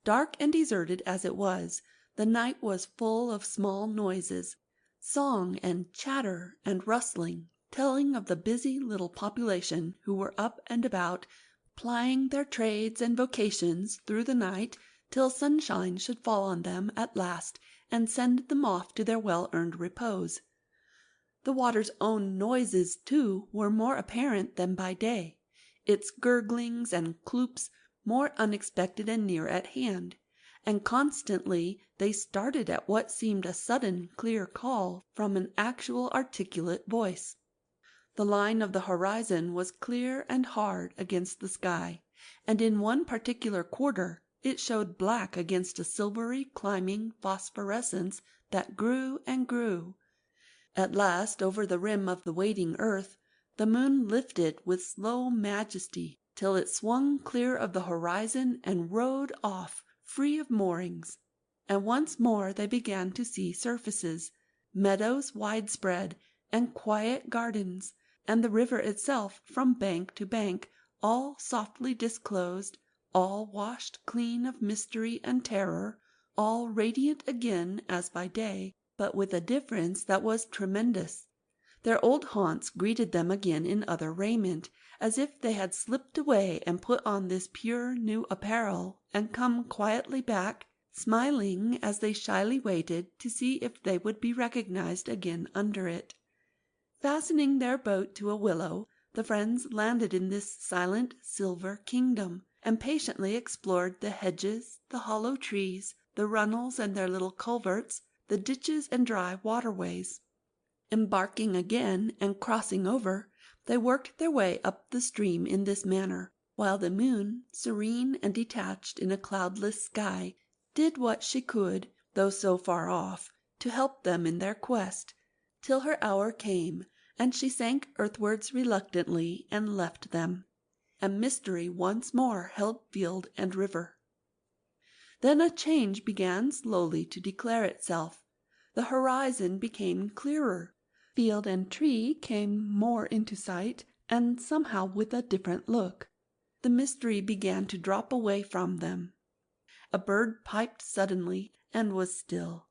Dark and deserted as it was, the night was full of small noises, song and chatter and rustling, telling of the busy little population who were up and about, plying their trades and vocations through the night till sunshine should fall on them at last and send them off to their well-earned repose. The water's own noises, too, were more apparent than by day, its gurglings and cloops more unexpected and near at hand, and constantly they started at what seemed a sudden clear call from an actual articulate voice. The line of the horizon was clear and hard against the sky, and in one particular quarter it showed black against a silvery climbing phosphorescence that grew and grew. At last, over the rim of the waiting earth, the moon lifted with slow majesty till it swung clear of the horizon and rode off, free of moorings. And once more they began to see surfaces, meadows widespread, and quiet gardens, and the river itself from bank to bank, all softly disclosed, all washed clean of mystery and terror, all radiant again as by day, but with a difference that was tremendous. Their old haunts greeted them again in other raiment, as if they had slipped away and put on this pure new apparel, and come quietly back, smiling as they shyly waited to see if they would be recognized again under it. Fastening their boat to a willow, the friends landed in this silent silver kingdom, and patiently explored the hedges, the hollow trees, the runnels and their little culverts, the ditches and dry waterways. Embarking again and crossing over, they worked their way up the stream in this manner, while the moon, serene and detached in a cloudless sky, did what she could, though so far off, to help them in their quest, till her hour came, and she sank earthwards reluctantly and left them, and mystery once more held field and river. Then a change began slowly to declare itself. The horizon became clearer. Field and tree came more into sight, and somehow with a different look. The mystery began to drop away from them. A bird piped suddenly and was still,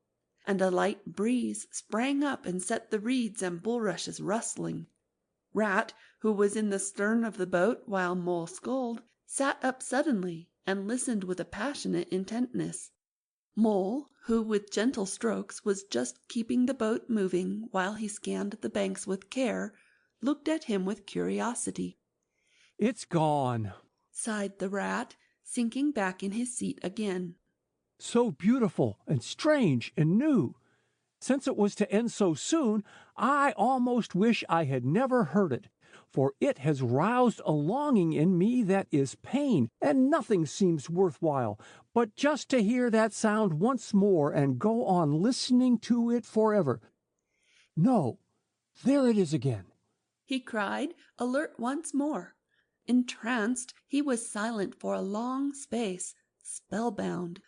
and a light breeze sprang up and set the reeds and bulrushes rustling. Rat, who was in the stern of the boat while Mole sculled, sat up suddenly and listened with a passionate intentness. Mole, who with gentle strokes was just keeping the boat moving while he scanned the banks with care, looked at him with curiosity. "It's gone," sighed the rat, sinking back in his seat again. "So beautiful and strange and new. Since it was to end so soon, I almost wish I had never heard it, for it has roused a longing in me that is pain, and nothing seems worthwhile but just to hear that sound once more and go on listening to it forever. No, there it is again," he cried, alert once more. Entranced, he was silent for a long space, spellbound.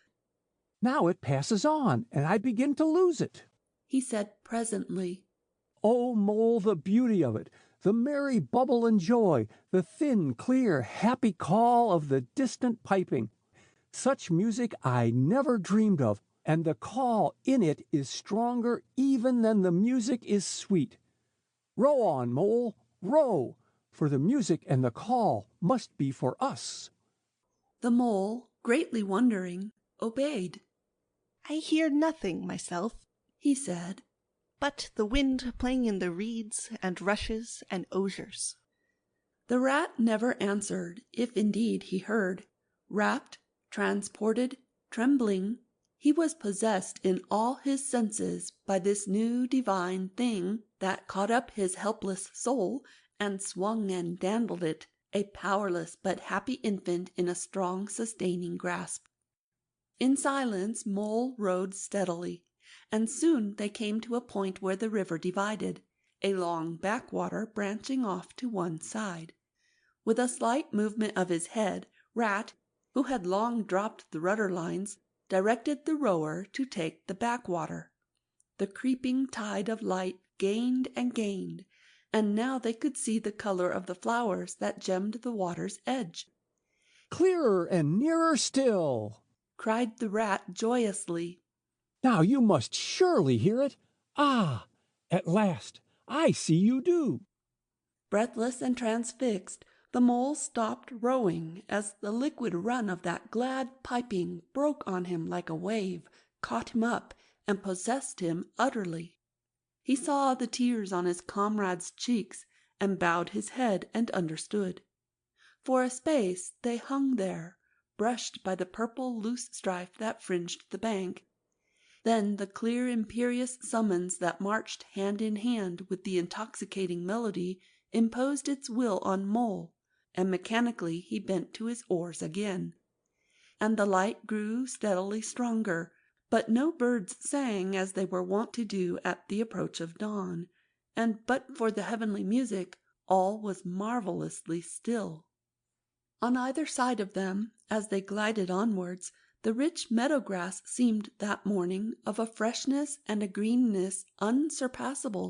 "Now it passes on, and I begin to lose it," he said presently. "Oh, Mole, the beauty of it, the merry bubble and joy, the thin, clear, happy call of the distant piping. Such music I never dreamed of, and the call in it is stronger even than the music is sweet. Row on, Mole, row, for the music and the call must be for us." The mole, greatly wondering, obeyed. "I hear nothing myself," he said. but the wind playing in the reeds and rushes and osiers. The rat never answered, if indeed he heard. Rapt, transported, trembling, he was possessed in all his senses by this new divine thing that caught up his helpless soul and swung and dandled it, a powerless but happy infant in a strong sustaining grasp. In silence Mole rowed steadily, and soon they came to a point where the river divided, a long backwater branching off to one side. With a slight movement of his head, Rat, who had long dropped the rudder lines, directed the rower to take the backwater. The creeping tide of light gained and gained, and now they could see the color of the flowers that gemmed the water's edge. "Clearer and nearer still!" cried the rat joyously. "Now you must surely hear it. Ah, at last, I see you do." Breathless and transfixed, the mole stopped rowing as the liquid run of that glad piping broke on him like a wave, caught him up, and possessed him utterly. He saw the tears on his comrade's cheeks, and bowed his head and understood. For a space they hung there, brushed by the purple loose strife that fringed the bank. Then the clear imperious summons that marched hand in hand with the intoxicating melody imposed its will on Mole, and mechanically he bent to his oars again. And the light grew steadily stronger, but no birds sang as they were wont to do at the approach of dawn, and but for the heavenly music, all was marvellously still. On either side of them, as they glided onwards, the rich meadow grass seemed that morning of a freshness and a greenness unsurpassable.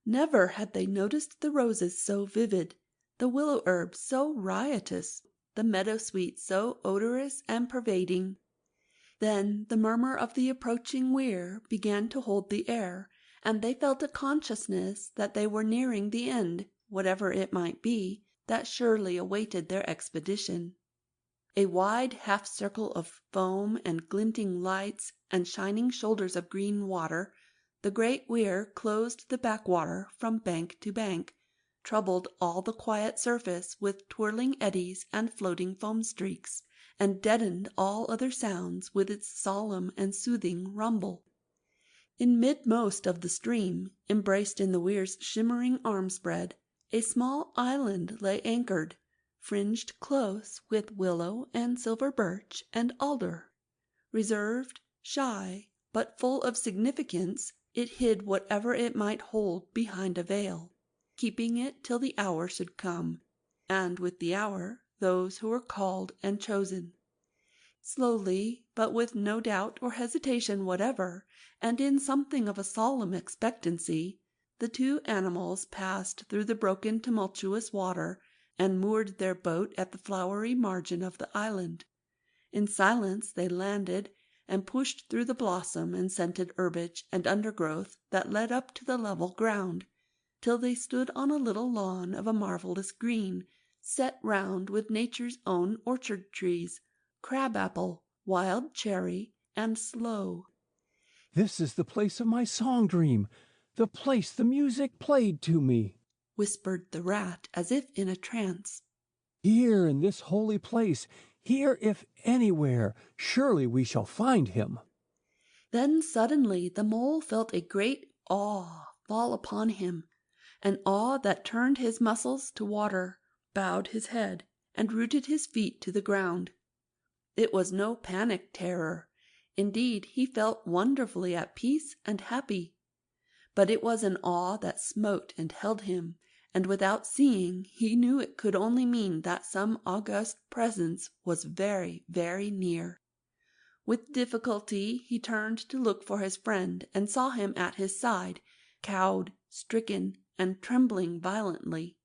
Never had they noticed the roses so vivid, the willow herb so riotous, the meadow sweet so odorous and pervading. Then the murmur of the approaching weir began to hold the air, and they felt a consciousness that they were nearing the end, whatever it might be, that surely awaited their expedition. A wide half-circle of foam and glinting lights and shining shoulders of green water, the great weir closed the backwater from bank to bank, troubled all the quiet surface with twirling eddies and floating foam streaks, and deadened all other sounds with its solemn and soothing rumble. In midmost of the stream, embraced in the weir's shimmering arm-spread, a small island lay anchored, fringed close with willow and silver birch and alder. Reserved, shy, but full of significance, it hid whatever it might hold behind a veil, keeping it till the hour should come, and with the hour those who were called and chosen. Slowly, but with no doubt or hesitation whatever, and in something of a solemn expectancy, the two animals passed through the broken tumultuous water and moored their boat at the flowery margin of the island. In silence they landed and pushed through the blossom and scented herbage and undergrowth that led up to the level ground, till they stood on a little lawn of a marvellous green, set round with nature's own orchard trees, crab-apple, wild cherry, and sloe. "This is the place of my song-dream, the place the music played to me," whispered the rat as if in a trance. "Here in this holy place, here if anywhere, surely we shall find him." Then suddenly the mole felt a great awe fall upon him, an awe that turned his muscles to water, bowed his head, and rooted his feet to the ground. It was no panic terror. Indeed, he felt wonderfully at peace and happy. But it was an awe that smote and held him, and without seeing, he knew it could only mean that some august presence was very, very near. With difficulty he turned to look for his friend, and saw him at his side, cowed, stricken, and trembling violently.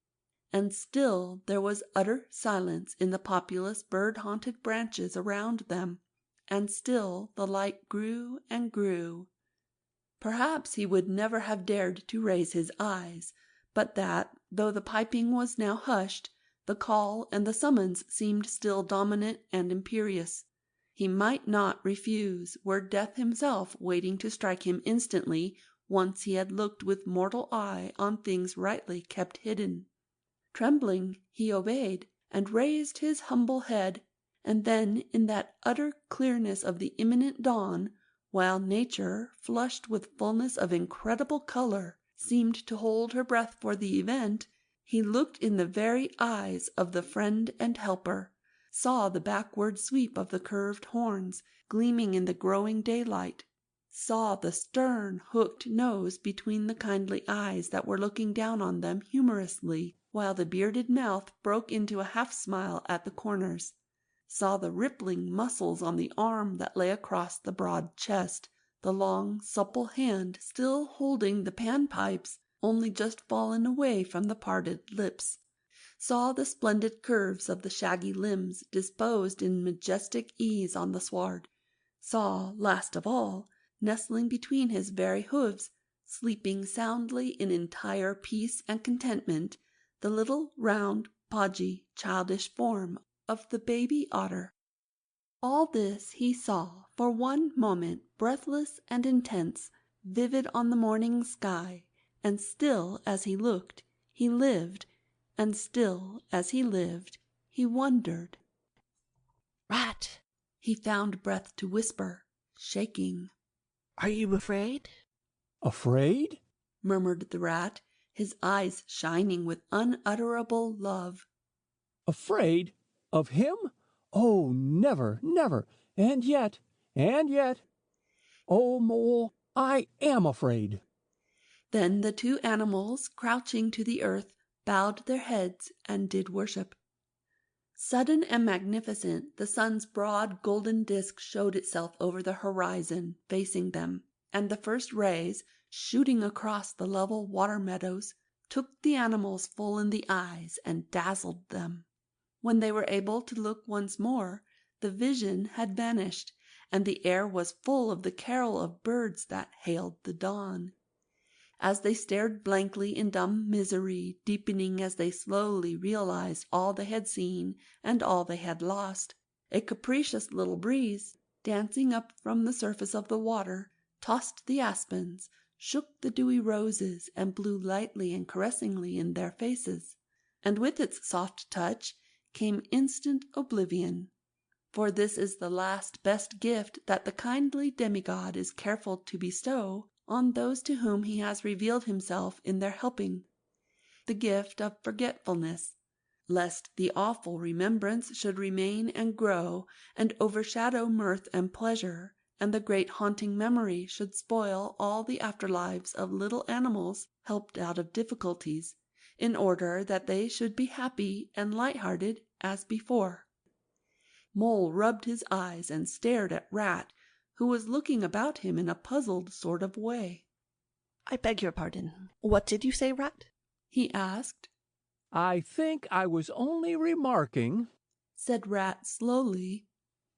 And still there was utter silence in the populous bird-haunted branches around them, and still the light grew and grew. Perhaps he would never have dared to raise his eyes, but that, though the piping was now hushed, the call and the summons seemed still dominant and imperious. He might not refuse, were death himself waiting to strike him instantly Once he had looked with mortal eye on things rightly kept hidden. Trembling, he obeyed, and raised his humble head, and then in that utter clearness of the imminent dawn, while nature, flushed with fullness of incredible color, seemed to hold her breath for the event, he looked in the very eyes of the friend and helper, saw the backward sweep of the curved horns gleaming in the growing daylight, saw the stern hooked nose between the kindly eyes that were looking down on them humorously, while the bearded mouth broke into a half smile at the corners, saw the rippling muscles on the arm that lay across the broad chest, the long supple hand still holding the panpipes, only just fallen away from the parted lips, saw the splendid curves of the shaggy limbs disposed in majestic ease on the sward, saw, last of all, nestling between his very hoofs, sleeping soundly in entire peace and contentment, the little round, podgy, childish form of the baby otter. All this he saw for one moment, breathless and intense, vivid on the morning sky, and still as he looked, he lived, and still as he lived, he wondered. "Rat!" he found breath to whisper, shaking. "Are you afraid?" "Afraid?" murmured the rat, his eyes shining with unutterable love. "Afraid? Of him? Oh, never, never! And yet, oh, Mole, I am afraid." Then the two animals, crouching to the earth, bowed their heads and did worship. Sudden and magnificent, the sun's broad golden disk showed itself over the horizon, facing them, and the first rays, shooting across the level water meadows, took the animals full in the eyes and dazzled them. When they were able to look once more, the vision had vanished, and the air was full of the carol of birds that hailed the dawn. As they stared blankly in dumb misery, deepening as they slowly realized all they had seen and all they had lost, a capricious little breeze, dancing up from the surface of the water, tossed the aspens, shook the dewy roses, and blew lightly and caressingly in their faces. And with its soft touch came instant oblivion. For this is the last best gift that the kindly demigod is careful to bestow on those to whom he has revealed himself in their helping, the gift of forgetfulness, lest the awful remembrance should remain and grow and overshadow mirth and pleasure, and the great haunting memory should spoil all the afterlives of little animals helped out of difficulties, in order that they should be happy and light-hearted as before. Mole rubbed his eyes and stared at Rat, who was looking about him in a puzzled sort of way. "I beg your pardon. What did you say, Rat?" he asked. "I think I was only remarking," said Rat slowly,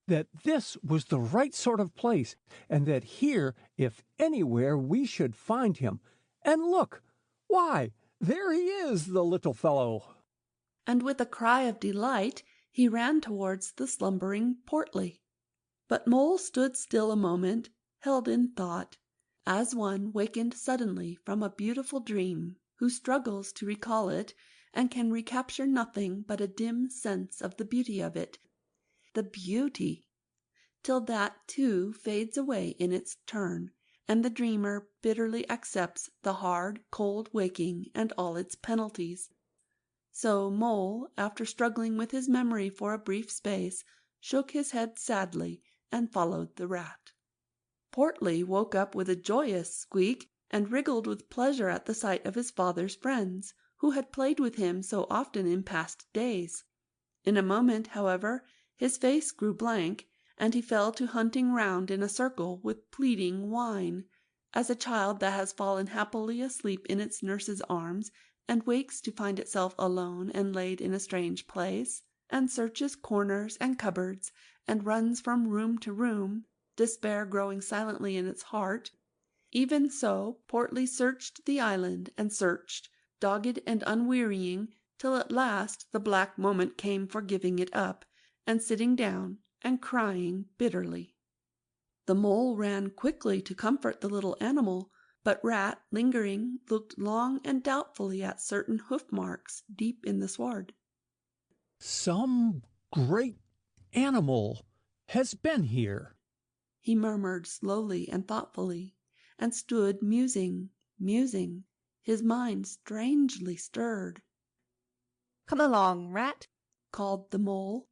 "that this was the right sort of place, and that here, if anywhere, we should find him. And look! Why, there he is, the little fellow!" And with a cry of delight, he ran towards the slumbering Portly. But Mole stood still a moment, held in thought, as one wakened suddenly from a beautiful dream, who struggles to recall it, and can recapture nothing but a dim sense of the beauty of it. The beauty! Till that, too, fades away in its turn, and the dreamer bitterly accepts the hard, cold waking and all its penalties. So Mole, after struggling with his memory for a brief space, shook his head sadly and followed the rat. Portly woke up with a joyous squeak, and wriggled with pleasure at the sight of his father's friends, who had played with him so often in past days. In a moment, however, his face grew blank, and he fell to hunting round in a circle with pleading whine, as a child that has fallen happily asleep in its nurse's arms, and wakes to find itself alone and laid in a strange place, and searches corners and cupboards, and runs from room to room, despair growing silently in its heart. Even so Portly searched the island, and searched, dogged and unwearying, till at last the black moment came for giving it up, and sitting down and crying bitterly. The Mole ran quickly to comfort the little animal, But Rat, lingering, looked long and doubtfully at certain hoof marks deep in the sward. Some great animal has been here, he murmured slowly and thoughtfully, and stood musing, his mind strangely stirred. Come along, Rat, called the Mole.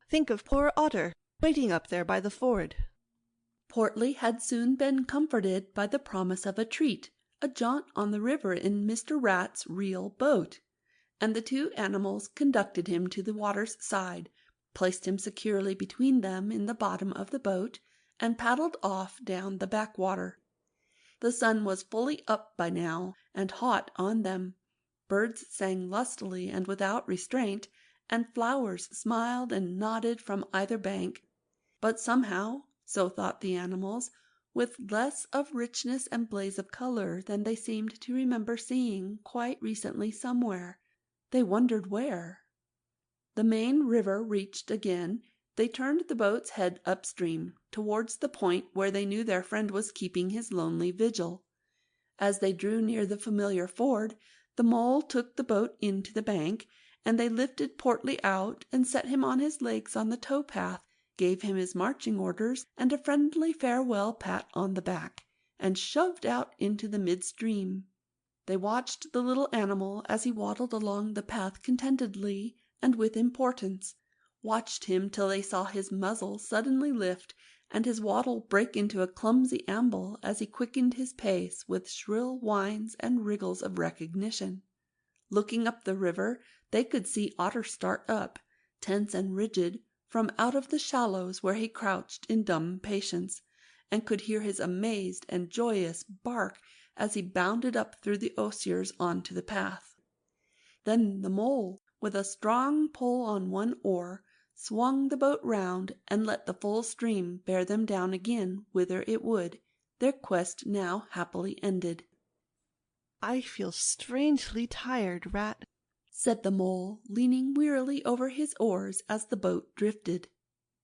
Think of poor Otter, waiting up there by the ford. Portly had soon been comforted by the promise of a treat, a jaunt on the river in Mr. Rat's real boat, and the two animals conducted him to the water's side, placed him securely between them in the bottom of the boat, and paddled off down the backwater. The sun was fully up by now, and hot on them. Birds sang lustily and without restraint, and flowers smiled and nodded from either bank. But somehow, so thought the animals, with less of richness and blaze of color than they seemed to remember seeing quite recently somewhere. They wondered where. The main river reached again, they turned the boat's head upstream, towards the point where they knew their friend was keeping his lonely vigil. As they drew near the familiar ford, the Mole took the boat into the bank, and they lifted Portly out and set him on his legs on the tow-path, gave him his marching orders and a friendly farewell pat on the back, and shoved out into the mid-stream. They watched the little animal as he waddled along the path contentedly and with importance, watched him till they saw his muzzle suddenly lift and his waddle break into a clumsy amble as he quickened his pace with shrill whines and wriggles of recognition. Looking up the river, they could see Otter start up, tense and rigid, from out of the shallows where he crouched in dumb patience, and could hear his amazed and joyous bark as he bounded up through the osiers on to the path. Then the Mole, with a strong pull on one oar, swung the boat round and let the full stream bear them down again whither it would, their quest now happily ended. I feel strangely tired, Rat, said the Mole, leaning wearily over his oars as the boat drifted.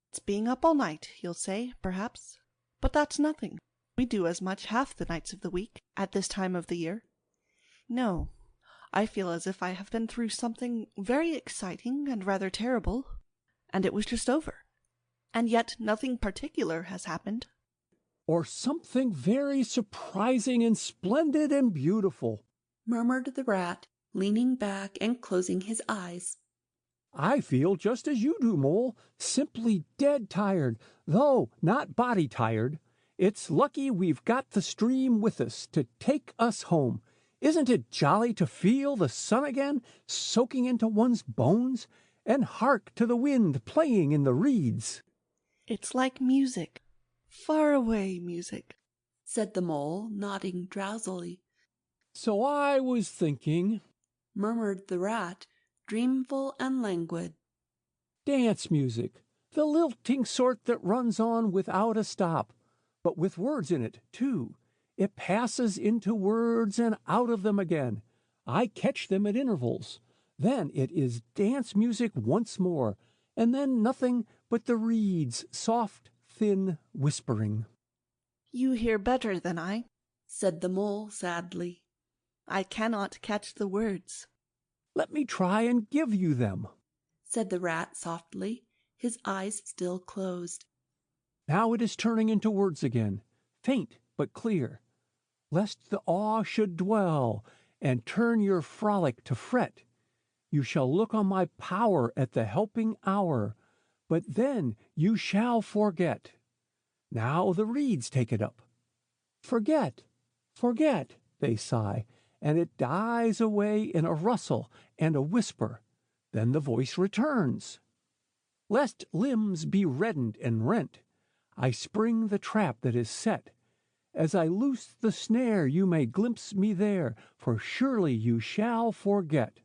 It's being up all night, you'll say, perhaps, but that's nothing. We do as much half the nights of the week at this time of the year. No, I feel as if I have been through something very exciting and rather terrible, and it was just over. And yet nothing particular has happened. Or something very surprising and splendid and beautiful, murmured the Rat, leaning back and closing his eyes. I feel just as you do, Mole, simply dead tired, though not body tired. It's lucky we've got the stream with us to take us home. Isn't it jolly to feel the sun again, soaking into one's bones, and hark to the wind playing in the reeds? It's like music, far away music, said the Mole, nodding drowsily. So I was thinking, murmured the Rat, dreamful and languid. Dance music, the lilting sort that runs on without a stop, but with words in it, too. It passes into words and out of them again. I catch them at intervals. Then it is dance music once more, and then nothing but the reeds, soft, thin whispering. You hear better than I, said the Mole sadly. I cannot catch the words. Let me try and give you them, said the Rat softly, his eyes still closed. Now it is turning into words again, faint but clear. Lest the awe should dwell, and turn your frolic to fret, you shall look on my power at the helping hour, but then you shall forget. Now the reeds take it up. Forget, forget, they sigh, and it dies away in a rustle and a whisper. Then the voice returns. Lest limbs be reddened and rent, I spring the trap that is set. As I loose the snare, you may glimpse me there, for surely you shall forget.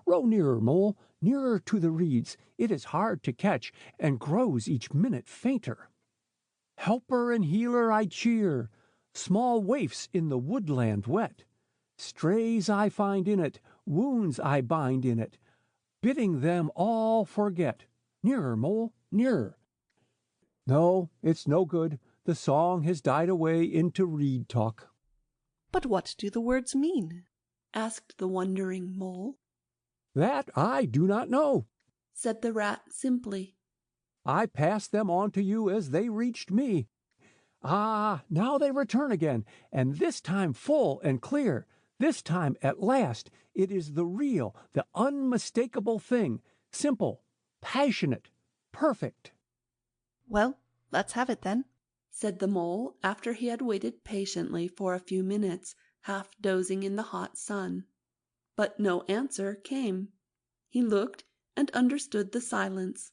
Row nearer, Mole, nearer to the reeds. It is hard to catch, and grows each minute fainter. Helper and healer I cheer, small waifs in the woodland wet. Strays I find in it, wounds I bind in it, bidding them all forget. Nearer, Mole, nearer. No, it's no good. The song has died away into reed talk. But what do the words mean? asked the wondering Mole. That I do not know, said the Rat simply. I passed them on to you as they reached me. Ah, now they return again, and this time full and clear. This time, at last, it is the real, the unmistakable thing, simple, passionate, perfect. Well, let's have it then, said the Mole after he had waited patiently for a few minutes, half dozing in the hot sun. But no answer came. He looked and understood the silence.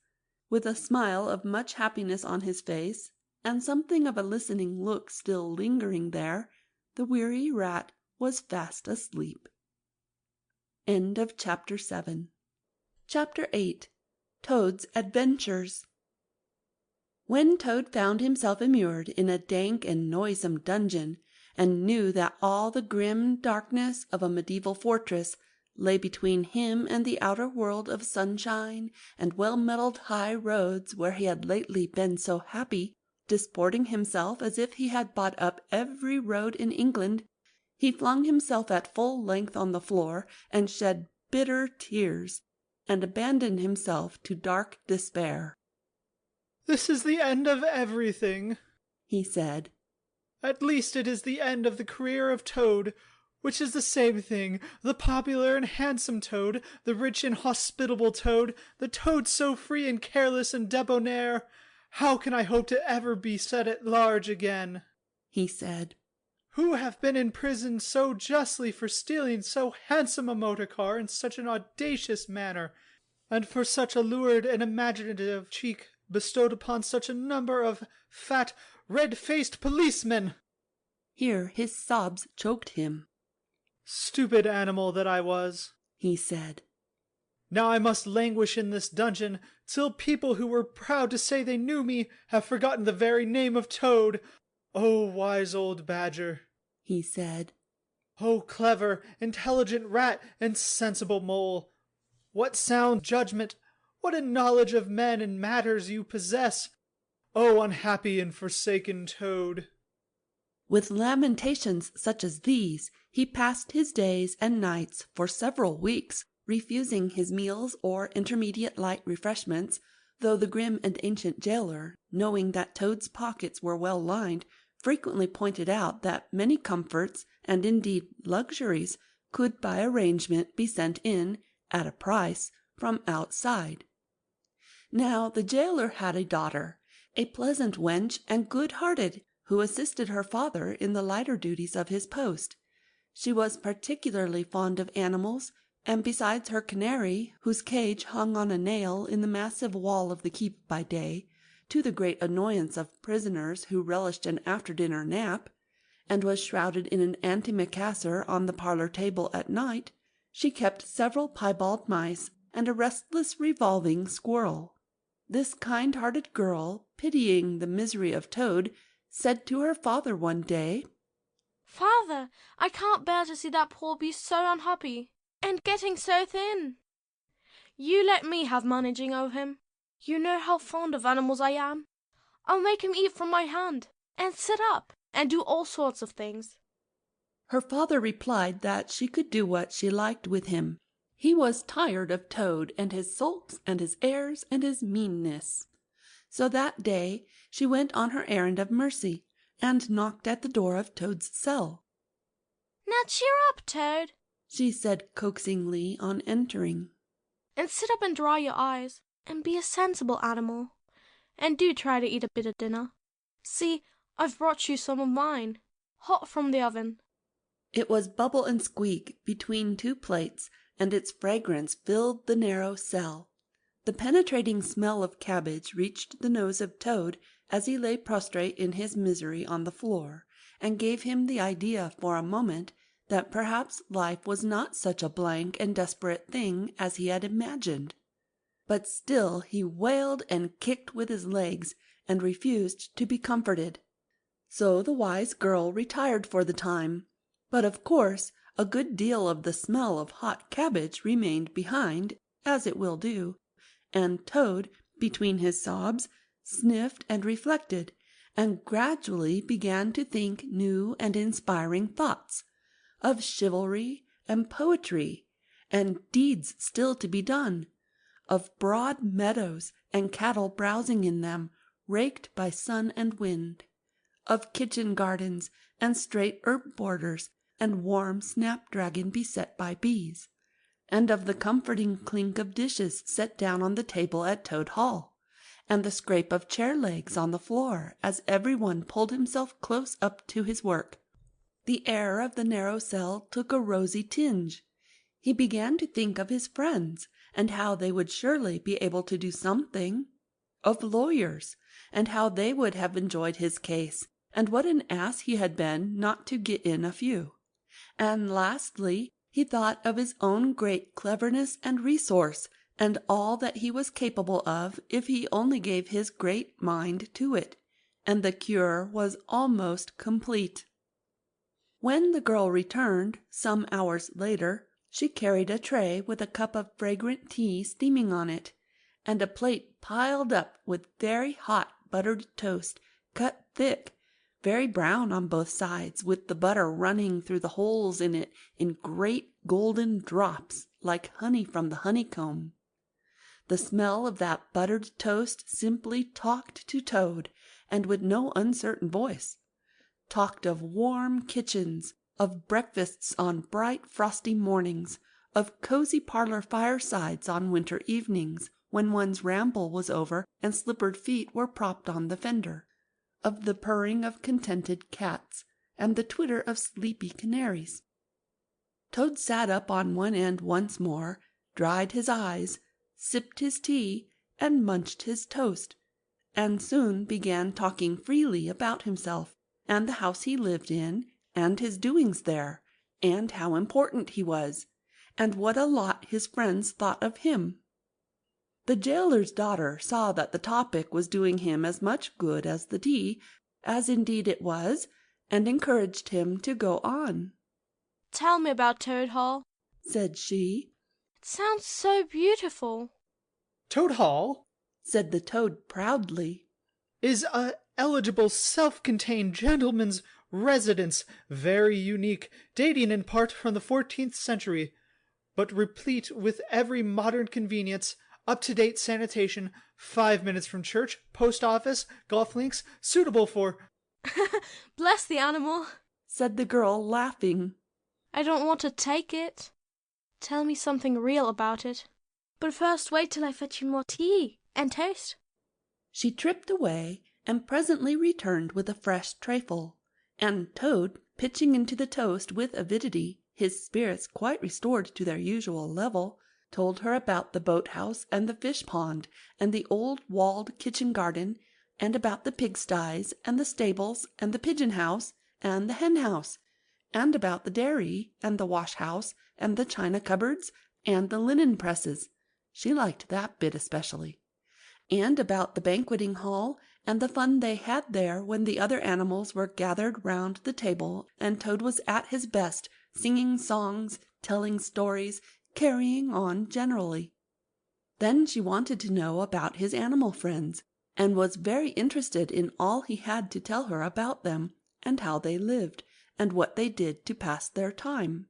With a smile of much happiness on his face, and something of a listening look still lingering there, the weary Rat was fast asleep. End of Chapter 7. Chapter 8. Toad's Adventures. When Toad found himself immured in a dank and noisome dungeon, and knew that all the grim darkness of a medieval fortress lay between him and the outer world of sunshine and well-metalled high roads where he had lately been so happy, disporting himself as if he had bought up every road in England, he flung himself at full length on the floor and shed bitter tears, and abandoned himself to dark despair. "This is the end of everything," he said. "At least it is the end of the career of Toad, which is the same thing, the popular and handsome Toad, the rich and hospitable Toad, the Toad so free and careless and debonair. How can I hope to ever be set at large again?" he said. "Who have been in prison so justly for stealing so handsome a motor car in such an audacious manner, and for such a lurid and imaginative cheek bestowed upon such a number of fat, red-faced policemen?" Here his sobs choked him. "Stupid animal that I was," he said. "Now I must languish in this dungeon till people who were proud to say they knew me have forgotten the very name of Toad. Oh, wise old Badger," he said. "Oh, clever, intelligent Rat and sensible Mole. What sound judgment, what a knowledge of men and matters you possess. Oh, unhappy and forsaken Toad." With lamentations such as these, he passed his days and nights for several weeks, refusing his meals or intermediate light refreshments, though the grim and ancient jailer, knowing that Toad's pockets were well lined, frequently pointed out that many comforts, and indeed luxuries, could by arrangement be sent in, at a price, from outside. Now the jailer had a daughter, a pleasant wench and good-hearted, who assisted her father in the lighter duties of his post. She was particularly fond of animals, and besides her canary, whose cage hung on a nail in the massive wall of the keep by day, to the great annoyance of prisoners who relished an after-dinner nap, and was shrouded in an antimacassar on the parlour table at night, she kept several piebald mice and a restless revolving squirrel. This kind-hearted girl, pitying the misery of Toad, said to her father one day, "Father, I can't bear to see that poor beast so unhappy, and getting so thin. You let me have managing of him. You know how fond of animals I am. I'll make him eat from my hand, and sit up, and do all sorts of things." Her father replied that she could do what she liked with him. He was tired of Toad and his sulks and his airs and his meanness. So that day she went on her errand of mercy, and knocked at the door of Toad's cell. "Now cheer up, Toad," she said coaxingly on entering, "and sit up and dry your eyes, and be a sensible animal. And do try to eat a bit of dinner. See, I've brought you some of mine, hot from the oven." It was Bubble and Squeak between two plates, and its fragrance filled the narrow cell. The penetrating smell of cabbage reached the nose of Toad as he lay prostrate in his misery on the floor, and gave him the idea for a moment that perhaps life was not such a blank and desperate thing as he had imagined. But still he wailed and kicked with his legs, and refused to be comforted. So the wise girl retired for the time, but of course a good deal of the smell of hot cabbage remained behind, as it will do, and Toad, between his sobs, sniffed and reflected, and gradually began to think new and inspiring thoughts of chivalry and poetry and deeds still to be done, of broad meadows and cattle browsing in them, raked by sun and wind, of kitchen gardens and straight herb borders and warm snapdragon beset by bees, and of the comforting clink of dishes set down on the table at Toad Hall, and the scrape of chair legs on the floor as every one pulled himself close up to his work. The air of the narrow cell took a rosy tinge. He began to think of his friends, and how they would surely be able to do something, of lawyers, and how they would have enjoyed his case, and what an ass he had been not to get in a few. And lastly, he thought of his own great cleverness and resource, and all that he was capable of if he only gave his great mind to it, and the cure was almost complete. When the girl returned, some hours later, she carried a tray with a cup of fragrant tea steaming on it, and a plate piled up with very hot buttered toast, cut thick, very brown on both sides, with the butter running through the holes in it in great golden drops, like honey from the honeycomb. The smell of that buttered toast simply talked to Toad, and with no uncertain voice. Talked of warm kitchens, of breakfasts on bright frosty mornings, of cozy parlor firesides on winter evenings, when one's ramble was over and slippered feet were propped on the fender, of the purring of contented cats, and the twitter of sleepy canaries. Toad sat up on one end once more, dried his eyes, sipped his tea, and munched his toast, and soon began talking freely about himself, and the house he lived in, and his doings there, and how important he was, and what a lot his friends thought of him. The jailer's daughter saw that the topic was doing him as much good as the tea, as indeed it was, and encouraged him to go on. "Tell me about Toad Hall," said she. "It sounds so beautiful." Toad Hall, said the Toad proudly, is a eligible self-contained gentleman's residence, very unique, dating in part from the 14th century, but replete with every modern convenience, up-to-date sanitation, 5 minutes from church, post office, golf links, suitable for... Bless the animal, said the girl, laughing. I don't want to take it. Tell me something real about it. But first wait till I fetch you more tea and toast. She tripped away, and presently returned with a fresh trayful, and Toad, pitching into the toast with avidity, his spirits quite restored to their usual level, told her about the boat-house and the fish-pond, and the old walled kitchen-garden, and about the pigsties, and the stables, and the pigeon-house, and the hen-house, and about the dairy, and the wash-house, and the china cupboards, and the linen-presses. She liked that bit especially. And about the banqueting hall, and the fun they had there when the other animals were gathered round the table, and Toad was at his best, singing songs, telling stories, carrying on generally. Then she wanted to know about his animal friends, and was very interested in all he had to tell her about them, and how they lived, and what they did to pass their time.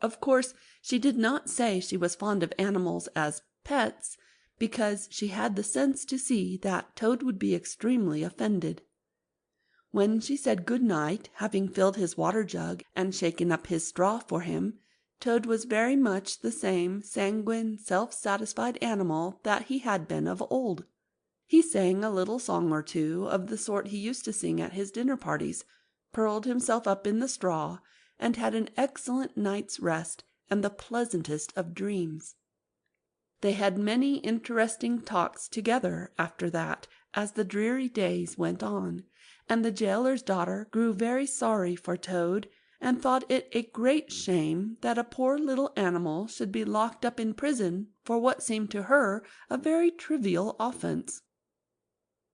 Of course, she did not say she was fond of animals as pets, because she had the sense to see that Toad would be extremely offended. When she said good night, having filled his water jug and shaken up his straw for him, Toad was very much the same sanguine, self-satisfied animal that he had been of old. He sang a little song or two of the sort he used to sing at his dinner parties, curled himself up in the straw, and had an excellent night's rest and the pleasantest of dreams. They had many interesting talks together after that, as the dreary days went on, and the jailer's daughter grew very sorry for Toad, and thought it a great shame that a poor little animal should be locked up in prison for what seemed to her a very trivial offence.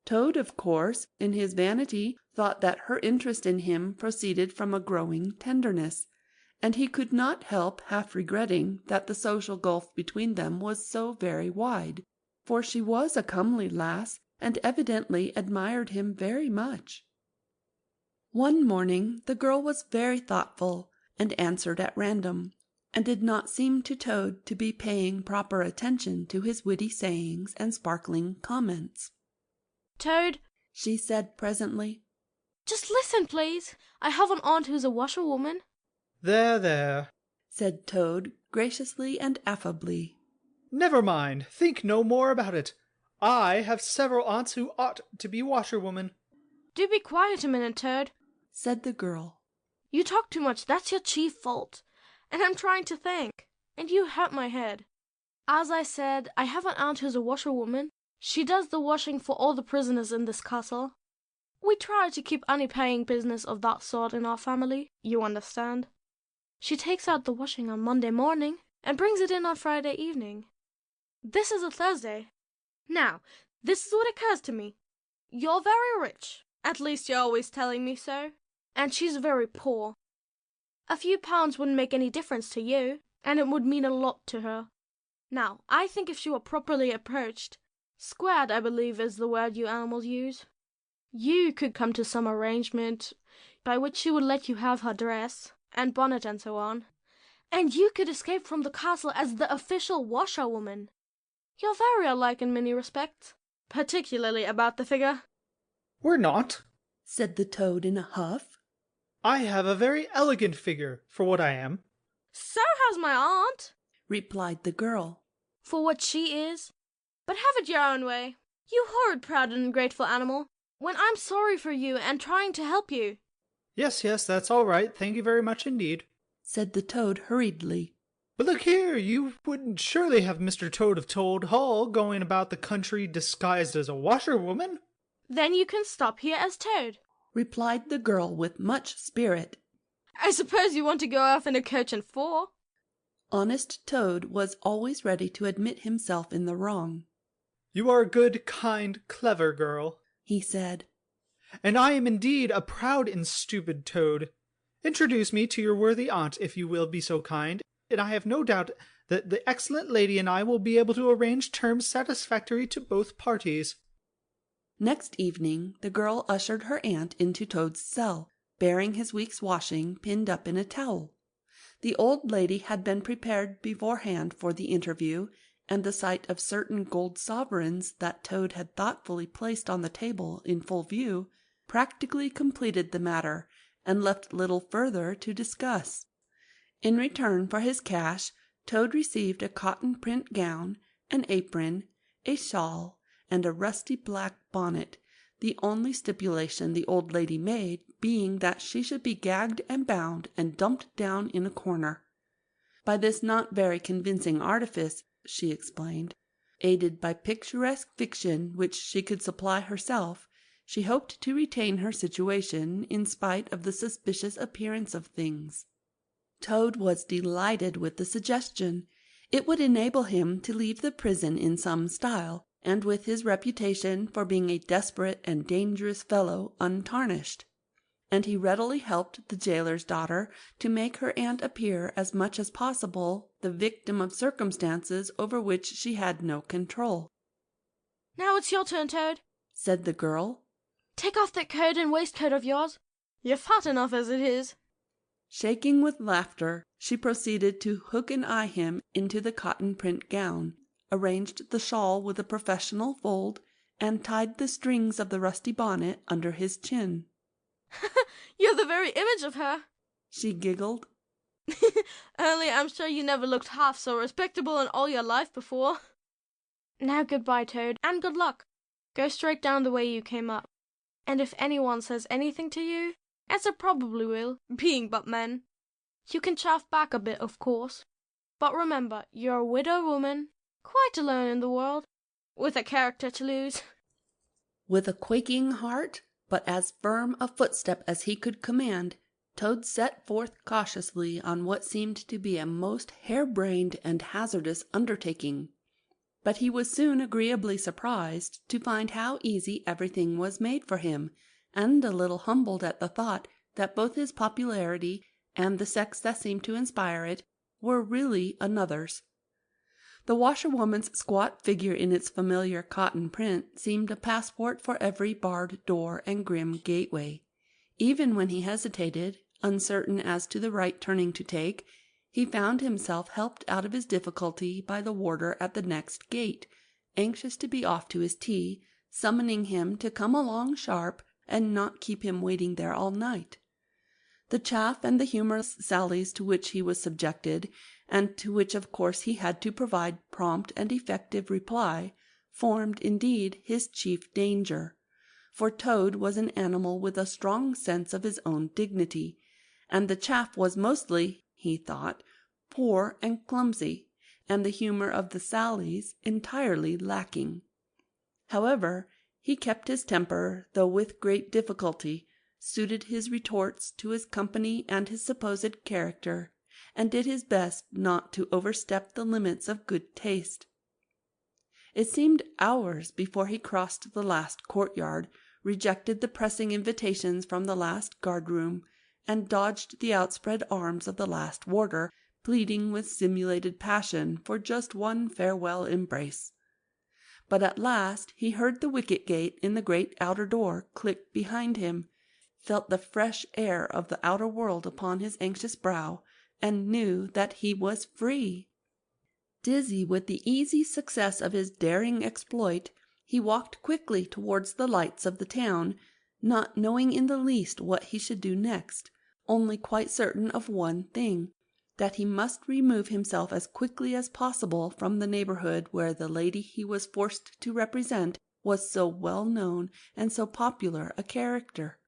Toad, of course, in his vanity, thought that her interest in him proceeded from a growing tenderness, and he could not help half regretting that the social gulf between them was so very wide, for she was a comely lass, and evidently admired him very much. One morning the girl was very thoughtful, and answered at random, and did not seem to Toad to be paying proper attention to his witty sayings and sparkling comments. "Toad," she said presently, "just listen, please. I have an aunt who's a washerwoman." There, there, said Toad graciously and affably. never mind. Think no more about it. I have several aunts who ought to be washerwomen. "Do be quiet a minute, Toad," said the girl. "You talk too much, that's your chief fault. And I'm trying to think, and you hurt my head. As I said, I have an aunt who's a washerwoman. She does the washing for all the prisoners in this castle. We try to keep any paying business of that sort in our family, you understand. She takes out the washing on Monday morning, and brings it in on Friday evening. This is a Thursday. Now, this is what occurs to me. You're very rich, at least you're always telling me so, and she's very poor. A few pounds wouldn't make any difference to you, and it would mean a lot to her. Now, I think if she were properly approached, squared, I believe is the word you animals use, you could come to some arrangement by which she would let you have her dress, and bonnet and so on, and you could escape from the castle as the official washerwoman. You're very alike in many respects, particularly about the figure." We're not, said the Toad in a huff. I have a very elegant figure for what I am. "So has my aunt," replied the girl, "for what she is. But have it your own way, you horrid, proud, and ungrateful animal, when I'm sorry for you and trying to help you." Yes, that's all right. Thank you very much indeed, said the Toad hurriedly. But look here, you wouldn't surely have Mr. Toad of Toad Hall going about the country disguised as a washerwoman? "Then you can stop here as Toad," replied the girl with much spirit. "I suppose you want to go off in a coach and four." Honest Toad was always ready to admit himself in the wrong. You are a good, kind, clever girl, he said, and I am indeed a proud and stupid Toad. Introduce me to your worthy aunt, if you will be so kind, and I have no doubt that the excellent lady and I will be able to arrange terms satisfactory to both parties. Next evening the girl ushered her aunt into Toad's cell, bearing his week's washing pinned up in a towel. The old lady had been prepared beforehand for the interview, and the sight of certain gold sovereigns that Toad had thoughtfully placed on the table in full view practically completed the matter, and left little further to discuss. In return for his cash, Toad received a cotton print gown, an apron, a shawl, and a rusty black bonnet, the only stipulation the old lady made being that she should be gagged and bound and dumped down in a corner. By this not very convincing artifice, she explained, aided by picturesque fiction which she could supply herself, she hoped to retain her situation in spite of the suspicious appearance of things. Toad was delighted with the suggestion. It would enable him to leave the prison in some style, and with his reputation for being a desperate and dangerous fellow untarnished. And he readily helped the jailer's daughter to make her aunt appear as much as possible the victim of circumstances over which she had no control. "Now it's your turn, Toad," said the girl. "Take off that coat and waistcoat of yours. You're fat enough as it is." Shaking with laughter, she proceeded to hook and eye him into the cotton print gown, arranged the shawl with a professional fold, and tied the strings of the rusty bonnet under his chin. "You're the very image of her," she giggled. "Only I'm sure you never looked half so respectable in all your life before. Now goodbye, Toad, and good luck. Go straight down the way you came up, and if anyone says anything to you, as it probably will, being but men, you can chaff back a bit, of course. But remember, you're a widow woman, quite alone in the world, with a character to lose." With a quaking heart, but as firm a footstep as he could command, Toad set forth cautiously on what seemed to be a most harebrained and hazardous undertaking. But he was soon agreeably surprised to find how easy everything was made for him, and a little humbled at the thought that both his popularity and the sex that seemed to inspire it were really another's. The washerwoman's squat figure in its familiar cotton print seemed a passport for every barred door and grim gateway. Even when he hesitated, uncertain as to the right turning to take, he found himself helped out of his difficulty by the warder at the next gate, anxious to be off to his tea, summoning him to come along sharp and not keep him waiting there all night. The chaff and the humorous sallies to which he was subjected, and to which of course he had to provide prompt and effective reply, formed indeed his chief danger. For Toad was an animal with a strong sense of his own dignity, and the chaff was mostly, he thought, poor and clumsy, and the humour of the sallies entirely lacking. However, he kept his temper, though with great difficulty, suited his retorts to his company and his supposed character, and did his best not to overstep the limits of good taste. It seemed hours before he crossed the last courtyard, rejected the pressing invitations from the last guard-room, and dodged the outspread arms of the last warder, pleading with simulated passion for just one farewell embrace. But at last he heard the wicket-gate in the great outer door click behind him, felt the fresh air of the outer world upon his anxious brow, and knew that he was free. Dizzy with the easy success of his daring exploit, he walked quickly towards the lights of the town, not knowing in the least what he should do next, only quite certain of one thing, that he must remove himself as quickly as possible from the neighbourhood where the lady he was forced to represent was so well known and so popular a character.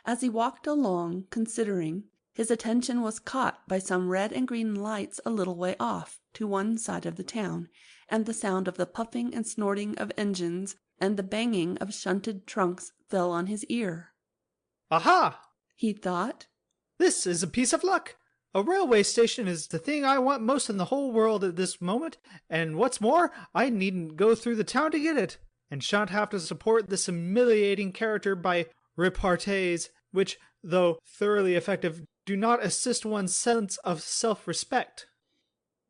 As he walked along, considering, his attention was caught by some red and green lights a little way off, to one side of the town, and the sound of the puffing and snorting of engines and the banging of shunted trunks fell on his ear. Aha! He thought. This is a piece of luck. A railway station is the thing I want most in the whole world at this moment, and what's more, I needn't go through the town to get it, and shan't have to support this humiliating character by repartees, which, though thoroughly effective, do not assist one's sense of self-respect.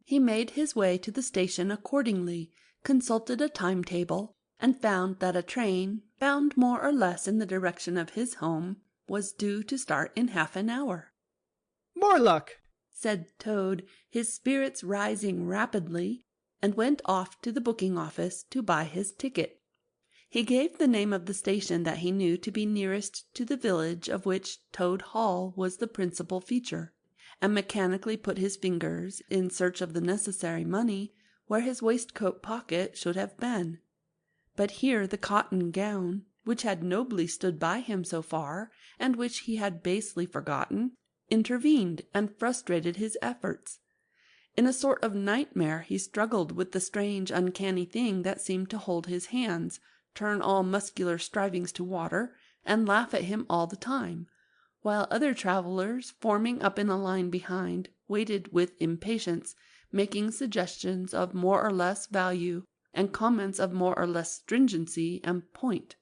He made his way to the station accordingly, consulted a timetable, and found that a train, bound more or less in the direction of his home, was due to start in half an hour. More luck, said Toad, his spirits rising rapidly, and went off to the booking office to buy his ticket. He gave the name of the station that he knew to be nearest to the village of which Toad Hall was the principal feature, and mechanically put his fingers, in search of the necessary money, where his waistcoat pocket should have been. But here the cotton gown, which had nobly stood by him so far, and which he had basely forgotten, intervened and frustrated his efforts. In a sort of nightmare he struggled with the strange uncanny thing that seemed to hold his hands, turn all muscular strivings to water, and laugh at him all the time, while other travellers, forming up in a line behind, waited with impatience, making suggestions of more or less value, and comments of more or less stringency and point.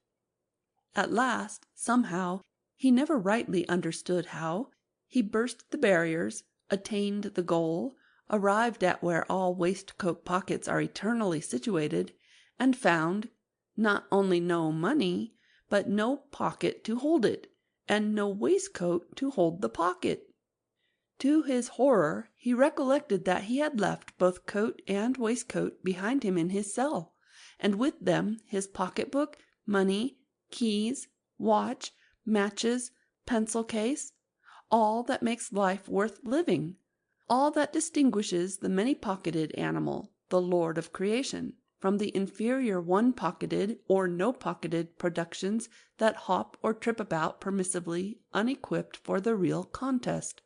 At last, somehow, he never rightly understood how, he burst the barriers, attained the goal, arrived at where all waistcoat pockets are eternally situated, and found, not only no money, but no pocket to hold it, and no waistcoat to hold the pocket. To his horror, he recollected that he had left both coat and waistcoat behind him in his cell, and with them his pocket-book, money, keys, watch, matches, pencil-case, all that makes life worth living, all that distinguishes the many-pocketed animal, the lord of creation, from the inferior one-pocketed or no-pocketed productions that hop or trip about permissively, unequipped for the real contest.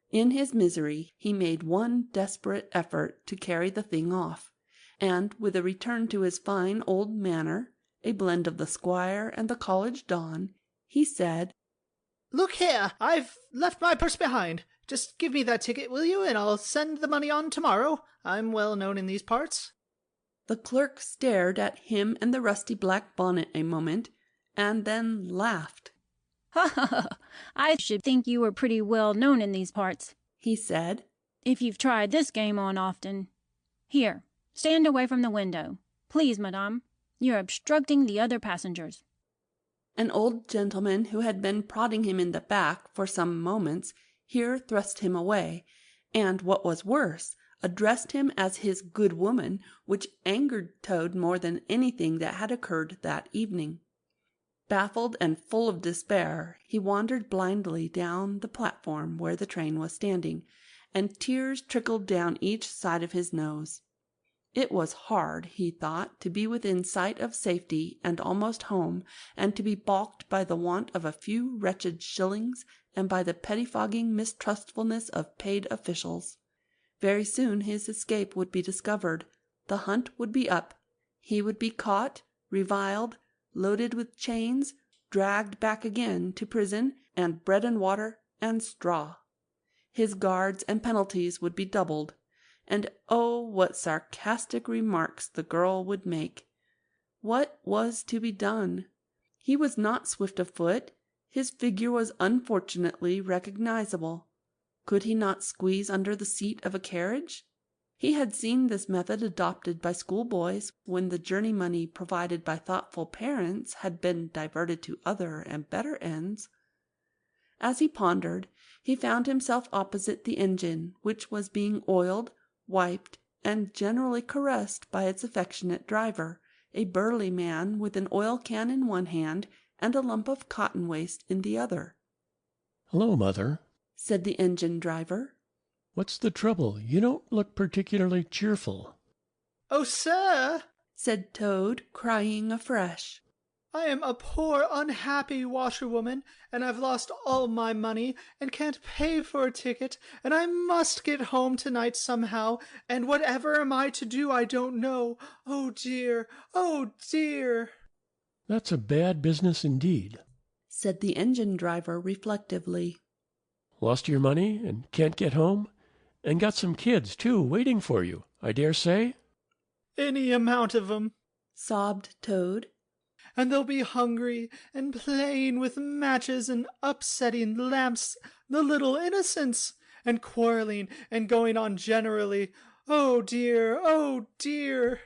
In his misery he made one desperate effort to carry the thing off, and with a return to his fine old manner, a blend of the squire and the college don, he said, "Look here, I've left my purse behind. Just give me that ticket, will you, and I'll send the money on tomorrow. I'm well known in these parts." The clerk stared at him and the rusty black bonnet a moment, and then laughed. "Ha ha ha! I should think you were pretty well known in these parts," he said, "if you've tried this game on often." Here, stand away from the window. Please, madame, you're obstructing the other passengers." An old gentleman who had been prodding him in the back for some moments here thrust him away, and, what was worse, addressed him as his good woman, which angered Toad more than anything that had occurred that evening. Baffled and full of despair, he wandered blindly down the platform where the train was standing, and tears trickled down each side of his nose. It was hard, he thought, to be within sight of safety and almost home, and to be balked by the want of a few wretched shillings and by the pettifogging mistrustfulness of paid officials. Very soon his escape would be discovered. The hunt would be up. He would be caught, reviled, loaded with chains, dragged back again to prison, and bread and water and straw. His guards and penalties would be doubled. And oh, what sarcastic remarks the girl would make! What was to be done? He was not swift of foot. His figure was unfortunately recognizable. Could he not squeeze under the seat of a carriage? He had seen this method adopted by schoolboys when the journey money provided by thoughtful parents had been diverted to other and better ends. As he pondered, he found himself opposite the engine, which was being oiled, wiped, and generally caressed by its affectionate driver, a burly man with an oil can in one hand and a lump of cotton waste in the other. "Hello, Mother," said the engine driver. "What's the trouble? You don't look particularly cheerful." "Oh, sir," said Toad, crying afresh, "I am a poor unhappy washerwoman, and I've lost all my money, and can't pay for a ticket, and I must get home tonight somehow, and whatever am I to do I don't know. Oh dear, oh dear." "That's a bad business indeed," said the engine driver reflectively. "Lost your money and can't get home? And got some kids, too, waiting for you, I dare say?" "Any amount of 'em," sobbed Toad. "And they'll be hungry, and playing with matches and upsetting lamps, the little innocents, and quarreling and going on generally. Oh dear, oh dear."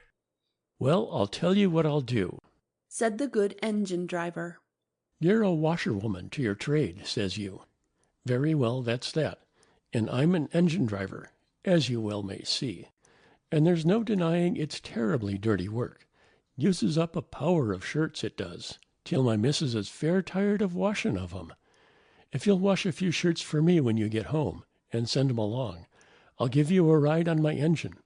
"Well, I'll tell you what I'll do," said the good engine driver. "You're a washerwoman to your trade, says you. Very well, that's that. And I'm an engine driver, as you well may see. And there's no denying it's terribly dirty work. Uses up a power of shirts, it does, till my missus is fair tired of washing of 'em. If you'll wash a few shirts for me when you get home, and send 'em along, I'll give you a ride on my engine.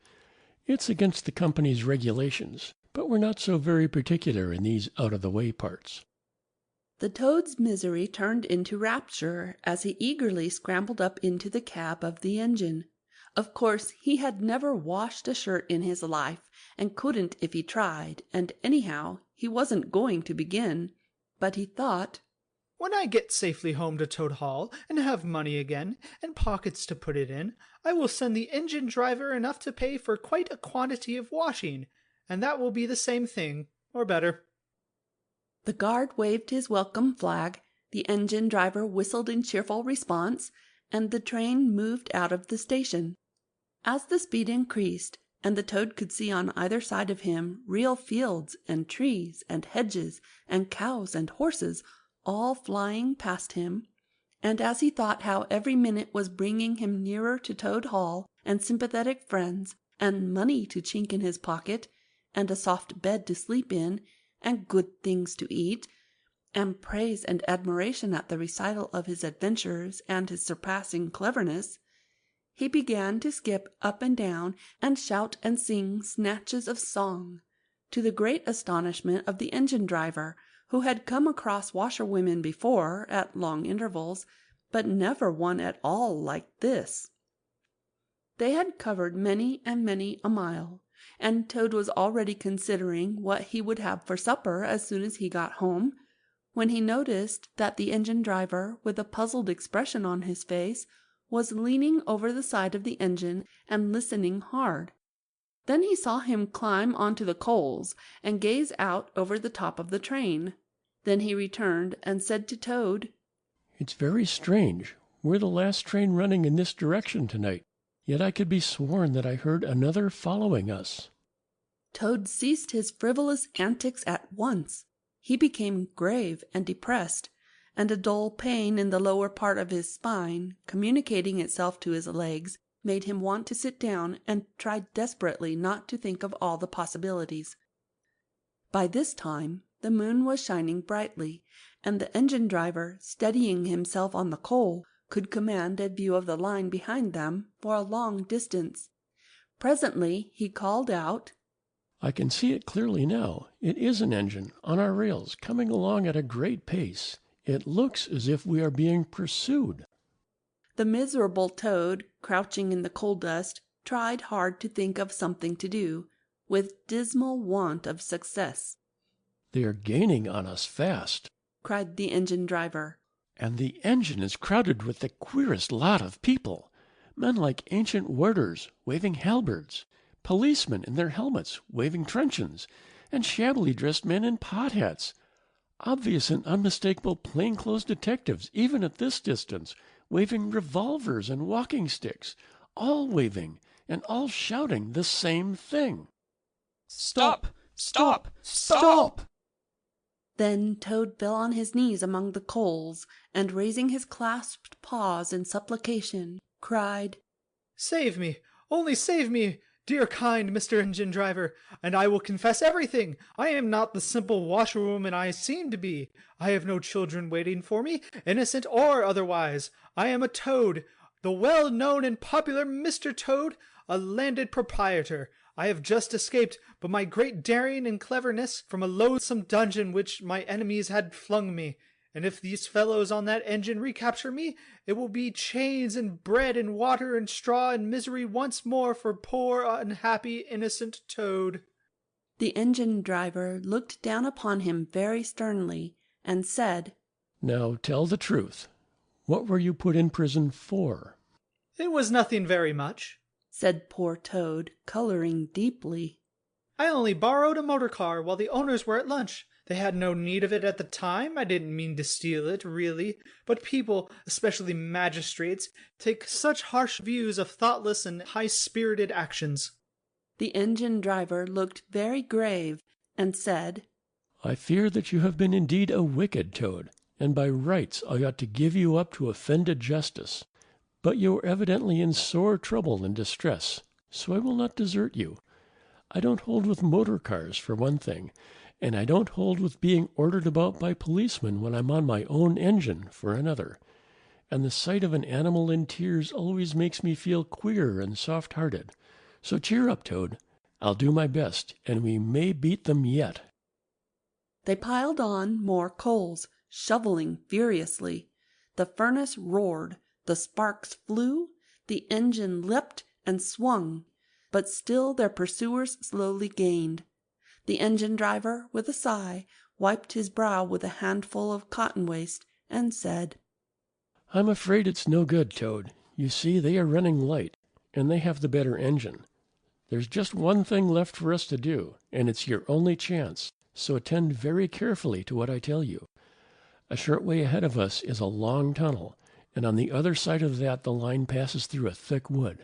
It's against the company's regulations, but we're not so very particular in these out-of-the-way parts." The Toad's misery turned into rapture as he eagerly scrambled up into the cab of the engine. Of course, he had never washed a shirt in his life, and couldn't if he tried, and anyhow, he wasn't going to begin. But he thought, "When I get safely home to Toad Hall, and have money again, and pockets to put it in, I will send the engine driver enough to pay for quite a quantity of washing, and that will be the same thing, or better." The guard waved his welcome flag, the engine driver whistled in cheerful response, and the train moved out of the station. As the speed increased, and the Toad could see on either side of him real fields and trees and hedges and cows and horses, all flying past him, and as he thought how every minute was bringing him nearer to Toad Hall, and sympathetic friends, and money to chink in his pocket, and a soft bed to sleep in, and good things to eat, and praise and admiration at the recital of his adventures and his surpassing cleverness, he began to skip up and down and shout and sing snatches of song, to the great astonishment of the engine driver, who had come across washerwomen before at long intervals, but never one at all like this. They had covered many and many a mile, and Toad was already considering what he would have for supper as soon as he got home, when he noticed that the engine driver, with a puzzled expression on his face, was leaning over the side of the engine and listening hard. Then he saw him climb onto the coals and gaze out over the top of the train. Then he returned and said to Toad, "It's very strange. We're the last train running in this direction tonight. Yet I could be sworn that I heard another following us. Toad ceased his frivolous antics at once. He became grave and depressed, and a dull pain in the lower part of his spine, communicating itself to his legs, made him want to sit down and try desperately not to think of all the possibilities. By this time the moon was shining brightly, and the engine-driver, steadying himself on the coal, could command a view of the line behind them for a long distance. Presently he called out, I can see it clearly now. It is an engine, on our rails, coming along at a great pace. It looks as if we are being pursued. The miserable Toad, crouching in the coal dust, tried hard to think of something to do, with dismal want of success. They are gaining on us fast, cried the engine-driver. And the engine is crowded with the queerest lot of people. Men like ancient warders, waving halberds, policemen in their helmets, waving truncheons, and shabbily dressed men in pot hats. Obvious and unmistakable plainclothes detectives, even at this distance, waving revolvers and walking sticks, all waving and all shouting the same thing. Stop! Stop! Stop! Then Toad fell on his knees among the coals, and raising his clasped paws in supplication, cried, Save me! Only save me, dear kind Mr. Engine-driver, and I will confess everything. I am not the simple washerwoman I seem to be. I have no children waiting for me, innocent or otherwise. I am a Toad, the well-known and popular Mr. Toad, a landed proprietor. I have just escaped, by my great daring and cleverness, from a loathsome dungeon which my enemies had flung me. And if these fellows on that engine recapture me, it will be chains and bread and water and straw and misery once more for poor, unhappy, innocent Toad. The engine-driver looked down upon him very sternly, and said, Now tell the truth. What were you put in prison for? It was nothing very much, said poor Toad, colouring deeply. I only borrowed a motor car while the owners were at lunch. They had no need of it at the time. I didn't mean to steal it, really. But people, especially magistrates, take such harsh views of thoughtless and high-spirited actions. The engine-driver looked very grave, and said, I fear that you have been indeed a wicked Toad, and by rights I ought to give you up to offended justice. But you are evidently in sore trouble and distress, so I will not desert you. I don't hold with motor cars, for one thing, and I don't hold with being ordered about by policemen when I'm on my own engine, for another. And the sight of an animal in tears always makes me feel queer and soft-hearted. So cheer up, Toad. I'll do my best, and we may beat them yet. They piled on more coals, shoveling furiously. The furnace roared, the sparks flew, the engine leapt and swung, but still their pursuers slowly gained. The engine-driver, with a sigh, wiped his brow with a handful of cotton waste, and said, I'm afraid it's no good, Toad. You see, they are running light, and they have the better engine. There's just one thing left for us to do, and it's your only chance, so attend very carefully to what I tell you. A short way ahead of us is a long tunnel, and on the other side of that the line passes through a thick wood.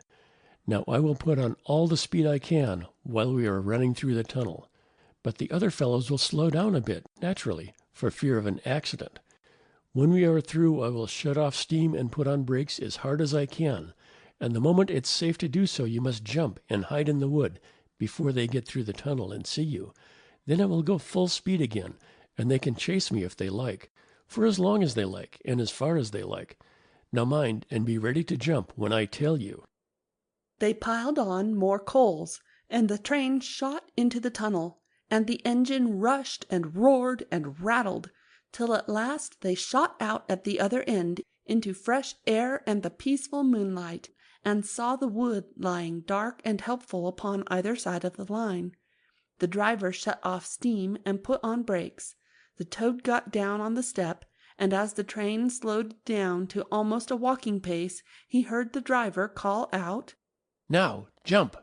Now I will put on all the speed I can while we are running through the tunnel, but the other fellows will slow down a bit, naturally, for fear of an accident. When we are through, I will shut off steam and put on brakes as hard as I can, and the moment it's safe to do so, you must jump and hide in the wood before they get through the tunnel and see you. Then I will go full speed again, and they can chase me if they like, for as long as they like and as far as they like. Now mind, and be ready to jump when I tell you. They piled on more coals, and the train shot into the tunnel, and the engine rushed and roared and rattled, till at last they shot out at the other end into fresh air and the peaceful moonlight, and saw the wood lying dark and helpful upon either side of the line. The driver shut off steam and put on brakes. The Toad got down on the step, and as the train slowed down to almost a walking pace, he heard the driver call out, Now, jump!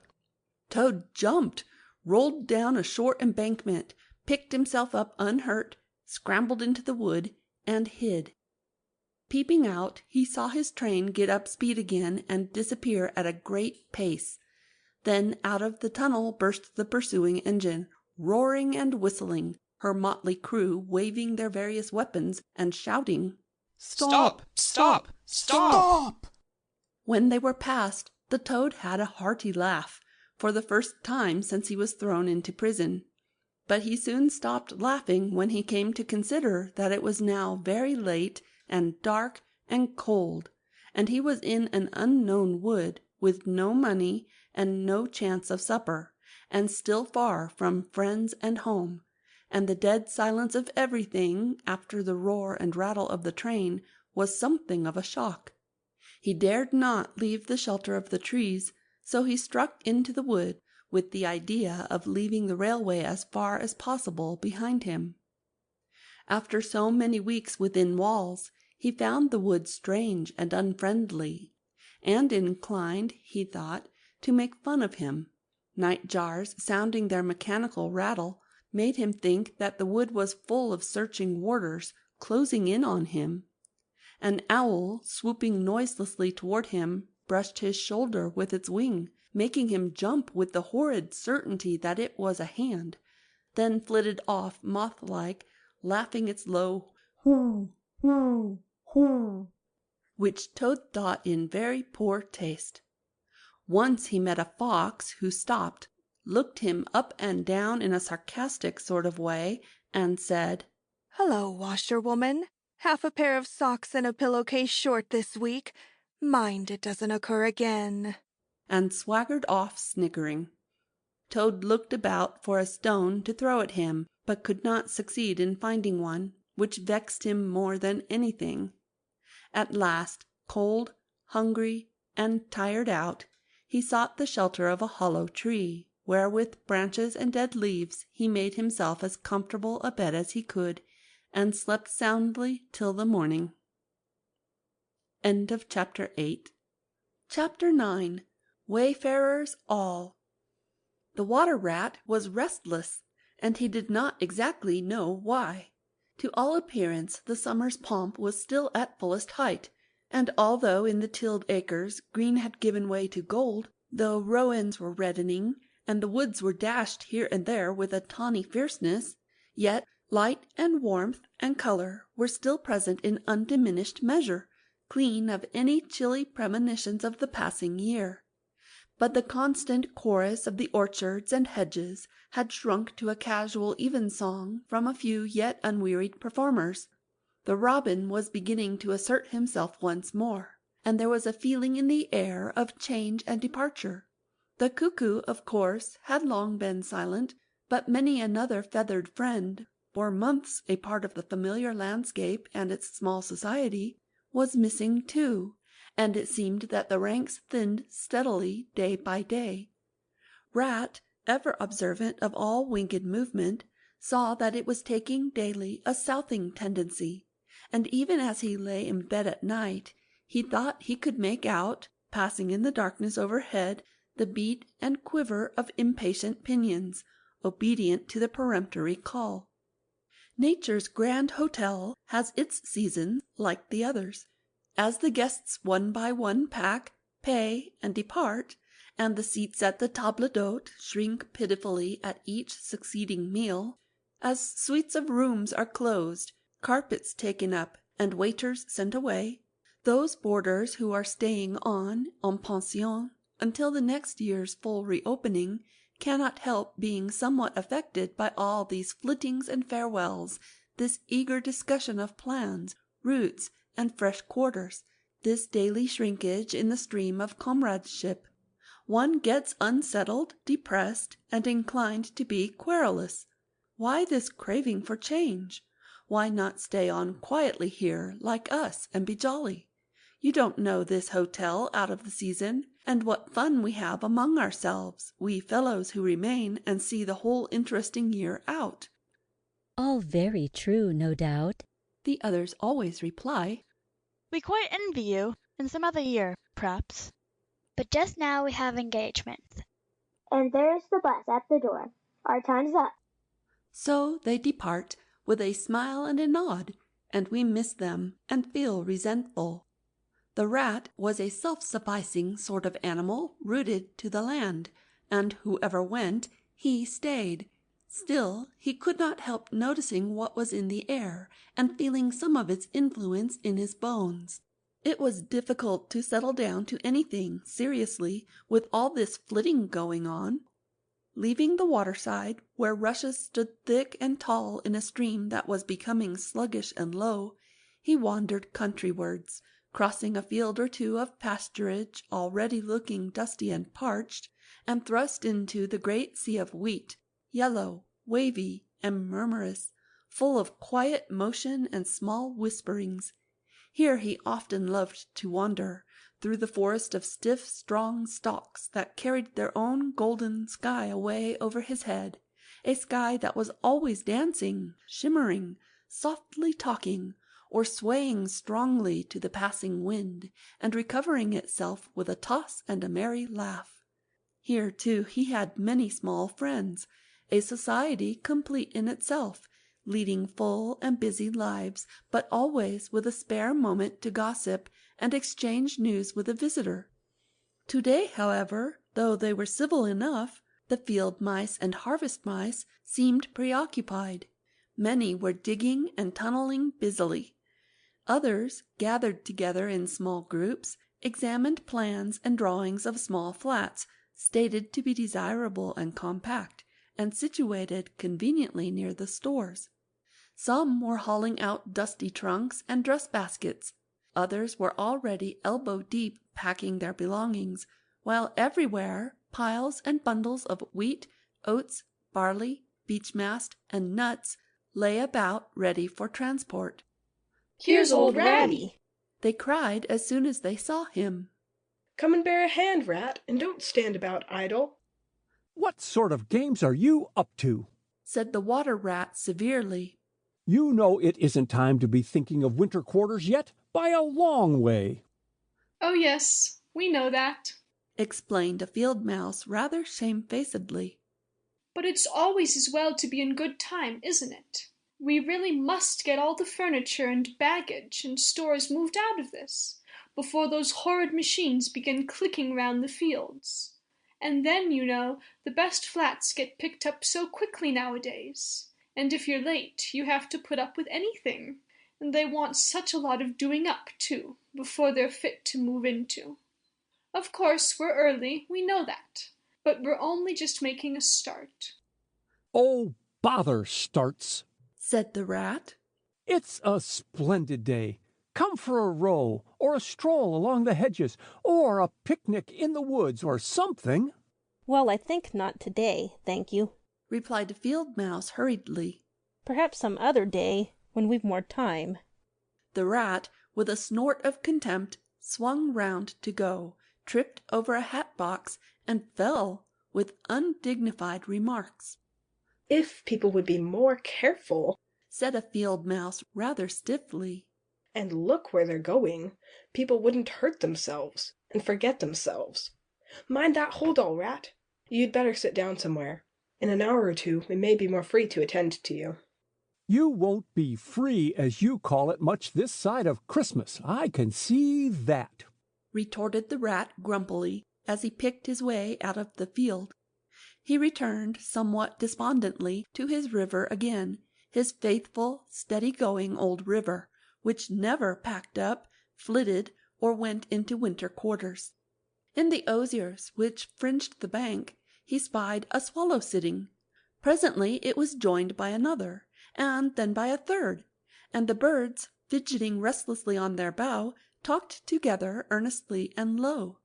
Toad jumped, rolled down a short embankment, picked himself up unhurt, scrambled into the wood, and hid. Peeping out, he saw his train get up speed again and disappear at a great pace. Then out of the tunnel burst the pursuing engine, roaring and whistling, her motley crew waving their various weapons and shouting, "Stop! Stop! Stop!" When they were past, the toad had a hearty laugh, for the first time since he was thrown into prison. But he soon stopped laughing when he came to consider that it was now very late and dark and cold, and he was in an unknown wood, with no money and no chance of supper, and still far from friends and home, and the dead silence of everything after the roar and rattle of the train was something of a shock. He dared not leave the shelter of the trees, so he struck into the wood with the idea of leaving the railway as far as possible behind him. After so many weeks within walls, he found the wood strange and unfriendly, and inclined, he thought, to make fun of him. Night-jars, sounding their mechanical rattle, made him think that the wood was full of searching warders, closing in on him. An owl, swooping noiselessly toward him, brushed his shoulder with its wing, making him jump with the horrid certainty that it was a hand, then flitted off moth-like, laughing its low "hoo, hoo, hoo," which Toad thought in very poor taste. Once he met a fox who stopped, looked him up and down in a sarcastic sort of way, and said, "Hello, washerwoman. Half a pair of socks and a pillowcase short this week. Mind it doesn't occur again," and swaggered off snickering. Toad looked about for a stone to throw at him, but could not succeed in finding one, which vexed him more than anything. At last, cold, hungry, and tired out, he sought the shelter of a hollow tree, where with branches and dead leaves he made himself as comfortable a bed as he could, and slept soundly till the morning. End of Chapter 8. Chapter 9. Wayfarers All. The water-rat was restless, and he did not exactly know why. To all appearance the summer's pomp was still at fullest height, and although in the tilled acres green had given way to gold, though rowans were reddening, and the woods were dashed here and there with a tawny fierceness, yet light and warmth and colour were still present in undiminished measure, clean of any chilly premonitions of the passing year. But the constant chorus of the orchards and hedges had shrunk to a casual evensong from a few yet unwearied performers. The robin was beginning to assert himself once more, and there was a feeling in the air of change and departure. The cuckoo, of course, had long been silent, but many another feathered friend, for months a part of the familiar landscape and its small society, was missing too, and it seemed that the ranks thinned steadily day by day. Rat, ever observant of all winged movement, saw that it was taking daily a southing tendency, and even as he lay in bed at night, he thought he could make out, passing in the darkness overhead, the beat and quiver of impatient pinions, obedient to the peremptory call. Nature's grand hotel has its seasons like the others. As the guests one by one pack, pay, and depart, and the seats at the table d'hôte shrink pitifully at each succeeding meal, as suites of rooms are closed, carpets taken up, and waiters sent away, those boarders who are staying on en pension until the next year's full reopening cannot help being somewhat affected by all these flittings and farewells, this eager discussion of plans, routes, and fresh quarters, this daily shrinkage in the stream of comradeship. One gets unsettled, depressed, and inclined to be querulous. Why this craving for change? Why not stay on quietly here like us and be jolly? You don't know this hotel out of the season, and what fun we have among ourselves, we fellows who remain and see the whole interesting year out. All very true, no doubt, the others always reply. We quite envy you, in some other year, perhaps. But just now we have engagements. And there's the bus at the door. Our time's up. So they depart with a smile and a nod, and we miss them and feel resentful. The rat was a self-sufficing sort of animal rooted to the land, and whoever went, he stayed. Still, he could not help noticing what was in the air and feeling some of its influence in his bones. It was difficult to settle down to anything seriously with all this flitting going on. Leaving the waterside, where rushes stood thick and tall in a stream that was becoming sluggish and low, he wandered countrywards, crossing a field or two of pasturage already looking dusty and parched, and thrust into the great sea of wheat, yellow, wavy, and murmurous, full of quiet motion and small whisperings. Here he often loved to wander, through the forest of stiff, strong stalks that carried their own golden sky away over his head, a sky that was always dancing, shimmering, softly talking, or swaying strongly to the passing wind, and recovering itself with a toss and a merry laugh. Here, too, he had many small friends, a society complete in itself, leading full and busy lives, but always with a spare moment to gossip and exchange news with a visitor. To-day, however, though they were civil enough, the field mice and harvest mice seemed preoccupied. Many were digging and tunneling busily. Others, gathered together in small groups, examined plans and drawings of small flats, stated to be desirable and compact, and situated conveniently near the stores. Some were hauling out dusty trunks and dress baskets. Others were already elbow-deep packing their belongings, while everywhere piles and bundles of wheat, oats, barley, beech-mast, and nuts lay about ready for transport. "Here's old Ratty!" they cried as soon as they saw him. "Come and bear a hand, Rat, and don't stand about idle." "What sort of games are you up to?" said the water rat severely. "You know it isn't time to be thinking of winter quarters yet, by a long way." "Oh yes, we know that," explained a field mouse rather shamefacedly. "But it's always as well to be in good time, isn't it? We really must get all the furniture and baggage and stores moved out of this, before those horrid machines begin clicking round the fields. And then, you know, the best flats get picked up so quickly nowadays, and if you're late you have to put up with anything, and they want such a lot of doing up, too, before they're fit to move into. Of course we're early, we know that, but we're only just making a start." "Oh, bother starts," said the rat. "It's a splendid day. Come for a row, or a stroll along the hedges, or a picnic in the woods, or something." "Well, I think not today, thank you," replied the field mouse hurriedly. "Perhaps some other day, when we've more time." The rat, with a snort of contempt, swung round to go, tripped over a hat box, and fell with undignified remarks. "If people would be more careful," said a field mouse rather stiffly, "and look where they're going, people wouldn't hurt themselves and forget themselves. Mind that hold-all, Rat. You'd better sit down somewhere. In an hour or two we may be more free to attend to you." "You won't be free, as you call it, much this side of Christmas. I can see that," retorted the rat grumpily, as he picked his way out of the field. He returned somewhat despondently to his river again, his faithful, steady-going old river, which never packed up, flitted, or went into winter quarters. In the osiers which fringed the bank, he spied a swallow sitting. Presently it was joined by another, and then by a third, and the birds, fidgeting restlessly on their bough, talked together earnestly and low.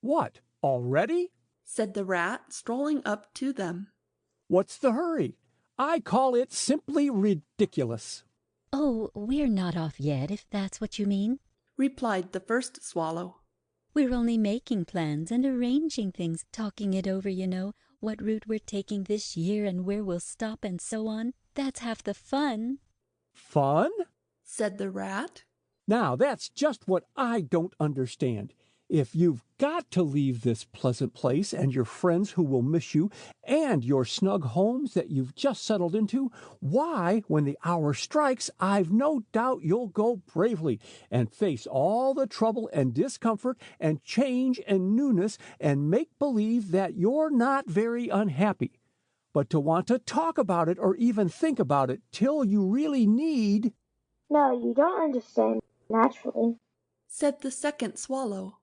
"What, already?" said the rat, strolling up to them. "What's the hurry? I call it simply ridiculous." "Oh, we're not off yet, if that's what you mean," replied the first swallow. "We're only making plans and arranging things, talking it over, you know, what route we're taking this year and where we'll stop and so on. That's half the fun." "Fun?" said the rat. "Now, that's just what I don't understand. If you've got to leave this pleasant place and your friends who will miss you and your snug homes that you've just settled into, why, when the hour strikes, I've no doubt you'll go bravely and face all the trouble and discomfort and change and newness and make believe that you're not very unhappy. But to want to talk about it or even think about it till you really need... No, you don't understand naturally, said the second swallow.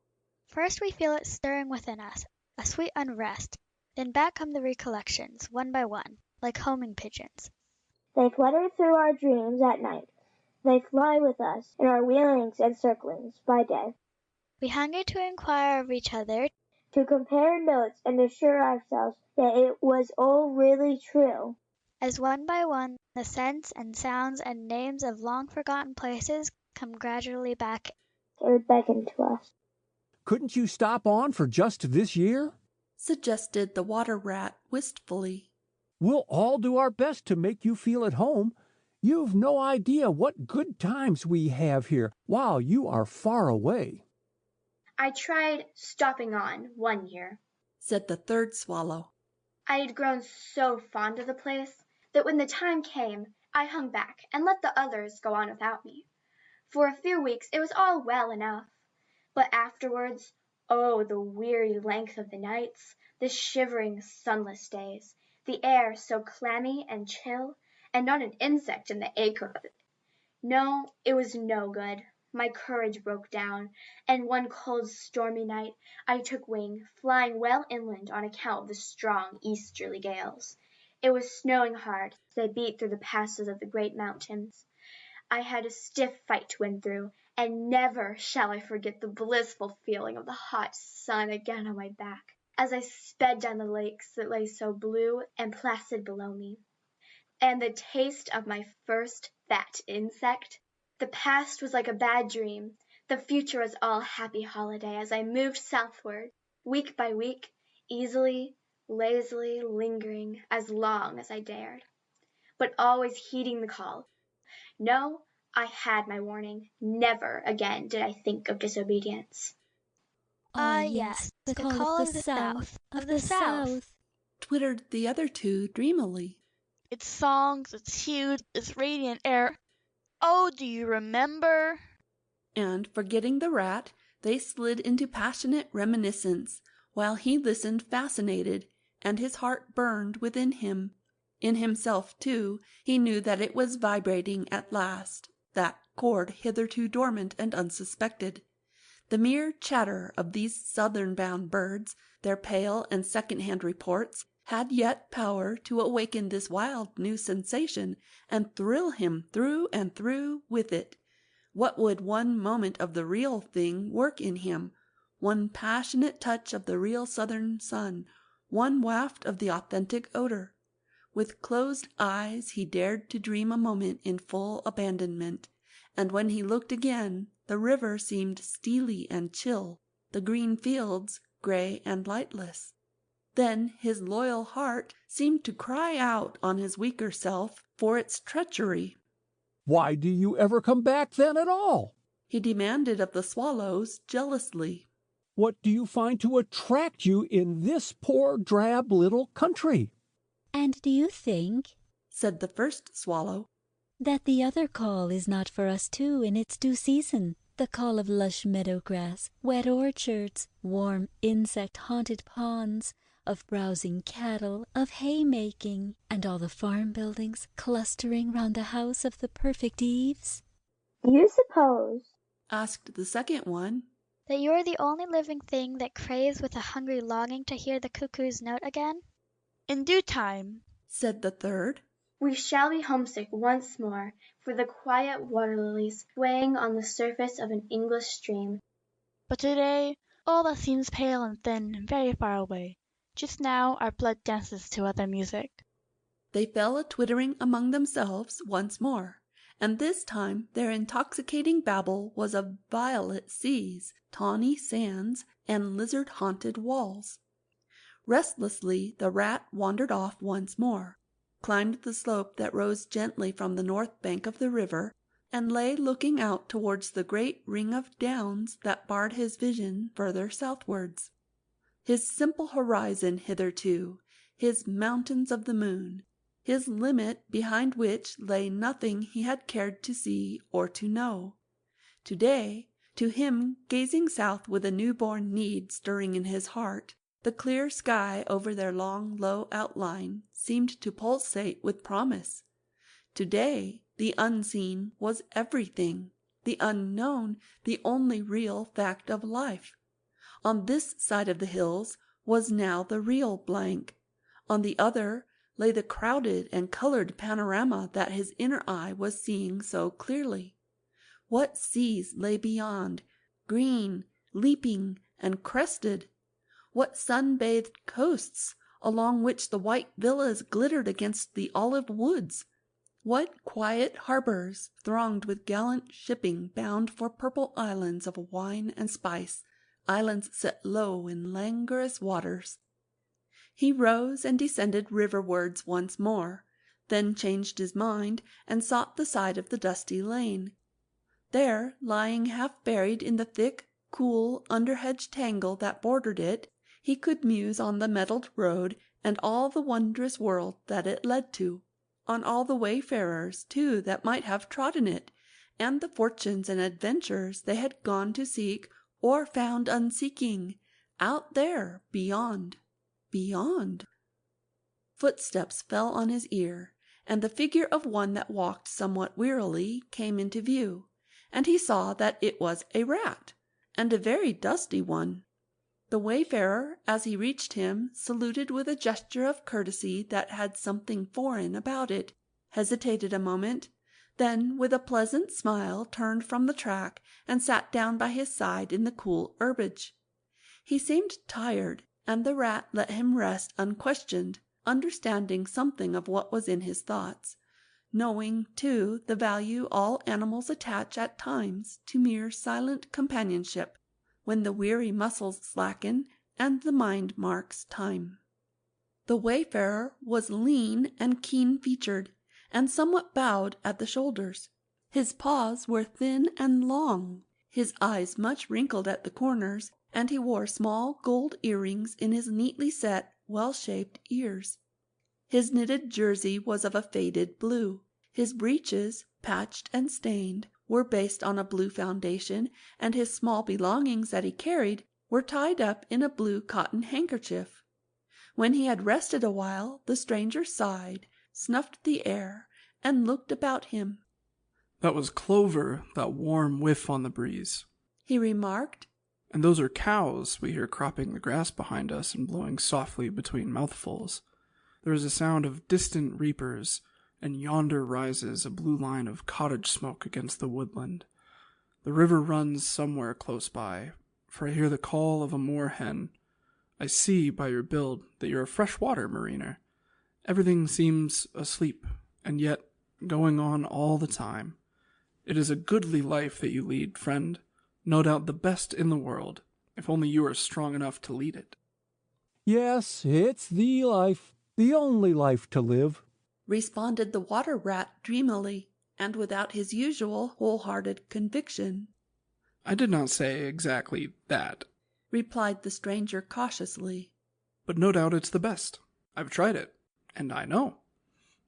First we feel it stirring within us, a sweet unrest. Then back come the recollections, one by one, like homing pigeons. They flutter through our dreams at night. They fly with us in our wheelings and circlings by day. We hunger to inquire of each other, to compare notes and assure ourselves that it was all really true. As one by one the scents and sounds and names of long-forgotten places come gradually back. They would beckon to us. Couldn't you stop on for just this year? Suggested the water rat wistfully. We'll all do our best to make you feel at home. You've no idea what good times we have here while you are far away. I tried stopping on one year, said the third swallow. I had grown so fond of the place that when the time came, I hung back and let the others go on without me. For a few weeks it was all well enough, but afterwards, oh, the weary length of the nights, the shivering sunless days, the air so clammy and chill, and not an insect in the acre of it. No, it was no good. My courage broke down, and one cold stormy night I took wing, flying well inland on account of the strong easterly gales. It was snowing hard as they beat through the passes of the great mountains. I had a stiff fight to win through, and never shall I forget the blissful feeling of the hot sun again on my back, as I sped down the lakes that lay so blue and placid below me. And the taste of my first fat insect. The past was like a bad dream. The future was all happy holiday as I moved southward, week by week, easily, lazily, lingering as long as I dared. But always heeding the call. No, I had my warning. Never again did I think of disobedience. Ah, yes, the call of the south, of the south, twittered the other two dreamily. Its songs, its hues, its radiant air. Oh, do you remember? And, forgetting the rat, they slid into passionate reminiscence, while he listened fascinated, and his heart burned within him. In himself, too, he knew that it was vibrating at last, that chord hitherto dormant and unsuspected. The mere chatter of these southern-bound birds, their pale and second-hand reports, had yet power to awaken this wild new sensation and thrill him through and through with it. What would one moment of the real thing work in him? One passionate touch of the real southern sun, one waft of the authentic odor. With closed eyes he dared to dream a moment in full abandonment, and when he looked again, the river seemed steely and chill, the green fields gray and lightless. Then his loyal heart seemed to cry out on his weaker self for its treachery. Why do you ever come back then at all? He demanded of the swallows jealously. What do you find to attract you in this poor drab little country? And do you think, said the first swallow, that the other call is not for us too in its due season? The call of lush meadow grass, wet orchards, warm insect-haunted ponds, of browsing cattle, of haymaking, and all the farm buildings clustering round the house of the perfect eaves? Do you suppose, asked the second one, that you are the only living thing that craves with a hungry longing to hear the cuckoo's note again? In due time, said the third, we shall be homesick once more for the quiet water lilies swaying on the surface of an English stream. But today, all that seems pale and thin and very far away. Just now our blood dances to other music. They fell a-twittering among themselves once more, and this time their intoxicating babble was of violet seas, tawny sands, and lizard-haunted walls. Restlessly the rat wandered off once more, climbed the slope that rose gently from the north bank of the river, and lay looking out towards the great ring of downs that barred his vision further southwards. His simple horizon hitherto, his mountains of the moon, his limit behind which lay nothing he had cared to see or to know. Today, to him gazing south with a newborn need stirring in his heart, the clear sky over their long low outline seemed to pulsate with promise. Today, the unseen was everything, the unknown the only real fact of life. On this side of the hills was now the real blank. On the other lay the crowded and colored panorama that his inner eye was seeing so clearly. What seas lay beyond, green, leaping, and crested! What sun-bathed coasts, along which the white villas glittered against the olive woods! What quiet harbors, thronged with gallant shipping bound for purple islands of wine and spice, islands set low in languorous waters! He rose and descended riverwards once more, then changed his mind and sought the side of the dusty lane. There, lying half buried in the thick, cool, underhedge tangle that bordered it, he could muse on the metalled road and all the wondrous world that it led to, on all the wayfarers, too, that might have trodden it, and the fortunes and adventures they had gone to seek or found unseeking, out there, beyond. Footsteps fell on his ear, and the figure of one that walked somewhat wearily came into view, and he saw that it was a rat, and a very dusty one. The wayfarer, as he reached him, saluted with a gesture of courtesy that had something foreign about it, hesitated a moment, then with a pleasant smile turned from the track and sat down by his side in the cool herbage. He seemed tired, and the rat let him rest unquestioned, understanding something of what was in his thoughts, knowing, too, the value all animals attach at times to mere silent companionship, when the weary muscles slacken and the mind marks time. The wayfarer was lean and keen-featured, and somewhat bowed at the shoulders. His paws were thin and long, his eyes much wrinkled at the corners, and he wore small gold earrings in his neatly set, well-shaped ears. His knitted jersey was of a faded blue. His breeches, patched and stained, were based on a blue foundation, and his small belongings that he carried were tied up in a blue cotton handkerchief. When he had rested a while, the stranger sighed, snuffed the air, and looked about him. "That was clover, that warm whiff on the breeze," he remarked. "And those are cows we hear cropping the grass behind us and blowing softly between mouthfuls. There is a sound of distant reapers, and yonder rises a blue line of cottage smoke against the woodland. The river runs somewhere close by, for I hear the call of a moor-hen. I see by your build that you're a freshwater mariner. Everything seems asleep, and yet going on all the time. It is a goodly life that you lead, friend, no doubt the best in the world, if only you are strong enough to lead it." "Yes, it's the life, the only life to live," responded the water rat dreamily, and without his usual wholehearted conviction. "I did not say exactly that," replied the stranger cautiously. "but no doubt it's the best. I've tried it, and I know.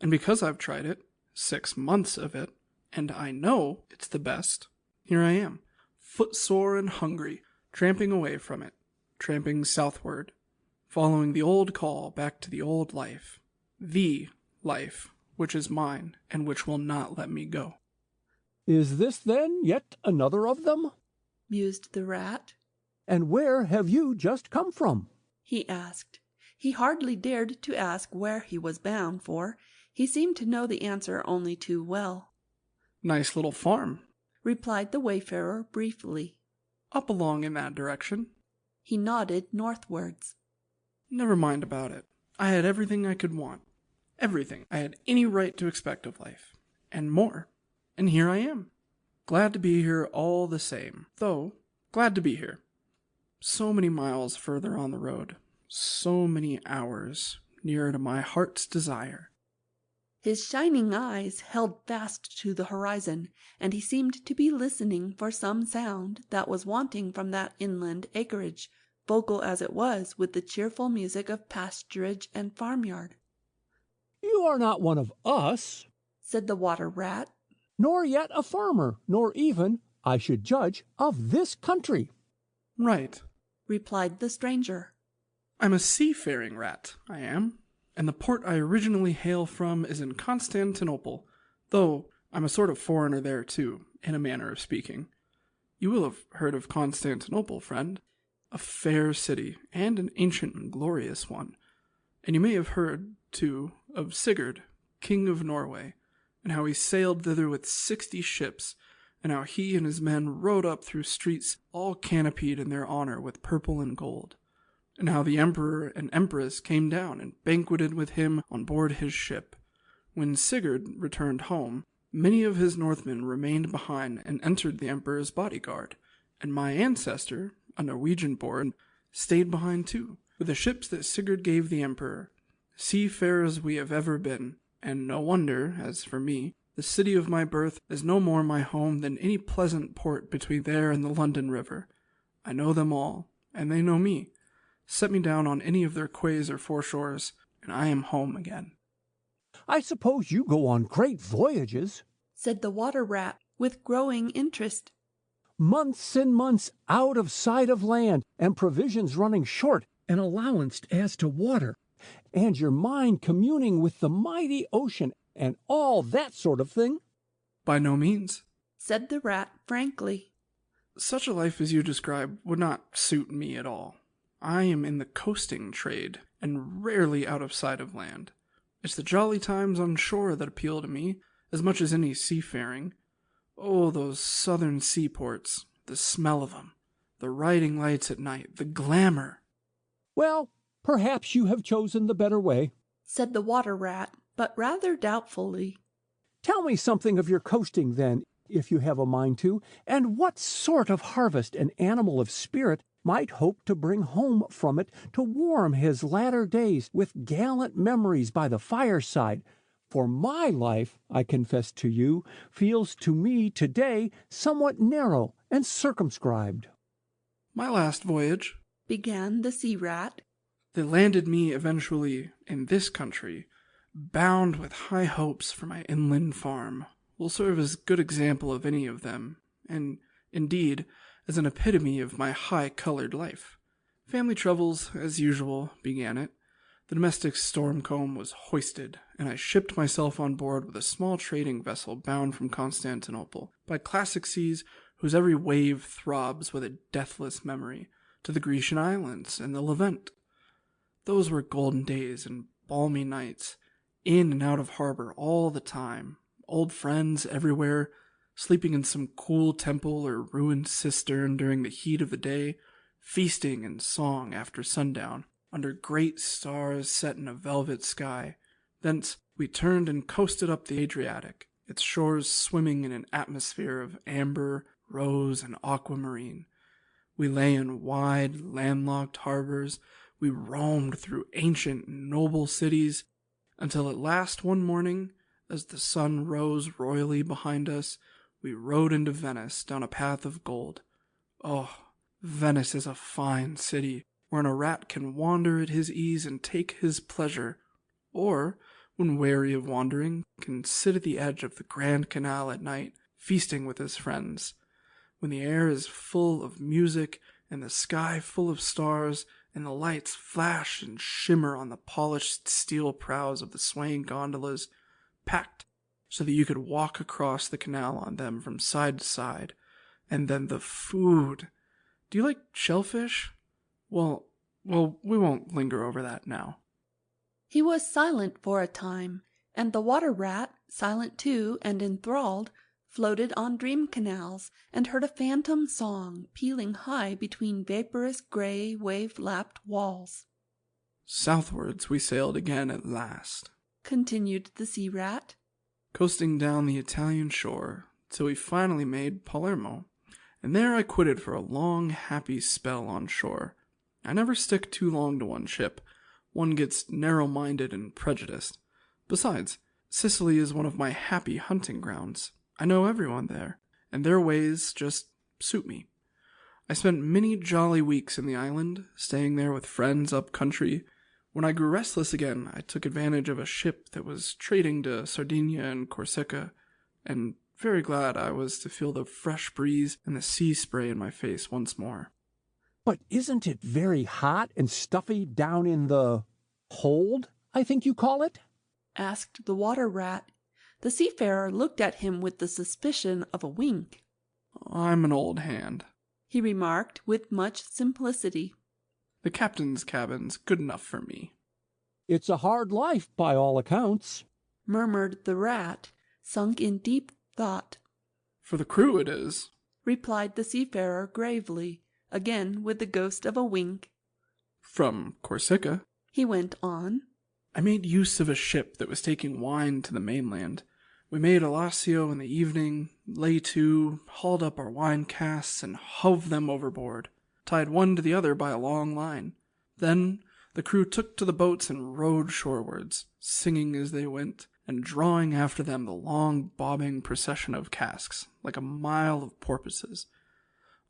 And because I've tried it, 6 months of it, and I know it's the best, here I am, footsore and hungry, tramping away from it, tramping southward, following the old call back to the old life, the life which is mine and which will not let me go." "Is this, then, yet another of them?" mused the rat. "And where have you just come from?" he asked. He hardly dared to ask where he was bound, for he seemed to know the answer only too well. "Nice little farm," replied the wayfarer briefly. "Up along in that direction." He nodded northwards. "Never mind about it. I had everything I could want. Everything I had any right to expect of life. And more. And here I am. Glad to be here all the same. Though, glad to be here. So many miles further on the road. So many hours nearer to my heart's desire." His shining eyes held fast to the horizon, and he seemed to be listening for some sound that was wanting from that inland acreage, vocal as it was with the cheerful music of pasturage and farmyard. "You are not one of us," said the water rat, "nor yet a farmer, nor even, I should judge, of this country." "Right," replied the stranger. "I'm a seafaring rat, I am, and the port I originally hail from is in Constantinople, though I'm a sort of foreigner there too, in a manner of speaking. You will have heard of Constantinople, friend, a fair city, and an ancient and glorious one, and you may have heard, too, of Sigurd, King of Norway, and how he sailed thither with 60 ships, and how he and his men rode up through streets all canopied in their honor with purple and gold, and how the emperor and empress came down and banqueted with him on board his ship. When Sigurd returned home, many of his Northmen remained behind and entered the emperor's bodyguard, and my ancestor, a Norwegian-born, stayed behind too, with the ships that Sigurd gave the emperor. Seafarers we have ever been, and no wonder, as for me, the city of my birth is no more my home than any pleasant port between there and the London River. I know them all, and they know me. Set me down on any of their quays or foreshores, and I am home again." "I suppose you go on great voyages," said the water rat, with growing interest. "Months and months out of sight of land, and provisions running short, and allowance as to water, and your mind communing with the mighty ocean, and all that sort of thing?" "By no means," said the rat frankly. "Such a life as you describe would not suit me at all. I am in the coasting trade, and rarely out of sight of land. It's the jolly times on shore that appeal to me, as much as any seafaring. Oh, those southern seaports, the smell of them, the riding lights at night, the glamour." "Well, perhaps you have chosen the better way," said the water rat, but rather doubtfully. "Tell me something of your coasting, then, if you have a mind to, and what sort of harvest an animal of spirit might hope to bring home from it to warm his latter days with gallant memories by the fireside. For my life, I confess to you, feels to me today somewhat narrow and circumscribed." "My last voyage," began the sea rat, "that landed me eventually in this country, bound with high hopes for my inland farm, will serve as good example of any of them, and, indeed, as an epitome of my high-colored life. Family troubles, as usual, began it. The domestic storm-comb was hoisted, and I shipped myself on board with a small trading vessel bound from Constantinople, by classic seas whose every wave throbs with a deathless memory, to the Grecian islands and the Levant. Those were golden days and balmy nights, in and out of harbor all the time, old friends everywhere, sleeping in some cool temple or ruined cistern during the heat of the day, feasting and song after sundown, under great stars set in a velvet sky. Thence we turned and coasted up the Adriatic, its shores swimming in an atmosphere of amber, rose, and aquamarine. We lay in wide, landlocked harbors, we roamed through ancient and noble cities, until at last one morning, as the sun rose royally behind us, we rode into Venice down a path of gold. Oh, Venice is a fine city, wherein a rat can wander at his ease and take his pleasure, or, when weary of wandering, can sit at the edge of the Grand Canal at night, feasting with his friends. When the air is full of music, and the sky full of stars, and the lights flash and shimmer on the polished steel prows of the swaying gondolas, packed so that you could walk across the canal on them from side to side. And then the food. Do you like shellfish? Well, we won't linger over that now." He was silent for a time, and the water rat, silent too and enthralled, floated on dream canals and heard a phantom song pealing high between vaporous gray wave-lapped walls. "Southwards we sailed again at last," continued the sea rat, "coasting down the Italian shore till we finally made Palermo, and there I quitted for a long, happy spell on shore. I never stick too long to one ship. One gets narrow-minded and prejudiced. Besides, Sicily is one of my happy hunting grounds. I know everyone there, and their ways just suit me. I spent many jolly weeks in the island, staying there with friends up country. When I grew restless again, I took advantage of a ship that was trading to Sardinia and Corsica, and very glad I was to feel the fresh breeze and the sea spray in my face once more. But isn't it very hot and stuffy down in the hold, I think you call it? Asked the water rat. The seafarer looked at him with the suspicion of a wink. I'm an old hand, he remarked with much simplicity. The captain's cabin's good enough for me. It's a hard life, by all accounts, murmured the rat, sunk in deep thought. For the crew it is, replied the seafarer gravely, again with the ghost of a wink. From Corsica, he went on, I made use of a ship that was taking wine to the mainland. We made Alastair in the evening, lay to, hauled up our wine casks, and hove them overboard, tied one to the other by a long line. Then the crew took to the boats and rowed shorewards, singing as they went, and drawing after them the long bobbing procession of casks, like a mile of porpoises.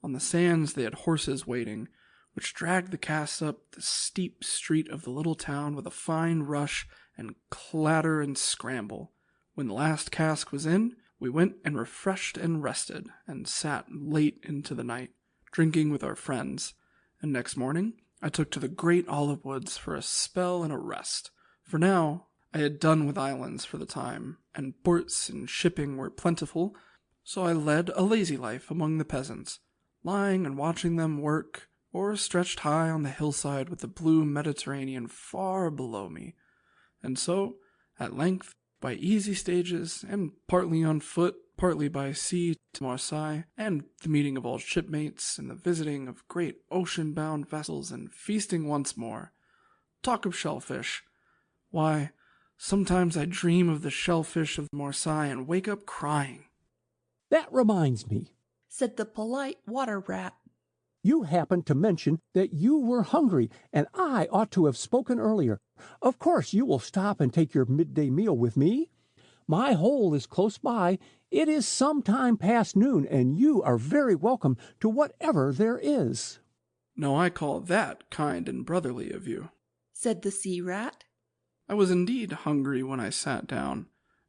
On the sands they had horses waiting, which dragged the casks up the steep street of the little town with a fine rush and clatter and scramble. When the last cask was in, we went and refreshed and rested, and sat late into the night, drinking with our friends, and next morning I took to the great olive woods for a spell and a rest, for now I had done with islands for the time, and ports and shipping were plentiful, so I led a lazy life among the peasants, lying and watching them work, or stretched high on the hillside with the blue Mediterranean far below me. And so, at length, by easy stages, and partly on foot, partly by sea to Marseille, and the meeting of old shipmates, and the visiting of great ocean-bound vessels, and feasting once more. Talk of shellfish. Why, sometimes I dream of the shellfish of Marseille and wake up crying. That reminds me, said the polite water rat. You happened to mention that you were hungry, and I ought to have spoken earlier. Of course you will stop and take your midday meal with me. My hole is close by. It is some time past noon, and you are very welcome to whatever there is. No, I call that kind and brotherly of you, said the sea rat. I was indeed hungry when I sat down,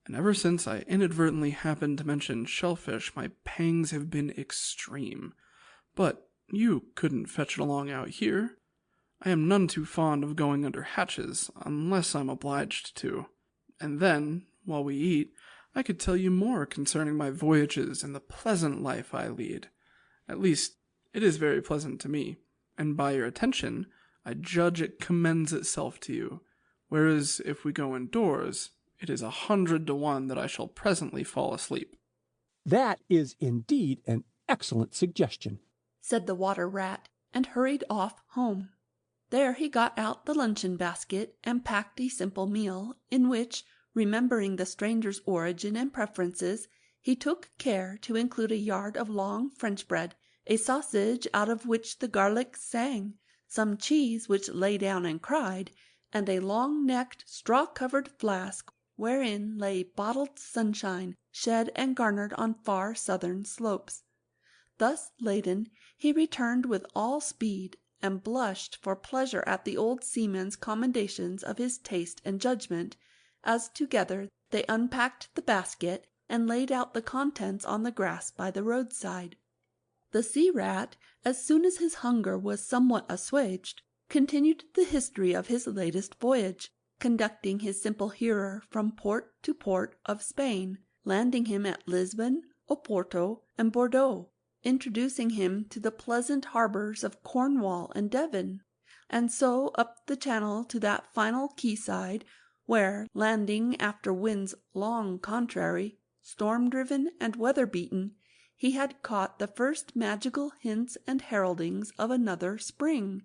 and ever since I inadvertently happened to mention shellfish, my pangs have been extreme. But you couldn't fetch it along out here. I am none too fond of going under hatches, unless I'm obliged to. And then, while we eat, I could tell you more concerning my voyages and the pleasant life I lead. At least, it is very pleasant to me, and by your attention, I judge it commends itself to you, whereas if we go indoors, it is 100 to 1 that I shall presently fall asleep. That is indeed an excellent suggestion, said the water rat, and hurried off home. There he got out the luncheon basket and packed a simple meal, in which, remembering the stranger's origin and preferences, he took care to include a yard of long French bread, a sausage out of which the garlic sang, some cheese which lay down and cried, and a long-necked, straw-covered flask wherein lay bottled sunshine, shed and garnered on far southern slopes. Thus laden, he returned with all speed, and blushed for pleasure at the old seaman's commendations of his taste and judgment, as together they unpacked the basket and laid out the contents on the grass by the roadside. The sea rat, as soon as his hunger was somewhat assuaged, continued the history of his latest voyage, conducting his simple hearer from port to port of Spain, landing him at Lisbon, Oporto, and Bordeaux, introducing him to the pleasant harbours of Cornwall and Devon, and so up the channel to that final quayside where, landing after winds long contrary, storm-driven and weather-beaten, he had caught the first magical hints and heraldings of another spring,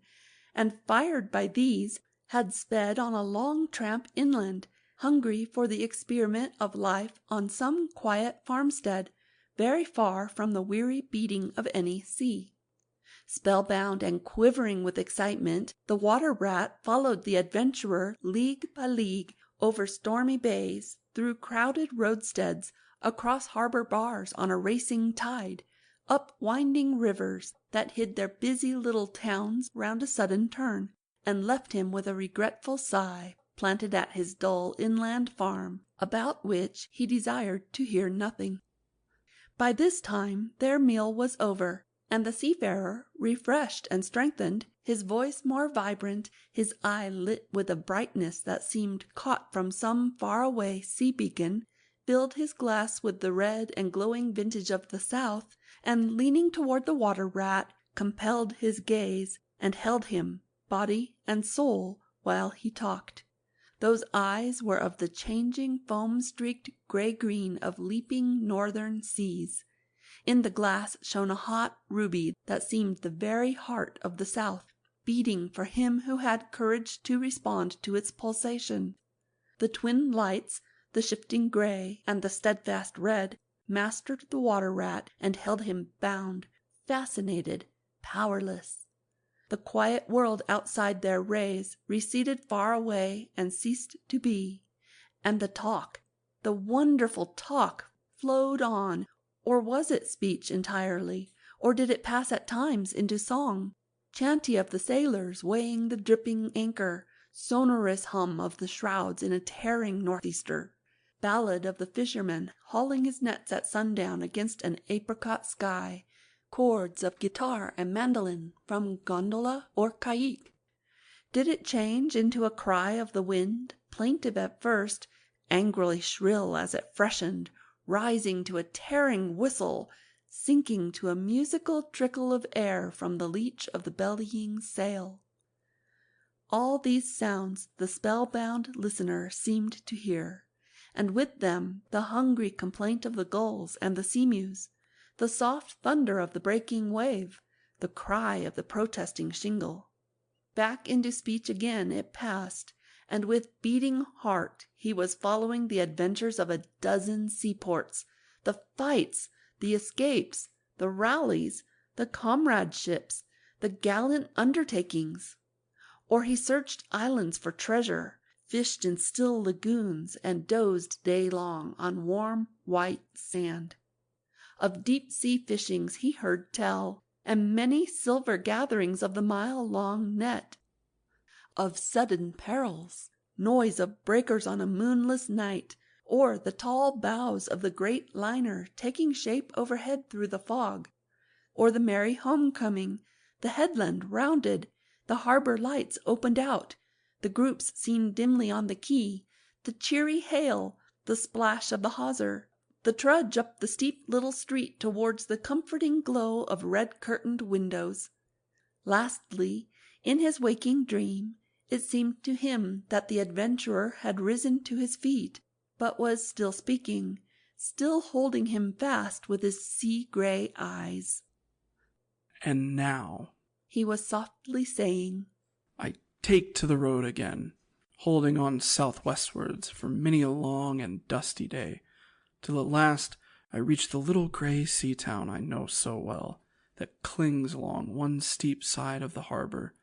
and, fired by these, had sped on a long tramp inland, hungry for the experiment of life on some quiet farmstead, very far from the weary beating of any sea. Spellbound and quivering with excitement, the water rat followed the adventurer league by league, over stormy bays, through crowded roadsteads, across harbor bars on a racing tide, up winding rivers that hid their busy little towns round a sudden turn, and left him with a regretful sigh, planted at his dull inland farm, about which he desired to hear nothing. By this time their meal was over, and the seafarer, refreshed and strengthened, his voice more vibrant, his eye lit with a brightness that seemed caught from some far-away sea-beacon, filled his glass with the red and glowing vintage of the south, and leaning toward the water-rat, compelled his gaze, and held him, body and soul, while he talked. Those eyes were of the changing foam-streaked grey-green of leaping northern seas. In the glass shone a hot ruby that seemed the very heart of the south, beating for him who had courage to respond to its pulsation. The twin lights, the shifting grey and the steadfast red, mastered the water-rat and held him bound, fascinated, powerless. The quiet world outside their rays receded far away and ceased to be, and the talk, the wonderful talk, flowed on. Or was it speech entirely, or did it pass at times into song? Chanty of the sailors weighing the dripping anchor, sonorous hum of the shrouds in a tearing northeaster, ballad of the fisherman hauling his nets at sundown against an apricot sky, chords of guitar and mandolin from gondola or caique. Did it change into a cry of the wind, plaintive at first, angrily shrill as it freshened, rising to a tearing whistle, sinking to a musical trickle of air from the leach of the bellying sail? All these sounds the spellbound listener seemed to hear, and with them the hungry complaint of the gulls and the seamews, the soft thunder of the breaking wave, the cry of the protesting shingle. Back into speech again it passed, and with beating heart he was following the adventures of a dozen seaports, the fights, the escapes, the rallies, the comradeships, the gallant undertakings. Or he searched islands for treasure, fished in still lagoons, and dozed day long on warm white sand. Of deep-sea fishings he heard tell, and many silver gatherings of the mile-long net. Of sudden perils, noise of breakers on a moonless night, or the tall bows of the great liner taking shape overhead through the fog, or the merry homecoming, the headland rounded, the harbor lights opened out, the groups seen dimly on the quay, the cheery hail, the splash of the hawser, the trudge up the steep little street towards the comforting glow of red-curtained windows. Lastly, in his waking dream, it seemed to him that the adventurer had risen to his feet, but was still speaking, still holding him fast with his sea-grey eyes. "And now," he was softly saying, "I take to the road again, holding on southwestwards for many a long and dusty day, till at last I reach the little grey sea town I know so well, that clings along one steep side of the harbor.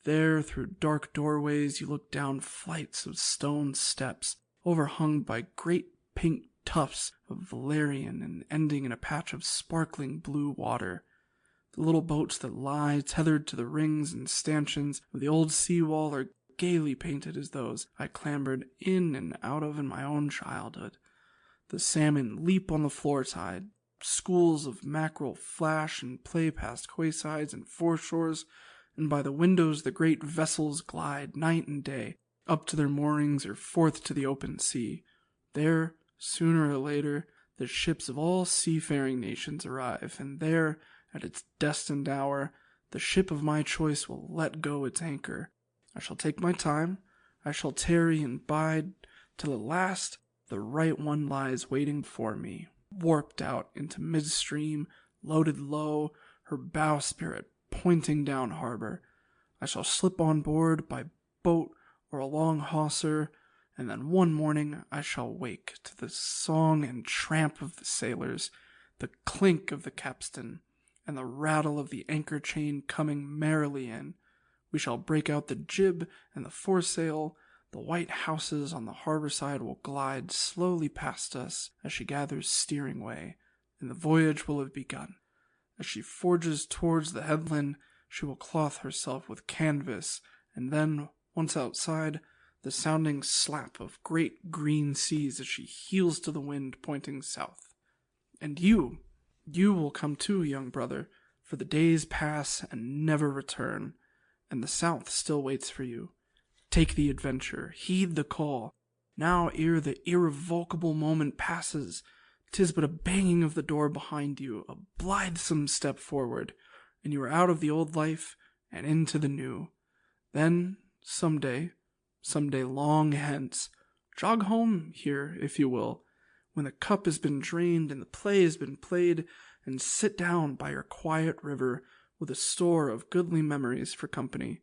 There, through dark doorways, you look down flights of stone steps, overhung by great pink tufts of valerian and ending in a patch of sparkling blue water. The little boats that lie tethered to the rings and stanchions of the old sea-wall are gaily painted as those I clambered in and out of in my own childhood. The salmon leap on the floor-tide, schools of mackerel flash and play past quaysides and foreshores, and by the windows the great vessels glide night and day, up to their moorings or forth to the open sea. There, sooner or later, the ships of all seafaring nations arrive, and there, at its destined hour, the ship of my choice will let go its anchor. I shall take my time, I shall tarry and bide, till at last the right one lies waiting for me, warped out into midstream, loaded low, her bowsprit pointing down harbor. I shall slip on board by boat or a long hawser, and then one morning I shall wake to the song and tramp of the sailors, the clink of the capstan, and the rattle of the anchor chain coming merrily in. We shall break out the jib and the foresail, The white houses on the harbor side will glide slowly past us as she gathers steering way, and the voyage will have begun. As she forges towards the headland, she will cloth herself with canvas, and then, once outside, the sounding slap of great green seas as she heels to the wind pointing south. And you will come too, young brother, for the days pass and never return, and the south still waits for you. Take the adventure, heed the call. Now, ere the irrevocable moment passes, 'tis but a banging of the door behind you, a blithesome step forward, and you are out of the old life and into the new. Then, some day long hence, jog home here, if you will, when the cup has been drained and the play has been played, and sit down by your quiet river with a store of goodly memories for company.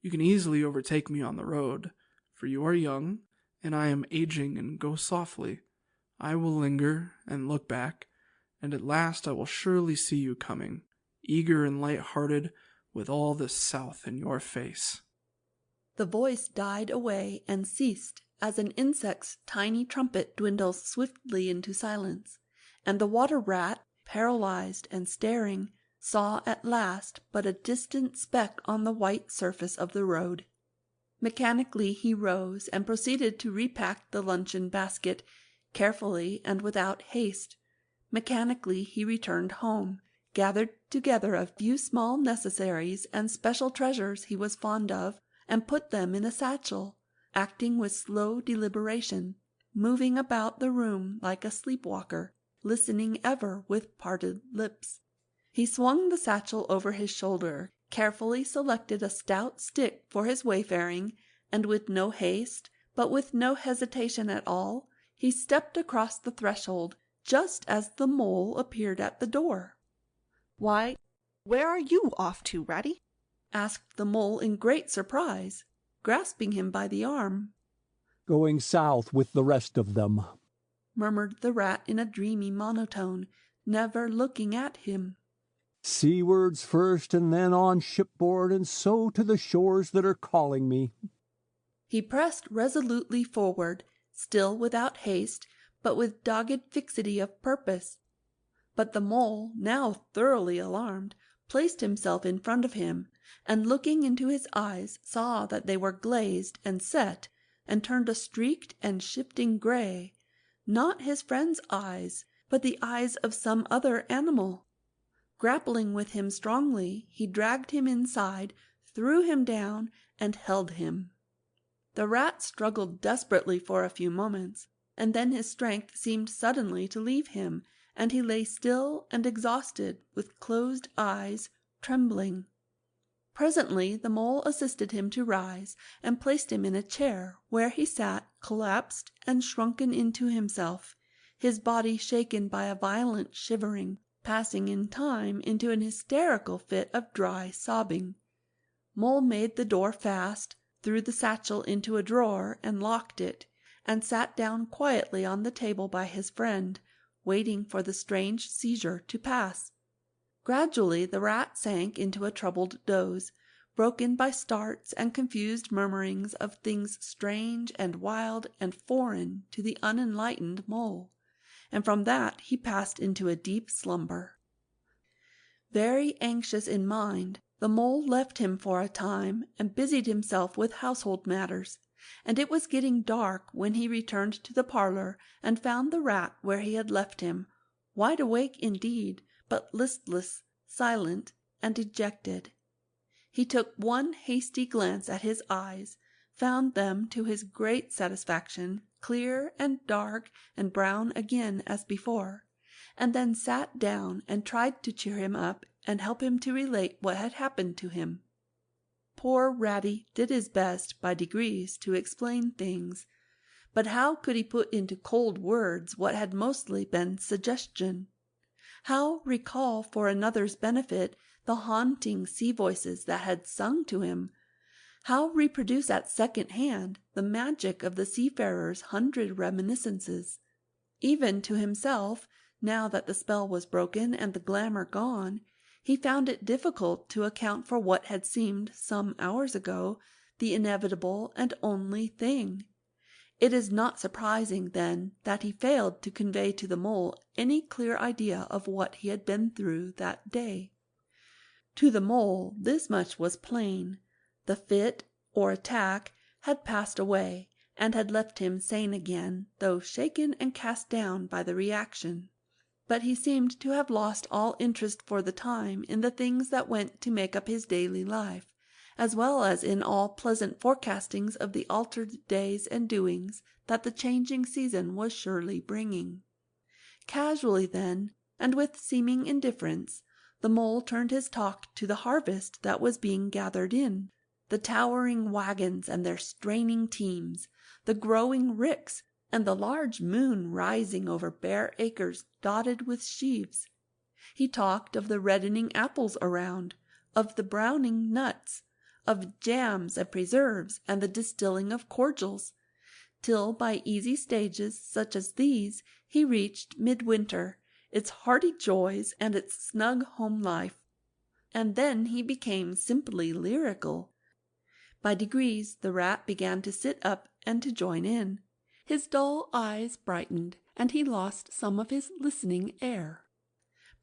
You can easily overtake me on the road, for you are young, and I am aging and go softly. I will linger and look back, and at last I will surely see you coming, eager and light-hearted, with all the south in your face." The voice died away and ceased as an insect's tiny trumpet dwindles swiftly into silence, and the water rat, paralyzed and staring, saw at last but a distant speck on the white surface of the road. Mechanically he rose and proceeded to repack the luncheon basket, carefully and without haste. Mechanically he returned home, gathered together a few small necessaries and special treasures he was fond of, and put them in a satchel, acting with slow deliberation, moving about the room like a sleep-walker, listening ever with parted lips. He swung the satchel over his shoulder, carefully selected a stout stick for his wayfaring, and with no haste, but with no hesitation at all, he stepped across the threshold just as the mole appeared at the door. "Why, where are you off to, Ratty?" asked the mole in great surprise, grasping him by the arm. "Going south with the rest of them," murmured the rat in a dreamy monotone, never looking at him. "Seawards first, and then on shipboard, and so to the shores that are calling me." He pressed resolutely forward, still without haste, but with dogged fixity of purpose. But the mole, now thoroughly alarmed, placed himself in front of him, and looking into his eyes saw that they were glazed and set, and turned a streaked and shifting grey, not his friend's eyes, but the eyes of some other animal. Grappling with him strongly, he dragged him inside, threw him down, and held him. The rat struggled desperately for a few moments, and then his strength seemed suddenly to leave him, and he lay still and exhausted, with closed eyes, trembling. Presently the mole assisted him to rise, and placed him in a chair, where he sat collapsed and shrunken into himself, his body shaken by a violent shivering, passing in time into an hysterical fit of dry sobbing. Mole made the door fast, threw the satchel into a drawer and locked it, and sat down quietly on the table by his friend, waiting for the strange seizure to pass. Gradually the rat sank into a troubled doze, broken by starts and confused murmurings of things strange and wild and foreign to the unenlightened mole, and from that he passed into a deep slumber. Very anxious in mind, the mole left him for a time and busied himself with household matters, and it was getting dark when he returned to the parlour and found the rat where he had left him, wide awake indeed, but listless, silent, and dejected. He took one hasty glance at his eyes, found them to his great satisfaction clear and dark and brown again as before, and then sat down and tried to cheer him up and help him to relate what had happened to him. Poor Ratty did his best by degrees to explain things, but how could he put into cold words what had mostly been suggestion? How recall for another's benefit the haunting sea voices that had sung to him? How reproduce at second hand the magic of the seafarer's 100 reminiscences? Even to himself, now that the spell was broken and the glamour gone, he found it difficult to account for what had seemed some hours ago the inevitable and only thing. It is not surprising, then, that he failed to convey to the mole any clear idea of what he had been through that day. To the mole this much was plain. The fit, or attack, had passed away, and had left him sane again, though shaken and cast down by the reaction. But he seemed to have lost all interest for the time in the things that went to make up his daily life, as well as in all pleasant forecastings of the altered days and doings that the changing season was surely bringing. Casually then, and with seeming indifference, the mole turned his talk to the harvest that was being gathered in, the towering wagons and their straining teams, the growing ricks, and the large moon rising over bare acres dotted with sheaves. He talked of the reddening apples around, of the browning nuts, of jams and preserves and the distilling of cordials, till by easy stages such as these he reached midwinter, its hearty joys and its snug home life. And then he became simply lyrical. By degrees the rat began to sit up and to join in. His dull eyes brightened, and he lost some of his listening air.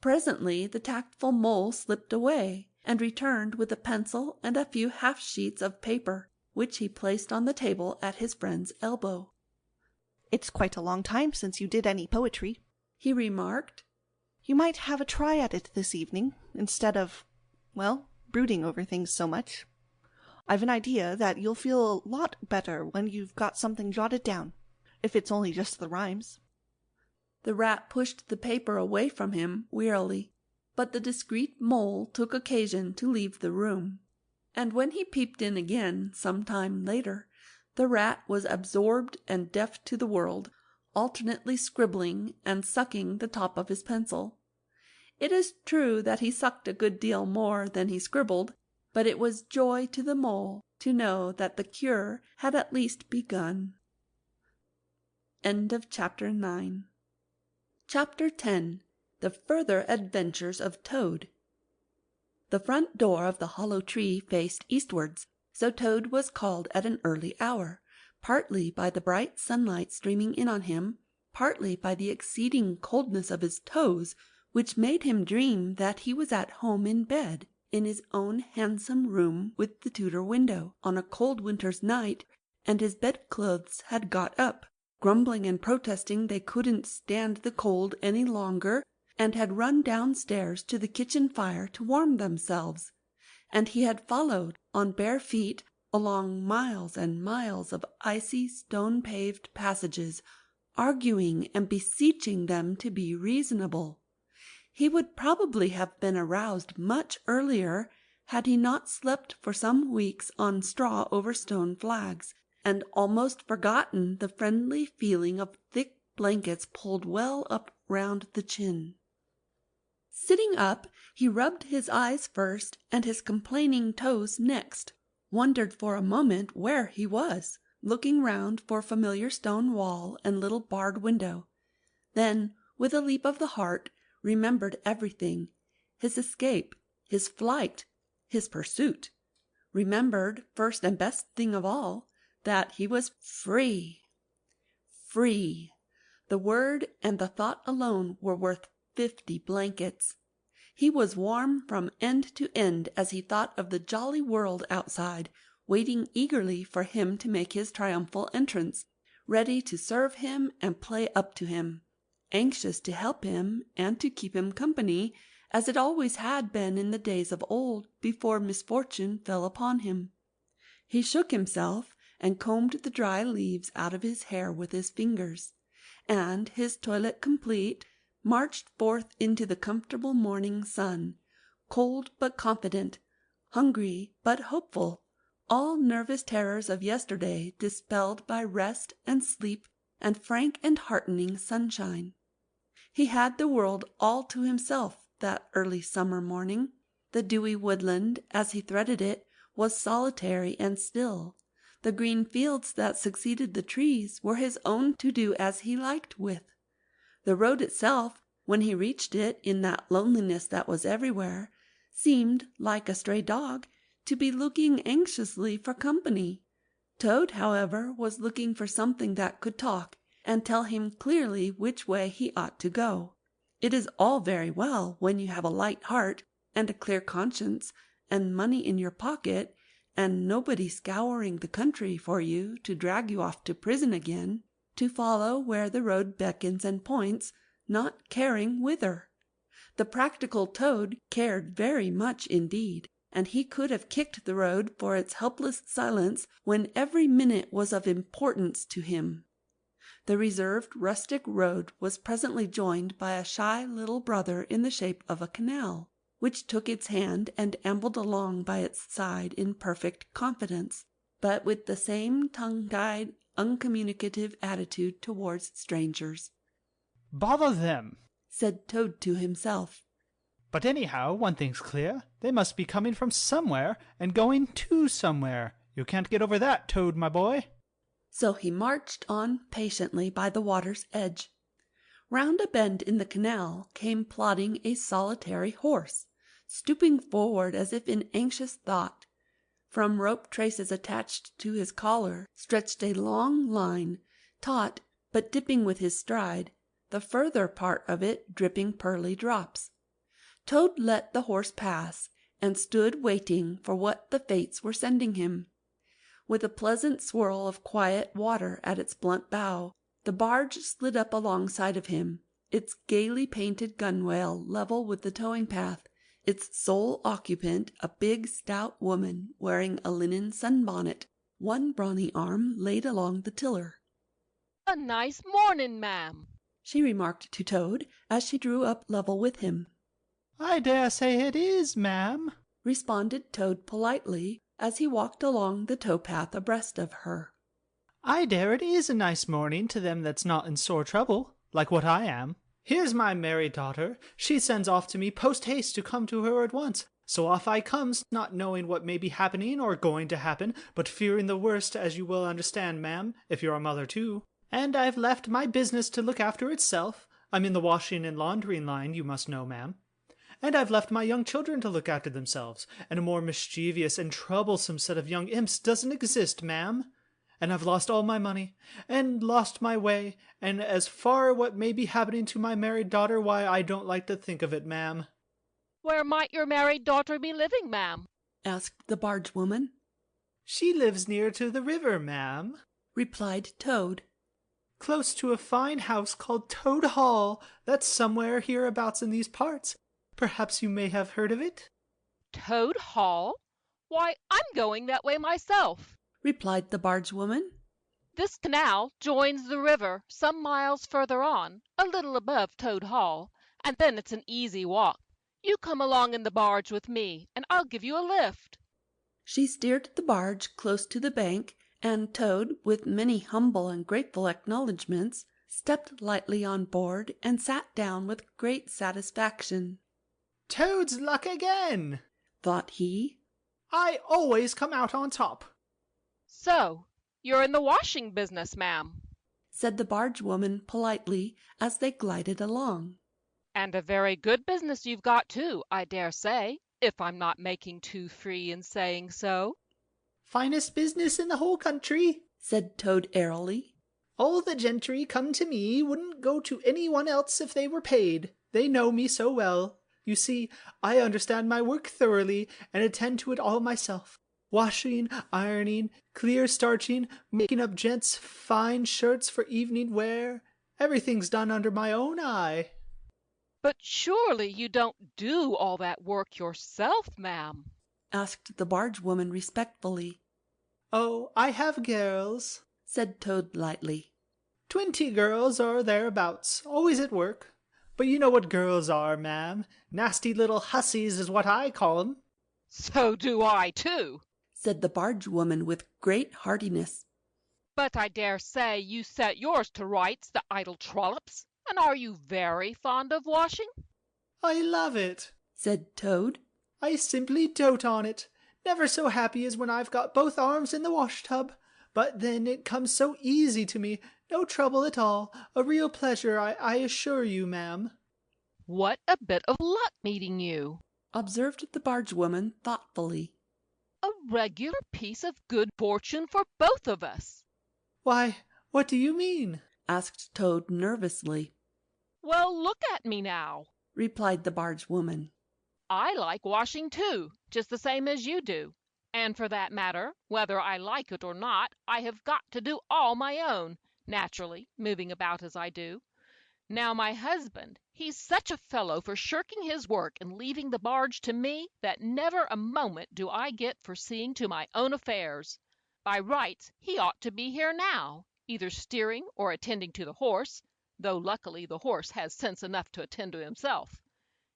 Presently the tactful mole slipped away, and returned with a pencil and a few half-sheets of paper, which he placed on the table at his friend's elbow. "It's quite a long time since you did any poetry," he remarked. "You might have a try at it this evening, instead of, well, brooding over things so much. I've an idea that you'll feel a lot better when you've got something jotted down, if it's only just the rhymes." The rat pushed the paper away from him wearily, but the discreet mole took occasion to leave the room, and when he peeped in again some time later, the rat was absorbed and deaf to the world, alternately scribbling and sucking the top of his pencil. It is true that he sucked a good deal more than he scribbled, but it was joy to the mole to know that the cure had at least begun. End of Chapter 9. Chapter 10. The Further Adventures of Toad. The front door of the hollow tree faced eastwards, so Toad was called at an early hour, partly by the bright sunlight streaming in on him, partly by the exceeding coldness of his toes, which made him dream that he was at home in bed, in his own handsome room with the Tudor window, on a cold winter's night, and his bedclothes had got up, grumbling and protesting they couldn't stand the cold any longer, and had run downstairs to the kitchen fire to warm themselves, and he had followed on bare feet along miles and miles of icy stone-paved passages, arguing and beseeching them to be reasonable. He would probably have been aroused much earlier had he not slept for some weeks on straw over stone flags, and almost forgotten the friendly feeling of thick blankets pulled well up round the chin. Sitting up, he rubbed his eyes first and his complaining toes next, wondered for a moment where he was, looking round for familiar stone wall and little barred window, then, with a leap of the heart, remembered everything, his escape, his flight, his pursuit, remembered, first and best thing of all, that he was free. Free! The word and the thought alone were worth 50 blankets. He was warm from end to end as he thought of the jolly world outside, waiting eagerly for him to make his triumphal entrance, ready to serve him and play up to him, anxious to help him and to keep him company, as it always had been in the days of old before misfortune fell upon him. He shook himself and combed the dry leaves out of his hair with his fingers, and, his toilet complete, marched forth into the comfortable morning sun, cold but confident, hungry but hopeful, all nervous terrors of yesterday dispelled by rest and sleep and frank and heartening sunshine. He had the world all to himself that early summer morning. The dewy woodland, as he threaded it, was solitary and still. The green fields that succeeded the trees were his own to do as he liked with. The road itself, when he reached it in that loneliness that was everywhere, seemed, like a stray dog, to be looking anxiously for company. Toad, however, was looking for something that could talk and tell him clearly which way he ought to go. It is all very well when you have a light heart and a clear conscience and money in your pocket and nobody scouring the country for you to drag you off to prison again, to follow where the road beckons and points, not caring whither. The practical Toad cared very much indeed, and he could have kicked the road for its helpless silence when every minute was of importance to him. The reserved rustic road was presently joined by a shy little brother in the shape of a canal, which took its hand and ambled along by its side in perfect confidence, but with the same tongue-tied, uncommunicative attitude towards strangers. "Bother them," said Toad to himself. "But anyhow, one thing's clear. They must be coming from somewhere and going to somewhere. You can't get over that, Toad, my boy." So he marched on patiently by the water's edge. Round a bend in the canal came plodding a solitary horse, stooping forward as if in anxious thought. From rope traces attached to his collar stretched a long line, taut but dipping with his stride, the further part of it dripping pearly drops. Toad let the horse pass, and stood waiting for what the fates were sending him. With a pleasant swirl of quiet water at its blunt bow, the barge slid up alongside of him, its gaily painted gunwale level with the towing path, its sole occupant a big stout woman wearing a linen sunbonnet, one brawny arm laid along the tiller. "A nice morning, ma'am," she remarked to Toad as she drew up level with him. "I dare say it is, ma'am," responded Toad politely as he walked along the tow-path abreast of her. "I dare it is a nice morning to them that's not in sore trouble, like what I am. Here's my married daughter. She sends off to me post-haste to come to her at once. So off I comes, not knowing what may be happening or going to happen, but fearing the worst, as you will understand, ma'am, if you're a mother too. And I've left my business to look after itself. I'm in the washing and laundering line, you must know, ma'am. And I've left my young children to look after themselves, and a more mischievous and troublesome set of young imps doesn't exist, ma'am. And I've lost all my money, and lost my way, and as far what may be happening to my married daughter, why, I don't like to think of it, ma'am." "Where might your married daughter be living, ma'am?" asked the barge woman. "She lives near to the river, ma'am," replied Toad. "close to a fine house called Toad Hall, that's somewhere hereabouts in these parts. Perhaps you may have heard of it?" "Toad Hall? Why, I'm going that way myself," replied the barge woman. "This canal joins the river some miles further on, a little above Toad Hall, and then it's an easy walk. You come along in the barge with me, and I'll give you a lift." She steered the barge close to the bank, and Toad, with many humble and grateful acknowledgments, stepped lightly on board and sat down with great satisfaction. "Toad's luck again," thought he. "I always come out on top." "So, you're in the washing business, ma'am?" said the barge woman politely as they glided along. "And a very good business you've got too, I dare say, if I'm not making too free in saying so." "Finest business in the whole country," said Toad airily. "All the gentry come to me, wouldn't go to any one else if they were paid. They know me so well. You see, I understand my work thoroughly, and attend to it all myself. Washing, ironing, clear starching, making up gents' fine shirts for evening wear. Everything's done under my own eye." "But surely you don't do all that work yourself, ma'am?" asked the barge woman respectfully. "Oh, I have girls," said Toad lightly. 20 girls or thereabouts, always at work. But you know what girls are, ma'am. Nasty little hussies is what I call 'em." "So do I, too," said the barge woman with great heartiness. "But I dare say you set yours to rights, the idle trollops. And are you very fond of washing?" "I love it," said Toad. "I simply dote on it. Never so happy as when I've got both arms in the wash-tub. But then it comes so easy to me, no trouble at all. A real pleasure, I assure you, ma'am." "What a bit of luck meeting you," observed the barge woman thoughtfully. A regular piece of good fortune for both of us. Why, what do you mean? asked Toad nervously. Well, look at me now, replied the barge woman. I like washing too, just the same as you do. And for that matter, whether I like it or not, I have got to do all my own, naturally, moving about as I do. Now my husband, he's such a fellow for shirking his work and leaving the barge to me that never a moment do I get for seeing to my own affairs. By rights, he ought to be here now, either steering or attending to the horse, though luckily the horse has sense enough to attend to himself.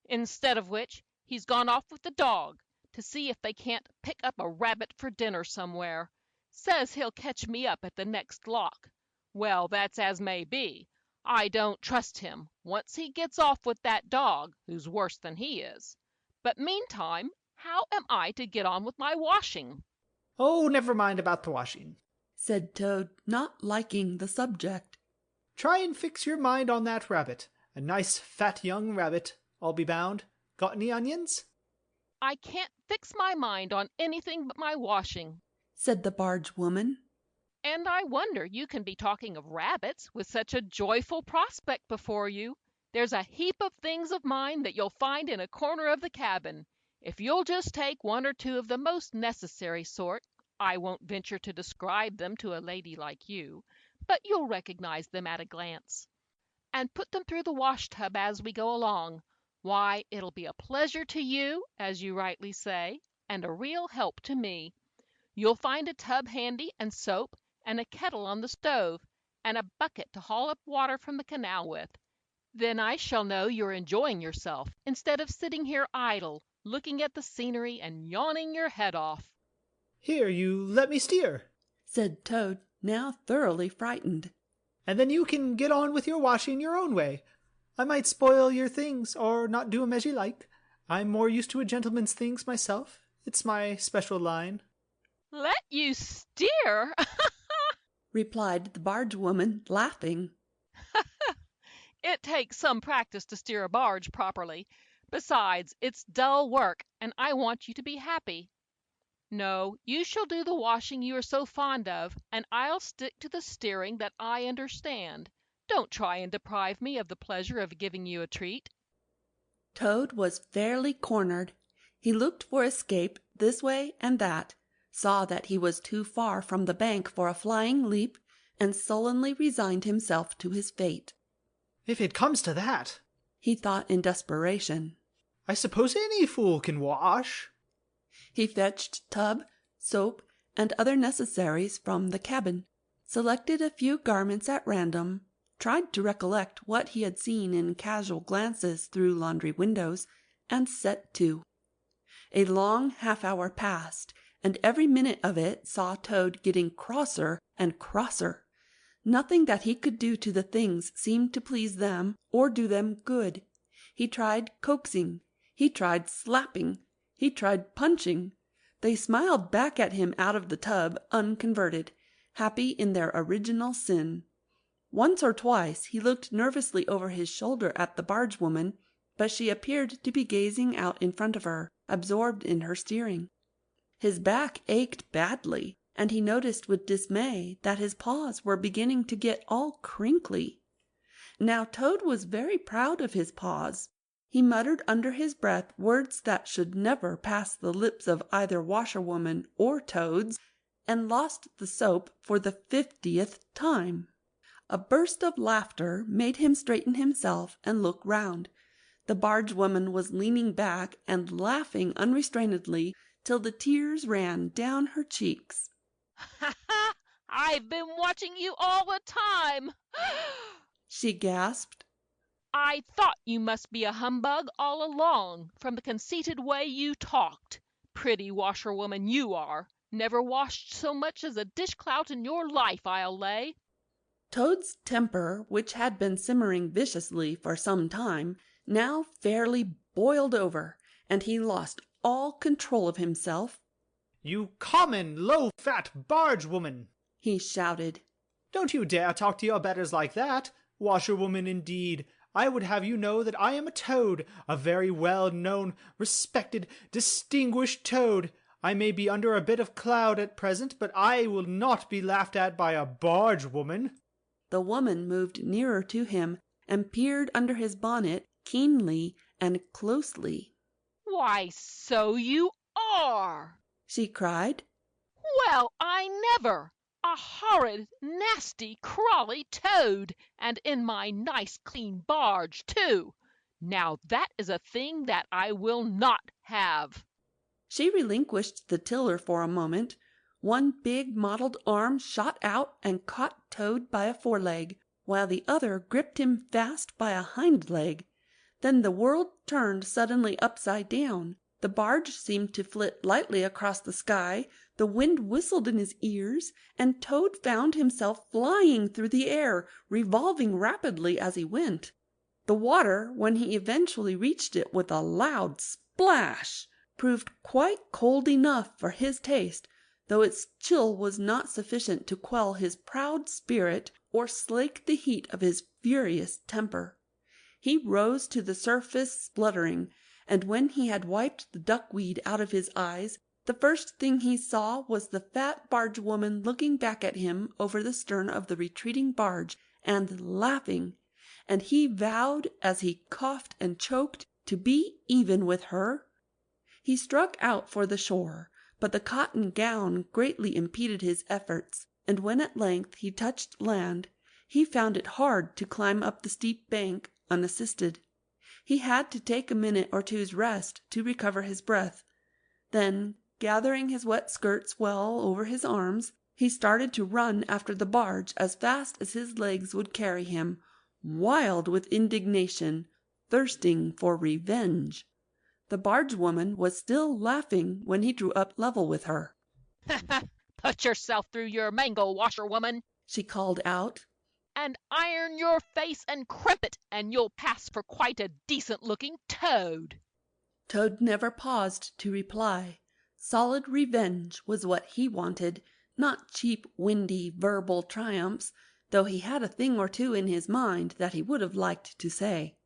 Instead of which, he's gone off with the dog to see if they can't pick up a rabbit for dinner somewhere. Says he'll catch me up at the next lock. Well, that's as may be. I don't trust him once he gets off with that dog, who's worse than he is. But meantime, how am I to get on with my washing? Oh, never mind about the washing, said Toad, not liking the subject. Try and fix your mind on that rabbit. A nice fat young rabbit, I'll be bound. Got any onions? I can't fix my mind on anything but my washing, said the barge woman. And I wonder you can be talking of rabbits with such a joyful prospect before you. There's a heap of things of mine that you'll find in a corner of the cabin. If you'll just take one or two of the most necessary sort, I won't venture to describe them to a lady like you, but you'll recognize them at a glance, and put them through the wash-tub as we go along, why, it'll be a pleasure to you, as you rightly say, and a real help to me. You'll find a tub handy and soap, and a kettle on the stove, and a bucket to haul up water from the canal with. Then I shall know you're enjoying yourself, instead of sitting here idle, looking at the scenery and yawning your head off. Here, you let me steer, said Toad, now thoroughly frightened. And then you can get on with your washing your own way. I might spoil your things, or not do 'em as you like. I'm more used to a gentleman's things myself. It's my special line. Let you steer? replied the barge woman, laughing. It takes some practice to steer a barge properly. Besides, it's dull work, and I want you to be happy. No, you shall do the washing you are so fond of, and I'll stick to the steering that I understand. Don't try and deprive me of the pleasure of giving you a treat. Toad was fairly cornered. He looked for escape this way and that, saw that he was too far from the bank for a flying leap, and sullenly resigned himself to his fate. If it comes to that, he thought in desperation, I suppose any fool can wash. He fetched tub, soap, and other necessaries from the cabin, selected a few garments at random, tried to recollect what he had seen in casual glances through laundry windows, and set to. A long half-hour passed, and every minute of it saw Toad getting crosser and crosser. Nothing that he could do to the things seemed to please them or do them good. He tried coaxing, he tried slapping, he tried punching. They smiled back at him out of the tub, unconverted, happy in their original sin. Once or twice he looked nervously over his shoulder at the barge woman, but she appeared to be gazing out in front of her, absorbed in her steering. His back ached badly, and he noticed with dismay that his paws were beginning to get all crinkly. Now Toad was very proud of his paws. He muttered under his breath words that should never pass the lips of either washerwoman or Toads, and lost the soap for the 50th time. A burst of laughter made him straighten himself and look round. The barge woman was leaning back and laughing unrestrainedly till the tears ran down her cheeks. I've been watching you all the time, she gasped. I thought you must be a humbug all along, from the conceited way you talked. Pretty washerwoman you are. Never washed so much as a dishclout in your life, I'll lay. Toad's temper, which had been simmering viciously for some time, now fairly boiled over, and he lost all control of himself. You common, low-fat barge woman, he shouted. Don't you dare talk to your betters like that. Washerwoman indeed. I would have you know that I am a toad, a very well-known, respected, distinguished toad. I may be under a bit of cloud at present, but I will not be laughed at by a barge woman." The woman moved nearer to him and peered under his bonnet keenly and closely. "Why, so you are!" she cried. "Well, I never! A horrid, nasty, crawly toad, and in my nice clean barge, too! Now that is a thing that I will not have." She relinquished the tiller for a moment. One big mottled arm shot out and caught Toad by a foreleg, while the other gripped him fast by a hind leg. Then the world turned suddenly upside down. The barge seemed to flit lightly across the sky, the wind whistled in his ears, and Toad found himself flying through the air, revolving rapidly as he went. The water, when he eventually reached it with a loud splash, proved quite cold enough for his taste, though its chill was not sufficient to quell his proud spirit or slake the heat of his furious temper. He rose to the surface spluttering, and when he had wiped the duckweed out of his eyes, the first thing he saw was the fat barge woman looking back at him over the stern of the retreating barge and laughing, and he vowed, as he coughed and choked, to be even with her. He struck out for the shore, but the cotton gown greatly impeded his efforts, and when at length he touched land, he found it hard to climb up the steep bank unassisted. He had to take a minute or two's rest to recover his breath. Then, gathering his wet skirts well over his arms, he started to run after the barge as fast as his legs would carry him, wild with indignation, thirsting for revenge. The barge woman was still laughing when he drew up level with her. "Put yourself through your mango, washerwoman," she called out, "and iron your face and crimp it, and you'll pass for quite a decent-looking toad." Toad never paused to reply. Solid revenge was what he wanted, not cheap, windy, verbal triumphs, though he had a thing or two in his mind that he would have liked to say.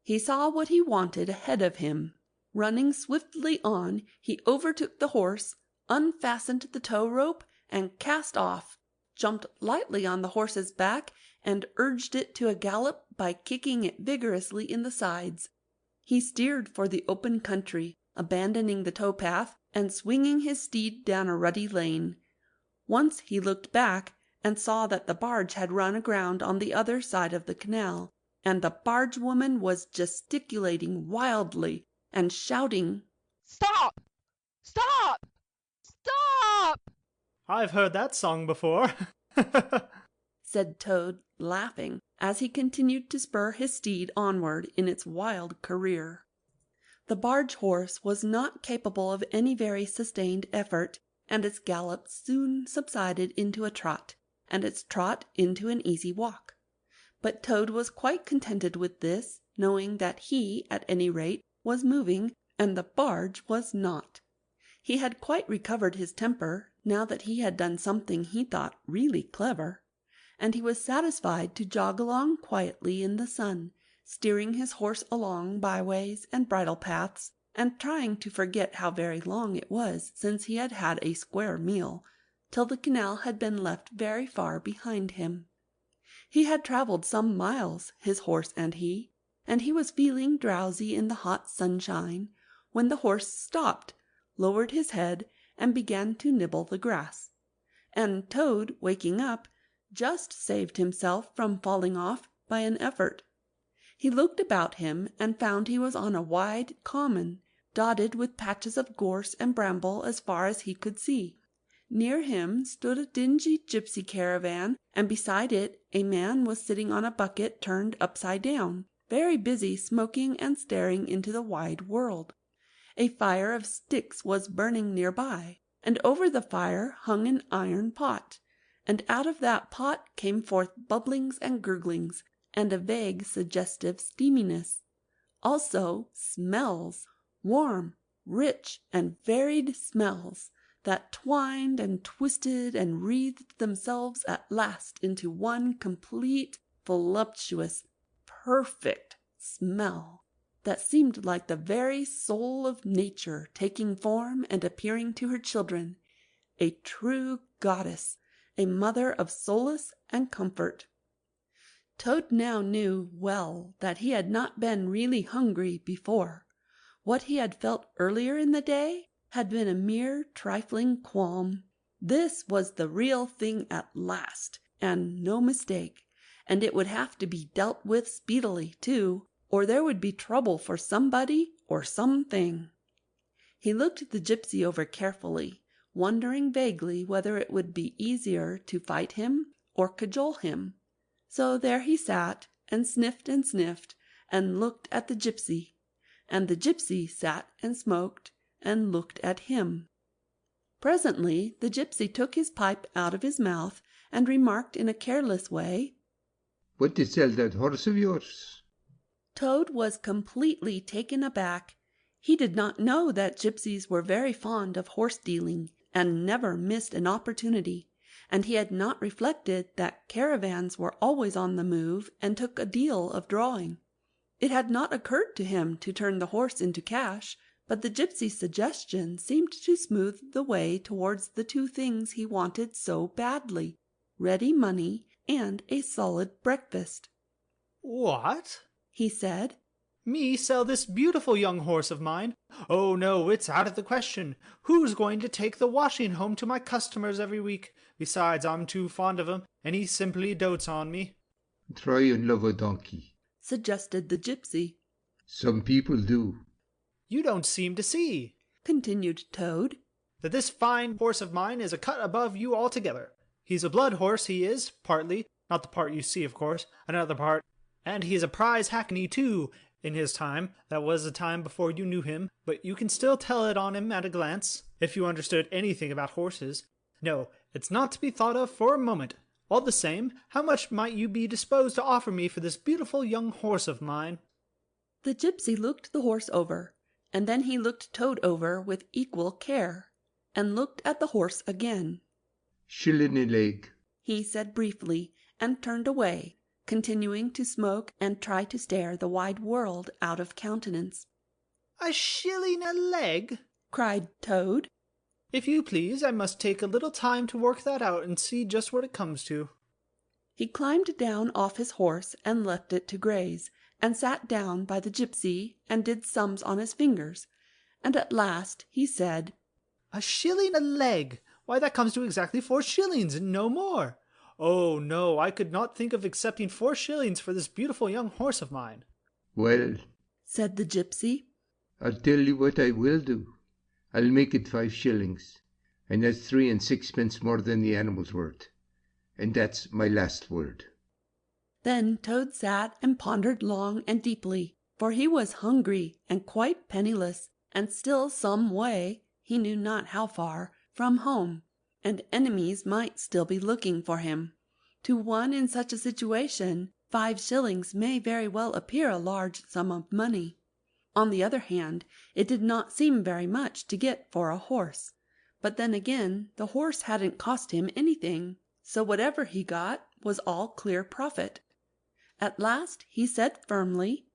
He saw what he wanted ahead of him. Running swiftly on, he overtook the horse, unfastened the tow rope, and cast off, jumped lightly on the horse's back, and urged it to a gallop by kicking it vigorously in the sides. He steered for the open country, abandoning the tow path, and swinging his steed down a rutty lane. Once he looked back, and saw that the barge had run aground on the other side of the canal, and the barge woman was gesticulating wildly and shouting, "Stop! Stop! Stop!" "I've heard that song before," said Toad, laughing, as he continued to spur his steed onward in its wild career. The barge horse was not capable of any very sustained effort, and its gallop soon subsided into a trot, and its trot into an easy walk. But Toad was quite contented with this, knowing that he, at any rate, was moving, and the barge was not. He had quite recovered his temper, now that he had done something he thought really clever, and he was satisfied to jog along quietly in the sun, steering his horse along byways and bridle paths, and trying to forget how very long it was since he had had a square meal, till the canal had been left very far behind him. He had travelled some miles, his horse and he was feeling drowsy in the hot sunshine, when the horse stopped, lowered his head, and began to nibble the grass. And Toad, waking up, just saved himself from falling off by an effort. He looked about him and found he was on a wide common, dotted with patches of gorse and bramble as far as he could see. Near him stood a dingy gypsy caravan, and beside it a man was sitting on a bucket turned upside down, very busy smoking and staring into the wide world. A fire of sticks was burning near by, and over the fire hung an iron pot, and out of that pot came forth bubblings and gurglings, and a vague suggestive steaminess. Also smells, warm, rich, and varied smells, that twined and twisted and wreathed themselves at last into one complete, voluptuous, perfect smell. that seemed like the very soul of nature taking form and appearing to her children, a true goddess, a mother of solace and comfort. Toad now knew well that he had not been really hungry before. What he had felt earlier in the day had been a mere trifling qualm. This was the real thing at last, and no mistake, and it would have to be dealt with speedily, too, or there would be trouble for somebody or something. He looked the gypsy over carefully, wondering vaguely whether it would be easier to fight him or cajole him. So there he sat and sniffed and looked at the gypsy, and the gypsy sat and smoked and looked at him. Presently the gypsy took his pipe out of his mouth and remarked in a careless way, "What to sell that horse of yours?" Toad was completely taken aback. He did not know that gypsies were very fond of horse dealing and never missed an opportunity, and he had not reflected that caravans were always on the move and took a deal of drawing. It had not occurred to him to turn the horse into cash, but the gypsy's suggestion seemed to smooth the way towards the two things he wanted so badly, ready money and a solid breakfast. "What?" he said. "Me sell this beautiful young horse of mine? Oh, no, it's out of the question. Who's going to take the washing home to my customers every week? Besides, I'm too fond of him, and he simply dotes on me." "Try and love a donkey," suggested the gypsy. "Some people do." "You don't seem to see," continued Toad, "that this fine horse of mine is a cut above you altogether. He's a blood horse, he is, partly, not the part you see, of course, another part, and he's a prize hackney, too, in his time. That was a time before you knew him, but you can still tell it on him at a glance, if you understood anything about horses. No, it's not to be thought of for a moment. All the same, how much might you be disposed to offer me for this beautiful young horse of mine?" The gypsy looked the horse over, and then he looked Toad over with equal care, and looked at the horse again. "Shilling a leg," he said briefly, and turned away, continuing to smoke and try to stare the wide world out of countenance. "A shilling a leg?" cried Toad. "If you please, I must take a little time to work that out and see just what it comes to." He climbed down off his horse and left it to graze, and sat down by the gypsy and did sums on his fingers, and at last he said, "A shilling a leg! Why, that comes to exactly 4 shillings, and no more. Oh, no, I could not think of accepting 4 shillings for this beautiful young horse of mine." "Well," said the gypsy, "I'll tell you what I will do. I'll make it 5 shillings, and that's 3 and 6pence more than the animal's worth. And that's my last word." Then Toad sat and pondered long and deeply, for he was hungry and quite penniless, and still some way, he knew not how far, from home, and enemies might still be looking for him. To one in such a situation, 5 shillings may very well appear a large sum of money. On the other hand, it did not seem very much to get for a horse. But then again, the horse hadn't cost him anything, so whatever he got was all clear profit. At last he said firmly,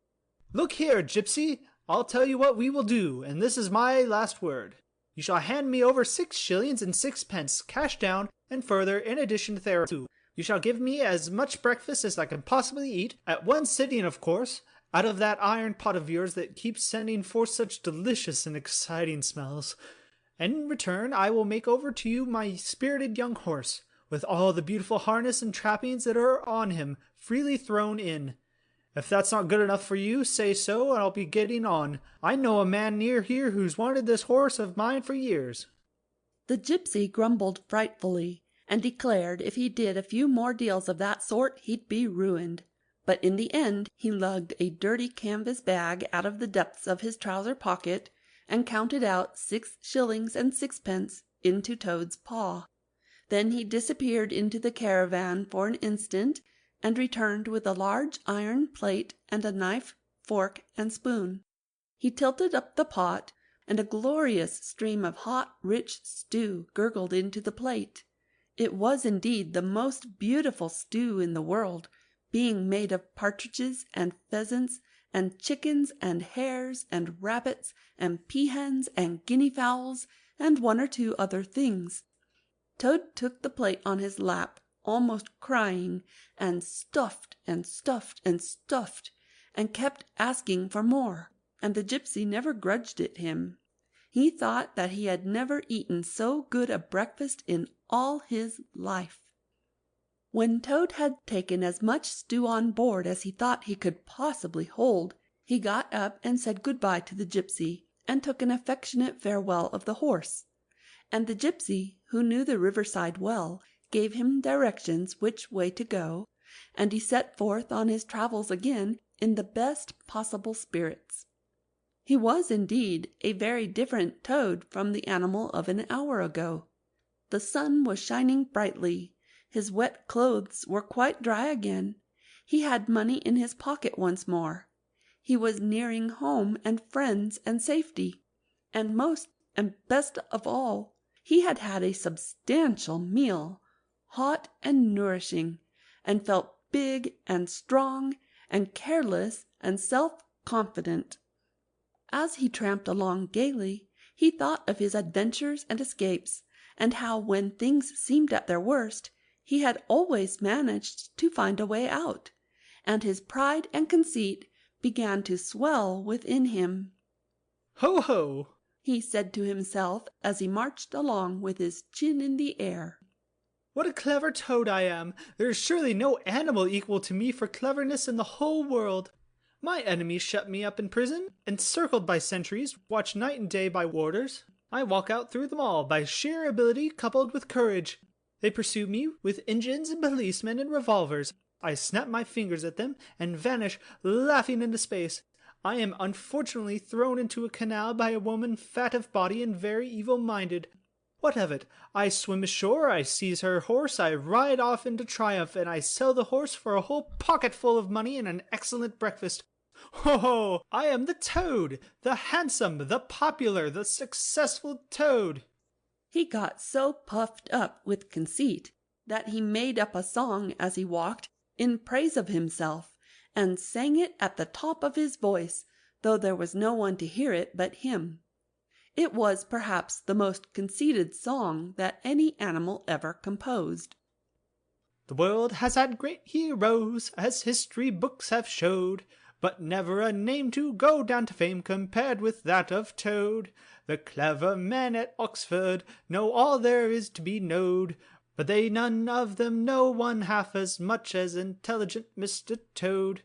"Look here, gypsy, I'll tell you what we will do, and this is my last word. You shall hand me over 6 shillings and 6pence, cash down, and further, in addition thereto, you shall give me as much breakfast as I can possibly eat, at one sitting, of course, out of that iron pot of yours that keeps sending forth such delicious and exciting smells. And in return, I will make over to you my spirited young horse, with all the beautiful harness and trappings that are on him freely thrown in. If that's not good enough for you, say so, and I'll be getting on. I know a man near here who's wanted this horse of mine for years." The gypsy grumbled frightfully, and declared if he did a few more deals of that sort he'd be ruined. But in the end he lugged a dirty canvas bag out of the depths of his trouser pocket, and counted out 6 shillings and 6pence into Toad's paw. Then he disappeared into the caravan for an instant, and returned with a large iron plate and a knife, fork, and spoon. He tilted up the pot, and a glorious stream of hot, rich stew gurgled into the plate. It was indeed the most beautiful stew in the world, being made of partridges and pheasants and chickens and hares and rabbits and peahens and guinea fowls and one or two other things. Toad took the plate on his lap, almost crying, and stuffed and stuffed and stuffed, and kept asking for more, and the gypsy never grudged it him. He thought that he had never eaten so good a breakfast in all his life. When Toad had taken as much stew on board as he thought he could possibly hold, he got up and said good-bye to the gypsy, and took an affectionate farewell of the horse. And the gypsy, who knew the riverside well, gave him directions which way to go, and he set forth on his travels again in the best possible spirits. He was indeed a very different Toad from the animal of an hour ago. The sun was shining brightly. His wet clothes were quite dry again. He had money in his pocket once more. He was nearing home and friends and safety. And most and best of all, he had had a substantial meal, hot and nourishing, and felt big and strong and careless and self-confident. As he tramped along gaily, he thought of his adventures and escapes, and how when things seemed at their worst, he had always managed to find a way out, and his pride and conceit began to swell within him. "Ho, ho!" he said to himself as he marched along with his chin in the air. "What a clever Toad I am! There is surely no animal equal to me for cleverness in the whole world. My enemies shut me up in prison, encircled by sentries, watched night and day by warders. I walk out through them all by sheer ability coupled with courage. They pursue me with engines and policemen and revolvers. I snap my fingers at them and vanish laughing into space. I am unfortunately thrown into a canal by a woman fat of body and very evil-minded. What of it? I swim ashore, I seize her horse, I ride off into triumph, and I sell the horse for a whole pocketful of money and an excellent breakfast. Ho, ho! I am the Toad, the handsome, the popular, the successful Toad." He got so puffed up with conceit that he made up a song as he walked in praise of himself, and sang it at the top of his voice, though there was no one to hear it but him. It was perhaps the most conceited song that any animal ever composed. "The world has had great heroes, as history books have showed, but never a name to go down to fame compared with that of Toad. The clever men at Oxford know all there is to be knowed, but they none of them know one half as much as intelligent Mr. Toad.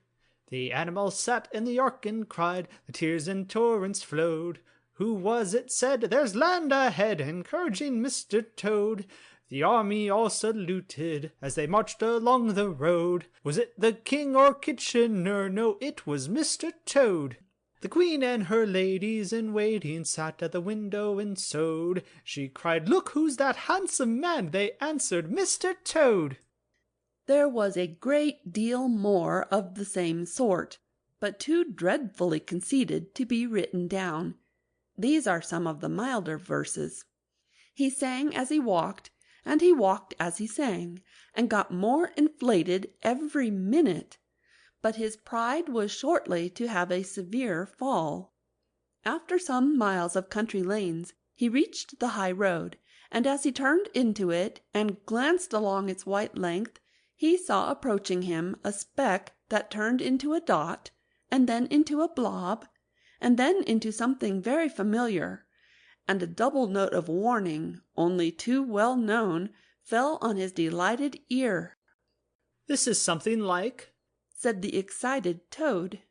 The animal sat in the ark and cried, the tears in torrents flowed. Who was it said, 'There's land ahead,' encouraging Mr. Toad? The army all saluted as they marched along the road. Was it the king or Kitchener? No, it was Mr. Toad. The queen and her ladies in waiting sat at the window and sewed. She cried, 'Look, who's that handsome man?' They answered, 'Mr. Toad.'" There was a great deal more of the same sort, but too dreadfully conceited to be written down. These are some of the milder verses. He sang as he walked, and he walked as he sang, and got more inflated every minute. But his pride was shortly to have a severe fall. After some miles of country lanes, he reached the high road, and as he turned into it and glanced along its white length, he saw approaching him a speck that turned into a dot, and then into a blob, and then into something very familiar, and a double note of warning, only too well known, fell on his delighted ear. "This is something like," said the excited Toad.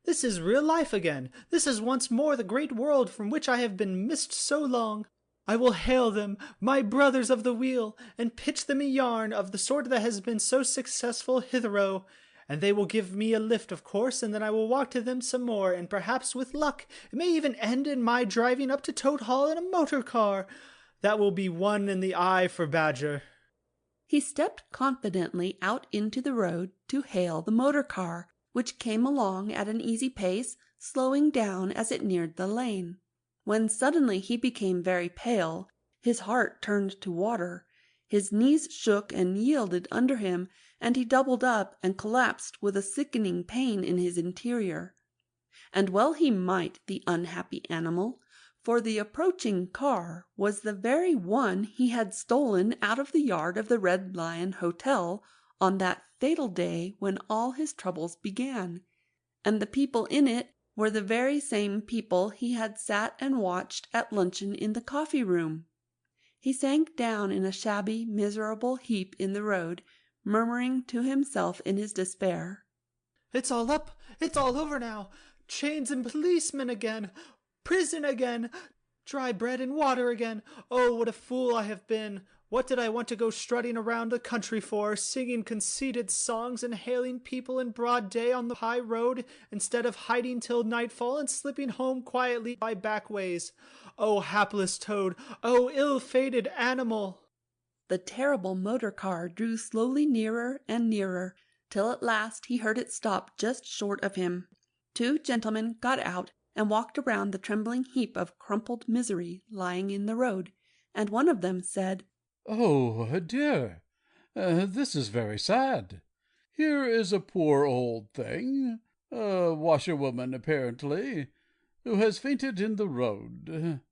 "This is real life again. This is once more the great world from which I have been missed so long. I will hail them, my brothers of the wheel, and pitch them a yarn of the sort that has been so successful hitherto, and they will give me a lift, of course, and then I will walk to them some more, and perhaps with luck it may even end in my driving up to Toad Hall in a motor car. That will be one in the eye for Badger." He stepped confidently out into the road to hail the motor car, which came along at an easy pace, slowing down as it neared the lane, when suddenly he became very pale, his heart turned to water, his knees shook and yielded under him, and he doubled up and collapsed with a sickening pain in his interior. And well he might, the unhappy animal, for the approaching car was the very one he had stolen out of the yard of the Red Lion Hotel on that fatal day when all his troubles began, and the people in it were the very same people he had sat and watched at luncheon in the coffee-room. He sank down in a shabby, miserable heap in the road, murmuring to himself in his despair, "It's all up! It's all over now! Chains and policemen again! Prison again! Dry bread and water again! Oh, what a fool I have been! What did I want to go strutting around the country for, singing conceited songs and hailing people in broad day on the high road, instead of hiding till nightfall and slipping home quietly by back ways? Oh, hapless Toad! Oh, ill-fated animal!" The terrible motor car drew slowly nearer and nearer, till at last he heard it stop just short of him. Two gentlemen got out and walked around the trembling heap of crumpled misery lying in the road, and one of them said, "Oh, dear, this is very sad. Here is a poor old thing, a washerwoman apparently, who has fainted in the road.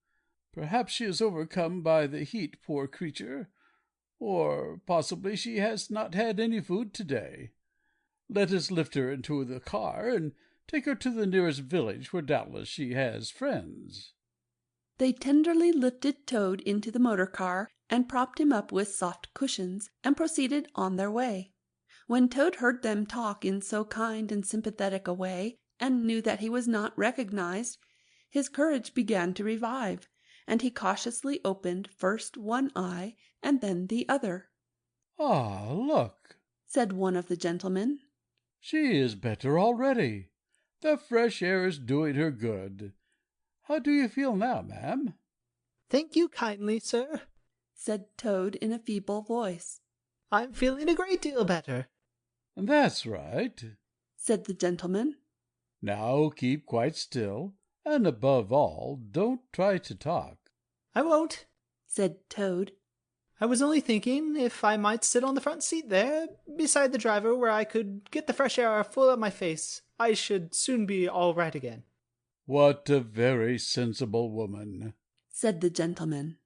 Perhaps she is overcome by the heat, poor creature, or possibly she has not had any food to-day. Let us lift her into the car and take her to the nearest village, where doubtless she has friends." They tenderly lifted Toad into the motor car and propped him up with soft cushions, and proceeded on their way. When Toad heard them talk in so kind and sympathetic a way, and knew that he was not recognized, his courage began to revive, and he cautiously opened first one eye and then the other. "Ah, look," said one of the gentlemen. "She is better already. The fresh air is doing her good. How do you feel now, ma'am?" "Thank you kindly, sir," said Toad in a feeble voice. "I'm feeling a great deal better." "That's right," said the gentleman. "Now keep quite still, and above all, don't try to talk." "I won't," said Toad. "I was only thinking if I might sit on the front seat there, beside the driver, where I could get the fresh air full at my face. I should soon be all right again." "What a very sensible woman," said the gentleman.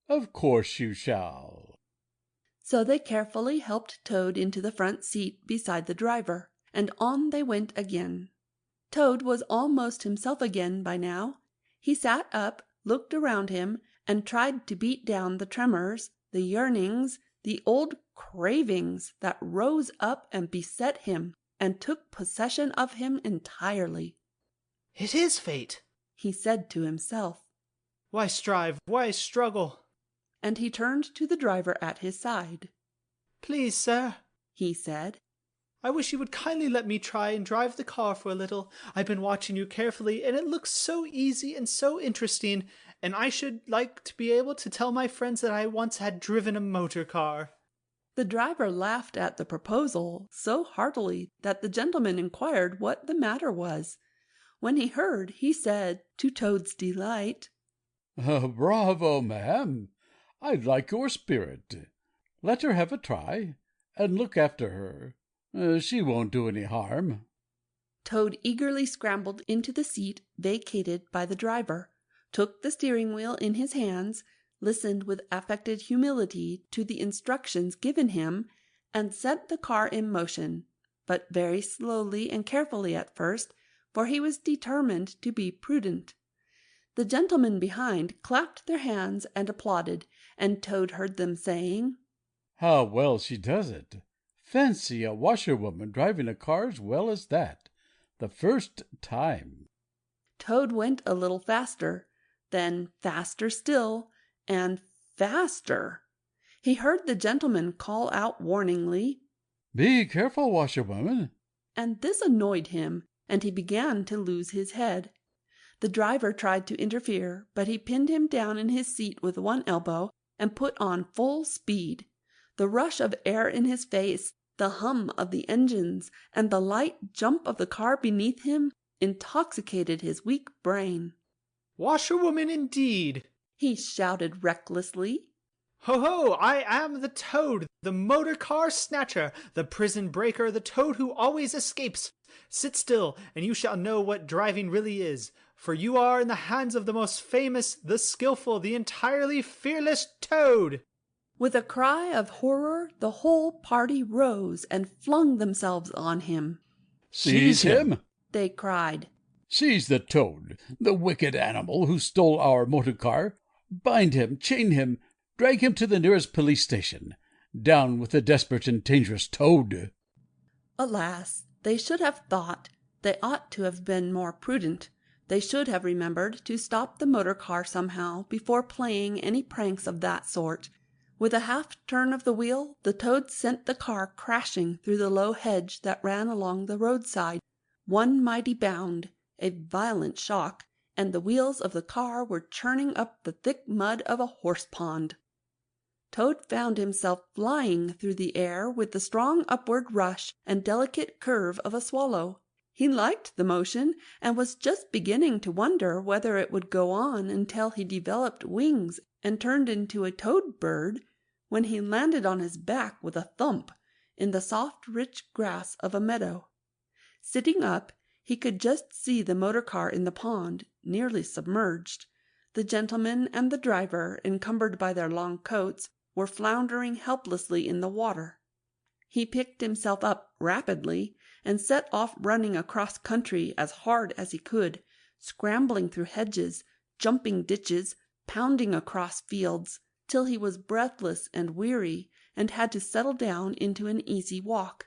"Of course you shall." So they carefully helped Toad into the front seat beside the driver, and on they went again. Toad was almost himself again by now. He sat up, looked around him, and tried to beat down the tremors, the yearnings, the old cravings that rose up and beset him, and took possession of him entirely. "It is fate," he said to himself. "Why strive? Why struggle?" And he turned to the driver at his side. "Please, sir," he said, "I wish you would kindly let me try and drive the car for a little. I've been watching you carefully, and it looks so easy and so interesting, and I should like to be able to tell my friends that I once had driven a motor car." The driver laughed at the proposal so heartily that the gentleman inquired what the matter was. When he heard, he said, to Toad's delight, "Bravo, ma'am! I like your spirit. Let her have a try, and look after her. She won't do any harm." Toad eagerly scrambled into the seat vacated by the driver, took the steering wheel in his hands, listened with affected humility to the instructions given him, and set the car in motion, but very slowly and carefully at first, for he was determined to be prudent. The gentlemen behind clapped their hands and applauded, and Toad heard them saying, "How well she does it! Fancy a washerwoman driving a car as well as that, the first time!" Toad went a little faster, then faster still, and faster. He heard the gentleman call out warningly, "Be careful, washerwoman!" and this annoyed him, and he began to lose his head. The driver tried to interfere, but he pinned him down in his seat with one elbow and put on full speed. The rush of air in his face, the hum of the engines, and the light jump of the car beneath him intoxicated his weak brain. "Washerwoman indeed!" he shouted recklessly. Ho ho! I am the Toad, the motor car snatcher, the prison breaker, the Toad who always escapes. Sit still, and you shall know what driving really is, for you are in the hands of the most famous, the skillful, the entirely fearless Toad. With a cry of horror, the whole party rose and flung themselves on him. Seize him! They cried. Seize the Toad, the wicked animal who stole our motor car. Bind him, chain him, drag him to the nearest police station. Down with the desperate and dangerous Toad. Alas, they should have thought. They ought to have been more prudent. They should have remembered to stop the motor car somehow before playing any pranks of that sort. With a half turn of the wheel, the Toad sent the car crashing through the low hedge that ran along the roadside. One mighty bound, a violent shock, and the wheels of the car were churning up the thick mud of a horse-pond. Toad found himself flying through the air with the strong upward rush and delicate curve of a swallow. He liked the motion, and was just beginning to wonder whether it would go on until he developed wings and turned into a toad bird, when he landed on his back with a thump in the soft rich grass of a meadow. Sitting up, he could just see the motor car in the pond, nearly submerged. The gentleman and the driver, encumbered by their long coats, were floundering helplessly in the water. He picked himself up rapidly and set off running across country as hard as he could, scrambling through hedges, jumping ditches, pounding across fields, till he was breathless and weary and had to settle down into an easy walk.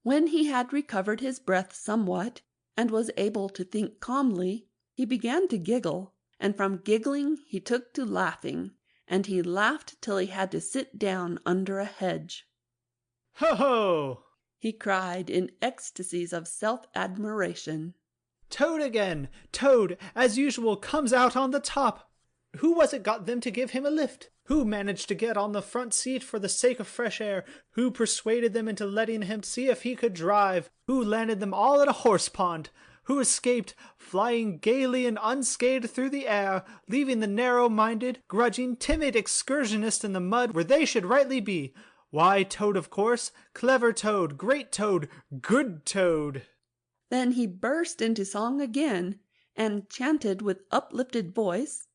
When he had recovered his breath somewhat, and was able to think calmly, he began to giggle, and from giggling he took to laughing, and he laughed till he had to sit down under a hedge. Ho ho! He cried in ecstasies of self-admiration. Toad again! Toad, as usual, comes out on the top. Who was it got them to give him a lift? Who managed to get on the front seat for the sake of fresh air? Who persuaded them into letting him see if he could drive? Who landed them all at a horse pond? Who escaped, flying gaily and unscathed through the air, leaving the narrow-minded, grudging, timid excursionists in the mud where they should rightly be? Why, Toad, of course. Clever Toad, great Toad, good Toad. Then he burst into song again, and chanted with uplifted voice,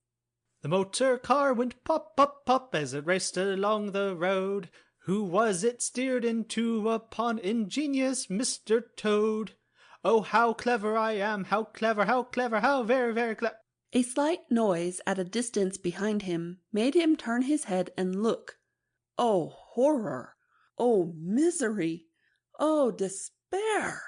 The motor car went pop, pop, pop as it raced along the road. Who was it steered into a pond? Ingenious Mr. Toad. Oh, how clever I am, how clever, how very, very clever. A slight noise at a distance behind him made him turn his head and look. Oh, horror! Oh, misery! Oh, despair!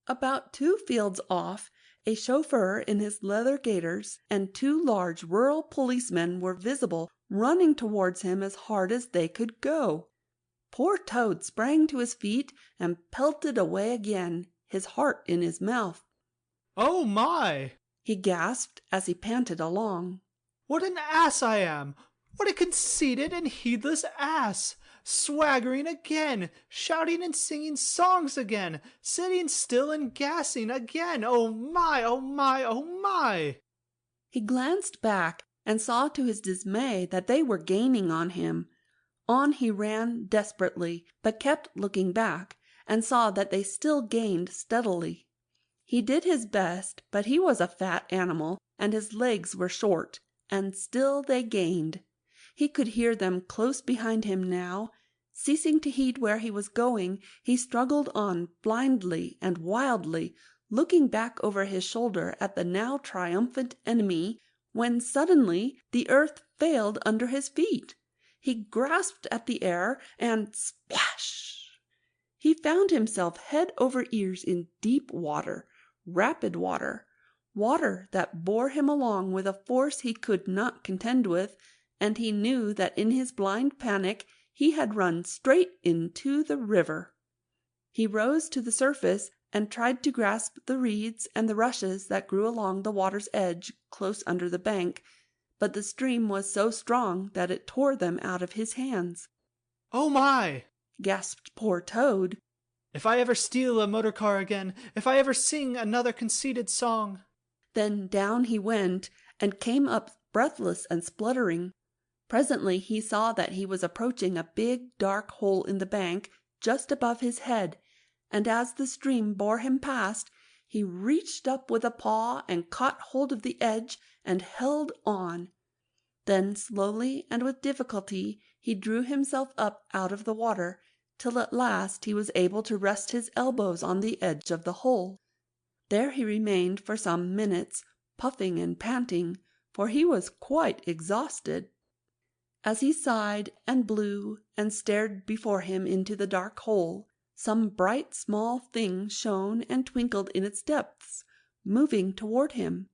About 2 fields off, a chauffeur in his leather gaiters and 2 large rural policemen were visible, running towards him as hard as they could go. Poor Toad sprang to his feet and pelted away again, his heart in his mouth. Oh my! He gasped as he panted along. What an ass I am! What a conceited and heedless ass! Swaggering again, shouting and singing songs again, sitting still and gassing again. Oh my, oh my, oh my! He glanced back and saw to his dismay that they were gaining on him. On he ran desperately, but kept looking back, and saw that they still gained steadily. He did his best, but he was a fat animal, and his legs were short, and still they gained. He could hear them close behind him now. Ceasing to heed where he was going, he struggled on blindly and wildly, looking back over his shoulder at the now triumphant enemy, when suddenly the earth failed under his feet. He grasped at the air, and splash! He found himself head over ears in deep water, rapid water, water that bore him along with a force he could not contend with, and he knew that in his blind panic he had run straight into the river. He rose to the surface and tried to grasp the reeds and the rushes that grew along the water's edge close under the bank, but the stream was so strong that it tore them out of his hands. Oh my! Gasped poor Toad. If I ever steal a motor car again, if I ever sing another conceited song. Then down he went, and came up breathless and spluttering. Presently he saw that he was approaching a big dark hole in the bank just above his head, and as the stream bore him past, he reached up with a paw and caught hold of the edge and held on. Then slowly and with difficulty he drew himself up out of the water, till at last he was able to rest his elbows on the edge of the hole. There he remained for some minutes, puffing and panting, for he was quite exhausted. As he sighed and blew and stared before him into the dark hole, some bright small thing shone and twinkled in its depths, moving toward him.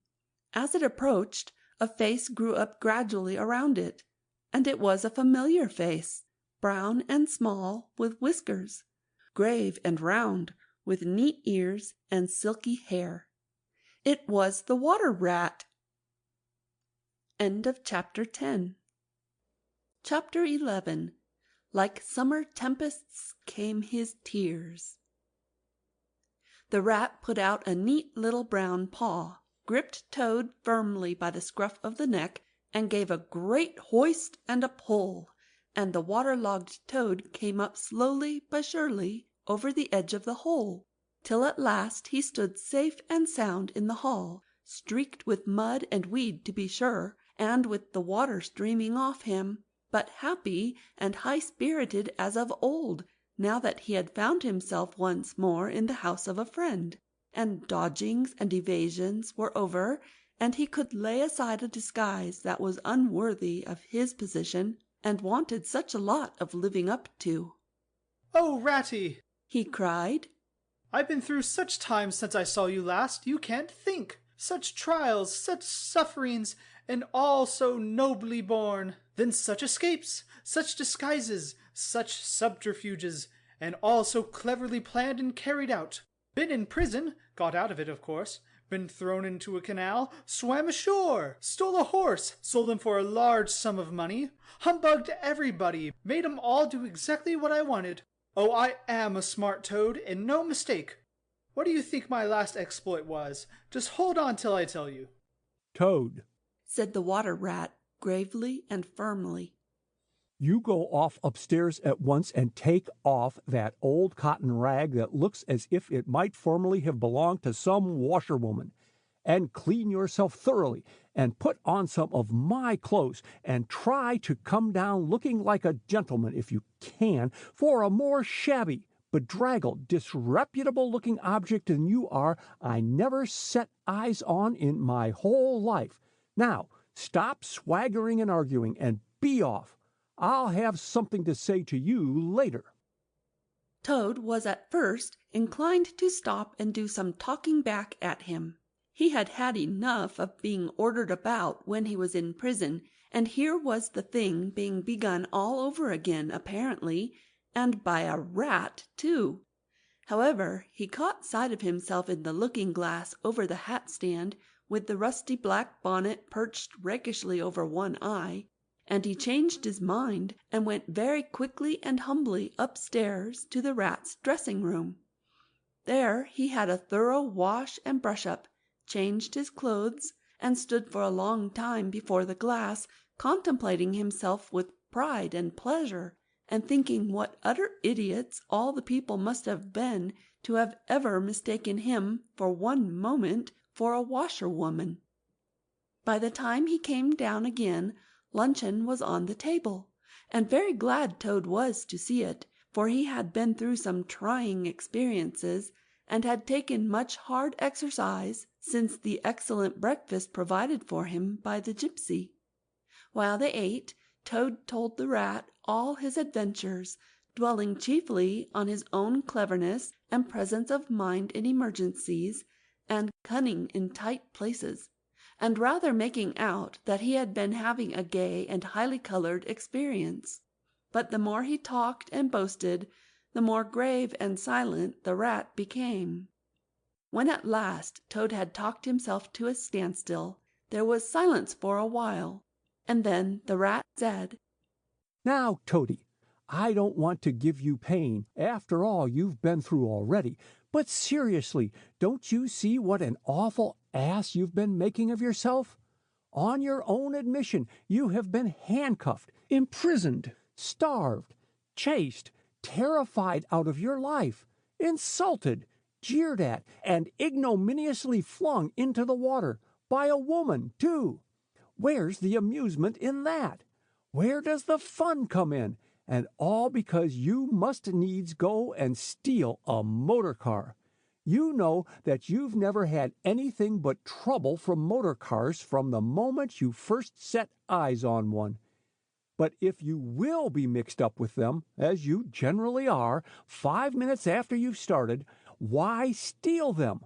As it approached, a face grew up gradually around it, and it was a familiar face, brown and small, with whiskers, grave and round, with neat ears and silky hair. It was the water rat. End of chapter 10. Chapter 11. Like summer tempests came his tears. The rat put out a neat little brown paw, gripped Toad firmly by the scruff of the neck, and gave a great hoist and a pull, and the water-logged Toad came up slowly but surely over the edge of the hole, till at last he stood safe and sound in the hall, streaked with mud and weed to be sure, and with the water streaming off him, but happy and high-spirited as of old, now that he had found himself once more in the house of a friend, and dodgings and evasions were over, and he could lay aside a disguise that was unworthy of his position and wanted such a lot of living up to. "Oh, Ratty!" he cried. "I've been through such times since I saw you last, you can't think. Such trials, such sufferings, and all so nobly borne. Then such escapes, such disguises, such subterfuges, and all so cleverly planned and carried out. Been in prison, got out of it, of course. Been thrown into a canal, swam ashore, stole a horse, sold him for a large sum of money, humbugged everybody, made 'em all do exactly what I wanted. Oh, I am a smart Toad, and no mistake. What do you think my last exploit was? Just hold on till I tell you." Toad, said the water rat, gravely and firmly, you go off upstairs at once and take off that old cotton rag that looks as if it might formerly have belonged to some washerwoman, and clean yourself thoroughly, and put on some of my clothes, and try to come down looking like a gentleman if you can, for a more shabby, bedraggled, disreputable-looking object than you are I never set eyes on in my whole life. Now, stop swaggering and arguing, and be off. I'll have something to say to you later." Toad was at first inclined to stop and do some talking back at him. He had had enough of being ordered about when he was in prison, and here was the thing being begun all over again, apparently, and by a rat, too. However, he caught sight of himself in the looking-glass over the hat-stand, with the rusty black bonnet perched rakishly over one eye, and he changed his mind and went very quickly and humbly upstairs to the rat's dressing-room. There he had a thorough wash and brush-up, changed his clothes, and stood for a long time before the glass, contemplating himself with pride and pleasure, and thinking what utter idiots all the people must have been to have ever mistaken him for one moment for a washerwoman. By the time he came down again, luncheon was on the table, and very glad Toad was to see it, for he had been through some trying experiences, and had taken much hard exercise since the excellent breakfast provided for him by the gipsy. While they ate, Toad told the rat all his adventures, dwelling chiefly on his own cleverness and presence of mind in emergencies, and cunning in tight places, and rather making out that he had been having a gay and highly coloured experience. But the more he talked and boasted, the more grave and silent the rat became. When at last Toad had talked himself to a standstill, there was silence for a while, and then the rat said, "Now, Toady, I don't want to give you pain, after all you've been through already, but seriously, don't you see what an awful ass you've been making of yourself? On your own admission, you have been handcuffed, imprisoned, starved, chased, terrified out of your life, insulted, jeered at, and ignominiously flung into the water, by a woman, too. Where's the amusement in that? Where does the fun come in? And all because you must needs go and steal a motor car. You know that you've never had anything but trouble from motor cars from the moment you first set eyes on one. But if you will be mixed up with them, as you generally are, 5 minutes after you've started, why steal them?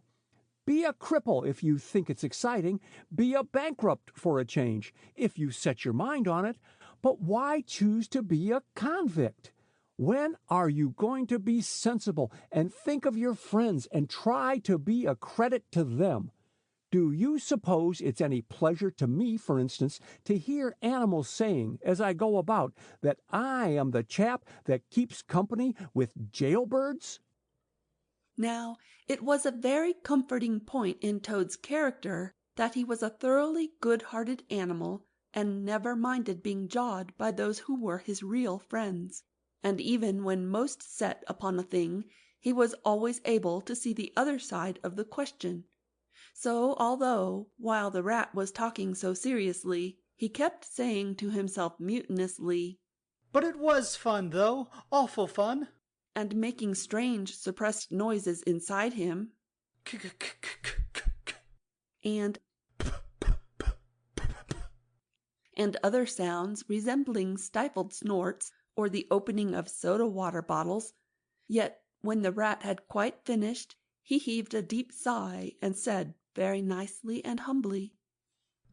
Be a cripple if you think it's exciting. Be a bankrupt for a change, if you set your mind on it. But why choose to be a convict? When are you going to be sensible and think of your friends and try to be a credit to them? Do you suppose it's any pleasure to me, for instance, to hear animals saying, as I go about, that I am the chap that keeps company with jailbirds? Now, it was a very comforting point in Toad's character that he was a thoroughly good-hearted animal and never minded being jawed by those who were his real friends. And even when most set upon a thing, he was always able to see the other side of the question. So although, while the rat was talking so seriously, he kept saying to himself mutinously, "But it was fun, though, awful fun," and making strange suppressed noises inside him, and other sounds resembling stifled snorts, or the opening of soda-water bottles, yet when the rat had quite finished, he heaved a deep sigh and said very nicely and humbly,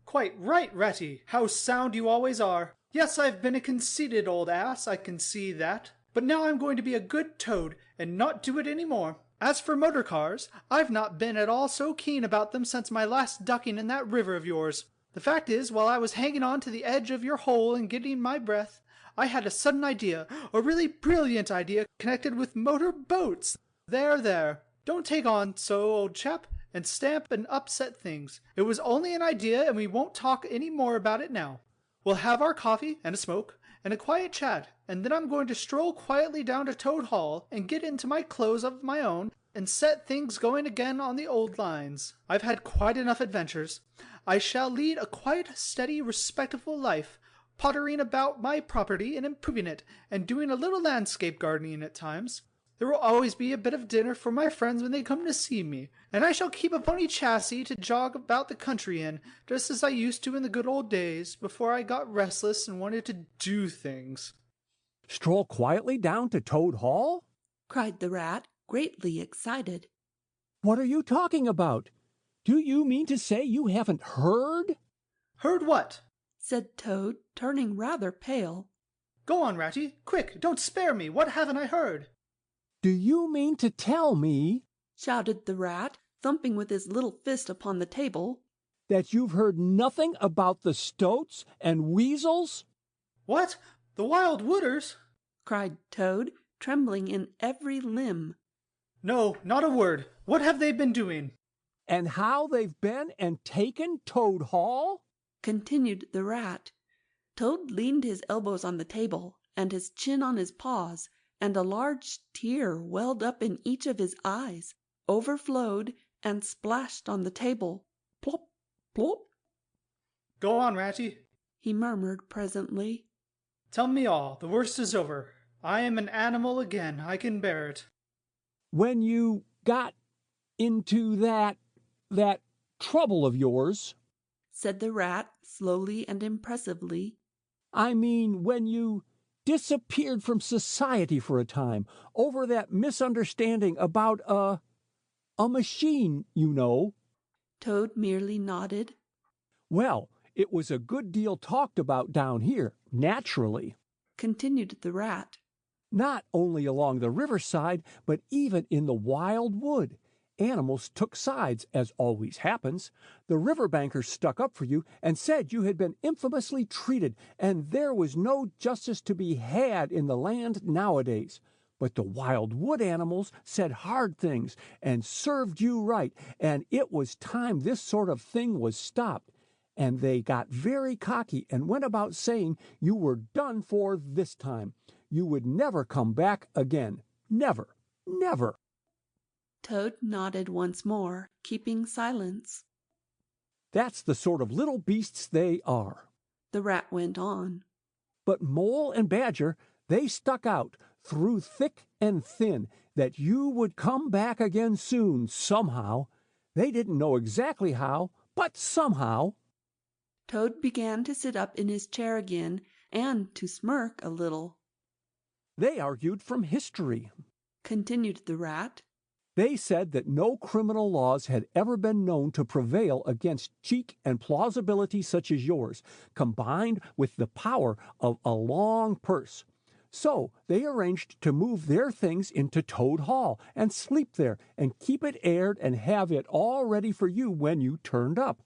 "Quite right, Ratty. How sound you always are. Yes, I've been a conceited old ass, I can see that. But now I'm going to be a good toad and not do it any more. As for motor cars, I've not been at all so keen about them since my last ducking in that river of yours. The fact is, while I was hanging on to the edge of your hole and getting my breath, I had a sudden idea, a really brilliant idea connected with motor boats. There. Don't take on so, old chap, and stamp and upset things. It was only an idea, and we won't talk any more about it now. We'll have our coffee and a smoke and a quiet chat, and then I'm going to stroll quietly down to Toad Hall and get into my clothes of my own and set things going again on the old lines. I've had quite enough adventures. I shall lead a quiet, steady, respectable life, pottering about my property and improving it, and doing a little landscape gardening at times. There will always be a bit of dinner for my friends when they come to see me, and I shall keep a pony chassis to jog about the country in, just as I used to in the good old days, before I got restless and wanted to do things." "Stroll quietly down to Toad Hall?" cried the rat, greatly excited. "What are you talking about? Do you mean to say you haven't heard?" "Heard what?" said Toad, turning rather pale. "Go on, Ratty, quick, don't spare me. What haven't I heard?" "Do you mean to tell me," shouted the rat, thumping with his little fist upon the table, "that you've heard nothing about the stoats and weasels?" "What? The wild wooders?" cried Toad, trembling in every limb. "No, not a word. What have they been doing?" "And how they've been and taken Toad Hall?" continued the rat. Toad leaned his elbows on the table and his chin on his paws, and a large tear welled up in each of his eyes, overflowed, and splashed on the table. Plop, plop. "Go on, Ratty," he murmured presently. "Tell me all. The worst is over. I am an animal again. I can bear it." "When you got into that trouble of yours," said the rat slowly and impressively. "I mean when you disappeared from society for a time over that misunderstanding about a machine, you know." Toad merely nodded. "Well, it was a good deal talked about down here, naturally," continued the rat. "Not only along the riverside, but even in the wild wood. Animals took sides, as always happens. The riverbankers stuck up for you and said you had been infamously treated, and there was no justice to be had in the land nowadays. But the wild wood animals said hard things and served you right, and it was time this sort of thing was stopped. and they got very cocky and went about saying you were done for this time. You would never come back again. Never, never. Toad nodded once more, keeping silence. That's the sort of little beasts they are. The rat went on. But Mole and Badger, they stuck out through thick and thin that you would come back again soon, somehow. They didn't know exactly how, but somehow. Toad began to sit up in his chair again and to smirk a little. They argued from history, continued the rat. They said that no criminal laws had ever been known to prevail against cheek and plausibility such as yours, combined with the power of a long purse. So they arranged to move their things into Toad Hall and sleep there and keep it aired and have it all ready for you when you turned up.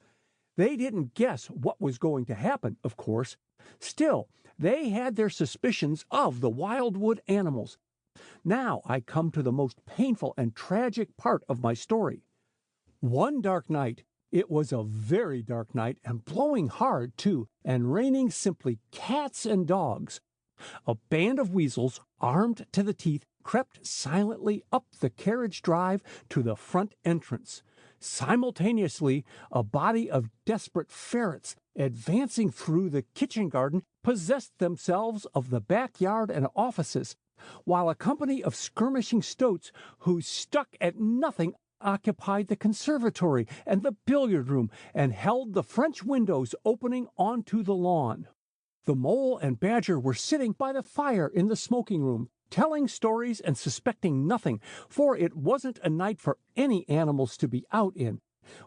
They didn't guess what was going to happen, of course. Still, they had their suspicions of the wildwood animals. Now I come to the most painful and tragic part of my story. One dark night, it was a very dark night and blowing hard too, and raining simply cats and dogs. A band of weasels, armed to the teeth, crept silently up the carriage drive to the front entrance. Simultaneously, a body of desperate ferrets, advancing through the kitchen garden, possessed themselves of the backyard and offices, while a company of skirmishing stoats who stuck at nothing occupied the conservatory and the billiard room and held the French windows opening onto the lawn. The Mole and Badger were sitting by the fire in the smoking room, telling stories and suspecting nothing, for it wasn't a night for any animals to be out in,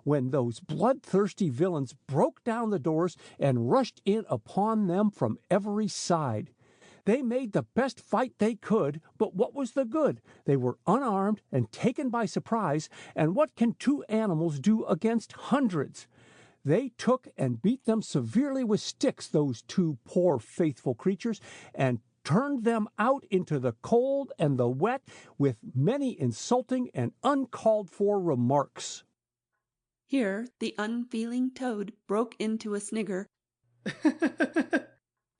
when those bloodthirsty villains broke down the doors and rushed in upon them from every side. They made the best fight they could, but what was the good? They were unarmed and taken by surprise, and what can two animals do against hundreds? They took and beat them severely with sticks, those two poor faithful creatures, and turned them out into the cold and the wet with many insulting and uncalled-for remarks. Here the unfeeling Toad broke into a snigger,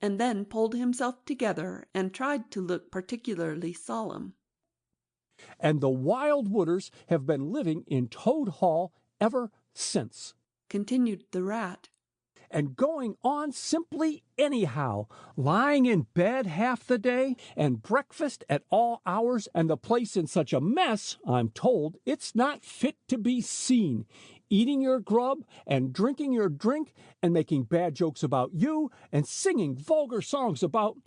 and then pulled himself together and tried to look particularly solemn. And the Wildwooders have been living in Toad Hall ever since, continued the rat, and going on simply anyhow, lying in bed half the day, and breakfast at all hours, and the place in such a mess, I'm told, it's not fit to be seen. Eating your grub, and drinking your drink, and making bad jokes about you, and singing vulgar songs about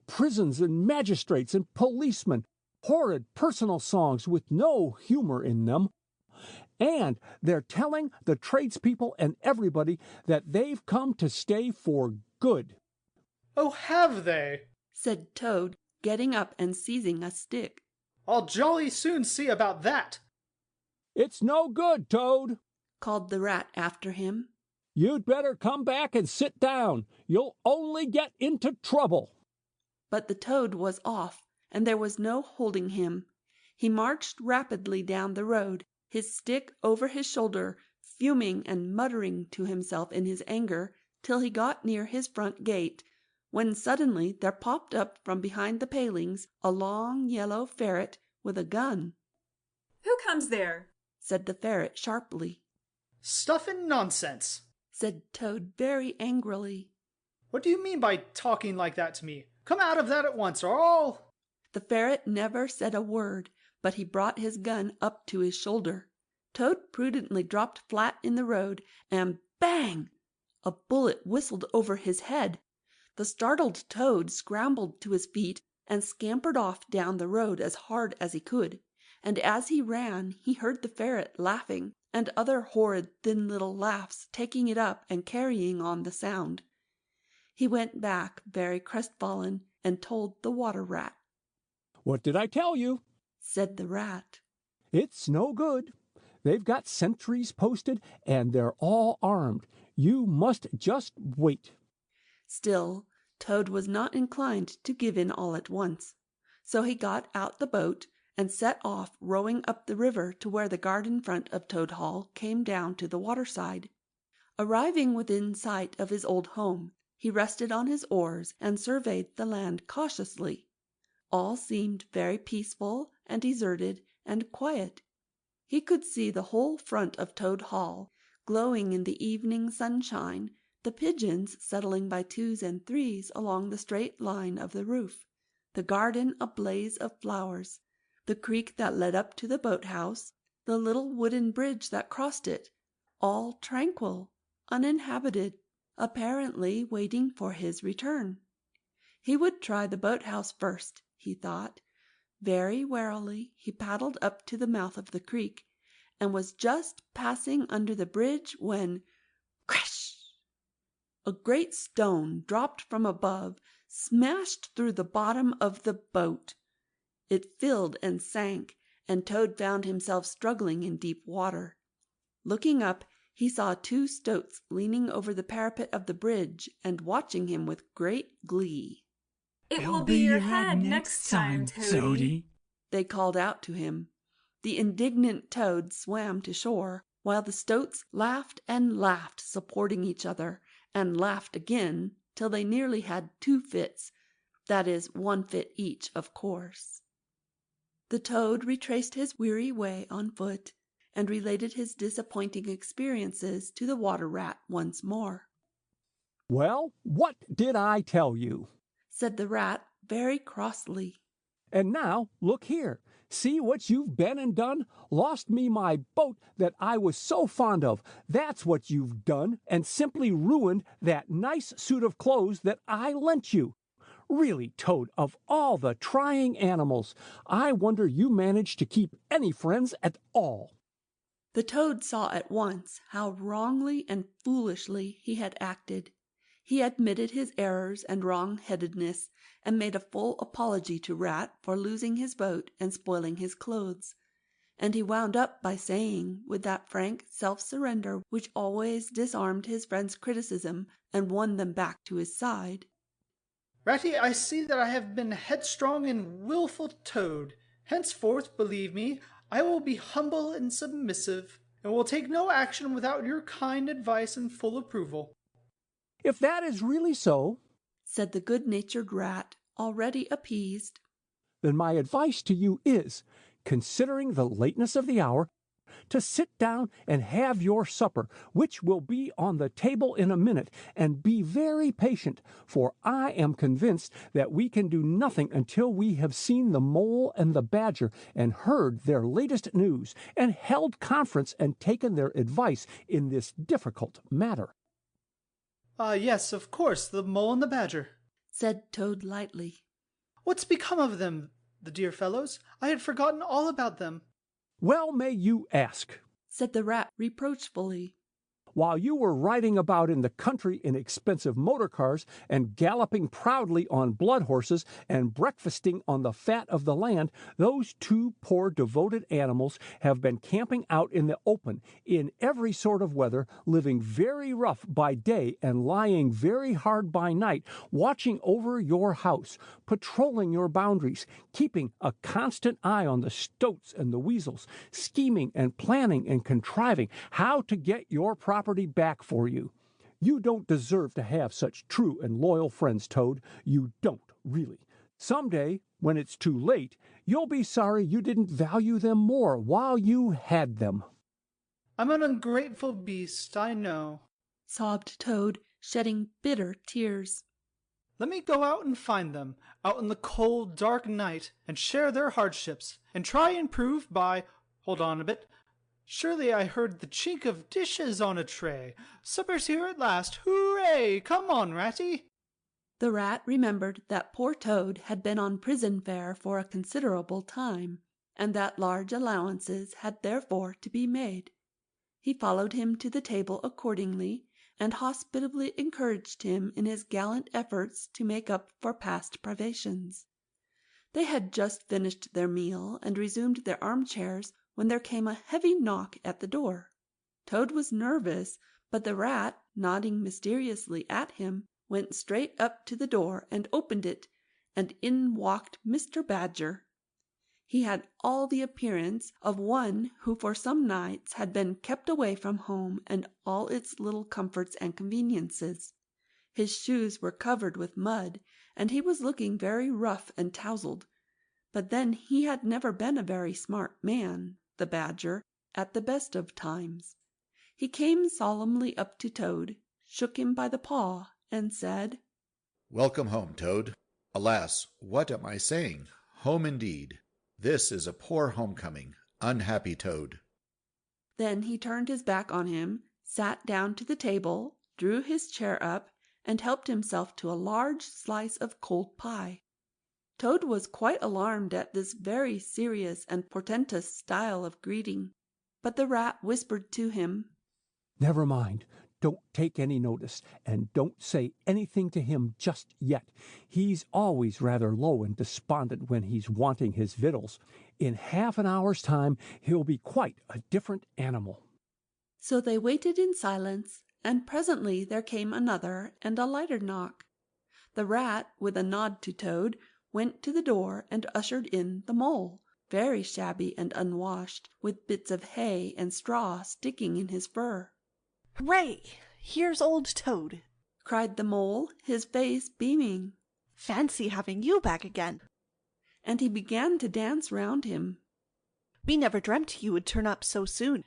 prisons and magistrates and policemen, horrid personal songs with no humor in them. And they're telling the tradespeople and everybody that they've come to stay for good. Oh, have they? Said Toad, getting up and seizing a stick. I'll jolly soon see about that. It's no good, Toad, called the rat after him. You'd better come back and sit down. You'll only get into trouble. But the Toad was off, and there was no holding him. He marched rapidly down the road, his stick over his shoulder, fuming and muttering to himself in his anger, till he got near his front gate, when suddenly there popped up from behind the palings a long yellow ferret with a gun. Who comes there? Said the ferret sharply. Stuff and nonsense, said Toad very angrily. What do you mean by talking like that to me? Come out of that at once, or I'll... The ferret never said a word, but he brought his gun up to his shoulder. Toad prudently dropped flat in the road, and bang! A bullet whistled over his head. The startled Toad scrambled to his feet and scampered off down the road as hard as he could. And as he ran, he heard the ferret laughing, and other horrid thin little laughs taking it up and carrying on the sound. He went back very crestfallen and told the water rat. What did I tell you? Said the rat. It's no good. They've got sentries posted, and they're all armed. You must just wait. Still, Toad was not inclined to give in all at once, so he got out the boat and set off rowing up the river to where the garden front of Toad Hall came down to the waterside. Arriving within sight of his old home, he rested on his oars and surveyed the land cautiously. All seemed very peaceful and deserted and quiet. He could see the whole front of Toad Hall, glowing in the evening sunshine, the pigeons settling by twos and threes along the straight line of the roof, the garden a blaze of flowers, the creek that led up to the boathouse, the little wooden bridge that crossed it, all tranquil, uninhabited, apparently waiting for his return. He would try the boathouse first, he thought. Very warily he paddled up to the mouth of the creek, and was just passing under the bridge when, crash! A great stone dropped from above, smashed through the bottom of the boat. It filled and sank, and Toad found himself struggling in deep water. Looking up, he saw 2 stoats leaning over the parapet of the bridge and watching him with great glee. It will be your head next time, Toady, they called out to him. The indignant Toad swam to shore, while the stoats laughed and laughed, supporting each other, and laughed again, till they nearly had 2 fits, that is, 1 fit each, of course. The Toad retraced his weary way on foot, and related his disappointing experiences to the Water Rat once more. "Well, what did I tell you?" said the Rat very crossly. "And now, look here. See what you've been and done? Lost me my boat that I was so fond of. That's what you've done, and simply ruined that nice suit of clothes that I lent you. Really, Toad, of all the trying animals, I wonder you managed to keep any friends at all." The Toad saw at once how wrongly and foolishly he had acted. He admitted his errors and wrong-headedness, and made a full apology to Rat for losing his boat and spoiling his clothes. And he wound up by saying, with that frank self-surrender which always disarmed his friends' criticism and won them back to his side, Ratty, I see that I have been headstrong and wilful Toad. Henceforth, believe me, I will be humble and submissive, and will take no action without your kind advice and full approval. "If that is really so," said the good-natured Rat, already appeased, "then my advice to you is, considering the lateness of the hour, to sit down and have your supper, which will be on the table in a minute, and be very patient, for I am convinced that we can do nothing until we have seen the Mole and the Badger, and heard their latest news, and held conference and taken their advice in this difficult matter." Yes, of course, the Mole and the Badger, said Toad lightly. "What's become of them, the dear fellows? I had forgotten all about them." "Well may you ask," said the Rat reproachfully. "While you were riding about in the country in expensive motor cars, and galloping proudly on blood horses, and breakfasting on the fat of the land, those 2 poor devoted animals have been camping out in the open, in every sort of weather, living very rough by day and lying very hard by night, watching over your house, patrolling your boundaries, keeping a constant eye on the stoats and the weasels, scheming and planning and contriving how to get your property back for you. You don't deserve to have such true and loyal friends, Toad. You don't, really. Someday, when it's too late, you'll be sorry you didn't value them more while you had them." "I'm an ungrateful beast, I know," sobbed Toad, shedding bitter tears. "Let me go out and find them, out in the cold, dark night, and share their hardships, and try and prove by— Hold on a bit. Surely I heard the chink of dishes on a tray. Supper's here at last. Hooray! Come on, Ratty." The Rat remembered that poor Toad had been on prison fare for a considerable time, and that large allowances had therefore to be made. He followed him to the table accordingly, and hospitably encouraged him in his gallant efforts to make up for past privations. They had just finished their meal and resumed their armchairs when there came a heavy knock at the door. Toad was nervous, but the Rat, nodding mysteriously at him, went straight up to the door and opened it, and in walked Mr. Badger. He had all the appearance of one who for some nights had been kept away from home and all its little comforts and conveniences. His shoes were covered with mud, and he was looking very rough and tousled. But then he had never been a very smart man, the Badger, at the best of times. He came solemnly up to Toad, shook him by the paw, and said, "Welcome home, Toad. Alas, what am I saying? Home indeed. This is a poor homecoming, unhappy Toad." Then he turned his back on him, sat down to the table, drew his chair up, and helped himself to a large slice of cold pie. Toad was quite alarmed at this very serious and portentous style of greeting, but the Rat whispered to him, "Never mind. Don't take any notice, and don't say anything to him just yet. He's always rather low and despondent when he's wanting his victuals. In half an hour's time he'll be quite a different animal." So they waited in silence, and presently there came another and a lighter knock. The Rat, with a nod to Toad, went to the door and ushered in the Mole, very shabby and unwashed, with bits of hay and straw sticking in his fur. "Hooray! Here's old Toad!" cried the Mole, his face beaming. "Fancy having you back again!" And he began to dance round him. "We never dreamt you would turn up so soon.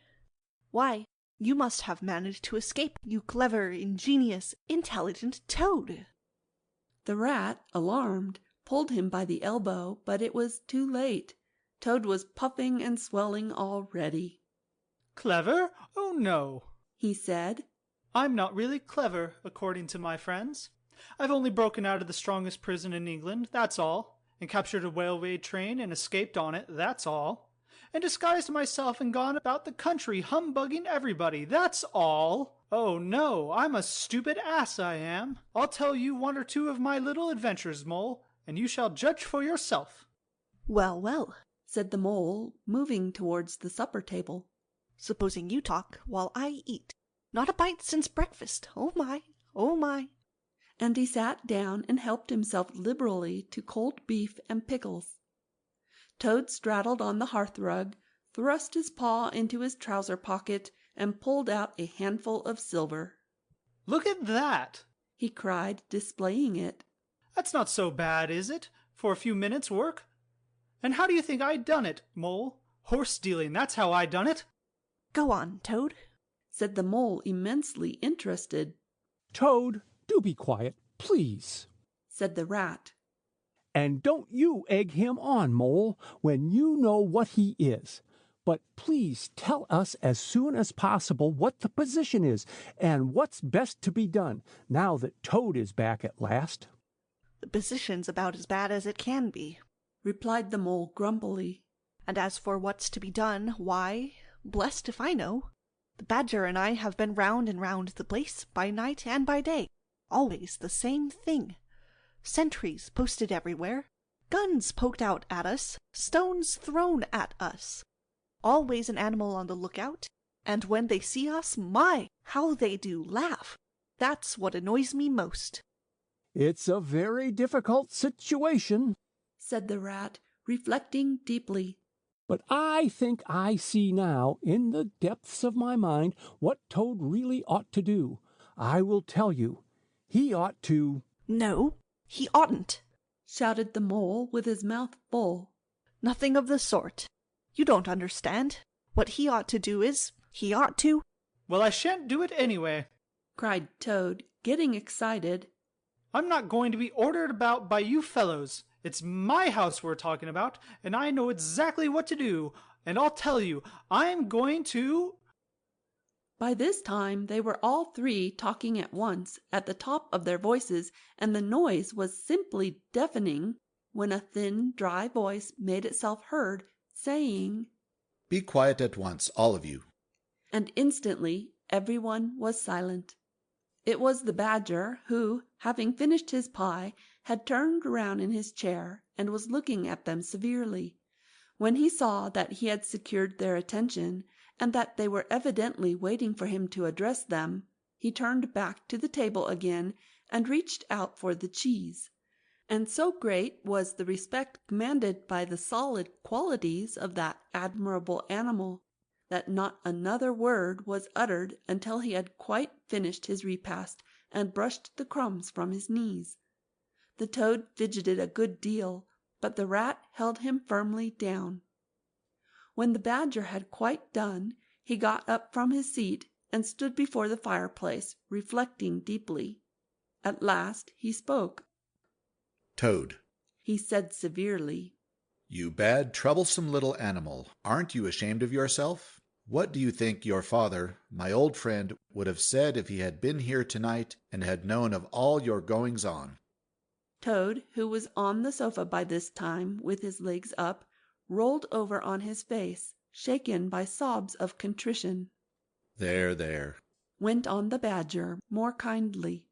Why, you must have managed to escape, you clever, ingenious, intelligent Toad!" The Rat, alarmed, pulled him by the elbow, but it was too late. Toad was puffing and swelling already. "Clever? Oh, no," he said. "I'm not really clever, according to my friends. I've only broken out of the strongest prison in England, that's all, and captured a railway train and escaped on it, that's all, and disguised myself and gone about the country humbugging everybody, that's all. Oh, no, I'm a stupid ass, I am. I'll tell you one or two of my little adventures, Mole, and you shall judge for yourself." "Well, well," said the Mole, moving towards the supper table. "Supposing you talk while I eat. Not a bite since breakfast. Oh my, oh my." And he sat down and helped himself liberally to cold beef and pickles. Toad straddled on the hearthrug, thrust his paw into his trouser pocket, and pulled out a handful of silver. "Look at that!" he cried, displaying it. "That's not so bad, is it, for a few minutes' work? And how do you think I done it, Mole? Horse stealing, that's how I done it." "Go on, Toad," said the Mole, immensely interested. "Toad, do be quiet, please," said the Rat. "And don't you egg him on, Mole, when you know what he is. But please tell us as soon as possible what the position is, and what's best to be done, now that Toad is back at last." "The position's about as bad as it can be," replied the Mole grumpily. "And as for what's to be done, why, blessed if I know. The Badger and I have been round and round the place, by night and by day. Always the same thing. Sentries posted everywhere, guns poked out at us, stones thrown at us. Always an animal on the lookout, and when they see us, my, how they do laugh. That's what annoys me most." "It's a very difficult situation," said the Rat, reflecting deeply. "But I think I see now, in the depths of my mind, what Toad really ought to do. I will tell you. He ought to—" "No, he oughtn't," shouted the Mole with his mouth full. "Nothing of the sort. You don't understand. What he ought to do is, he ought to—" "Well, I shan't do it anyway," cried Toad, getting excited. "I'm not going to be ordered about by you fellows. It's my house we're talking about, and I know exactly what to do, and I'll tell you, I'm going to—" By this time they were all three talking at once, at the top of their voices, and the noise was simply deafening, when a thin, dry voice made itself heard, saying, "Be quiet at once, all of you." And instantly everyone was silent. It was the Badger, who, having finished his pie, had turned round in his chair, and was looking at them severely. When he saw that he had secured their attention, and that they were evidently waiting for him to address them, he turned back to the table again, and reached out for the cheese. And so great was the respect commanded by the solid qualities of that admirable animal, that not another word was uttered until he had quite finished his repast and brushed the crumbs from his knees. The toad fidgeted a good deal, but the rat held him firmly down. When the badger had quite done, he got up from his seat and stood before the fireplace, reflecting deeply. At last he spoke. Toad, He said severely, you bad, troublesome little animal, aren't you ashamed of yourself? What do you think your father, my old friend, would have said if he had been here tonight and had known of all your goings-on? Toad, who was on the sofa by this time with his legs up, rolled over on his face, shaken by sobs of contrition. There, there. Went on the badger more kindly.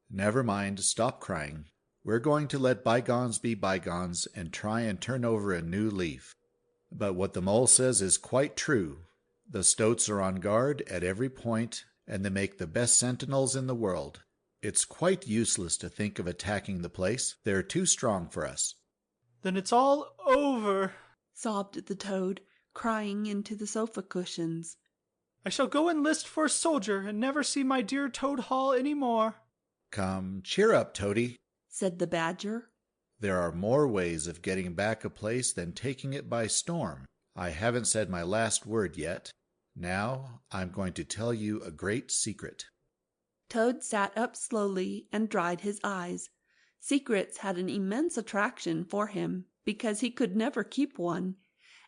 Never mind, stop crying. We're going to let bygones be bygones and try and turn over a new leaf. But what the mole says is quite true. The stoats are on guard at every point, and they make the best sentinels in the world. It's quite useless to think of attacking the place. They're too strong for us. Then it's all over, sobbed the toad, crying into the sofa cushions. I shall go enlist for a soldier and never see my dear Toad Hall any more. Come, cheer up, Toady, said the badger. There are more ways of getting back a place than taking it by storm. I haven't said my last word yet. Now I'm going to tell you a great secret. Toad sat up slowly and dried his eyes. Secrets had an immense attraction for him because he could never keep one,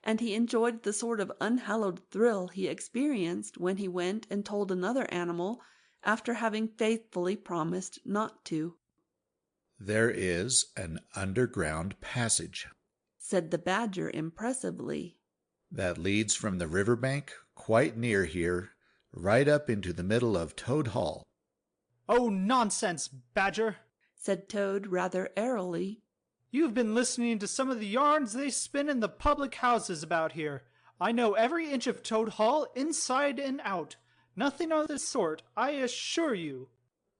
and he enjoyed the sort of unhallowed thrill he experienced when he went and told another animal after having faithfully promised not to. There is an underground passage, said the badger impressively, that leads from the river bank quite near here right up into the middle of Toad Hall. Oh, nonsense, Badger, said Toad rather airily. You've been listening to some of the yarns they spin in the public houses about here. I know every inch of Toad Hall inside and out. Nothing of the sort, I assure you.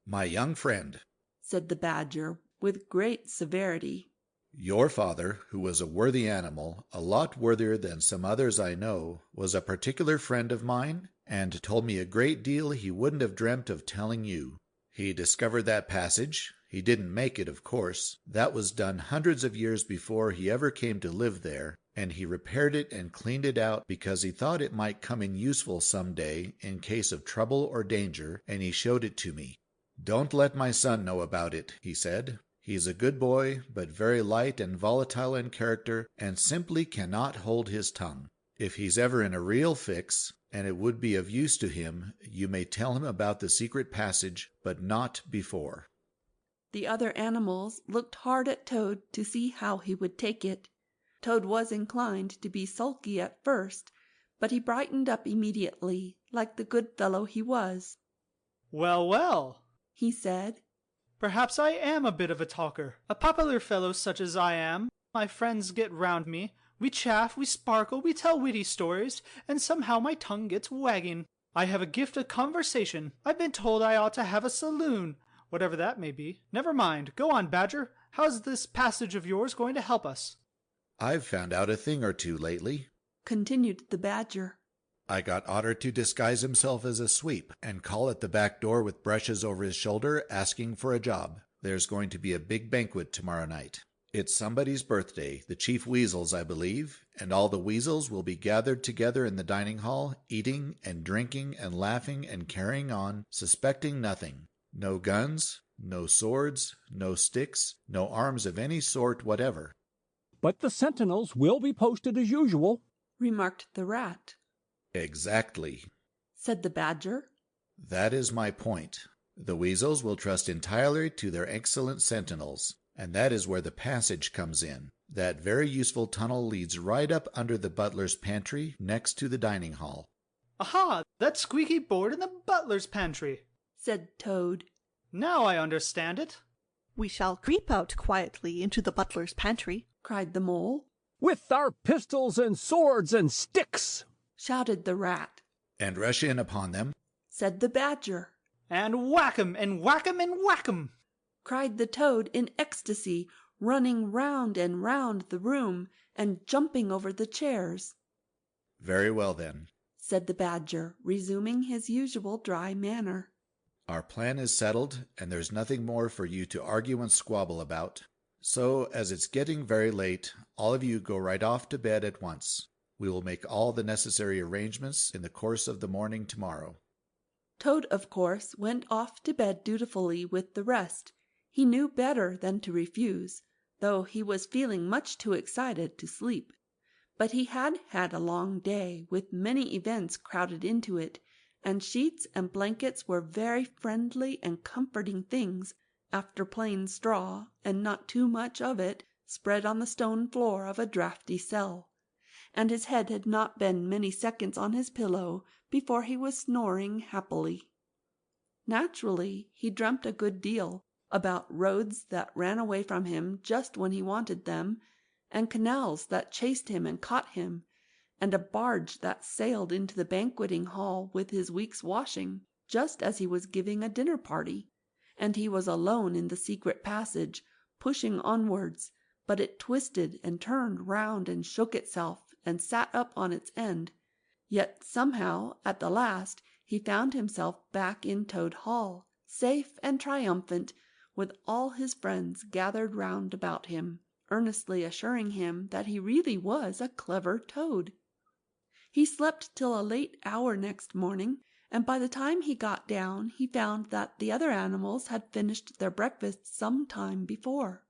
My young friend, said the badger with great severity, your father, who was a worthy animal, a lot worthier than some others I know, was a particular friend of mine, and told me a great deal he wouldn't have dreamt of telling you. He discovered that passage. He didn't make it, of course. That was done hundreds of years before he ever came to live there, and he repaired it and cleaned it out because he thought it might come in useful some day in case of trouble or danger, and he showed it to me. Don't let my son know about it, he said. He's a good boy, but very light and volatile in character, and simply cannot hold his tongue. If he's ever in a real fix, and it would be of use to him, you may tell him about the secret passage, but not before. The other animals looked hard at Toad to see how he would take it. Toad was inclined to be sulky at first, but he brightened up immediately, like the good fellow he was. Well, well, he said. Perhaps I am a bit of a talker. A popular fellow such as I am. My friends get round me. We chaff, we sparkle, we tell witty stories, and somehow my tongue gets wagging. I have a gift of conversation. I've been told I ought to have a saloon, whatever that may be. Never mind. Go on, Badger. How's this passage of yours going to help us? I've found out a thing or two lately, continued the badger. I got Otter to disguise himself as a sweep and call at the back door with brushes over his shoulder asking for a job. There's going to be a big banquet tomorrow night. It's somebody's birthday, the Chief Weasel's, I believe, and all the weasels will be gathered together in the dining hall, eating and drinking and laughing and carrying on, suspecting nothing. No guns, no swords, no sticks, no arms of any sort whatever. But the sentinels will be posted as usual, remarked the rat. Exactly, said the badger. That is my point. The weasels will trust entirely to their excellent sentinels, and that is where the passage comes in. That very useful tunnel leads right up under the butler's pantry next to the dining hall. Aha! That squeaky board in the butler's pantry, said Toad. Now I understand it. We shall creep out quietly into the butler's pantry, cried the mole. With our pistols and swords and sticks, shouted the rat. And rush in upon them, said the badger. And whack 'em, and whack 'em, and whack 'em, cried the toad in ecstasy, running round and round the room and jumping over the chairs. Very well, then, said the Badger, resuming his usual dry manner. Our plan is settled, and there's nothing more for you to argue and squabble about. So, as it's getting very late, all of you go right off to bed at once. We will make all the necessary arrangements in the course of the morning tomorrow. Toad, of course, went off to bed dutifully with the rest. He knew better than to refuse, though he was feeling much too excited to sleep. But he had had a long day, with many events crowded into it, and sheets and blankets were very friendly and comforting things after plain straw, and not too much of it, spread on the stone floor of a draughty cell. And his head had not been many seconds on his pillow before he was snoring happily. Naturally, he dreamt a good deal about roads that ran away from him just when he wanted them, and canals that chased him and caught him, and a barge that sailed into the banqueting hall with his week's washing, just as he was giving a dinner party, and he was alone in the secret passage, pushing onwards, but it twisted and turned round and shook itself and sat up on its end. Yet somehow, at the last, he found himself back in Toad Hall, safe and triumphant, with all his friends gathered round about him, earnestly assuring him that he really was a clever toad. He slept till a late hour next morning, and by the time he got down he found that the other animals had finished their breakfast some time before.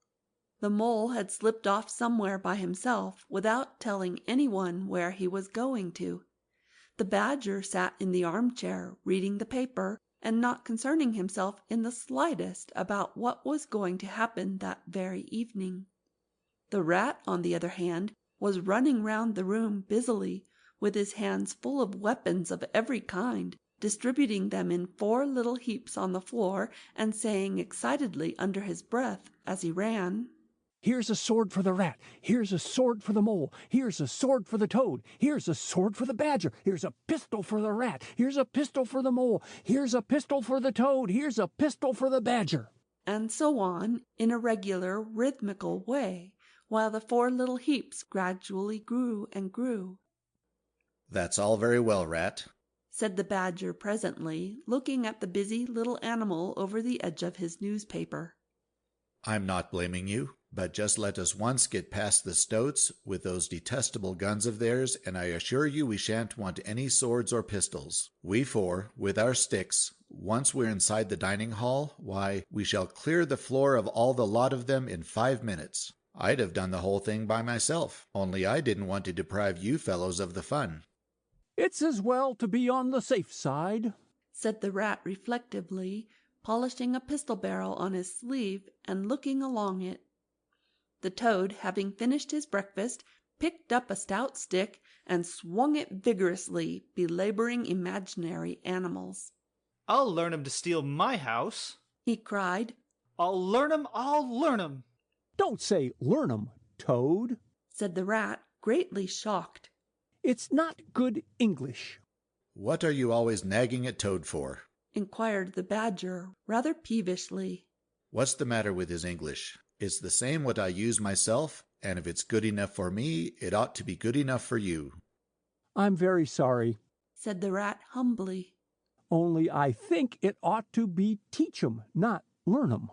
The Mole had slipped off somewhere by himself without telling anyone where he was going to. The Badger sat in the armchair reading the paper and not concerning himself in the slightest about what was going to happen that very evening. The Rat, on the other hand, was running round the room busily, with his hands full of weapons of every kind, distributing them in 4 little heaps on the floor, and saying excitedly under his breath as he ran, "Here's a sword for the Rat. Here's a sword for the Mole. Here's a sword for the Toad. Here's a sword for the Badger. Here's a pistol for the Rat. Here's a pistol for the Mole. Here's a pistol for the Toad. Here's a pistol for the Badger." And so on, in a regular rhythmical way, while the 4 little heaps gradually grew and grew. That's all very well, Rat, said the Badger presently, looking at the busy little animal over the edge of his newspaper. I'm not blaming you, but just let us once get past the Stoats with those detestable guns of theirs, and I assure you we shan't want any swords or pistols. We 4, with our sticks, once we're inside the dining hall, why, we shall clear the floor of all the lot of them in 5 minutes. I'd have done the whole thing by myself, only I didn't want to deprive you fellows of the fun. "It's as well to be on the safe side," said the Rat reflectively, polishing a pistol barrel on his sleeve and looking along it. The Toad, having finished his breakfast, picked up a stout stick and swung it vigorously, belabouring imaginary animals. "I'll learn 'em to steal my house," he cried. "I'll learn 'em, I'll learn 'em." "Don't say learn 'em, Toad," said the Rat, greatly shocked. "It's not good English." "What are you always nagging at Toad for?" inquired the Badger, rather peevishly. "What's the matter with his English? It's the same what I use myself, and if it's good enough for me, it ought to be good enough for you." "I'm very sorry," said the Rat humbly. "Only I think it ought to be teach 'em, not learn 'em."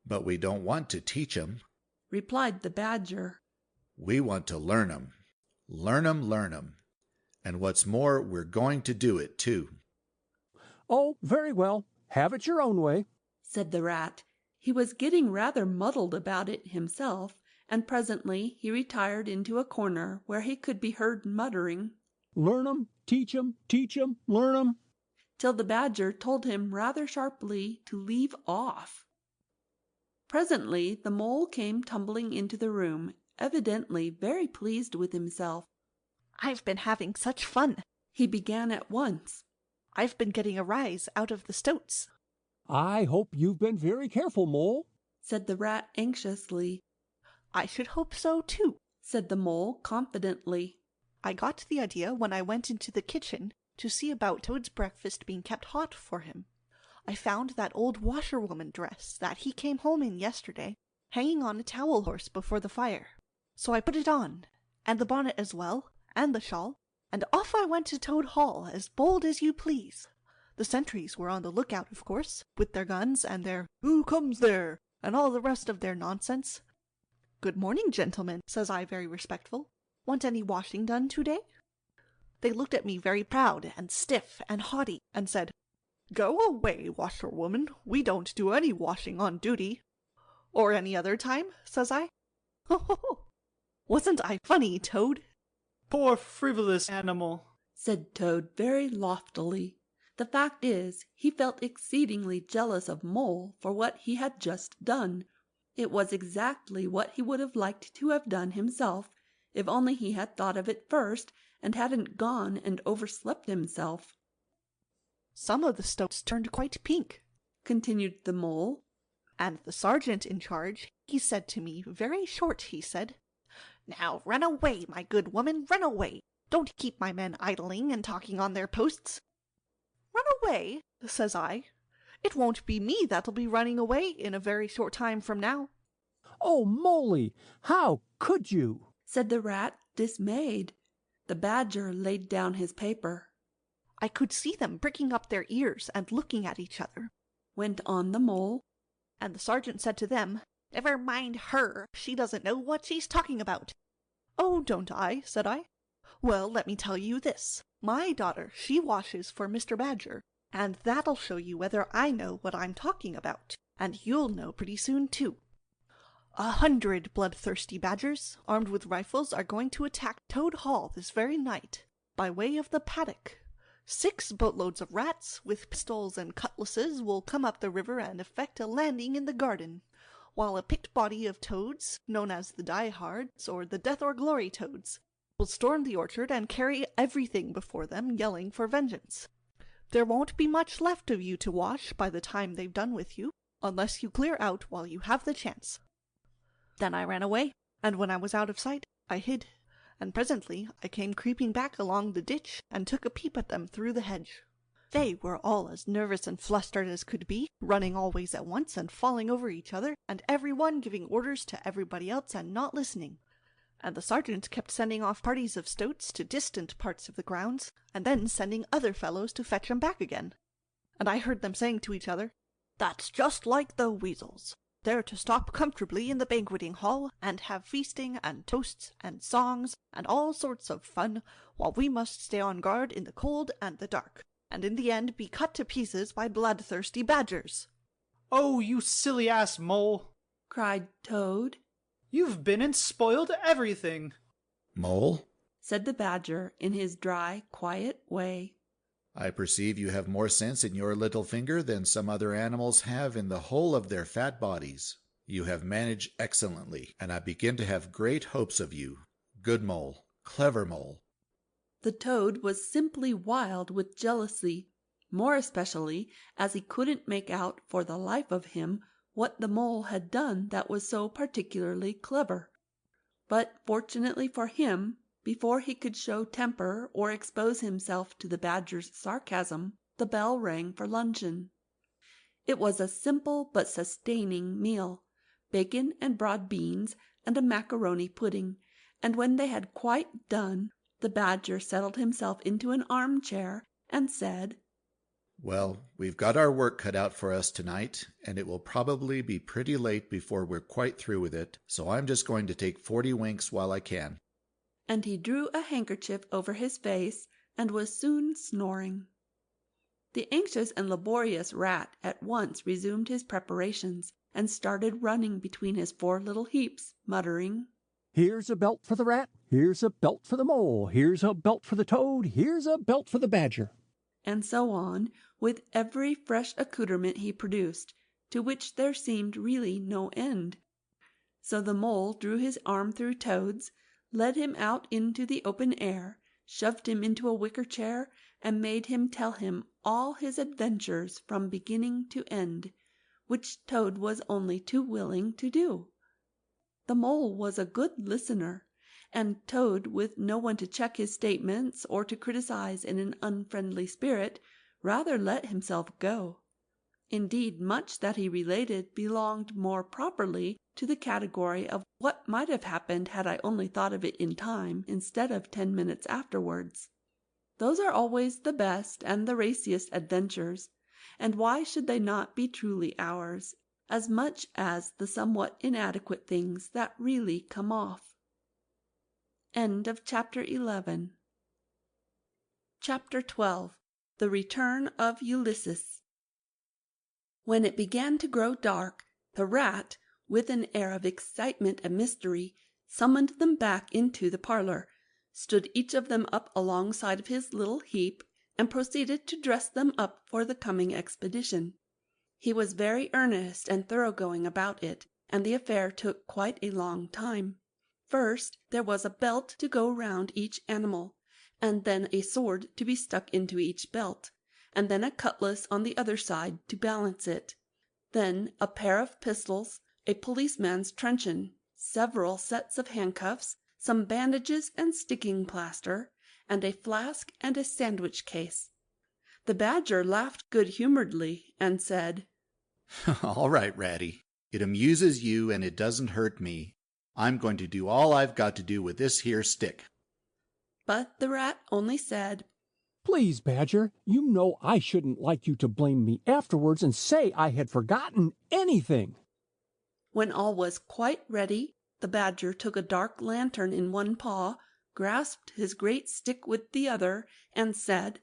"But we don't want to teach 'em," replied the Badger. "We want to learn 'em. Learn 'em, learn 'em. And what's more, we're going to do it, too." "Oh, very well. Have it your own way," said the Rat. He was getting rather muddled about it himself, and presently he retired into a corner where he could be heard muttering, "Learn 'em, teach 'em, learn 'em," till the Badger told him rather sharply to leave off. Presently the Mole came tumbling into the room, evidently very pleased with himself. "I've been having such fun," he began at once. "I've been getting a rise out of the Stoats." "I hope you've been very careful, Mole," said the Rat anxiously. "I should hope so, too," said the Mole confidently. "I got the idea when I went into the kitchen to see about Toad's breakfast being kept hot for him. I found that old washerwoman dress that he came home in yesterday, hanging on a towel horse before the fire. So I put it on, and the bonnet as well, and the shawl, and off I went to Toad Hall, as bold as you please. The sentries were on the lookout, of course, with their guns and their "Who comes there?" and all the rest of their nonsense. "Good morning, gentlemen," says I, very respectful. "Want any washing done today?" They looked at me very proud and stiff and haughty, and said, "Go away, washerwoman, we don't do any washing on duty." "Or any other time?" says I. Ho ho ho! Wasn't I funny, Toad? Poor frivolous animal, said Toad very loftily. The fact is, he felt exceedingly jealous of Mole for what he had just done. It was exactly what he would have liked to have done himself, if only he had thought of it first, and hadn't gone and overslept himself. "Some of the stoats turned quite pink," continued the Mole, "and the sergeant in charge, he said to me, very short, he said, 'Now run away, my good woman, run away. Don't keep my men idling and talking on their posts.' 'Run away?' says I. 'It won't be me that'll be running away in a very short time from now.'" "Oh, Molly, how could you?" said the Rat, dismayed. The Badger laid down his paper. "I could see them pricking up their ears and looking at each other," went on the Mole. "And the sergeant said to them, 'Never mind her, she doesn't know what she's talking about.'" "Oh, don't I?" said I. "Well, let me tell you this. My daughter, she washes for Mr. Badger, and that'll show you whether I know what I'm talking about, and you'll know pretty soon, too. 100 bloodthirsty badgers, armed with rifles, are going to attack Toad Hall this very night, by way of the paddock. 6 boatloads of rats, with pistols and cutlasses, will come up the river and effect a landing in the garden, while a picked body of toads, known as the Die-Hards, or the Death or Glory toads, will storm the orchard and carry everything before them, yelling for vengeance. There won't be much left of you to wash by the time they've done with you, unless you clear out while you have the chance." Then I ran away, and when I was out of sight, I hid, and presently I came creeping back along the ditch and took a peep at them through the hedge. They were all as nervous and flustered as could be, running always at once and falling over each other, and every one giving orders to everybody else and not listening. And the sergeant kept sending off parties of stoats to distant parts of the grounds, and then sending other fellows to fetch 'em back again. And I heard them saying to each other, "That's just like the weasels. They're to stop comfortably in the banqueting hall, and have feasting and toasts and songs and all sorts of fun, while we must stay on guard in the cold and the dark, and in the end be cut to pieces by bloodthirsty badgers." "Oh, you silly ass Mole!" cried Toad. "You've been and spoiled everything." "Mole," said the Badger in his dry, quiet way, "I perceive you have more sense in your little finger than some other animals have in the whole of their fat bodies. You have managed excellently, and I begin to have great hopes of you. Good Mole, clever Mole." The Toad was simply wild with jealousy, more especially as he couldn't make out for the life of him what the Mole had done that was so particularly clever. But fortunately for him, before he could show temper or expose himself to the Badger's sarcasm, the bell rang for luncheon. It was a simple but sustaining meal, bacon and broad beans and a macaroni pudding, and when they had quite done, the Badger settled himself into an armchair and said, "Well, we've got our work cut out for us tonight, and it will probably be pretty late before we're quite through with it, so I'm just going to take 40 winks while I can." And he drew a handkerchief over his face and was soon snoring. The anxious and laborious Rat at once resumed his preparations, and started running between his 4 little heaps, muttering, "Here's a belt for the Rat, here's a belt for the Mole, here's a belt for the Toad, here's a belt for the Badger," and so on, with every fresh accoutrement he produced, to which there seemed really no end. So the Mole drew his arm through Toad's, led him out into the open air, shoved him into a wicker chair, and made him tell him all his adventures from beginning to end, which Toad was only too willing to do. The Mole was a good listener, and Toad, with no one to check his statements or to criticize in an unfriendly spirit, rather let himself go. Indeed, much that he related belonged more properly to the category of what might have happened had I only thought of it in time instead of 10 minutes afterwards. Those are always the best and the raciest adventures, and why should they not be truly ours, as much as the somewhat inadequate things that really come off? End of Chapter 11. Chapter 12. The Return of Ulysses. When it began to grow dark, the rat, with an air of excitement and mystery, summoned them back into the parlour, stood each of them up alongside of his little heap, and proceeded to dress them up for the coming expedition. He was very earnest and thoroughgoing about it, and the affair took quite a long time. First there was a belt to go round each animal, and then a sword to be stuck into each belt, and then a cutlass on the other side to balance it, then a pair of pistols, a policeman's truncheon, several sets of handcuffs, some bandages and sticking plaster, and a flask and a sandwich case. The Badger laughed good-humouredly and said, "All right, Ratty. It amuses you and it doesn't hurt me. I'm going to do all I've got to do with this here stick." But the rat only said, "Please, Badger, you know I shouldn't like you to blame me afterwards and say I had forgotten anything." When all was quite ready, the Badger took a dark lantern in one paw, grasped his great stick with the other, and said,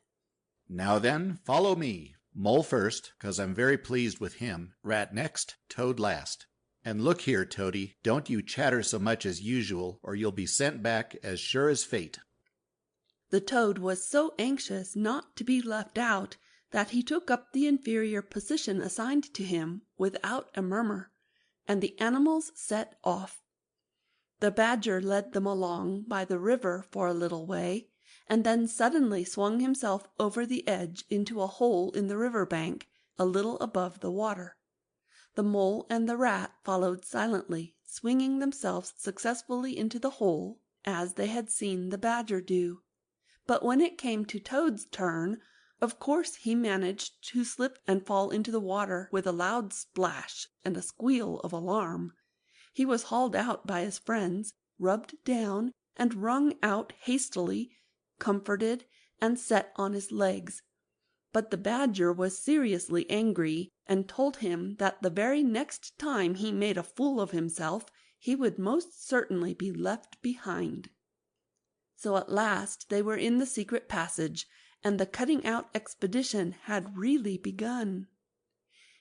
"Now then, follow me. Mole first, 'cause I'm very pleased with him. Rat next, Toad last. And look here, Toady, don't you chatter so much as usual, or you'll be sent back as sure as fate." The Toad was so anxious not to be left out that he took up the inferior position assigned to him without a murmur, and the animals set off. The Badger led them along by the river for a little way, and then suddenly swung himself over the edge into a hole in the river bank, a little above the water. The Mole and the Rat followed silently, swinging themselves successfully into the hole, as they had seen the Badger do. But when it came to Toad's turn, of course he managed to slip and fall into the water with a loud splash and a squeal of alarm. He was hauled out by his friends, rubbed down, and wrung out hastily, comforted, and set on his legs. But the Badger was seriously angry, and told him that the very next time he made a fool of himself, he would most certainly be left behind. So at last they were in the secret passage, and the cutting-out expedition had really begun.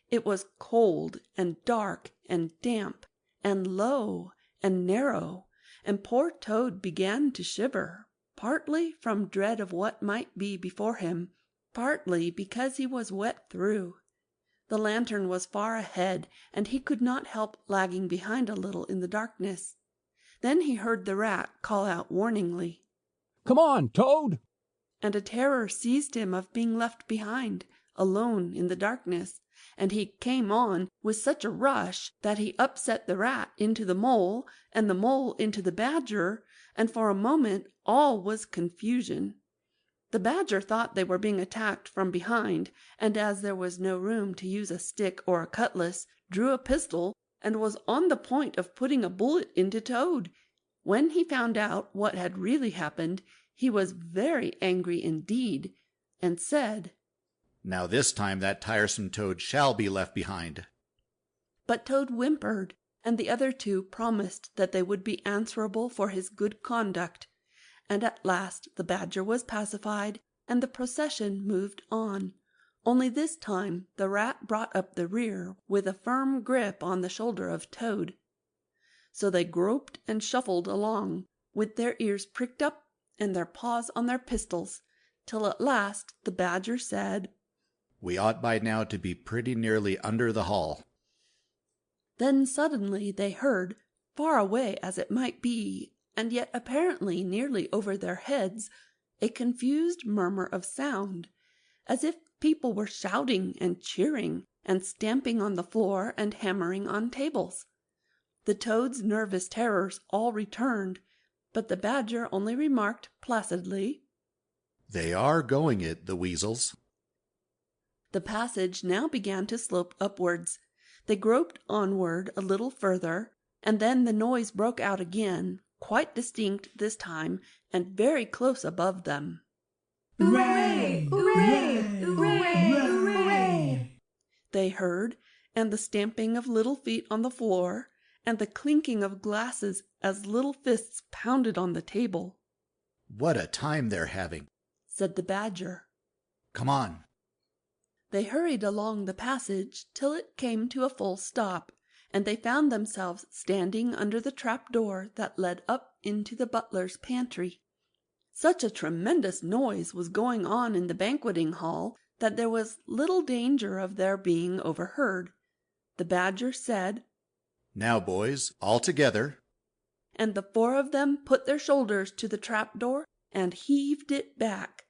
It was cold and dark and damp and low and narrow, and poor Toad began to shiver, partly from dread of what might be before him, partly because he was wet through. The lantern was far ahead, and he could not help lagging behind a little in the darkness. Then he heard the Rat call out warningly, "Come on, Toad!" and a terror seized him of being left behind, alone in the darkness, and he came on with such a rush that he upset the Rat into the Mole, and the Mole into the Badger, and for a moment all was confusion. The Badger thought they were being attacked from behind, and as there was no room to use a stick or a cutlass, drew a pistol, and was on the point of putting a bullet into Toad. When he found out what had really happened, he was very angry indeed, and said, "Now this time that tiresome Toad shall be left behind." But Toad whimpered, and the other two promised that they would be answerable for his good conduct, and at last the Badger was pacified, and the procession moved on. Only this time the Rat brought up the rear with a firm grip on the shoulder of Toad. So they groped and shuffled along, with their ears pricked up and their paws on their pistols, till at last the Badger said, "We ought by now to be pretty nearly under the hall." Then suddenly they heard, far away as it might be, and yet apparently nearly over their heads, a confused murmur of sound, as if people were shouting and cheering, and stamping on the floor and hammering on tables. The Toad's nervous terrors all returned, but the Badger only remarked placidly, "They are going it, the weasels." The passage now began to slope upwards. They groped onward a little further, and then the noise broke out again, quite distinct this time, and very close above them. Hooray! Hooray! Hooray! Hooray! They heard, and the stamping of little feet on the floor, and the clinking of glasses as little fists pounded on the table. "What a time they're having," said the Badger. "Come on." They hurried along the passage till it came to a full stop, and they found themselves standing under the trap-door that led up into the butler's pantry. Such a tremendous noise was going on in the banqueting hall that there was little danger of their being overheard. The Badger said, "Now, boys, all together." And the four of them put their shoulders to the trap-door and heaved it back.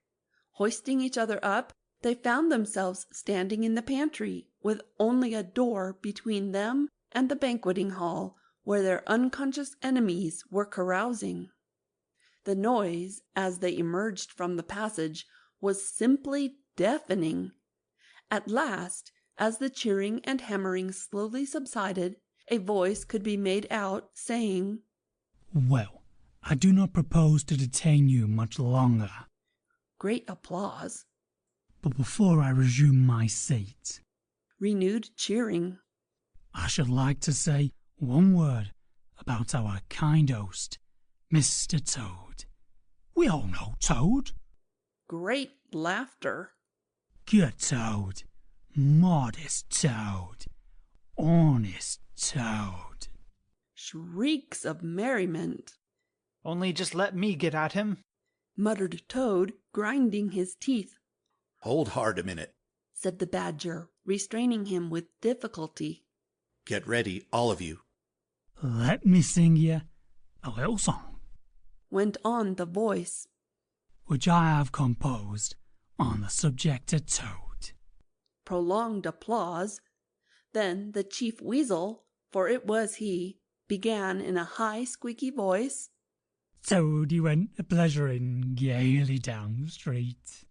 Hoisting each other up, they found themselves standing in the pantry, with only a door between them and the banqueting hall, where their unconscious enemies were carousing. The noise, as they emerged from the passage, was simply deafening. At last, as the cheering and hammering slowly subsided, a voice could be made out, saying, "Well, I do not propose to detain you much longer." Great applause. "But before I resume my seat," renewed cheering, "I should like to say one word about our kind host, Mr. Toad. We all know Toad." Great laughter. "Good Toad, modest Toad, honest Toad." Shrieks of merriment. "Only just let me get at him," muttered Toad, grinding his teeth. "Hold hard a minute," said the Badger, restraining him with difficulty. "Get ready, all of you." "Let me sing you a little song," went on the voice, "which I have composed on the subject of Toad." Prolonged applause. Then the Chief Weasel, for it was he, began in a high squeaky voice, "Toad, he went a-pleasuring gaily down the street."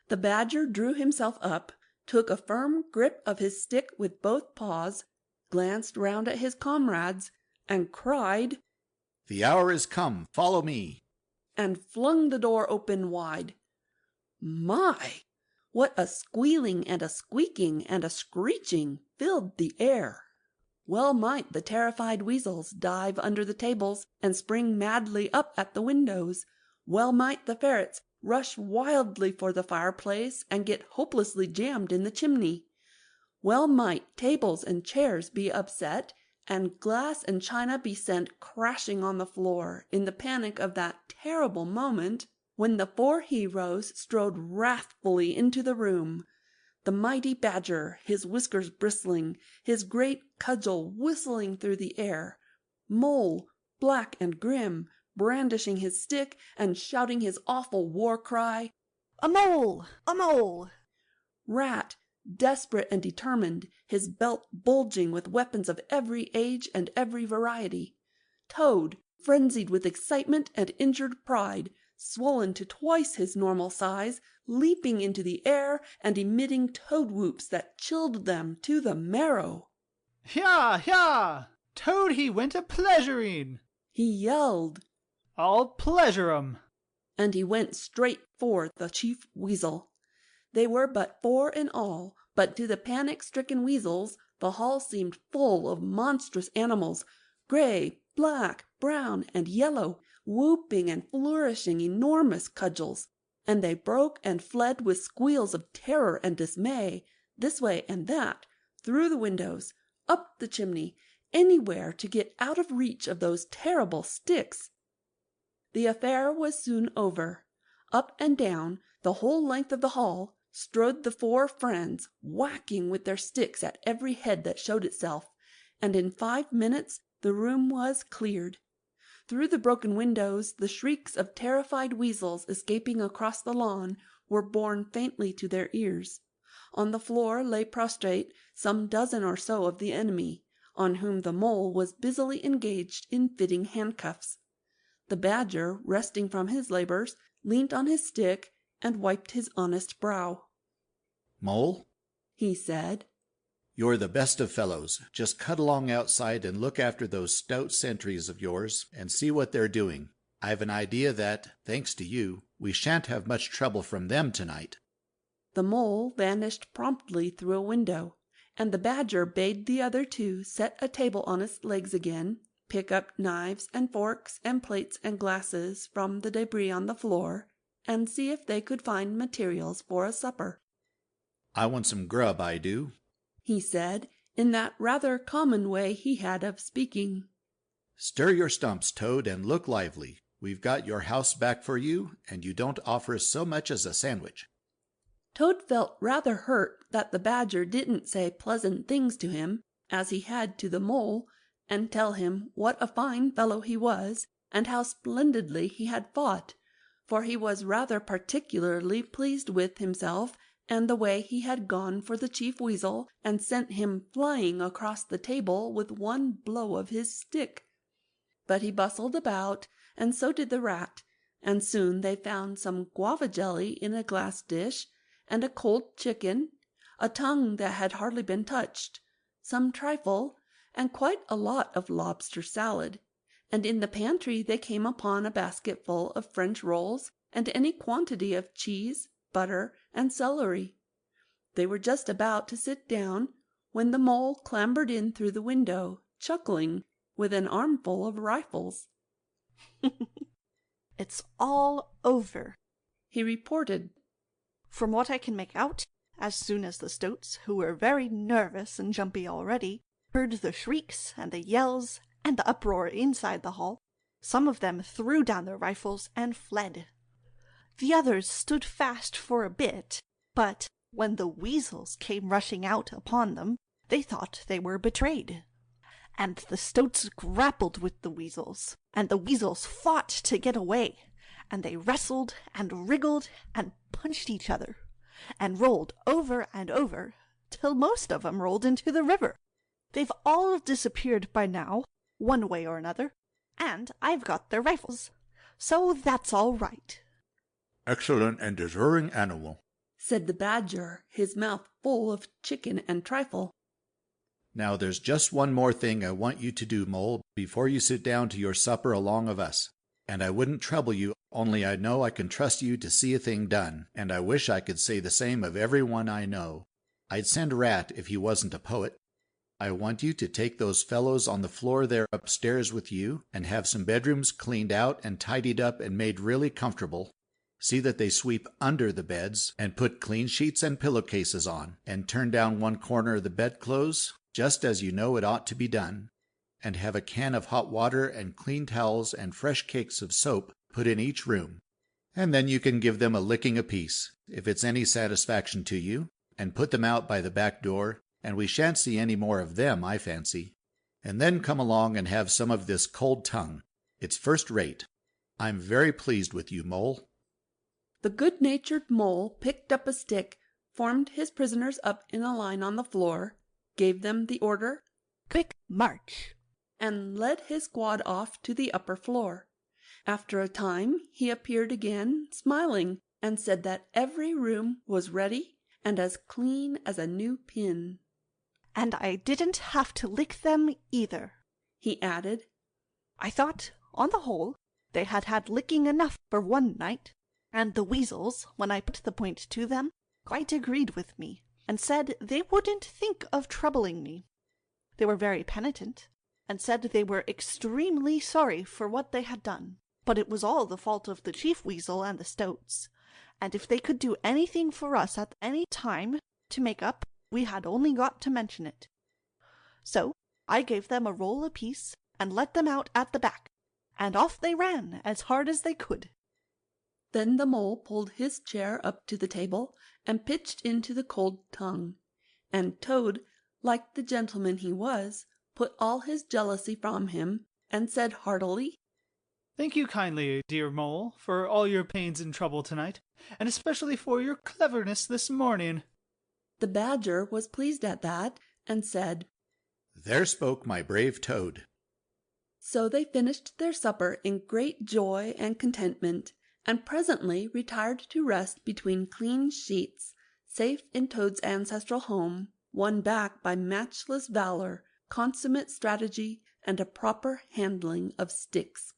The Badger drew himself up, took a firm grip of his stick with both paws, glanced round at his comrades, and cried, "The hour is come, follow me," and flung the door open wide. My! What a squealing and a squeaking and a screeching filled the air! Well might the terrified weasels dive under the tables and spring madly up at the windows. Well might the ferrets rush wildly for the fireplace and get hopelessly jammed in the chimney. Well might tables and chairs be upset, and glass and china be sent crashing on the floor in the panic of that terrible moment when the four heroes strode wrathfully into the room. The mighty Badger, his whiskers bristling, his great cudgel whistling through the air. Mole, black and grim, brandishing his stick and shouting his awful war cry, "A mole! A mole!" Rat, desperate and determined, his belt bulging with weapons of every age and every variety. Toad, frenzied with excitement and injured pride, swollen to twice his normal size, leaping into the air and emitting toad whoops that chilled them to the marrow. "Hya! Hya! Toad he went a-pleasuring!" he yelled. "I'll pleasure 'em!" And he went straight for the Chief Weasel. They were but four in all, but to the panic-stricken weasels the hall seemed full of monstrous animals, gray, black, brown, and yellow, whooping and flourishing enormous cudgels, and they broke and fled with squeals of terror and dismay, this way and that, through the windows, up the chimney, anywhere to get out of reach of those terrible sticks. The affair was soon over. Up and down, the whole length of the hall, strode the four friends, whacking with their sticks at every head that showed itself, and in 5 minutes the room was cleared. Through the broken windows the shrieks of terrified weasels escaping across the lawn were borne faintly to their ears. On the floor lay prostrate some dozen or so of the enemy, on whom the mole was busily engaged in fitting handcuffs. The Badger, resting from his labours, leant on his stick and wiped his honest brow. "Mole," he said, You're the best of fellows. Just cut along outside and look after those stout sentries of yours and see what they're doing. I've an idea that, thanks to you, we shan't have much trouble from them tonight." The mole vanished promptly through a window, and the badger bade the other two set a table on its legs again, pick up knives and forks and plates and glasses from the debris on the floor, and see if they could find materials for a supper. "I want some grub, I do," he said, in that rather common way he had of speaking. "Stir your stumps, Toad, and look lively. We've got your house back for you, and you don't offer us so much as a sandwich." Toad felt rather hurt that the badger didn't say pleasant things to him, as he had to the mole, and tell him what a fine fellow he was, and how splendidly he had fought, for he was rather particularly pleased with himself and the way he had gone for the chief weasel and sent him flying across the table with one blow of his stick. But he bustled about, and so did the rat, and soon they found some guava jelly in a glass dish, and a cold chicken, a tongue that had hardly been touched, some trifle, and quite a lot of lobster salad. And in the pantry they came upon a basketful of French rolls, and any quantity of cheese, butter, and celery. They were just about to sit down, when the mole clambered in through the window, chuckling, with an armful of rifles. "It's all over," he reported. "From what I can make out, as soon as the stoats, who were very nervous and jumpy already, heard the shrieks and the yells and the uproar inside the hall, some of them threw down their rifles and fled. The others stood fast for a bit, but when the weasels came rushing out upon them, they thought they were betrayed. And the stoats grappled with the weasels, and the weasels fought to get away, and they wrestled and wriggled and punched each other, and rolled over and over, till most of 'em rolled into the river. They've all disappeared by now, one way or another, and I've got their rifles, so that's all right." "Excellent and deserving animal," said the badger, his mouth full of chicken and trifle. "Now there's just one more thing I want you to do, Mole, before you sit down to your supper along of us. And I wouldn't trouble you, only I know I can trust you to see a thing done, and I wish I could say the same of every one I know. I'd send Rat if he wasn't a poet. I want you to take those fellows on the floor there upstairs with you, and have some bedrooms cleaned out and tidied up and made really comfortable. See that they sweep under the beds, and put clean sheets and pillowcases on, and turn down one corner of the bedclothes, just as you know it ought to be done, and have a can of hot water and clean towels and fresh cakes of soap put in each room. And then you can give them a licking apiece, if it's any satisfaction to you, and put them out by the back door, and we shan't see any more of them, I fancy. And then come along and have some of this cold tongue. It's first rate. I'm very pleased with you, Mole." The good-natured mole picked up a stick, formed his prisoners up in a line on the floor, gave them the order, "Quick march," and led his squad off to the upper floor. After a time he appeared again, smiling, and said that every room was ready and as clean as a new pin. "And I didn't have to lick them either," he added. "I thought, on the whole, they had had licking enough for one night, and the weasels, when I put the point to them, quite agreed with me, and said they wouldn't think of troubling me. They were very penitent, and said they were extremely sorry for what they had done, but it was all the fault of the chief weasel and the stoats, and if they could do anything for us at any time to make up, we had only got to mention it. So I gave them a roll apiece and let them out at the back, and off they ran as hard as they could." Then the mole pulled his chair up to the table and pitched into the cold tongue, and Toad, like the gentleman he was, put all his jealousy from him, and said heartily, "Thank you kindly, dear Mole, for all your pains and trouble tonight, and especially for your cleverness this morning." The badger was pleased at that, and said, "There spoke my brave Toad." So they finished their supper in great joy and contentment, and presently retired to rest between clean sheets, safe in Toad's ancestral home, won back by matchless valor, consummate strategy, and a proper handling of sticks.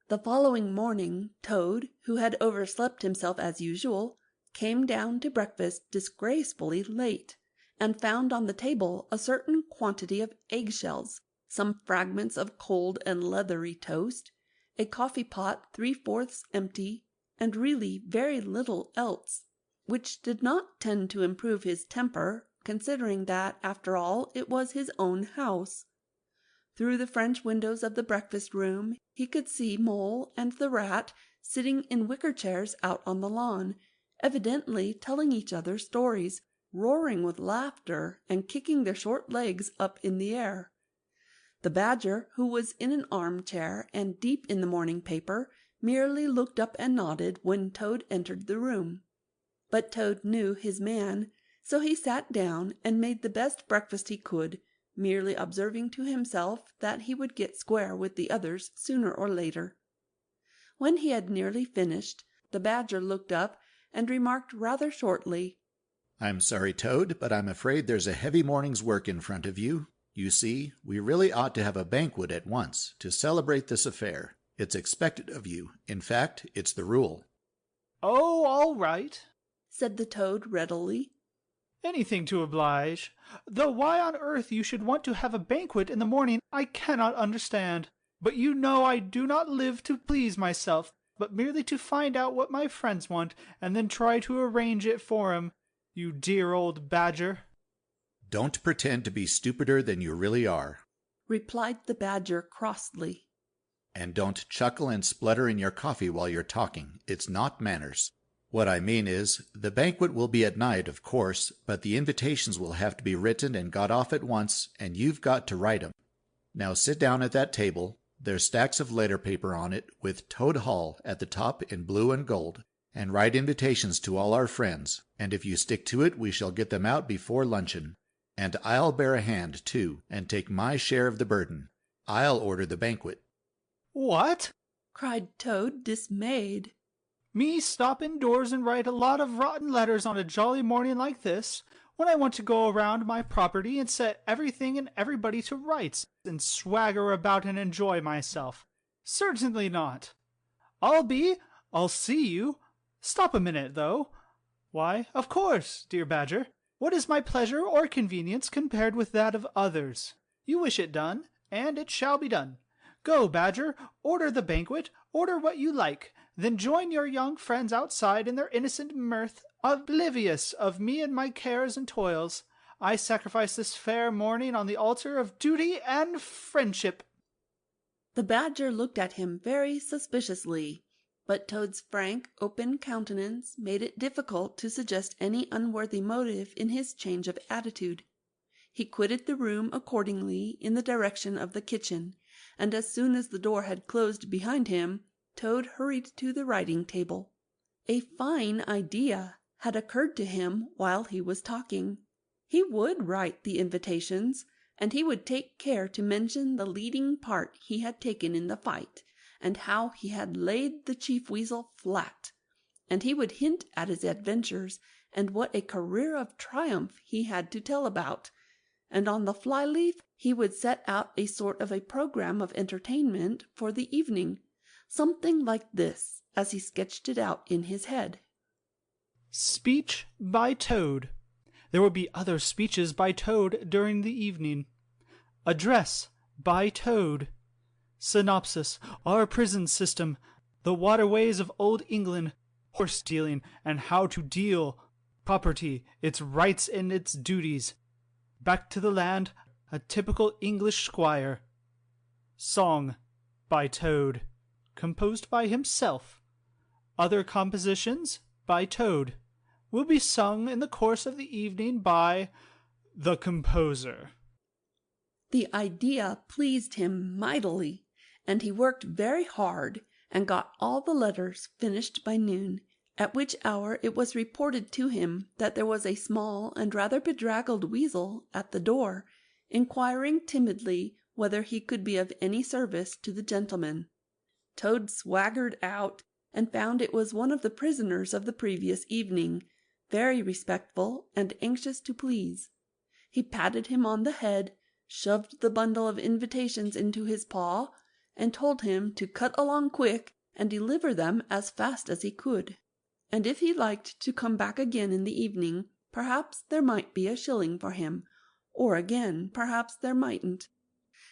The following morning Toad, who had overslept himself as usual, came down to breakfast disgracefully late, and found on the table a certain quantity of eggshells, some fragments of cold and leathery toast, a coffee-pot 3/4 empty, and really very little else, which did not tend to improve his temper, considering that, after all, it was his own house. Through the French windows of the breakfast-room he could see Mole and the Rat sitting in wicker chairs out on the lawn, evidently telling each other stories, roaring with laughter, and kicking their short legs up in the air. The Badger, who was in an arm-chair and deep in the morning paper, merely looked up and nodded when Toad entered the room. But Toad knew his man, so he sat down and made the best breakfast he could, merely observing to himself that he would get square with the others sooner or later. When he had nearly finished, the Badger looked up and remarked rather shortly, "I'm sorry, Toad, but I'm afraid there's a heavy morning's work in front of you. You see, we really ought to have a banquet at once to celebrate this affair. It's expected of you. In fact, it's the rule." "Oh, all right," said the Toad readily. "Anything to oblige. Though why on earth you should want to have a banquet in the morning I cannot understand. But you know I do not live to please myself, but merely to find out what my friends want, and then try to arrange it for 'em. You dear old Badger." "Don't pretend to be stupider than you really are," replied the Badger crossly. "and don't chuckle and splutter in your coffee while you're talking. It's not manners. What I mean is, the banquet will be at night, of course, but the invitations will have to be written and got off at once, and you've got to write 'em. Now sit down at that table. There's stacks of letter paper on it, with Toad Hall at the top in blue and gold, and write invitations to all our friends, and if you stick to it we shall get them out before luncheon. And I'll bear a hand, too, and take my share of the burden. I'll order the banquet." "What?" cried Toad, dismayed. "Me stop indoors and write a lot of rotten letters on a jolly morning like this, when I want to go around my property and set everything and everybody to rights, and swagger about and enjoy myself? Certainly not. I'll see you. Stop a minute, though. Why, of course, dear Badger. What is my pleasure or convenience compared with that of others? You wish it done, and it shall be done. Go, Badger, order the banquet, order what you like, then join your young friends outside in their innocent mirth, oblivious of me and my cares and toils. I sacrifice this fair morning on the altar of duty and friendship." The Badger looked at him very suspiciously, but Toad's frank, open countenance made it difficult to suggest any unworthy motive in his change of attitude. He quitted the room accordingly in the direction of the kitchen, and as soon as the door had closed behind him, Toad hurried to the writing table. A fine idea had occurred to him while he was talking. He would write the invitations, and he would take care to mention the leading part he had taken in the fight, and how he had laid the Chief Weasel flat, and he would hint at his adventures and what a career of triumph he had to tell about, and on the fly-leaf he would set out a sort of a programme of entertainment for the evening, something like this, as he sketched it out in his head. Speech by Toad. There will be other speeches by Toad during the evening. Address by Toad. Synopsis: Our prison system, the waterways of Old England, horse dealing and how to deal, property, its rights and its duties. Back to the land, a typical English squire. Song by Toad, composed by himself. Other compositions by Toad will be sung in the course of the evening by the composer. The idea pleased him mightily, and he worked very hard and got all the letters finished by noon, at which hour it was reported to him that there was a small and rather bedraggled weasel at the door, inquiring timidly whether he could be of any service to the gentleman. Toad swaggered out and found it was one of the prisoners of the previous evening, very respectful and anxious to please. He patted him on the head, shoved the bundle of invitations into his paw, and told him to cut along quick and deliver them as fast as he could. And if he liked to come back again in the evening, perhaps there might be a shilling for him, or again, perhaps there mightn't.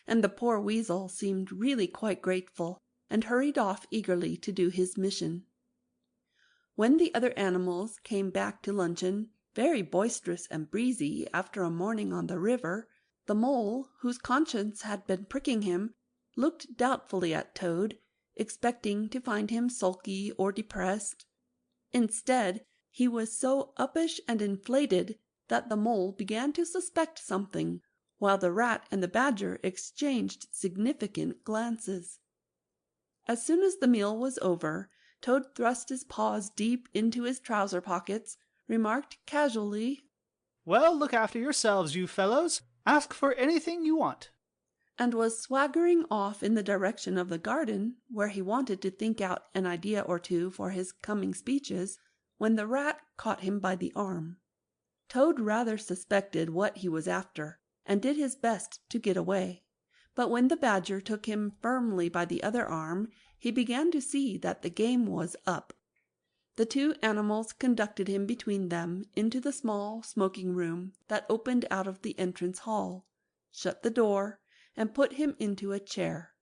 And the poor weasel seemed really quite grateful, and hurried off eagerly to do his mission. When the other animals came back to luncheon, very boisterous and breezy after a morning on the river, the mole, whose conscience had been pricking him, looked doubtfully at Toad, expecting to find him sulky or depressed. Instead, he was so uppish and inflated that the mole began to suspect something, while the rat and the badger exchanged significant glances. As soon as the meal was over, Toad thrust his paws deep into his trouser pockets, remarked casually, "Well, look after yourselves, you fellows. Ask for anything you want," and was swaggering off in the direction of the garden, where he wanted to think out an idea or two for his coming speeches, when the rat caught him by the arm. Toad rather suspected what he was after, and did his best to get away. But when the badger took him firmly by the other arm, he began to see that the game was up. The two animals conducted him between them into the small smoking room that opened out of the entrance hall, shut the door, and put him into a chair.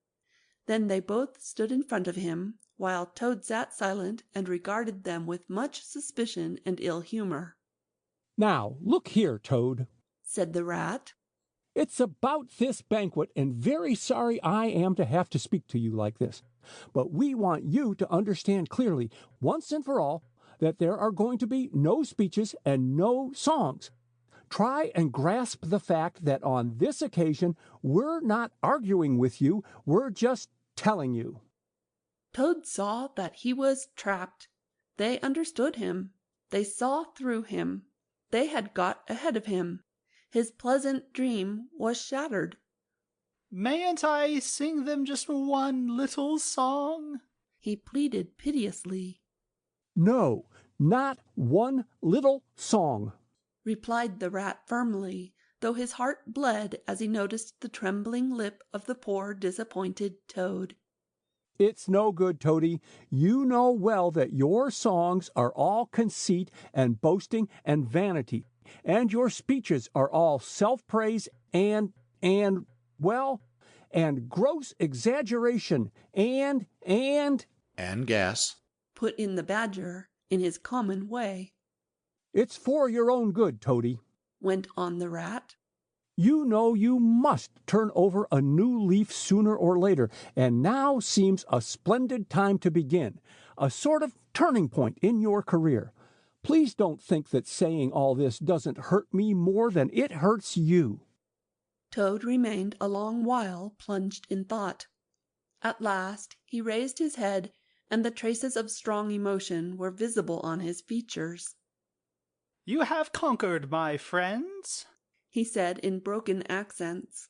Then they both stood in front of him, while Toad sat silent and regarded them with much suspicion and ill humor. "Now, look here, Toad," said the rat. "It's about this banquet, and very sorry I am to have to speak to you like this. But we want you to understand clearly, once and for all, that there are going to be no speeches and no songs. Try and grasp the fact that on this occasion we're not arguing with you, we're just telling you." Toad saw that he was trapped. They understood him. They saw through him. They had got ahead of him. His pleasant dream was shattered. "Mayn't I sing them just one little song?" he pleaded piteously. "No, not one little song," replied the rat firmly, though his heart bled as he noticed the trembling lip of the poor disappointed Toad. "It's no good, Toady. You know well that your songs are all conceit and boasting and vanity, and your speeches are all self-praise and gross exaggeration and gas," put in the badger in his common way. "It's for your own good, Toady," went on the rat. "You know you must turn over a new leaf sooner or later, and now seems a splendid time to begin, a sort of turning point in your career. Please don't think that saying all this doesn't hurt me more than it hurts you." Toad remained a long while plunged in thought. At last he raised his head, and the traces of strong emotion were visible on his features. "You have conquered, my friends," he said in broken accents.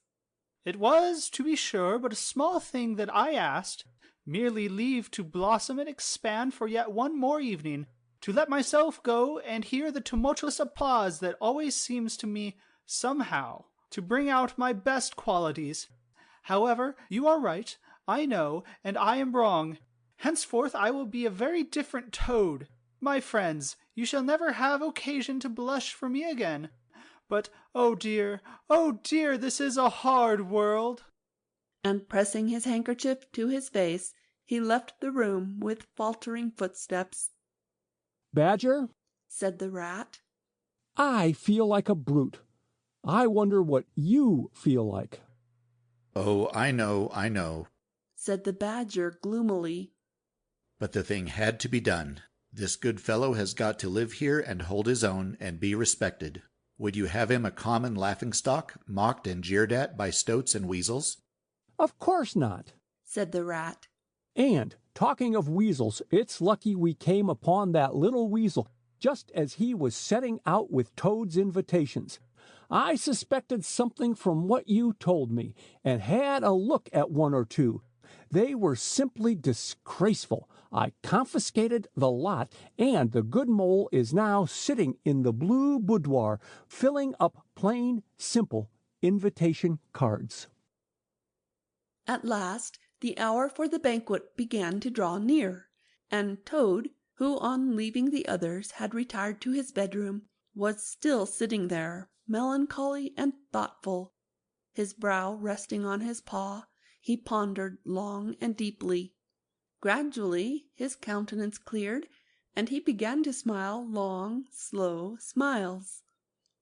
"It was, to be sure, but a small thing that I asked, merely leave to blossom and expand for yet one more evening, to let myself go and hear the tumultuous applause that always seems to me, somehow, to bring out my best qualities. However, you are right, I know, and I am wrong. Henceforth I will be a very different Toad. My friends, you shall never have occasion to blush for me again. But, oh dear, this is a hard world." And pressing his handkerchief to his face, he left the room with faltering footsteps. "Badger," said the rat, "I feel like a brute. I wonder what you feel like." "Oh, I know," said the badger gloomily. "But the thing had to be done. This good fellow has got to live here and hold his own and be respected. Would you have him a common laughing-stock, mocked and jeered at by stoats and weasels?" "Of course not," said the rat. "And, talking of weasels, it's lucky we came upon that little weasel just as he was setting out with Toad's invitations. I suspected something from what you told me, and had a look at one or two. They were simply disgraceful. I confiscated the lot, and the good mole is now sitting in the blue boudoir, filling up plain, simple invitation cards. At last the hour for the banquet began to draw near, and Toad, who on leaving the others had retired to his bedroom, was still sitting there, melancholy and thoughtful. His brow resting on his paw, he pondered long and deeply. Gradually his countenance cleared, and he began to smile long, slow smiles.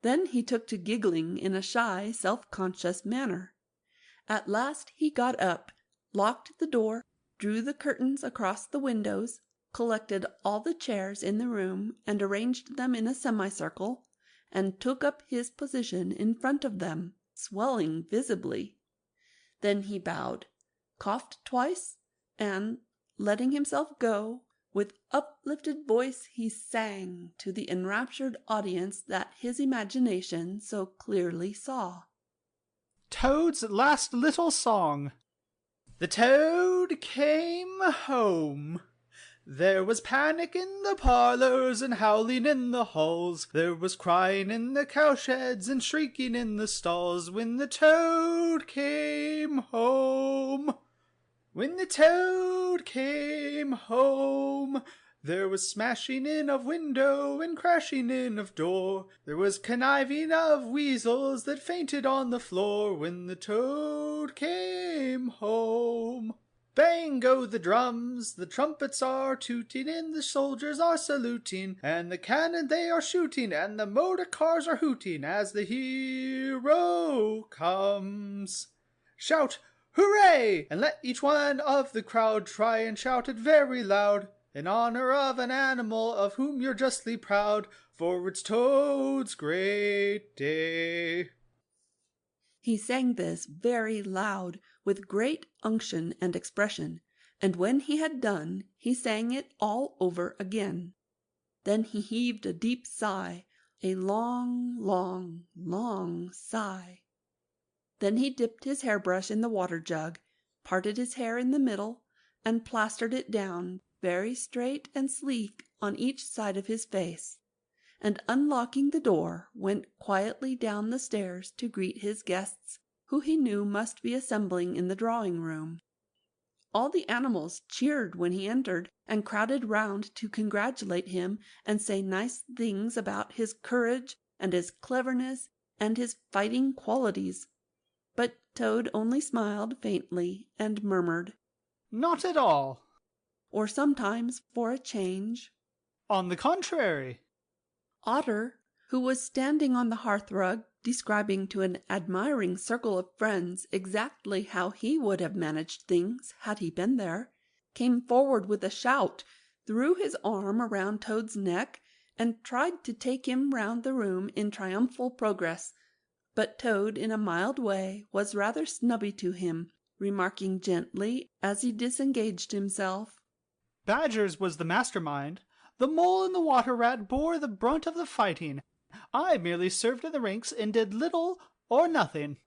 Then he took to giggling in a shy, self-conscious manner. At last he got up, locked the door, drew the curtains across the windows, collected all the chairs in the room and arranged them in a semicircle, and took up his position in front of them, swelling visibly. Then he bowed, coughed twice, and, letting himself go, with uplifted voice he sang to the enraptured audience that his imagination so clearly saw. Toad's last little song. The toad came home. There was panic in the parlors and howling in the halls. There was crying in the cowsheds and shrieking in the stalls when the toad came home. When the toad came home, there was smashing in of window and crashing in of door. There was conniving of weasels that fainted on the floor when the toad came home. Bang go the drums, the trumpets are tooting, and the soldiers are saluting, and the cannon they are shooting, and the motorcars are hooting as the hero comes. Shout, hooray! And let each one of the crowd try and shout it very loud, in honor of an animal of whom you're justly proud, for it's Toad's great day. He sang this very loud, with great unction and expression, and when he had done, he sang it all over again. Then he heaved a deep sigh, a long, long, long sigh. Then he dipped his hairbrush in the water jug, parted his hair in the middle, and plastered it down very straight and sleek on each side of his face, and unlocking the door, went quietly down the stairs to greet his guests, who he knew must be assembling in the drawing-room. All the animals cheered when he entered, and crowded round to congratulate him and say nice things about his courage and his cleverness and his fighting qualities. But Toad only smiled faintly and murmured, "Not at all." Or sometimes, for a change, "On the contrary." Otter, who was standing on the hearthrug, describing to an admiring circle of friends exactly how he would have managed things had he been there, came forward with a shout, threw his arm around Toad's neck, and tried to take him round the room in triumphal progress. But Toad, in a mild way, was rather snubby to him, remarking gently, as he disengaged himself, "Badger's was the mastermind. The mole and the water rat bore the brunt of the fighting. I merely served in the ranks and did little or nothing."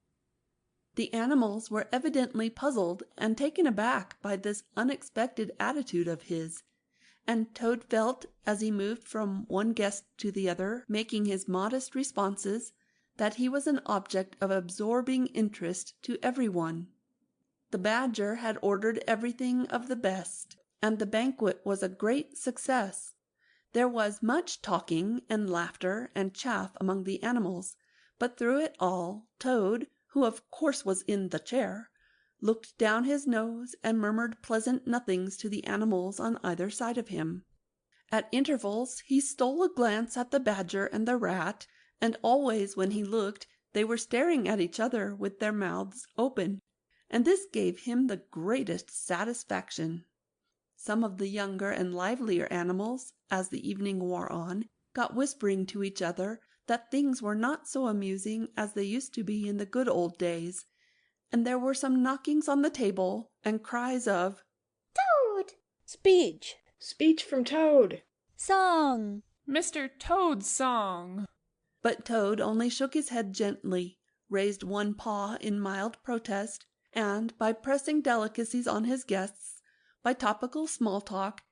The animals were evidently puzzled and taken aback by this unexpected attitude of his, and Toad felt, as he moved from one guest to the other, making his modest responses, that he was an object of absorbing interest to everyone. The Badger had ordered everything of the best, and the banquet was a great success. There was much talking and laughter and chaff among the animals, but through it all Toad, who of course was in the chair, looked down his nose and murmured pleasant nothings to the animals on either side of him. At intervals he stole a glance at the Badger and the Rat, and always when he looked they were staring at each other with their mouths open, and this gave him the greatest satisfaction. Some of the younger and livelier animals, as the evening wore on, got whispering to each other that things were not so amusing as they used to be in the good old days, and there were some knockings on the table and cries of "Toad!" Speech! Speech from Toad! Song! Mr. Toad's song! But Toad only shook his head gently, raised one paw in mild protest, and, by pressing delicacies on his guests, by topical small talk,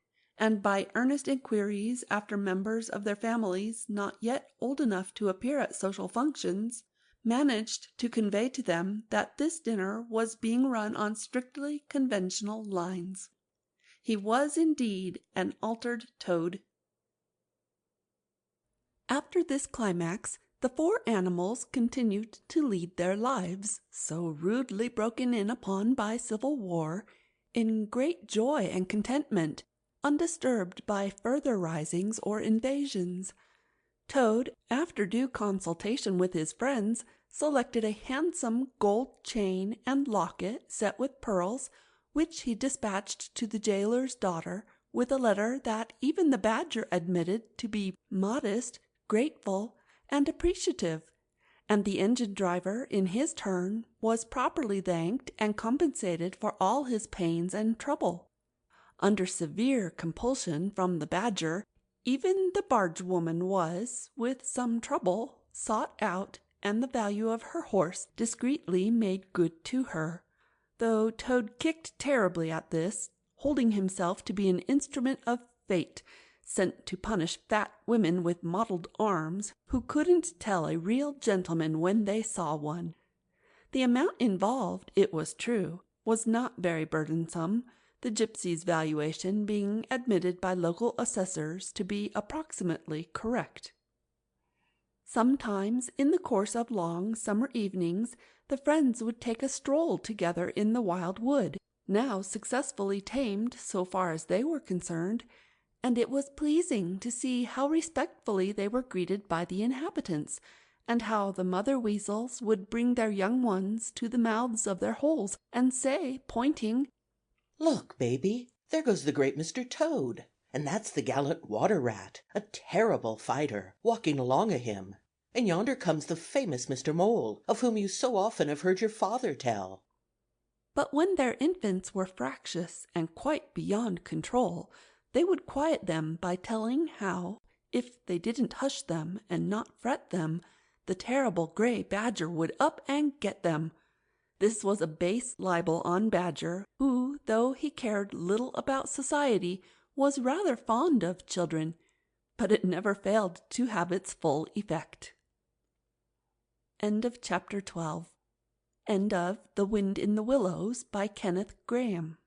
and by earnest inquiries after members of their families not yet old enough to appear at social functions, managed to convey to them that this dinner was being run on strictly conventional lines. He was indeed an altered Toad. After this climax, the four animals continued to lead their lives, so rudely broken in upon by civil war, in great joy and contentment, undisturbed by further risings or invasions. Toad, after due consultation with his friends, selected a handsome gold chain and locket set with pearls, which he dispatched to the jailer's daughter with a letter that even the Badger admitted to be modest, grateful, and appreciative, and the engine-driver, in his turn, was properly thanked and compensated for all his pains and trouble. Under severe compulsion from the Badger, even the barge-woman was, with some trouble, sought out, and the value of her horse discreetly made good to her, though Toad kicked terribly at this, holding himself to be an instrument of fate, sent to punish fat women with mottled arms, who couldn't tell a real gentleman when they saw one. The amount involved, it was true, was not very burdensome, the gypsy's valuation being admitted by local assessors to be approximately correct. Sometimes, in the course of long summer evenings, the friends would take a stroll together in the wild wood, now successfully tamed so far as they were concerned, and it was pleasing to see how respectfully they were greeted by the inhabitants, and how the mother weasels would bring their young ones to the mouths of their holes, and say, pointing, "Look, baby, there goes the great Mr. Toad, and that's the gallant water rat, a terrible fighter, walking along a him. And yonder comes the famous Mr. Mole, of whom you so often have heard your father tell." But when their infants were fractious and quite beyond control, they would quiet them by telling how, if they didn't hush them and not fret them, the terrible grey Badger would up and get them. This was a base libel on Badger, who, though he cared little about society, was rather fond of children, but it never failed to have its full effect. End of chapter 12. End of The Wind in the Willows by Kenneth Grahame.